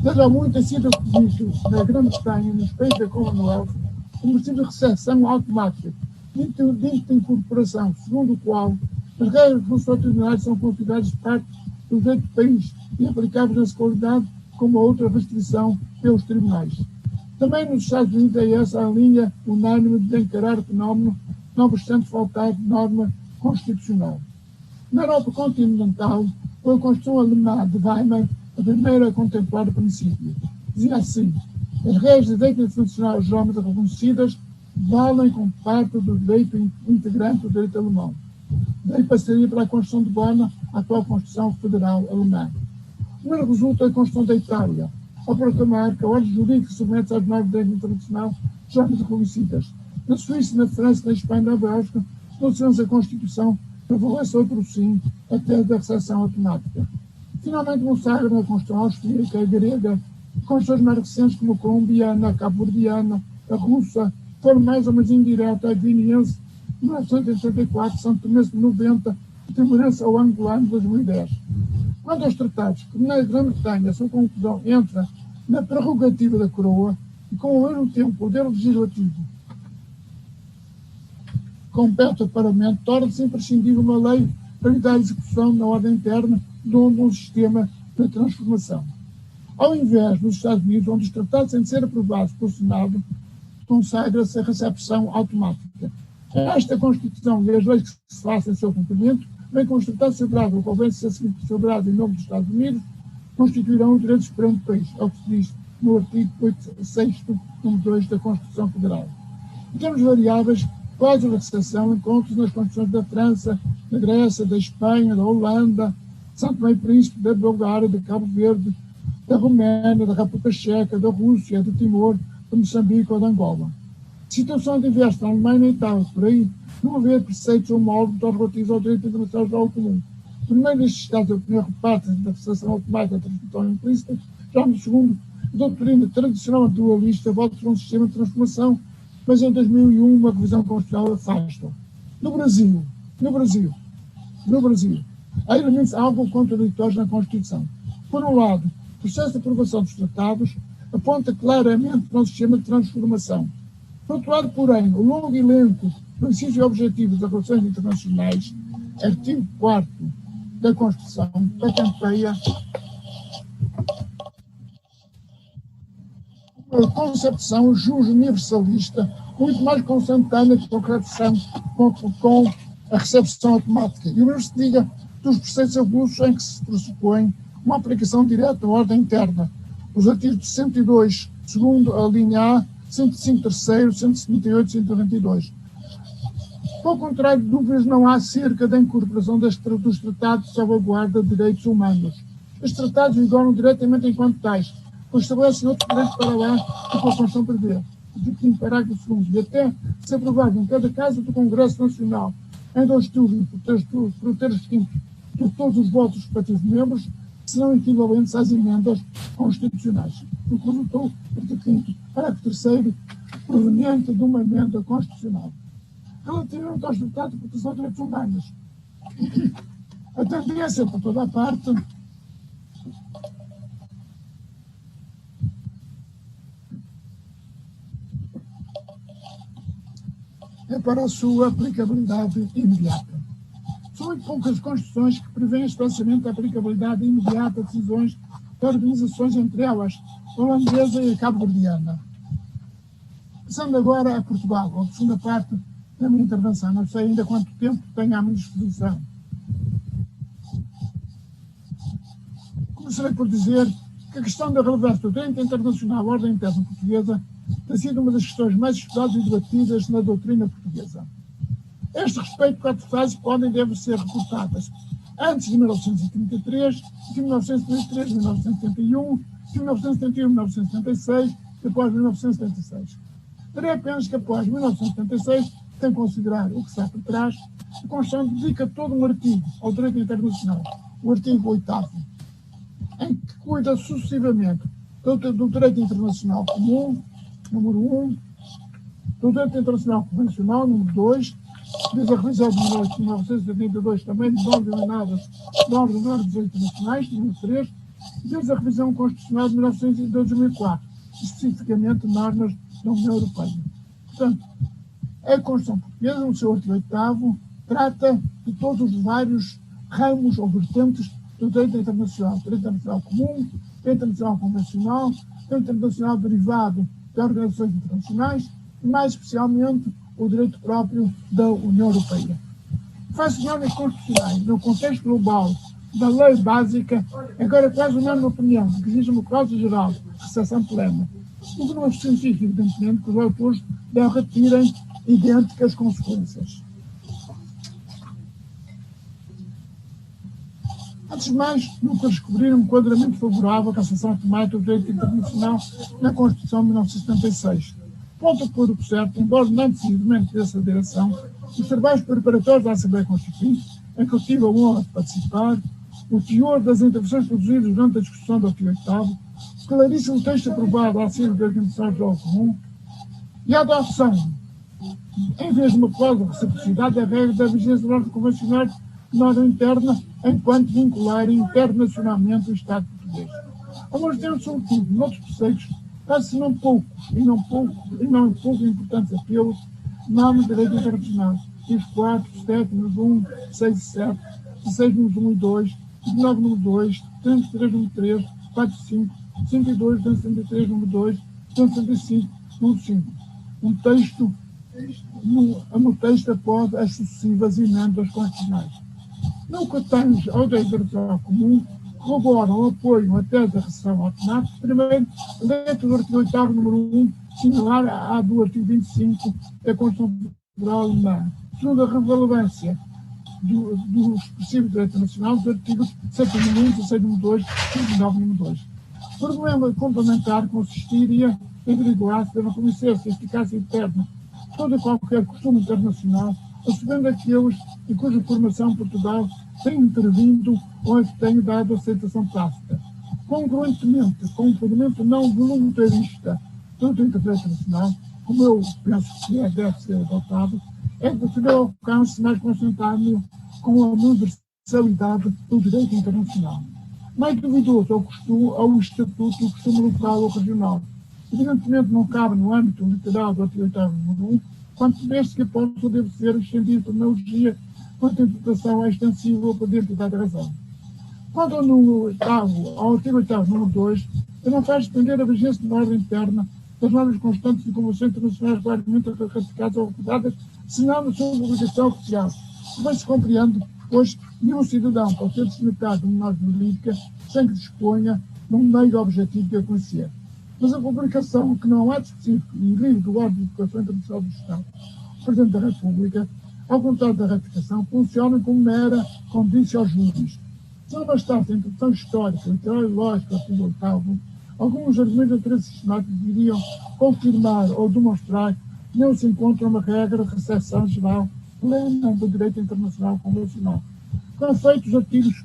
Desde há muito tem sido previsto na Grã-Bretanha, nos países da Commonwealth, um princípio de recepção automática, de incorporação, segundo o qual as regras constitucionais são consideradas parte do direito do país e aplicáveis na qualidade como outra restrição pelos tribunais. Também nos Estados Unidos é essa a linha unânime de encarar o fenómeno, não obstante faltar norma constitucional. Na Europa continental, foi a Constituição Alemã de Weimar a primeira a contemplar o princípio. Dizia assim: as regras de direito internacional geralmente reconhecidas valem como parte do direito integrante do direito alemão. Daí passaria para a Constituição de Bonn, a atual Constituição Federal Alemã. Primeiro resulta a Constituição da Itália, ao proclamar que a ordem jurídica submete às normas de direito internacional geralmente reconhecidas. Na Suíça, na França, na Espanha e na Bélgica, não se a Constituição prevalece outro sim, até da recepção automática. Finalmente, consagra na Constituição austríaca, a grega, constituições mais recentes como a colombiana, a cabo-verdiana, a russa, foram mais ou menos indireta, a guineense, 1984, São Tomense de 90, e timorense ao angolano de 2010. Quanto aos tratados, que na Grã-Bretanha, a sua conclusão entra na prerrogativa da coroa e, com ao mesmo tempo, o poder legislativo compete ao Parlamento, torna-se imprescindível uma lei para lhe dar execução na ordem interna de um sistema de transformação. Ao invés dos Estados Unidos, onde os tratados têm de ser aprovados pelo Senado, consagra-se a recepção automática. Esta Constituição e as leis que se façam em seu cumprimento, bem como os tratados celebrados ou convênios a ser celebrados em nome dos Estados Unidos, constituirão o direito supremo do país, ao que se diz no artigo 6º, número 2 da Constituição Federal. Em termos variáveis, quase a recepção encontra-se nas Constituições da França, da Grécia, da Espanha, da Holanda, de São Tomé e Príncipe, da Bulgária, de Cabo Verde, da Roménia, da República Checa, da Rússia, de Timor, de Moçambique ou de Angola. Situação diversa na Alemanha e na Itália, por aí, não haver preceitos homólogos relativos ao direito internacional geral comum. O primeiro destes Estados a obter reparte da recepção automática da transmissão implícita, já no segundo, a doutrina tradicional dualista volta para um sistema de transformação, mas em 2001 uma revisão constitucional afasta. No Brasil, há elementos algo contraditórios na Constituição. Por um lado, o processo de aprovação dos tratados aponta claramente para um sistema de transformação. Por outro lado, porém, o longo elenco de princípios e objetivos das relações internacionais, artigo 4º da Constituição, patenteia uma concepção universalista muito mais consentânea com a recepção automática. E o mesmo se diga dos processos avulsos em que se pressupõe uma aplicação direta da ordem interna. Os artigos 102, segundo a linha A, 105, terceiro, 178 e 192. Pelo contrário, dúvidas não há acerca da incorporação dos tratados de salvaguarda de direitos humanos. Os tratados vigoram diretamente enquanto tais, pois estabelecem outros direitos para lá do que a Constituição prevê. Artigo 5, parágrafo 2, e até se aprovado em cada caso do Congresso Nacional, em 2 turnos, por 3 quintos de todos os votos dos respectivos membros, serão equivalentes às emendas constitucionais, o que resultou, parágrafo 3º, proveniente de uma emenda constitucional. Relativamente aos tratados de proteção de direitos humanos, a tendência por toda a parte é para a sua aplicabilidade imediata. São muito poucas constituições que prevêem expressamente a aplicabilidade imediata de decisões de organizações, entre elas holandesa e cabo-verdiana. Passando agora a Portugal, a segunda parte da minha intervenção. Não sei ainda quanto tempo tenho à minha disposição. Começarei por dizer que a questão da relevância do direito internacional à ordem interna portuguesa tem sido uma das questões mais estudadas e debatidas na doutrina portuguesa. A este respeito, 4 fases podem e devem ser reportadas antes de 1933, de 1933, 1971, de 1971, 1976 e após 1976. Direi apenas que após 1976, sem considerar o que está por trás, a Constituição dedica todo um artigo ao direito internacional, o artigo 8º, em que cuida sucessivamente do direito internacional comum, número 1, do direito internacional convencional, número 2, diz a revisão de 1972 também de normas internacionais, número 3, diz a revisão constitucional de 2004, especificamente normas da União Europeia. Portanto, a Constituição Portuguesa, no seu artigo 8º, trata de todos os vários ramos ou vertentes do direito internacional. Direito internacional comum, direito internacional convencional, direito internacional derivado de organizações internacionais e, mais especialmente, o direito próprio da União Europeia. Faz-se normas constitucionais no contexto global da lei básica, agora quase unânime opinião que existe uma cláusula geral de cessação plena, o que não significa, evidentemente, que os autores devem retirem idênticas consequências. Antes de mais, nunca descobriram um enquadramento favorável à cassação automática do direito internacional na Constituição de 1976. Ponto por o certo, embora não decididamente dessa direção, os trabalhos preparatórios da Assembleia Constituinte, em que eu tive a honra de participar, o teor das intervenções produzidas durante a discussão do artigo 8º, o claríssimo texto aprovado à Assembleia da Organização de Jogo Comum e a adoção, em vez de uma cláusula de reciprocidade, da regra da vigência da ordem convencional de norma interna, enquanto vincularem internacionalmente o Estado português. Ao mesmo tempo, sobretudo, noutros preceitos, faz-se não pouco importantes apelos no direito internacional. Os 4, 7, 1, 6 e 7, 16, 1 e 2, 19, número 2, 33, número 3, 4 e 5, 102, 273, número 2, 275, número 5. No texto após as sucessivas emendas constitucionais. No que tange ao direito internacional comum, corroboram o apoio até da recessão automática. Primeiro, a letra do artigo 8º, número 1, similar à do artigo 25 da Constituição Federal Alemã. Segundo, a relevância do expressivo direito nacional dos artigos 7, número 1, 16, número 2 e 19, número 2. O argumento complementar consistiria em averiguar se deve reconhecer-se a eficácia interna de todo e qualquer costume internacional, assumindo aqueles em cuja formação Portugal tem intervindo ou que tem dado aceitação tácita. Congruentemente com o fundamento não voluntarista do direito internacional, como eu penso que deve ser adotado, é de ter alcance mais consentâneo com a universalidade do direito internacional. Mais duvidoso ao estatuto do costume local ou regional. Evidentemente não cabe no âmbito literal do artigo 8º, número 1, quanto deste que possa deve ser estendido por analogia com a interpretação extensiva ou por identidade da razão. Quanto ao artigo 8º, número 2, ele não faz depender a vigência da ordem interna das normas constantes de convenções internacionais regularmente ratificadas ou recordadas, senão na sua publicação oficial. Bem se compreende, pois, nenhum cidadão pode ser destinatado de uma norma jurídica sem que disponha de um meio objetivo de a conhecer. Mas a publicação, que não é específico e livre do órgão de educação internacional do Estado, o Presidente da República, ao contrário da ratificação, funciona como mera condício aos juros. Se não bastasse a introdução histórica, literal e lógica do artigo 8º, alguns argumentos de interesse sistemático iriam confirmar ou demonstrar que não se encontra uma regra de recepção geral plena do direito internacional convencional. Com efeito, os artigos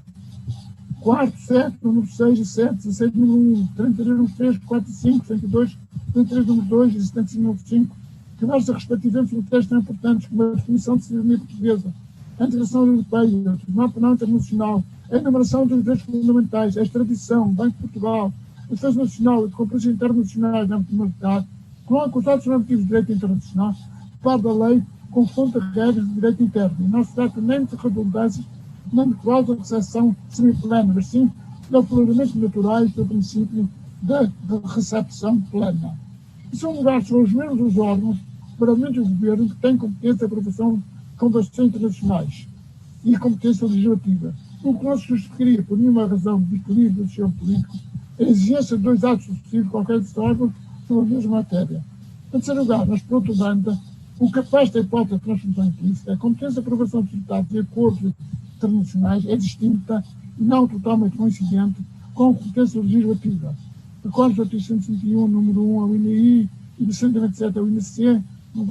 4, 7, número 6 e 7, 16, número 1, 33, número 3, 4 e 5, 102, 33, número 2 e 75, número 5, que versam respectivamente sobre textos tão importantes como a definição de cidadania portuguesa, a integração europeia, o Tribunal Penal Internacional, a enumeração dos direitos fundamentais, a extradição, o Banco de Portugal, a Defesa Nacional e de compromissos internacionais na mercado, com os atos normativos de direito internacional, parte da lei com fonte de regras de direito interno. E não se trata nem de redundâncias, nem de cláusula de exceção semiplena, mas sim de apelamentos naturais do princípio de recepção plena. Em segundo lugar, são os mesmos os órgãos, parlamentos do governo, que têm competência de aprovação de convenções internacionais e competência legislativa. O que não se justificaria por nenhuma razão de equilíbrio do sistema político a exigência de 2 atos sucessivos de qualquer desses órgãos sobre a mesma matéria. Em terceiro lugar, mas por outra banda, o que afasta a hipótese de transformação implícita, a competência de aprovação de tratados e acordos internacionais é distinta e não totalmente coincidente com a competência legislativa. Recordo o artigo 121, número 1 ao INI e do 127 ao INC, não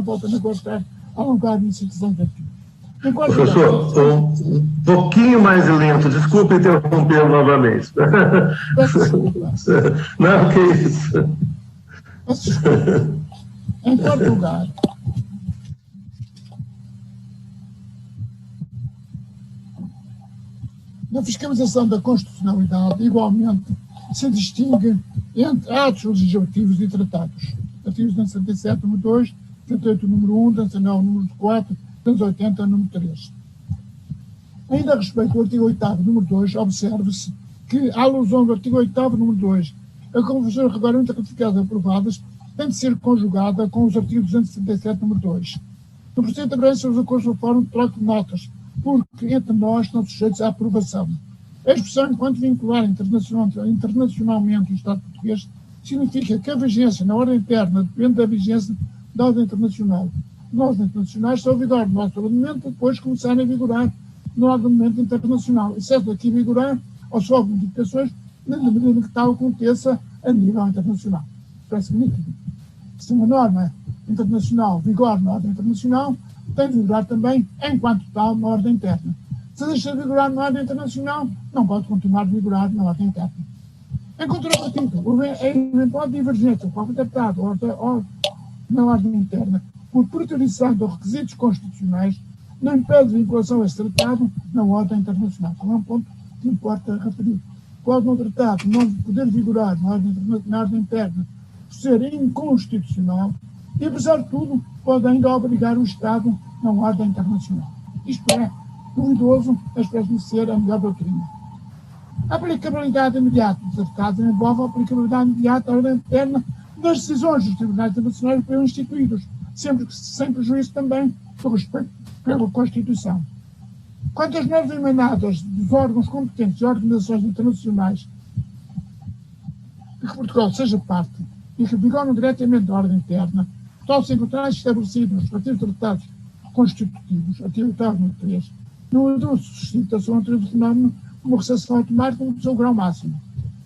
voltam agora estar alongado em citação de artigos. Professor, um pouquinho mais lento, desculpe interromper novamente. Não, que isso. Em quarto lugar, na fiscalização da constitucionalidade, igualmente, se distingue entre atos legislativos e tratados. Artigos 277, número 2, 78, número 1, 209, número 4, 280, número 3. Ainda a respeito do artigo 8º, número 2, observe-se que a alusão do artigo 8º, número 2, a convenções regularmente ratificadas e aprovadas tem de ser conjugada com os artigos 277, número 2. No processo de abrança, os acordos de forma de troca de notas, porque entre nós estão sujeitos à aprovação. A expressão enquanto vincular internacionalmente o Estado português significa que a vigência na ordem interna depende da vigência da ordem internacional. As ordens internacionais só vigor no nosso ordenamento depois de começarem a vigorar no ordenamento internacional. Exceto aqui vigorar, ou só modificações, na medida que tal aconteça a nível internacional. Parece nítido. Se uma norma internacional vigora na ordem internacional, tem de vigorar também, enquanto tal, na ordem interna. Se deixa de vigorar na ordem internacional, não pode continuar a vigorar na ordem interna. Em contrapartida, a eventual divergência com o tratado ou na ordem interna, por proteção dos requisitos constitucionais, não impede vinculação a esse tratado na ordem internacional. É um ponto que importa referir. Pode um tratado não poder vigorar na ordem interna por ser inconstitucional e, apesar de tudo, pode ainda obrigar o Estado na ordem internacional. Isto é, duvidoso, mas parece-me ser a melhor doutrina. A aplicabilidade imediata dos tratados envolve a aplicabilidade imediata à ordem interna das decisões dos tribunais internacionais que foram instituídos, sempre que sem prejuízo também do respeito pela Constituição. Quanto às normas emanadas dos órgãos competentes e organizações internacionais de que Portugal seja parte e que vigoram diretamente da ordem interna, tal se encontrar estabelecido nos respectivos tratados constitutivos, artigo 8º, não induz suscitação entre o fenómeno como recepção automática no seu grau máximo.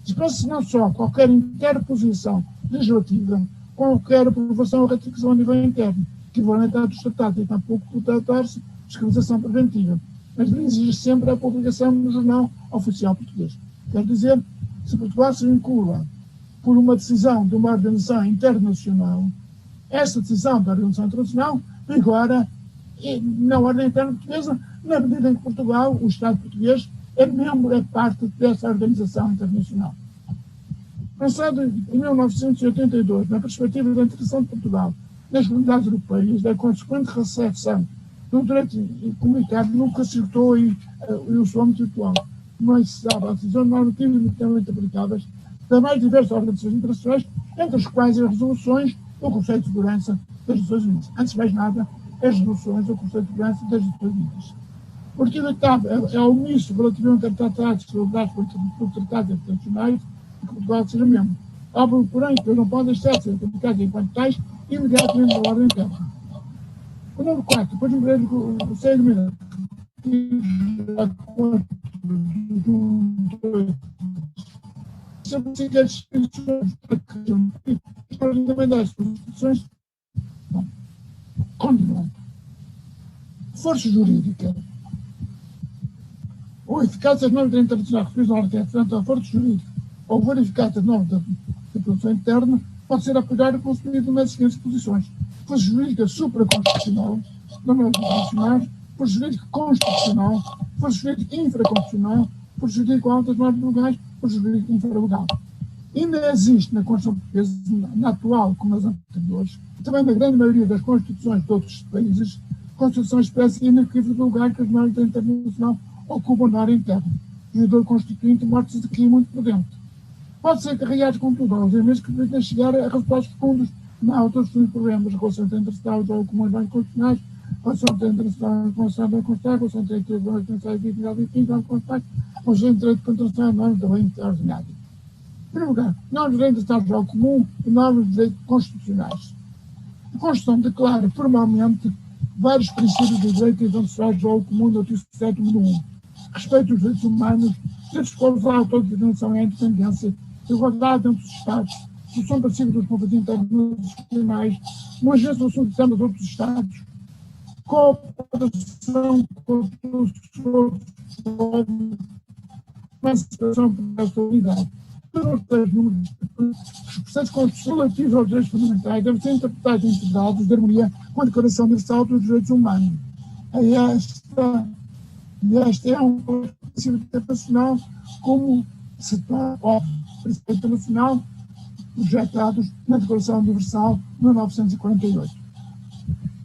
Dispensa-se não só qualquer interposição legislativa, qualquer aprovação ou ratificação a nível interno, equivalente a dos tratados, e tampouco por tratar-se de fiscalização preventiva, mas exige sempre a publicação no Jornal Oficial Português. Quer dizer, se Portugal se vincula por uma decisão de uma organização internacional, essa decisão da organização internacional vigora na ordem interna portuguesa, na medida em que Portugal, o Estado português, é parte dessa organização internacional. Pensado em 1982, na perspectiva da integração de Portugal nas comunidades europeias, da consequente recepção do direito comunitário, nunca acertou o seu âmbito atual. Não é necessário a decisões normativas imediatamente aplicáveis das mais diversas organizações internacionais, entre as quais as resoluções do Conselho de Segurança das Nações Unidas. Antes de mais nada, as resoluções do Conselho de Segurança das Nações Unidas. O artigo 8º é omisso relativamente a tratados celebrados por tratados internacionais de que Portugal seja membro. Óbvio, porém, que não podem estar ser publicados enquanto tais imediatamente na ordem interna. O número 4, depois de ver o segmento sobre que as instituições das instituições continuam. Força jurídica. O ou eficácia das normas de direito internacional referidas na ordem frente ao forte jurídico, ou verificar as normas da produção interna, pode ser apoiado com o seguinte nas seguintes posições: força jurídica supraconstitucional, normas internacionais, força jurídica constitucional, força jurídica infraconstitucional, força jurídica altas normas legais, força jurídica infralegal. Ainda existe na Constituição portuguesa, na atual como nas anteriores, e também na grande maioria das constituições de outros países, Constituição expressa e inequívoco do lugar que as normas da internacional ocupam na área interna. E o constituinte mostra-se aqui muito prudente. Pode ser carregado, contudo, aos elementos que permitem chegar a resultados fecundos na autoestudo de problemas, relações entre Estados ou comuns bens constitucionais, relações entre Estados com Estado bem constitucional, relações entre tribunais constitucionais e dignidade e bem constitucionais, relações entre direito constitucional e normas da lei extraordinária. Em primeiro lugar, normas de direito internacional comum e normas de direito constitucionais. A Constituição declara formalmente vários princípios do direito internacional de jogo comum do artigo 7, número 1. Respeito aos direitos humanos, direitos quais a autodeterminação e a independência, igualdade entre os Estados, solução pacífica dos conflitos internacionais, uma resolução do sistema de outros Estados, cooperação contra o sofrimento, emancipação pela solidariedade. Os processos constitucionais relativos aos direitos fundamentais devem ser interpretados e integrados de harmonia com a Declaração Universal dos Direitos Humanos. Este é um princípio internacional, como se torna óbvio, princípio internacional projetados na Declaração Universal de 1948.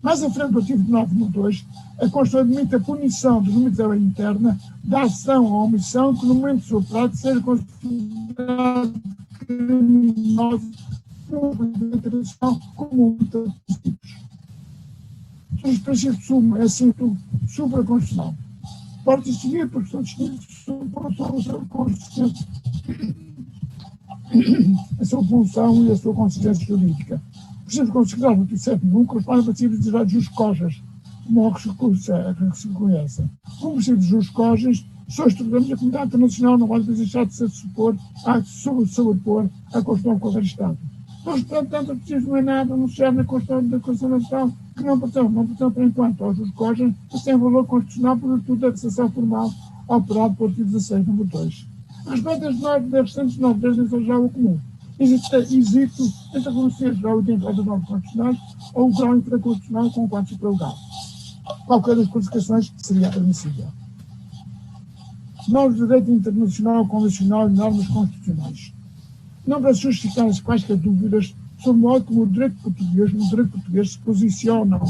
Mais à frente do artigo 9.2, a Constituição admite a punição dos limites da lei interna da ação ou omissão que no momento do seu prazo seja considerado criminoso pelo direito internacional comum de princípios. Os princípios de suma é assunto supraconstitucional. Pode distinguir porque são distintos a sua função e a sua consistência jurídica. Os princípios considerados no artigo 7.1 correspondem a princípios de jus cogens, como se reconhece. Como princípios de jus cogens, só estudamos a comunidade internacional não pode deixar de se sobrepor à Constituição de qualquer Estado. Mas, portanto, o princípio não é nada anunciado na Constituição Nacional que não pertence por enquanto aos jus cogens, mas tem valor constitucional por virtude da decisão formal operada pelo artigo 16, número 2. A respeito das restantes normas da legislação geral comum, existe entre a Constituição Geral e dentro das normas constitucionais ou o grau infraconstitucional com o quadro supralegal. Qualquer das qualificações seria admissível. Normas de direito internacional, convencional e normas constitucionais. Não para justificar as quaisquer dúvidas sobre o modo como no direito português se posicionam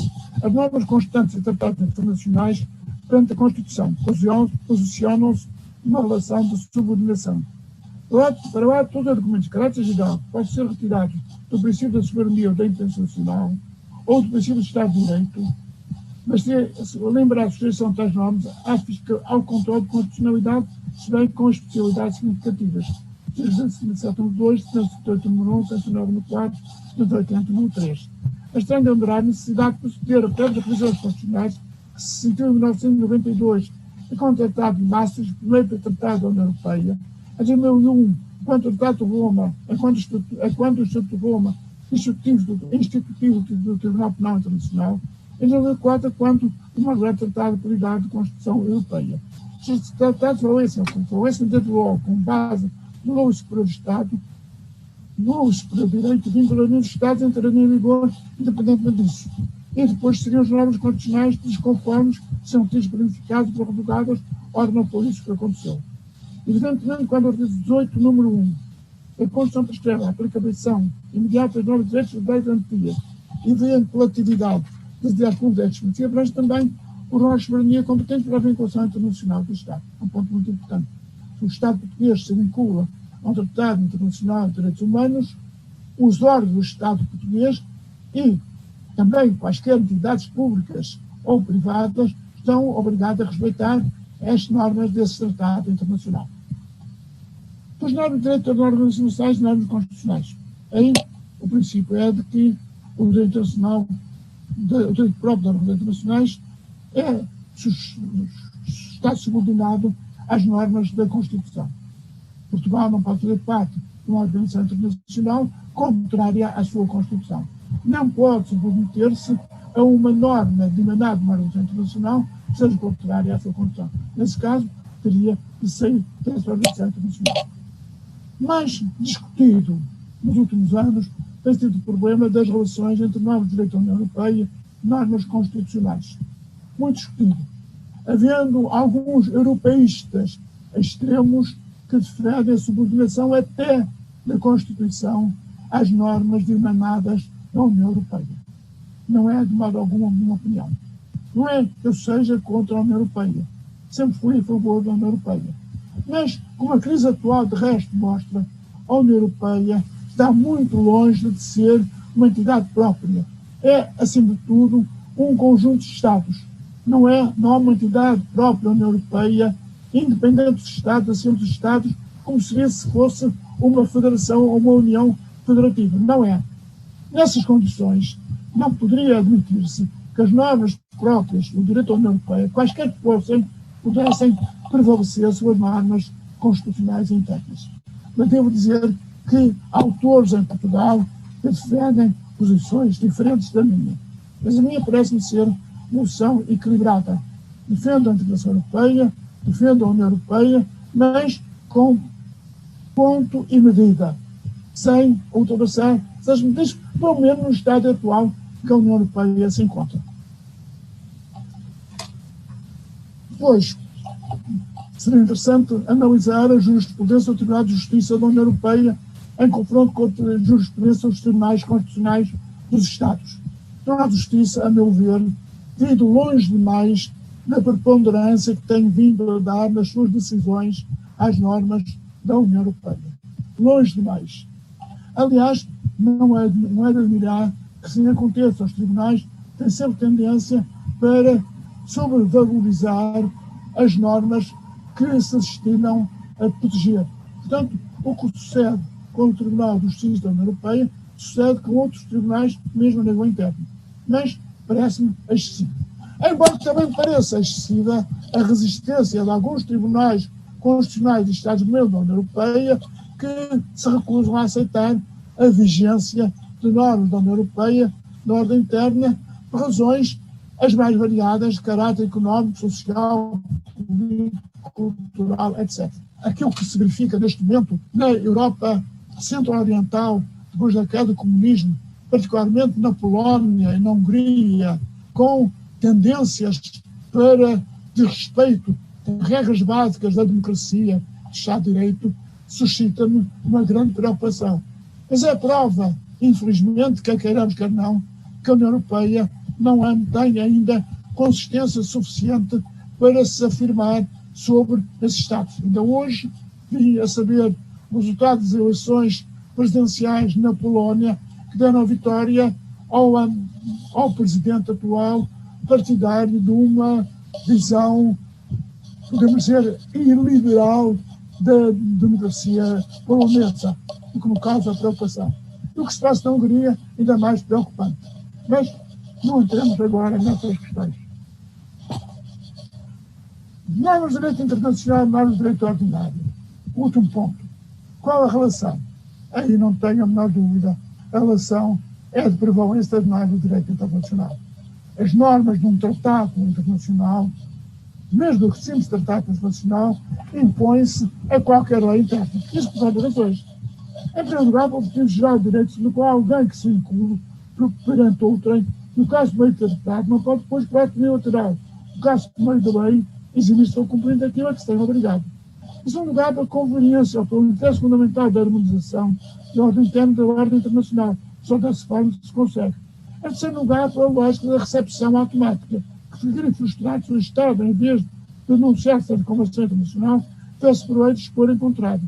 as normas constantes e tratados internacionais perante a Constituição, posicionam-se numa relação de subordinação. Para lá, todos os argumentos de caráter geral podem ser retirados do princípio da soberania ou da internacional ou do princípio do Estado de Direito, mas se lembrar a sujeição de tais normas ao controle de constitucionalidade, se bem com especialidades significativas. 177 número 2, 178 número 1, 109 número 4, 180 número 3. É estranho lembrar a necessidade de proceder a prévias revisões constitucionais que se sentiu em 1992 com o Tratado de Maastricht, primeiro Tratado da União Europeia, em 2001, quando o Tratado de Roma, quando o Estatuto de Roma, institutivo do Tribunal Penal Internacional, em 2004, quando o Margaret Tratado de Qualidade de Constituição Europeia. Se os tratados valessem desde logo com base no novo superior de Estado, no novo superior de Direito, vinculando os Estados entrariam em vigor independentemente disso. E depois seriam as normas constitucionais desconformes que são tidos verificados por revogadas, ora não foi isso que aconteceu. Evidentemente, quando o artigo 18, número 1, a Constituição prescreve a aplicação imediata das normas de direitos de garantias e de impelatividade das direitos comuns, abrange também o rol de soberania competente para a vinculação internacional do Estado. É um ponto muito importante. Se o Estado português se vincula a um Tratado Internacional de Direitos Humanos, os órgãos do Estado português e também quaisquer entidades públicas ou privadas estão obrigadas a respeitar as normas desse tratado internacional. As normas de direito das normas internacionais e normas constitucionais. Aí o princípio é de que o direito internacional, o direito próprio das normas internacionais está subordinado às normas da Constituição. Portugal não pode fazer parte de uma organização internacional contrária à sua Constituição. Não pode submeter-se a uma norma dimanada de uma organização internacional que seja contrária à sua Constituição. Nesse caso, teria de sair dessa organização internacional. Mais discutido nos últimos anos tem sido o problema das relações entre normas de direito da União Europeia e normas constitucionais. Muito discutido. Havendo alguns europeístas extremos que defendem a subordinação até da Constituição às normas emanadas da União Europeia. Não é, de modo algum, a minha opinião. Não é que eu seja contra a União Europeia. Sempre fui a favor da União Europeia. Mas, como a crise atual, de resto, mostra, a União Europeia está muito longe de ser uma entidade própria. É, acima de tudo, um conjunto de Estados. Não há uma entidade própria da União Europeia, independente dos Estados, acima dos Estados, como seria se fosse uma federação ou uma união federativa. Não é. Nessas condições, não poderia admitir-se que as normas próprias do direito da União Europeia, quaisquer que fossem, pudessem prevalecer sobre as normas constitucionais internas. Mas devo dizer que há autores em Portugal que defendem posições diferentes da minha. Mas a minha parece-me ser uma opção equilibrada. Defendo a integração europeia, defendo a União Europeia, mas com ponto e medida, sem ultrapassar essas medidas, pelo menos no estado atual que a União Europeia se encontra. Depois, seria interessante analisar a jurisprudência do Tribunal de Justiça da União Europeia em confronto com a jurisprudência dos tribunais constitucionais dos Estados. O Tribunal de Justiça, a meu ver, tem ido longe demais na preponderância que tem vindo a dar nas suas decisões às normas da União Europeia. Longe demais. Aliás, não é de admirar que assim aconteça. Os tribunais têm sempre tendência para sobrevalorizar as normas que se destinam a proteger. Portanto, o que sucede com o Tribunal de Justiça da União Europeia sucede com outros tribunais, mesmo a nível interno. Mas parece-me excessivo. Embora também me pareça excessiva a resistência de alguns tribunais constitucionais de Estados-membros da União Europeia que se recusam a aceitar a vigência de normas da União Europeia na ordem interna por razões as mais variadas de caráter económico, social, político, cultural, etc. Aquilo que se verifica neste momento na Europa centro-oriental, depois da queda do comunismo, particularmente na Polónia e na Hungria, com tendências para desrespeito de regras básicas da democracia, do Estado de Direito, suscita-me uma grande preocupação. Mas é prova, infelizmente, quer queiramos, quer não, que a União Europeia não tem ainda consistência suficiente para se afirmar sobre esses Estados. Ainda hoje vim a saber os resultados das eleições presidenciais na Polónia que deram a vitória ao presidente atual partidário de uma visão, podemos dizer, iliberal da democracia polonesa, o que me causa preocupação. E o que se passa na Hungria, ainda mais preocupante. Mas não entremos agora nessas questões. Normas de direito internacional, normas de direito ordinário. Último ponto. Qual a relação? Aí não tenho a menor dúvida. A relação é de prevalência das normas do direito internacional. As normas de um tratado internacional, mesmo do simples tratado internacional, impõem-se a qualquer lei interna. Isso por várias razões. Em primeiro lugar, pelo objetivo geral de direitos, no qual alguém que se inclui perante outrem, no caso do meio de tratado, não pode depois prática unilateral. No caso do meio da lei, eximir se for cumprindo aquilo a que se tem obrigado. Em segundo lugar, pela conveniência ou pelo interesse fundamental da harmonização da ordem interna da ordem internacional. Só dessa forma se consegue. Em terceiro lugar, pela lógica da recepção automática, que significa que os Estados do Estado, em vez de denunciar-se da Convenção Internacional, fez-se por lei de expor em contrário.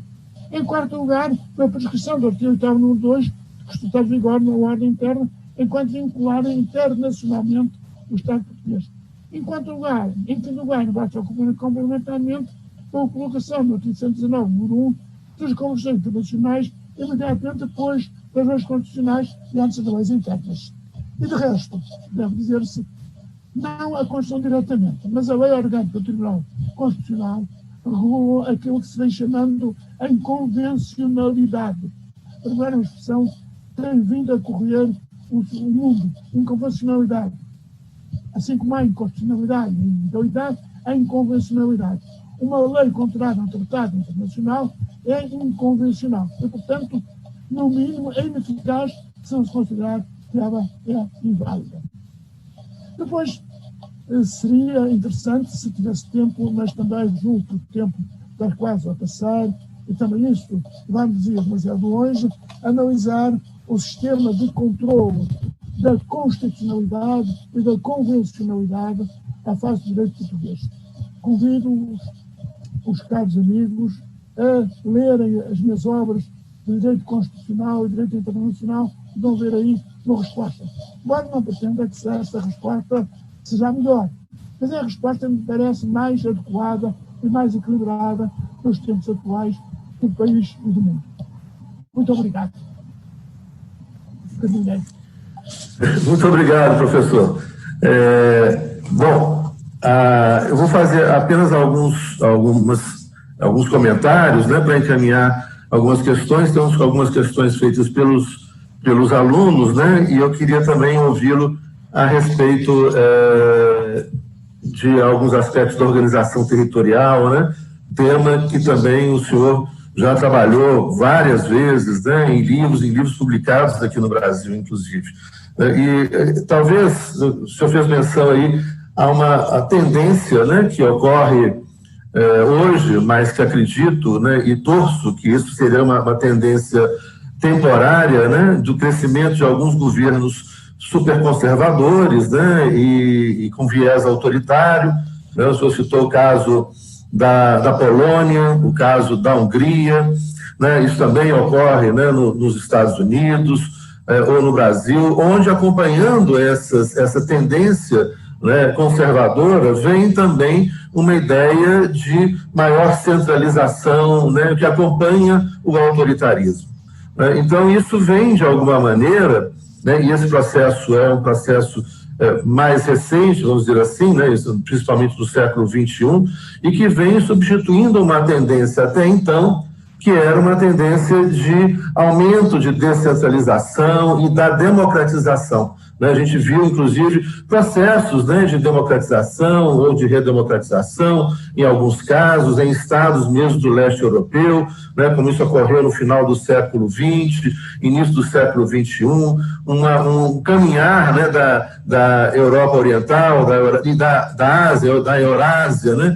Em quarto lugar, pela prescrição do artigo 8º, número 2, que está em vigor na ordem interna, enquanto vincular internacionalmente o Estado português. Em quinto lugar, não basta complementarmente pela colocação no artigo 119, número 1, das convenções internacionais imediatamente depois das leis constitucionais e antes das leis internas. E de resto, deve dizer-se, não a Constituição diretamente, mas a lei orgânica do Tribunal Constitucional regula aquilo que se vem chamando a inconvencionalidade. A primeira expressão tem vindo a correr o mundo, inconvencionalidade. Assim como há inconstitucionalidade e ilegalidade, há inconvencionalidade. uma lei contrária a um tratado internacional é inconvencional e, portanto, no mínimo, é ineficaz se não se considerar que ela é inválida. Depois, seria interessante, se tivesse tempo, mas também julgo que o tempo está quase a passar, e também isto vai-nos ir demasiado longe, analisar o sistema de controle da constitucionalidade e da convencionalidade à face do direito português. Convido os caros amigos a lerem as minhas obras de direito constitucional e direito internacional e vão ver aí uma resposta. Embora não pretenda que esta resposta seja a melhor, mas é a resposta que me parece mais adequada e mais equilibrada nos tempos atuais do país e do mundo. Muito obrigado. Muito obrigado, professor. Eu vou fazer apenas alguns comentários, né, para encaminhar algumas questões. Temos algumas questões feitas pelos alunos, né, e eu queria também ouvi-lo a respeito de alguns aspectos da organização territorial, né, tema que também o senhor já trabalhou várias vezes, né, em livros publicados aqui no Brasil, inclusive. E talvez, o senhor fez menção aí a uma tendência, né, que ocorre hoje, mas que acredito, né, e torço que isso seria uma tendência temporária, né, do crescimento de alguns governos superconservadores, né, e com viés autoritário. Né, o senhor citou o caso da Polônia, o caso da Hungria, né, isso também ocorre, né, nos Estados Unidos ou no Brasil, onde, acompanhando essa tendência, né, conservadora, vem também uma ideia de maior centralização, né, que acompanha o autoritarismo. Então, isso vem, de alguma maneira, né, e esse processo é um processo mais recente, vamos dizer assim, né, principalmente do século XXI, e que vem substituindo uma tendência até então, que era uma tendência de aumento de descentralização e da democratização. Né? A gente viu, inclusive, processos, né, de democratização ou de redemocratização, em alguns casos, em estados mesmo do leste europeu, né, como isso ocorreu no final do século XX, início do século XXI, um caminhar, né, da Europa Oriental e da Ásia, da Eurásia, né,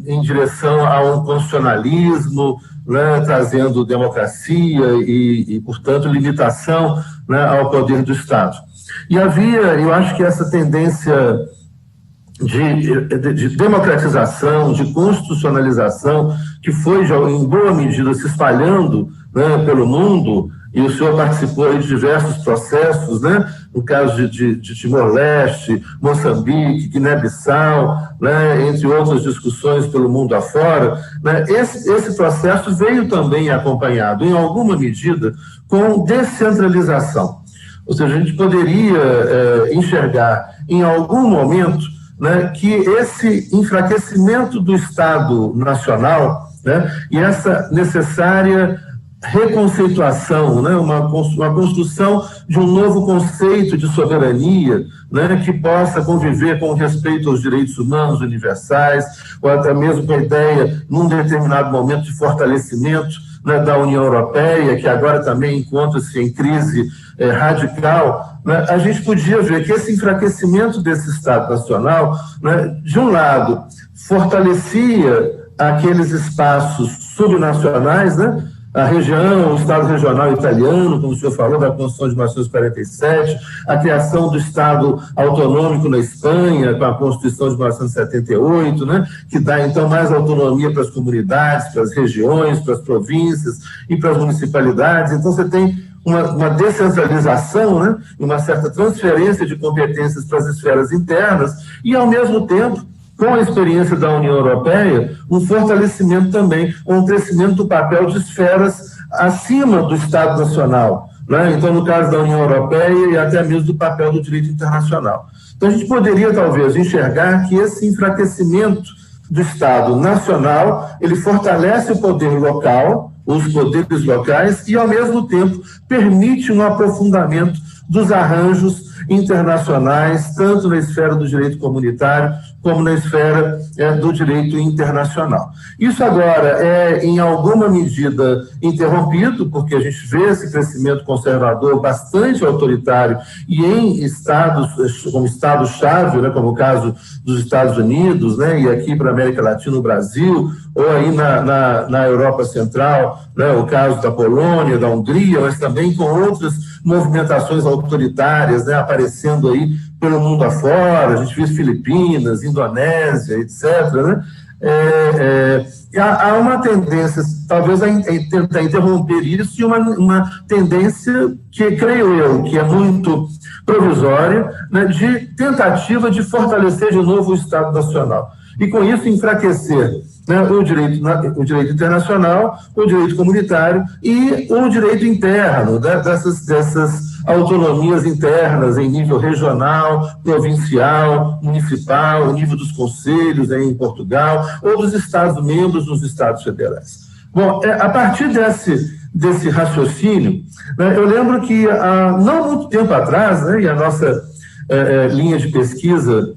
em direção a um constitucionalismo, né, trazendo democracia e, portanto, limitação, né, ao poder do Estado. E havia, eu acho que essa tendência de democratização, de constitucionalização, que foi, em boa medida, se espalhando, né, pelo mundo, e o senhor participou de diversos processos, né, no caso de Timor-Leste, Moçambique, Guiné-Bissau, né, entre outras discussões pelo mundo afora, né, esse processo veio também acompanhado, em alguma medida, com descentralização. Ou seja, a gente poderia enxergar em algum momento, né, que esse enfraquecimento do Estado Nacional, né, e essa necessária reconceituação, né, uma construção de um novo conceito de soberania, né, que possa conviver com respeito aos direitos humanos universais, ou até mesmo com a ideia, num determinado momento, de fortalecimento, né, da União Europeia, que agora também encontra-se em crise radical, né, a gente podia ver que esse enfraquecimento desse Estado Nacional, né, de um lado, fortalecia aqueles espaços subnacionais, né, a região, o Estado regional italiano, como o senhor falou, da Constituição de 1947, a criação do Estado autonômico na Espanha, com a Constituição de 1978, né, que dá, então, mais autonomia para as comunidades, para as regiões, para as províncias e para as municipalidades. Então, você tem uma descentralização, né, e uma certa transferência de competências para as esferas internas e, ao mesmo tempo, com a experiência da União Europeia, um fortalecimento também, um crescimento do papel de esferas acima do Estado Nacional, né? Então, no caso da União Europeia e até mesmo do papel do direito internacional. Então, a gente poderia, talvez, enxergar que esse enfraquecimento do Estado Nacional, ele fortalece o poder local, os poderes locais, e, ao mesmo tempo, permite um aprofundamento dos arranjos internacionais, tanto na esfera do direito comunitário como na esfera do direito internacional. Isso agora é, em alguma medida, interrompido, porque a gente vê esse crescimento conservador bastante autoritário e em estados, como estado-chave, né, como o caso dos Estados Unidos, né, e aqui para a América Latina, o Brasil, ou aí na Europa Central, né, o caso da Polônia, da Hungria, mas também com outras movimentações autoritárias, né, aparecendo aí pelo mundo afora, a gente viu Filipinas, Indonésia, etc., né? Há uma tendência, talvez, a tentar interromper isso, e uma tendência que, creio eu, que é muito provisória, né, de tentativa de fortalecer de novo o Estado Nacional. E, com isso, enfraquecer, né, o direito internacional, o direito comunitário e o direito interno, né, dessas autonomias internas em nível regional, provincial, municipal, o nível dos conselhos em Portugal, ou dos Estados-membros nos Estados federais. Bom, a partir desse raciocínio, né, eu lembro que há não muito tempo atrás, né, e a nossa linha de pesquisa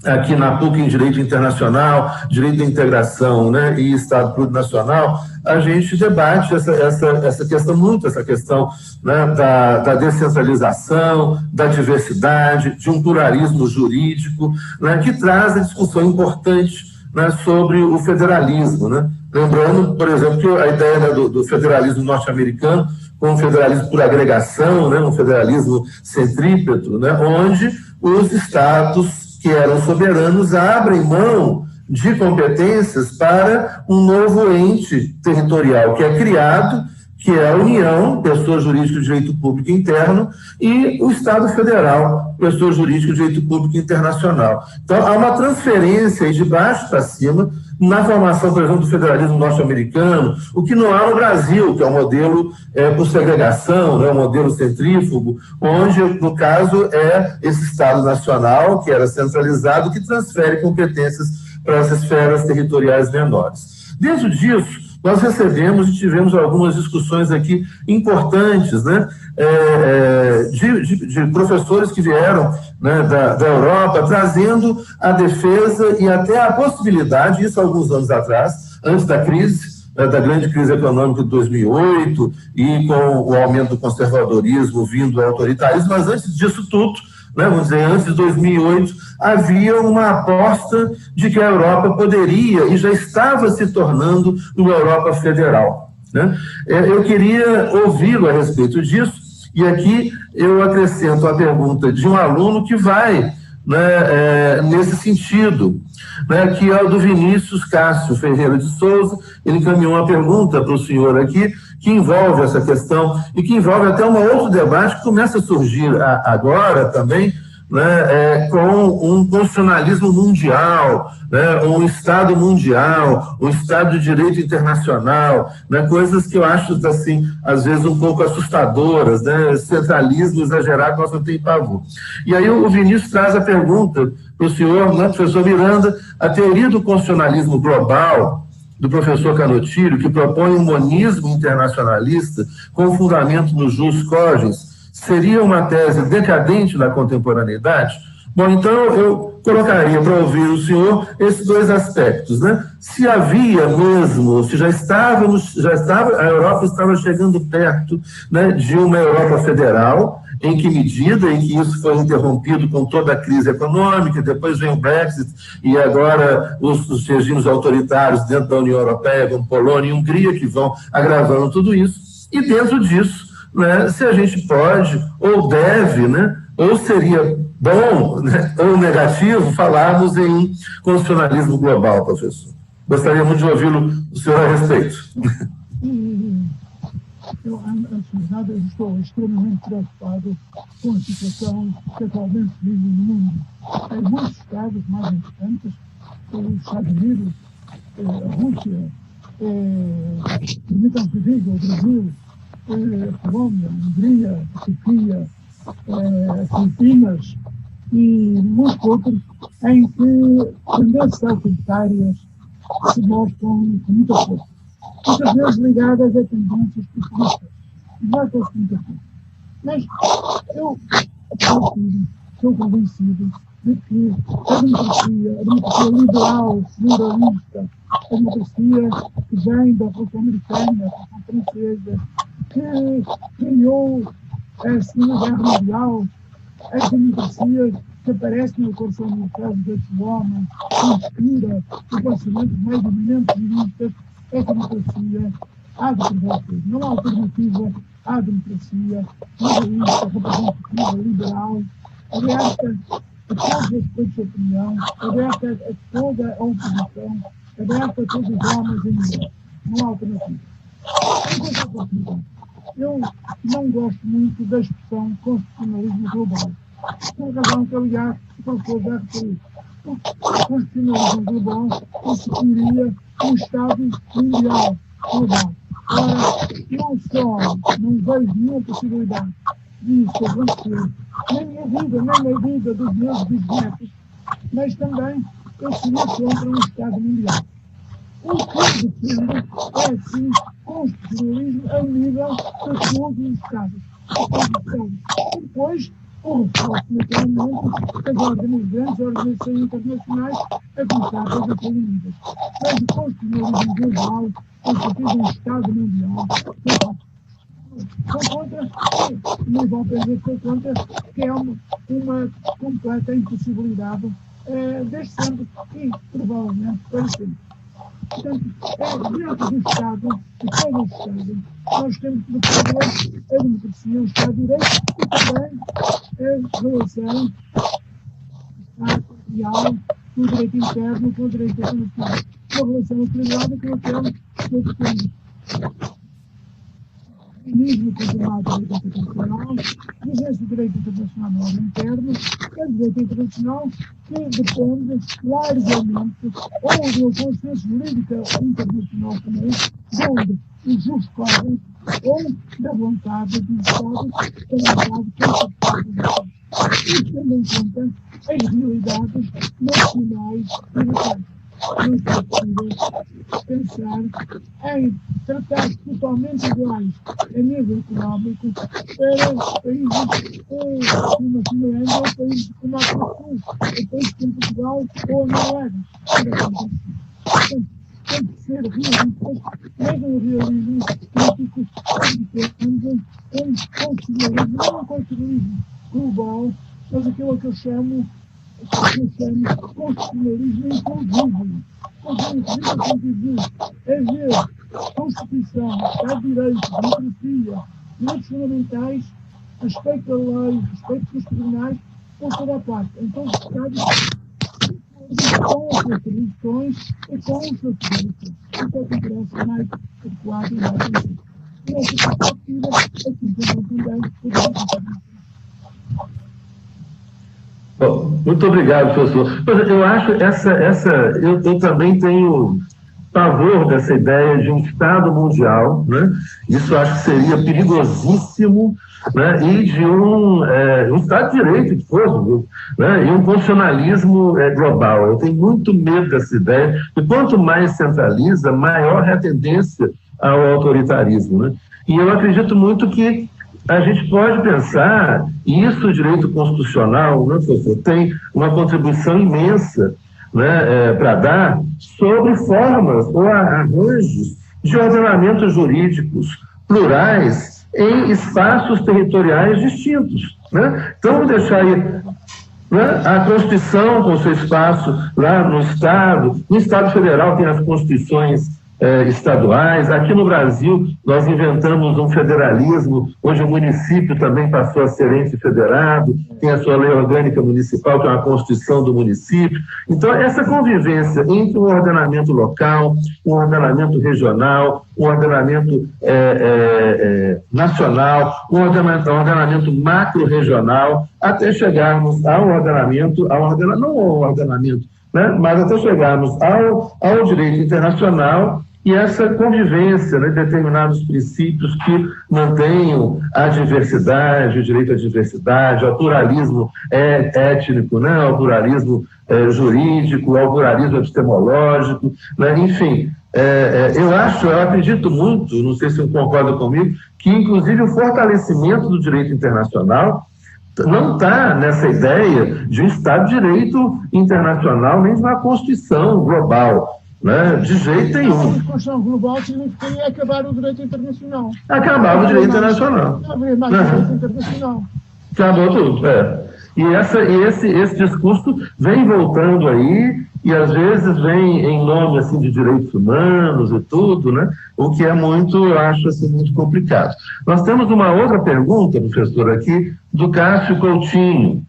aqui na PUC em Direito Internacional, Direito da Integração, né, e Estado Plurinacional, a gente debate essa questão, né, da descentralização, da diversidade, de um pluralismo jurídico, né, que traz a discussão importante, né, sobre o federalismo, né? Lembrando, por exemplo, que a ideia, né, do federalismo norte-americano, com um federalismo por agregação, né, um federalismo centrípeto, né, onde os estados que eram soberanos abrem mão de competências para um novo ente territorial que é criado, que é a União, pessoa jurídica de direito público interno, e o Estado Federal, pessoa jurídica de direito público internacional. Então, há uma transferência de baixo para cima na formação, por exemplo, do federalismo norte-americano, o que não há no Brasil, que é um modelo por segregação, né, um modelo centrífugo, onde, no caso, é esse Estado Nacional, que era centralizado, que transfere competências para as esferas territoriais menores. Dentro disso, nós recebemos e tivemos algumas discussões aqui importantes, né, de professores que vieram, né, da Europa, trazendo a defesa e até a possibilidade, isso há alguns anos atrás, antes da crise, da grande crise econômica de 2008, e com o aumento do conservadorismo vindo ao autoritarismo, mas antes disso tudo, né, vamos dizer, antes de 2008, havia uma aposta de que a Europa poderia e já estava se tornando uma Europa federal, né? Eu queria ouvi-lo a respeito disso, e aqui eu acrescento a pergunta de um aluno que vai, né, nesse sentido, né, que é o do Vinícius Cássio Ferreira de Souza. Ele encaminhou uma pergunta para o senhor aqui, que envolve essa questão e que envolve até um outro debate que começa a surgir agora também, né, com um constitucionalismo mundial, né, um Estado mundial, um Estado de direito internacional, né, coisas que eu acho, assim, às vezes um pouco assustadoras, né, centralismo exagerado, nós não temos pavor. E aí o Vinícius traz a pergunta para o senhor, né, professor Miranda, a teoria do constitucionalismo global, do professor Canotilho, que propõe um monismo internacionalista com fundamento no jus cogens, seria uma tese decadente da contemporaneidade? Bom, então eu colocaria para ouvir o senhor esses dois aspectos, né? Se havia mesmo, se já estava, a Europa estava chegando perto, né, de uma Europa federal, em que medida em que isso foi interrompido com toda a crise econômica, depois vem o Brexit, e agora os regimes autoritários dentro da União Europeia, como Polônia e Hungria, que vão agravando tudo isso, e dentro disso, né, se a gente pode, ou deve, né, ou seria bom, né, ou negativo, falarmos em constitucionalismo global, professor. Gostaria muito de ouvi-lo, o senhor, a respeito. Eu, antes de nada, estou extremamente preocupado com a situação que atualmente vive no mundo. Em muitos estados mais importantes, os Estados Unidos, a Rússia, permitam que diga, o Brasil, Colômbia, Hungria, Turquia, Filipinas e muitos outros, em que tendências autoritárias se mostram com muita força. Muitas vezes ligadas a tendências populistas, não é. Mas eu sou convencido de que a democracia liberal, pluralista, a democracia que vem da Revolução Americana, da Revolução Francesa, que criou a Segunda Guerra Mundial, a democracia que aparece na Declaração Universal dos Direitos do Homem, que inspira o pensamento dos mais eminentes juristas, essa democracia há de prevalecer. Não há alternativa à democracia pluralista, representativa, liberal, aberta a todos os aspectos de opinião, aberta a toda a oposição, aberta a todos os homens e mulheres. Não há alternativa. Eu não gosto muito da expressão constitucionalismo global. Por razão que, aliás, o professor já referiu. O constitucionalismo global constituiria um Estado mundial, global. Ora, não só não vejo nenhuma possibilidade disso acontecer, nem na vida dos meus bisnetos, mas também eu seria contra um Estado mundial. O que defende é, sim, constitucionalismo a nível de todos os Estados. E depois, o reforço, naturalmente, das organizações internacionais, a começar pelas Nações Unidas. Mas o constitucionalismo global, no sentido de um Estado mundial, sou contra, mas vão pensar que sou contra, que é uma completa impossibilidade, desde sempre e provavelmente para sempre. Portanto, dentro do Estado, de todo o Estado, nós temos que defender a democracia, o Estado de Direito e também a relação real com o direito interno, com o direito internacional. Uma relação equilibrada com aquela que eu defendo. O mecanismo controlado do direito internacional, exerce o direito internacional no âmbito interno, é o direito internacional que depende largamente ou do consenso jurídico internacional comum, onde os justos correm, ou da vontade dos Estados, da vontade constitucional. Isto tendo em conta as realidades nacionais e locais. Não é possível pensar em tratados totalmente iguais a nível económico para países como a Finlândia ou países como a Portugal, países como Portugal ou a Noruega. Tem que ser realistas, mas um realismo político independente, um constitucionalismo, não um constitucionalismo global, mas aquilo que eu chamo constitucionalismo inclusivo. É ver Constituição, Estado de Direito, democracia, direitos fundamentais, respeito da lei, respeito dos tribunais, por toda a parte. Então, os Estados com as suas tradições e com os seus direitos. Isso é que interessa mais adequado e mais sentido. E essa perspectiva, assim também o direito internacional. Bom, muito obrigado, professor. Eu acho eu também tenho pavor dessa ideia de um Estado mundial, né? Isso acho que seria perigosíssimo, né? E de um Estado de Direito todo, né? E um constitucionalismo global. Eu tenho muito medo dessa ideia, e quanto mais centraliza, maior é a tendência ao autoritarismo, né? E eu acredito muito que a gente pode pensar, e isso o direito constitucional, né, professor, tem uma contribuição imensa, né, para dar sobre formas ou arranjos de ordenamentos jurídicos plurais em espaços territoriais distintos, né? Então, vou deixar aí, né, a Constituição com seu espaço lá no Estado Federal tem as constituições estaduais. Aqui no Brasil, nós inventamos um federalismo, onde o município também passou a ser ente federado, tem a sua lei orgânica municipal, que é uma constituição do município. Então, essa convivência entre um ordenamento local, um ordenamento regional, um ordenamento nacional, um ordenamento macro-regional, até chegarmos ao ordenamento, não ao ordenamento, né, mas até chegarmos ao direito internacional. E essa convivência, né, determinados princípios que mantenham a diversidade, o direito à diversidade, ao pluralismo étnico, né, ao pluralismo jurídico, ao pluralismo epistemológico, né, enfim. Eu acredito muito, não sei se você concorda comigo, que inclusive o fortalecimento do direito internacional não está nessa ideia de um Estado de Direito internacional, nem de uma Constituição global, né? De jeito nenhum. A Constituição global significaria acabar o direito internacional. Acabar o direito internacional. Não haveria mais direito internacional. Acabou tudo, E esse discurso vem voltando aí, e às vezes vem em nome assim, de direitos humanos e tudo, né? O que é muito, eu acho assim, muito complicado. Nós temos uma outra pergunta, professor, aqui, do Cássio Coutinho.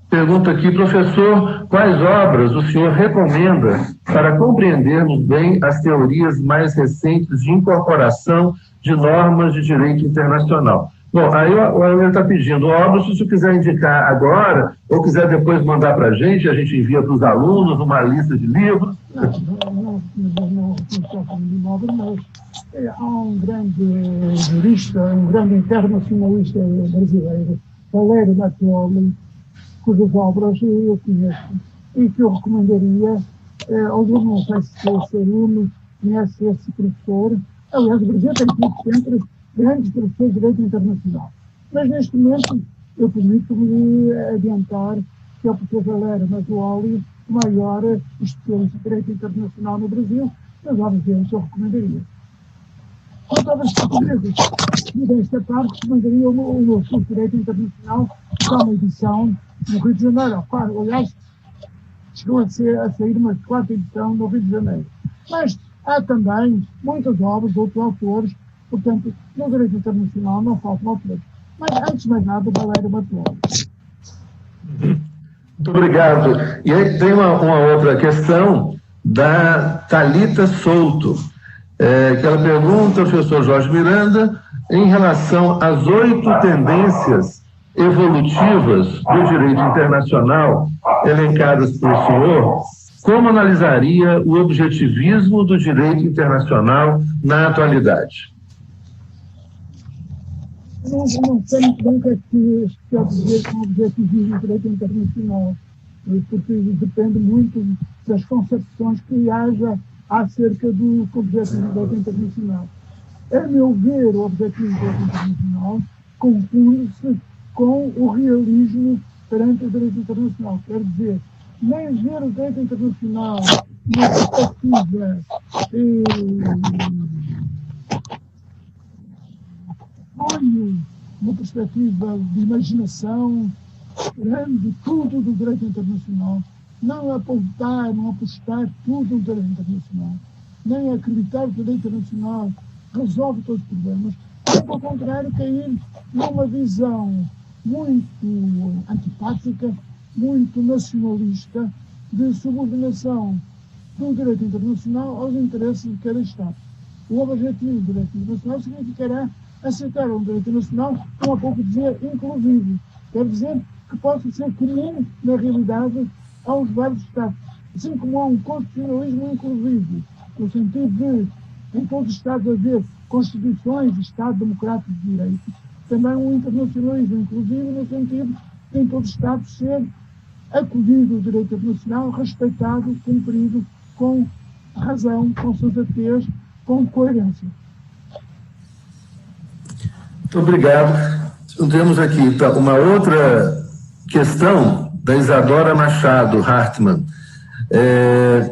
Pergunta aqui, professor, quais obras o senhor recomenda para compreendermos bem as teorias mais recentes de incorporação de normas de direito internacional? Bom, aí ele está pedindo obras, se o senhor quiser indicar agora, ou quiser depois mandar para a gente envia para os alunos uma lista de livros. Não estou falando de obras, mas há um grande jurista, um grande internacionalista brasileiro, Valério Mattioli, cujas obras eu conheço e que eu recomendaria aos alunos. Não sei se esse aluno conhece esse professor. Aliás, o Brasil tem sempre grandes professores de direito internacional. Mas, neste momento, eu permito-me adiantar que é o professor Valério Mattioli, o maior especialista de direito internacional no Brasil, mas, obviamente, eu recomendaria. Quanto às portuguesas, desta parte, recomendaria o meu curso de direito internacional, que há uma edição no Rio de Janeiro. Aliás, chegou a sair uma 4ª edição no Rio de Janeiro. Mas há também muitas obras de outros autores. Portanto, no direito internacional não faltam autores. Mas, antes de mais nada, Valério Mattioli. Muito obrigado. E aí tem uma outra questão da Thalita Souto, que ela pergunta ao professor Jorge Miranda em relação às 8 tendências evolutivas do direito internacional elencadas pelo senhor, como analisaria o objetivismo do direito internacional na atualidade? Não sei muito bem o que é que se quer dizer com o objetivismo do direito internacional, porque depende muito das concepções que haja acerca do objetivo do direito internacional. A meu ver, o objetivo do direito internacional confunde-se com o realismo perante o direito internacional. Quer dizer, nem ver o direito internacional numa perspectiva uma perspectiva de imaginação grande, tudo do direito internacional, não apostar tudo no direito internacional, nem acreditar que o direito internacional resolve todos os problemas, mas, pelo contrário, cair numa visão muito antipática, muito nacionalista, de subordinação do direito internacional aos interesses de cada Estado. O objetivo do direito internacional significará aceitar um direito internacional, como há pouco dizer, inclusivo. Quer dizer que possa ser comum, na realidade, aos vários Estados. Assim como há um constitucionalismo inclusivo, no sentido de, em todos os Estados, haver constituições de Estado democrático de direito, também um internacionalismo inclusivo, no sentido de, em todos os Estados, ser acolhido o direito internacional, respeitado, cumprido, com razão, com sensatez, com coerência. Muito obrigado. Temos aqui uma outra questão da Isadora Machado Hartmann.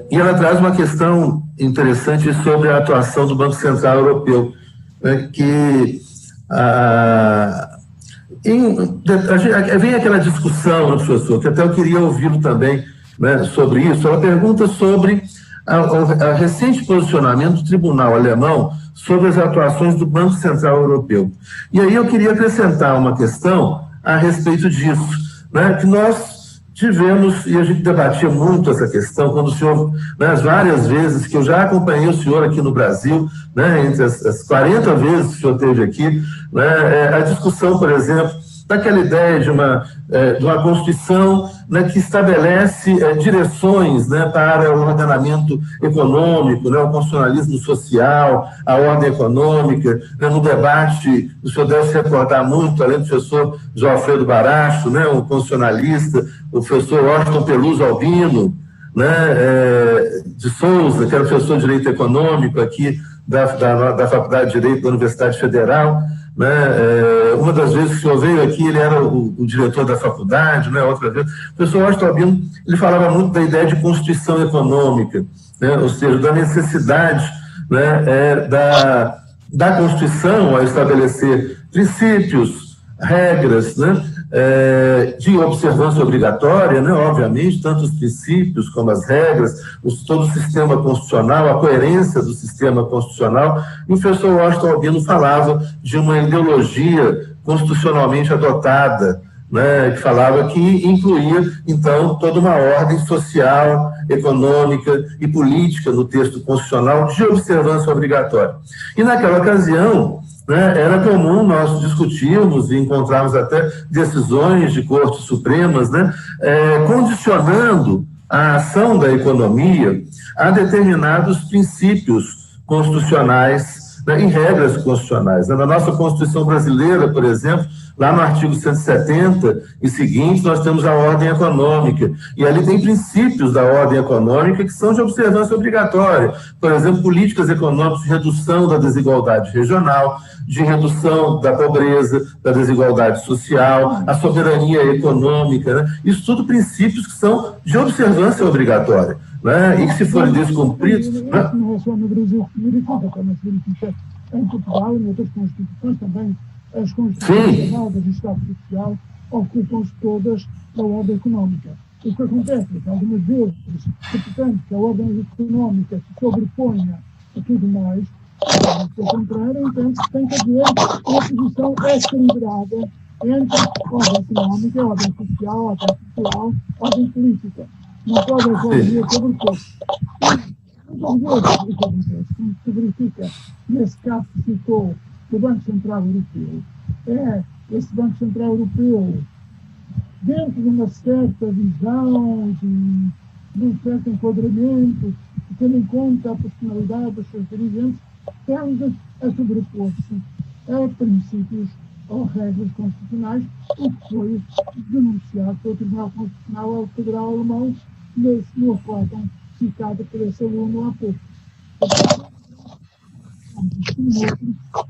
E ela traz uma questão interessante sobre a atuação do Banco Central Europeu, né, que vem aquela discussão, né, professor, que até eu queria ouvi-lo também, né, sobre isso. Ela pergunta sobre a recente posicionamento do Tribunal Alemão sobre as atuações do Banco Central Europeu. E aí eu queria acrescentar uma questão a respeito disso, né, que nós tivemos, e a gente debatia muito essa questão, quando o senhor, né, as várias vezes que eu já acompanhei o senhor aqui no Brasil, né, entre as 40 vezes que o senhor esteve aqui, né, a discussão, por exemplo, daquela ideia de uma Constituição, né, que estabelece direções, né, para o ordenamento econômico, né, o constitucionalismo social, a ordem econômica, né, no debate, o senhor deve se recordar muito, além do professor João Alfredo Baracho, né, um constitucionalista, o professor Washington Peluso Albino, né, de Souza, que era professor de Direito Econômico aqui da Faculdade de Direito da Universidade Federal, né? Uma das vezes que o senhor veio aqui, ele era o diretor da faculdade, né? Outra vez, o professor Washington Albino, ele falava muito da ideia de constituição econômica, né? Ou seja, da necessidade, né, da Constituição a estabelecer princípios, regras, né, de observância obrigatória, né, obviamente, tanto os princípios como as regras, todo o sistema constitucional, a coerência do sistema constitucional. E o professor Washington Albino falava de uma ideologia constitucionalmente adotada, né, que falava que incluía, então, toda uma ordem social, econômica e política no texto constitucional de observância obrigatória. E naquela ocasião, né, era comum nós discutirmos e encontrarmos até decisões de cortes supremas, né, condicionando a ação da economia a determinados princípios constitucionais, né, e regras constitucionais. Na nossa Constituição brasileira, por exemplo, lá no artigo 170 e seguintes, nós temos a ordem econômica, e ali tem princípios da ordem econômica que são de observância obrigatória. Por exemplo, políticas econômicas de redução da desigualdade regional, de redução da pobreza, da desigualdade social, a soberania econômica, né? Isso tudo princípios que são de observância obrigatória, né? E que, se forem descumpridos... Né? No Brasil se verifica, também se verifica em Portugal e em outras constituições também. As constituições do Estado Social ocupam-se todas da ordem económica. O que acontece é que algumas vezes, portanto, que a ordem económica se sobreponha a tudo mais, pelo contrário, então tem que haver uma posição equilibrada entre a ordem económica, a ordem social, a ordem cultural, a ordem política. Não pode haver sobrepor. Muitas vezes, o que acontece, como se verifica nesse caso que citou do Banco Central Europeu, esse Banco Central Europeu, dentro de uma certa visão, de um certo enquadramento, tendo em conta a personalidade dos seus dirigentes, tende a sobrepor-se a princípios ou regras constitucionais, o que foi denunciado pelo Tribunal Constitucional Federal Alemão no acórdão citado por esse aluno há pouco.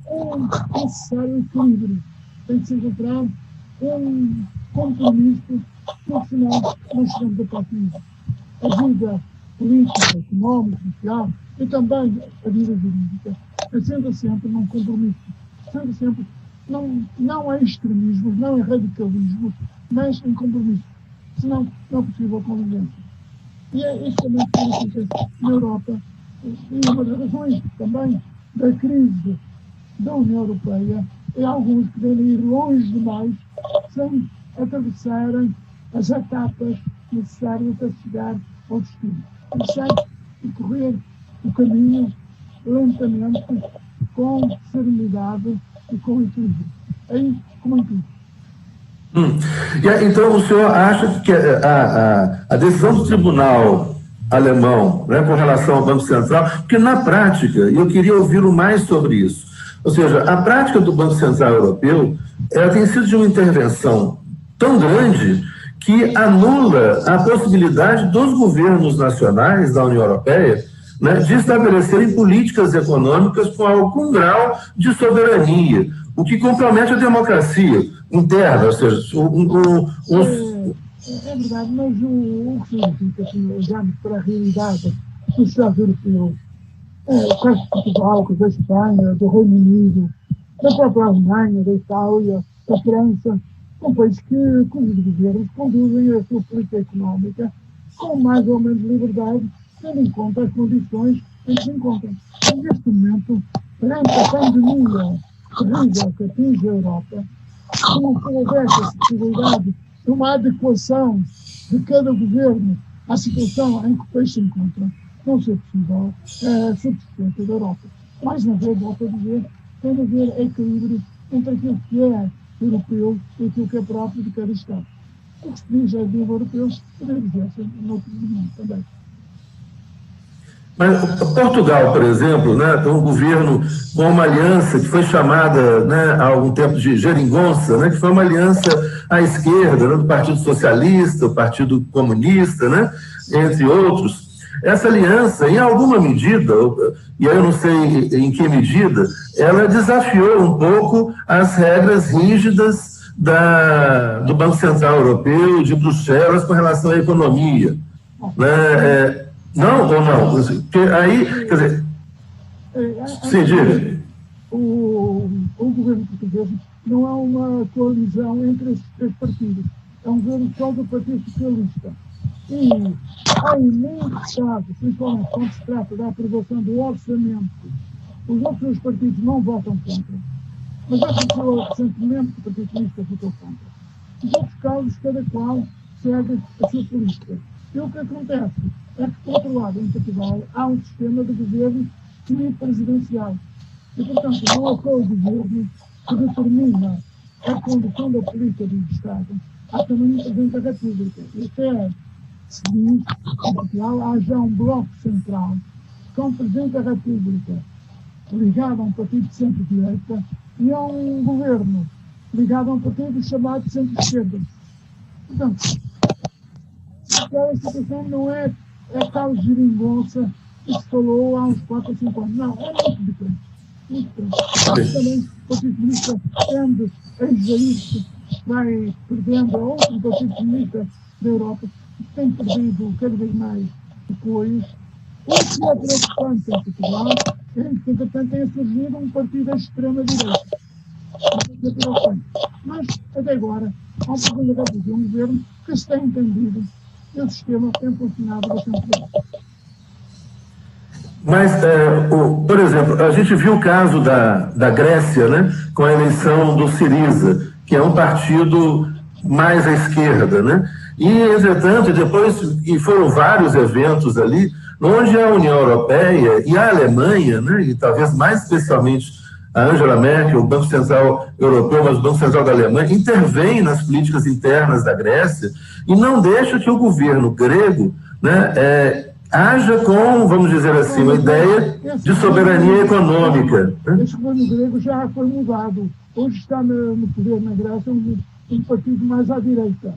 É necessário equilíbrio. Tem que se encontrar um compromisso, porque senão não chegamos a partida. A vida política, económica, social e também a vida jurídica assenta sempre num compromisso. Assenta sempre, não há extremismos, não há radicalismos, mas em compromisso. Senão não é possível convivência. E é isso também que verifica na Europa. E uma das razões também da crise da União Europeia é alguns que devem ir longe demais sem atravessarem as etapas necessárias para chegar ao destino. Deixar de correr o caminho lentamente, com serenidade e com equilíbrio. Aí, como em tudo. Então, o senhor acha que a decisão do tribunal alemão, né, com relação ao Banco Central, porque na prática, e eu queria ouvir mais sobre isso, ou seja, a prática do Banco Central Europeu, ela tem sido de uma intervenção tão grande que anula a possibilidade dos governos nacionais da União Europeia, né, de estabelecerem políticas econômicas com algum grau de soberania, o que compromete a democracia interna, ou seja, É verdade, mas o que significa que olhamos para a realidade do Estado europeu, o caso de Portugal, da Espanha, do Reino Unido, da própria Alemanha, da Itália, da França, são países que, cujos governos conduzem a sua política económica com mais ou menos liberdade, tendo em conta as condições em que se encontram. E, neste momento, perante a pandemia terrível que atinge a Europa, se não houvesse a possibilidade de uma adequação de cada governo à situação em que o país se encontra, não ser possível a subsistência da Europa. Mais uma vez, volto a dizer, tem de haver equilíbrio entre aquilo que é europeu e aquilo que é próprio de cada Estado. O que se diz a nível europeu poderia dizer-se no outro mundo também. Mas Portugal, por exemplo, né, tem um governo com uma aliança que foi chamada, né, há algum tempo de geringonça, né, que foi uma aliança à esquerda, né, do Partido Socialista, o Partido Comunista, né, entre outros. essa aliança, em alguma medida, e aí eu não sei em que medida, ela desafiou um pouco as regras rígidas do Banco Central Europeu, de Bruxelas, com relação à economia. Né? Não ou não? Porque aí, quer dizer... Sim, diga. O governo português não há uma coalizão entre esses três partidos. É um governo só do Partido Socialista. E há imensos casos, principalmente quando se trata da aprovação do orçamento, os outros partidos não votam contra. Mas aconteceu recentemente que o Partido Socialista votou contra. Nos outros casos, cada qual segue a sua política. E o que acontece é que, por outro lado, em Portugal, há um sistema de governo semipresidencial. E, portanto, não é só o governo que determina a condução da política do Estado, há também o Presidente da República. E até se diz que em Portugal há já um bloco central com o Presidente da República ligado a um partido de centro-direita e a um governo ligado a um partido chamado centro-esquerda. Portanto, aquela situação não é a tal geringonça que se falou há uns 4 ou 5 anos. Não, é muito diferente. Muito diferente. Também o Partido Comunista tende a exair-se, vai perdendo a outro Partido Comunista da Europa, que tem perdido cada vez mais apoios. O que é preocupante em Portugal é que, entretanto, tenha surgido um partido da extrema-direita. Isso é preocupante. Mas, até agora, há um Presidente da República, um governo que se tem entendido e o sistema tem funcionado bastante bem. Mas, por exemplo, a gente viu o caso da Grécia, né, com a eleição do Syriza, que é um partido mais à esquerda, né? E, entretanto, depois, e foram vários eventos ali, onde a União Europeia e a Alemanha, né, e talvez mais especialmente a Angela Merkel, o Banco Central Europeu, mas o Banco Central da Alemanha, intervém nas políticas internas da Grécia e não deixa que o governo grego, né, haja com, vamos dizer assim, uma ideia de soberania econômica. Esse governo grego já foi mudado. Hoje está no poder na Grécia um partido mais à direita.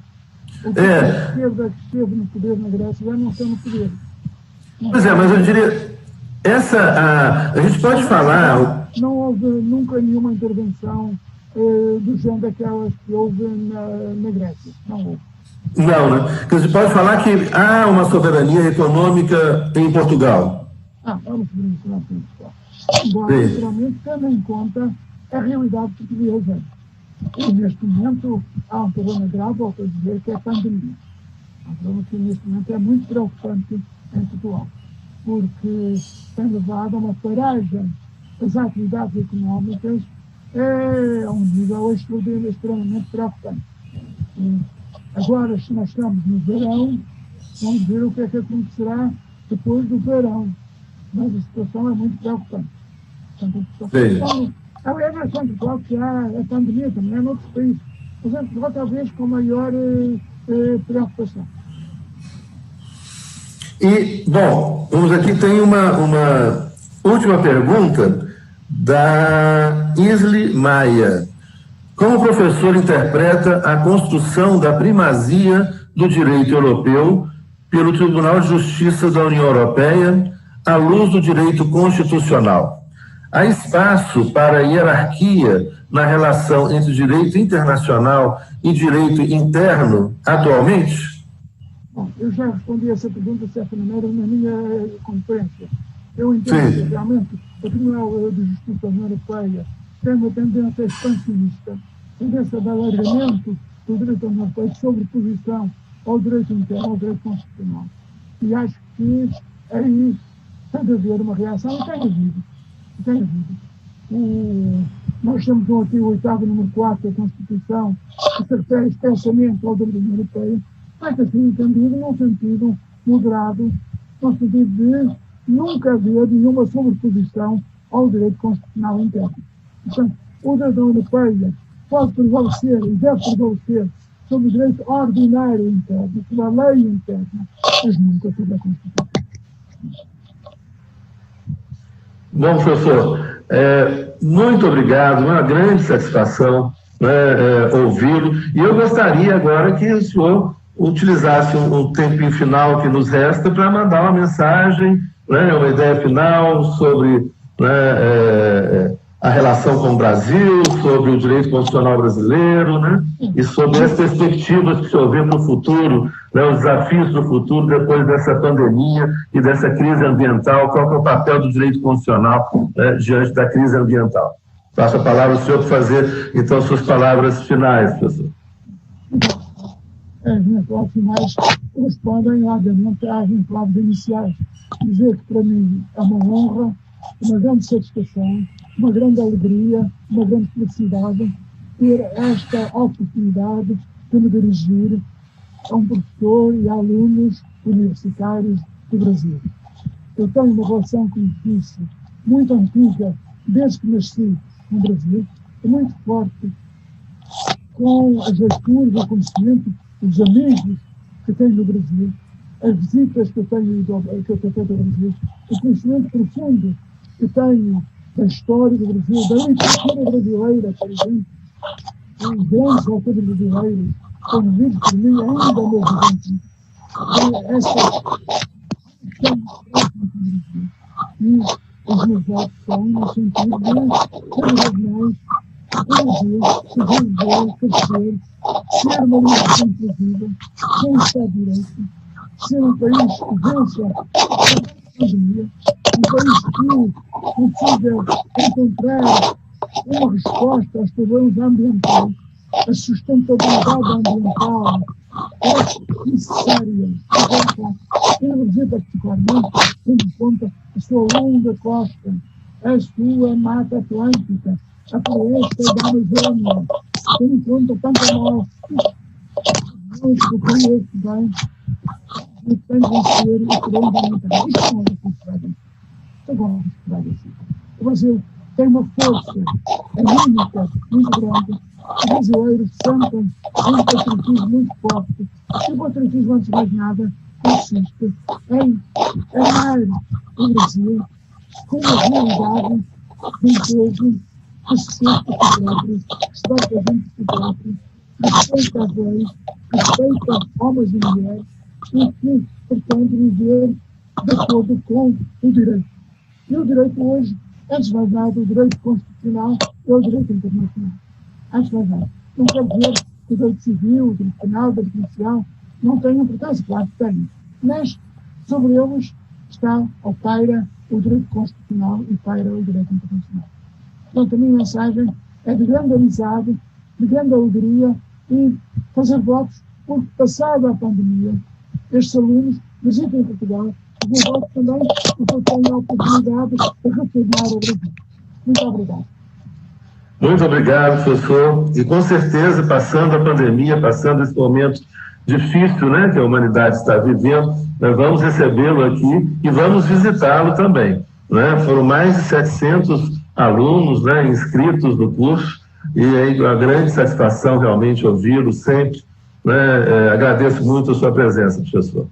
O partido de esquerda que esteve no poder na Grécia já não está no poder. Pois é, mas eu diria, a gente pode falar... Não houve nunca nenhuma intervenção do género daquelas que houve na Grécia. Não houve. Não, né? Porque você pode falar que há uma soberania econômica em Portugal. Há uma soberania econômica em Portugal. Embora, naturalmente, tendo em conta a realidade portuguesa. E, neste momento, há um problema grave, volto a dizer, que é a pandemia. Um problema que, neste momento, é muito preocupante em Portugal, porque tem levado a uma paragem das atividades económicas a um nível extremamente preocupante. E agora, se nós estamos no verão, vamos ver o que é que acontecerá depois do verão. Mas a situação é muito preocupante. Portanto, é bastante claro que há a pandemia também, é noutros países. Mas em Portugal, talvez com maior preocupação. E, bom, vamos aqui, tem uma última pergunta da Isli Maia. Como o professor interpreta a construção da primazia do direito europeu pelo Tribunal de Justiça da União Europeia à luz do direito constitucional? Há espaço para hierarquia na relação entre direito internacional e direito interno atualmente? Bom, eu já respondi essa pergunta, de certa maneira, na minha conferência. Eu entendo que realmente o Tribunal de Justiça da União Europeia tem uma tendência expansionista, tendência de alargamento do direito da União Europeia, de sobreposição ao direito interno, ao direito constitucional. E acho que aí tem de haver uma reação, e tem havido. Nós temos um artigo 8º, número 4 da Constituição, que se refere expressamente ao direito da União Europeia, mas assim entendido num sentido moderado, no sentido de nunca haver nenhuma sobreposição ao direito constitucional interno. Portanto, o direito da União Europeia pode prevalecer e deve prevalecer sobre o direito ordinário interno, sobre a lei interna, mas nunca sobre a Constituição. Bom, professor, muito obrigado, uma grande satisfação ouvi-lo. E eu gostaria agora que o senhor utilizasse um tempinho final que nos resta para mandar uma mensagem, né, uma ideia final sobre, né, a relação com o Brasil, sobre o direito constitucional brasileiro, né, e sobre as perspectivas que o senhor vê para o futuro, né, os desafios para o futuro depois dessa pandemia e dessa crise ambiental, qual que é o papel do direito constitucional, né, diante da crise ambiental. Passo a palavra ao senhor para fazer, então, suas palavras finais, professor. As minhas palavras finais correspondem, obviamente, às minhas palavras iniciais. Dizer que, para mim, é uma honra, uma grande satisfação, uma grande alegria, uma grande felicidade ter esta oportunidade de me dirigir a um professor e a alunos universitários do Brasil. Eu tenho uma relação, como disse, muito antiga, desde que nasci no Brasil, muito forte, com as leituras, o conhecimento, os amigos que tenho no Brasil, as visitas que eu tenho feito ao Brasil, o conhecimento profundo que tenho da história do Brasil, da literatura brasileira, por exemplo, os grandes autores brasileiros, como lidos por mim ainda no juventude. E os meus votos são no sentido de, cada vez mais, o Brasil se desenvolver, crescer, ser uma nação inclusiva, com o Estado de Direito, ser um país que vença a pandemia, um país que consiga encontrar uma resposta aos problemas ambientais. A sustentabilidade ambiental é necessária. E no Brasil, particularmente, tendo em conta a sua longa costa, a sua mata atlântica, a floresta da Amazônia, tendo em conta tanto a morte, o país que vem, e tem de vencer o problema ambiental. Isto não é considerado. Agora, o Brasil tem uma força anímica muito grande. Os brasileiros sentem um patriotismo muito forte. E o patriotismo, antes de mais nada, consiste em amar o Brasil com uma realidade de um povo que se sente por si próprio, que se dá presente por si próprio, respeita as leis, respeita homens e mulheres e que pretende viver de acordo com o direito. E o direito hoje, antes de mais nada, o direito constitucional é o direito internacional. Antes de mais nada. Não quer dizer que o direito civil, o direito penal, o direito comercial não tenham importância, claro que têm. Mas sobre eles está ou paira o direito constitucional e paira o direito internacional. Portanto, a minha mensagem é de grande amizade, de grande alegria e fazer votos porque, passada a pandemia, estes alunos visitem Portugal. E eu voto também porque eu tenho a oportunidade de retornar ao Brasil. Muito obrigado. Muito obrigado, professor. E com certeza, passando a pandemia, passando esse momento difícil, né, que a humanidade está vivendo, nós vamos recebê-lo aqui e vamos visitá-lo também. Né? Foram mais de 700 alunos, né, inscritos no curso, e aí uma grande satisfação realmente ouvi-lo sempre. Né? Agradeço muito a sua presença, professor.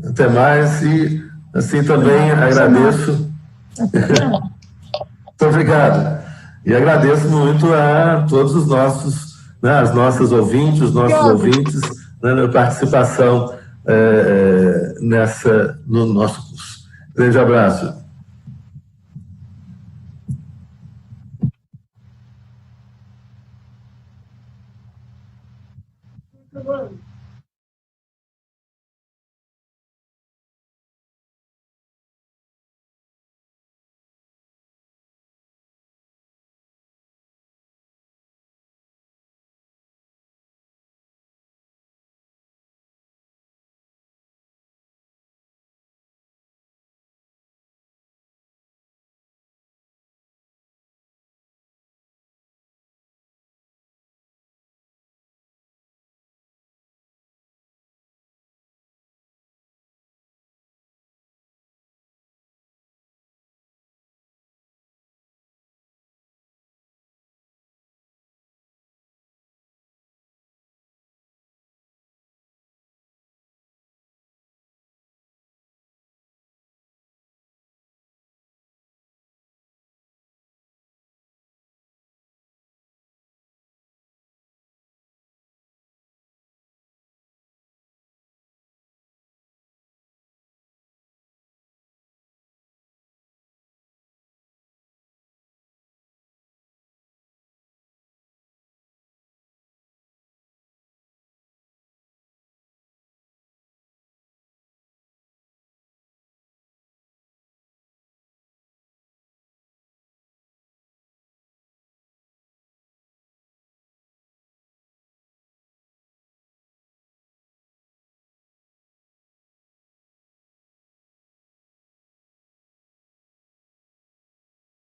Até mais e assim também agradeço. Muito obrigado. E agradeço muito a todos os nossos, né, as nossas ouvintes, os nossos ouvintes, né, na participação no nosso curso. Grande abraço. Muito bom.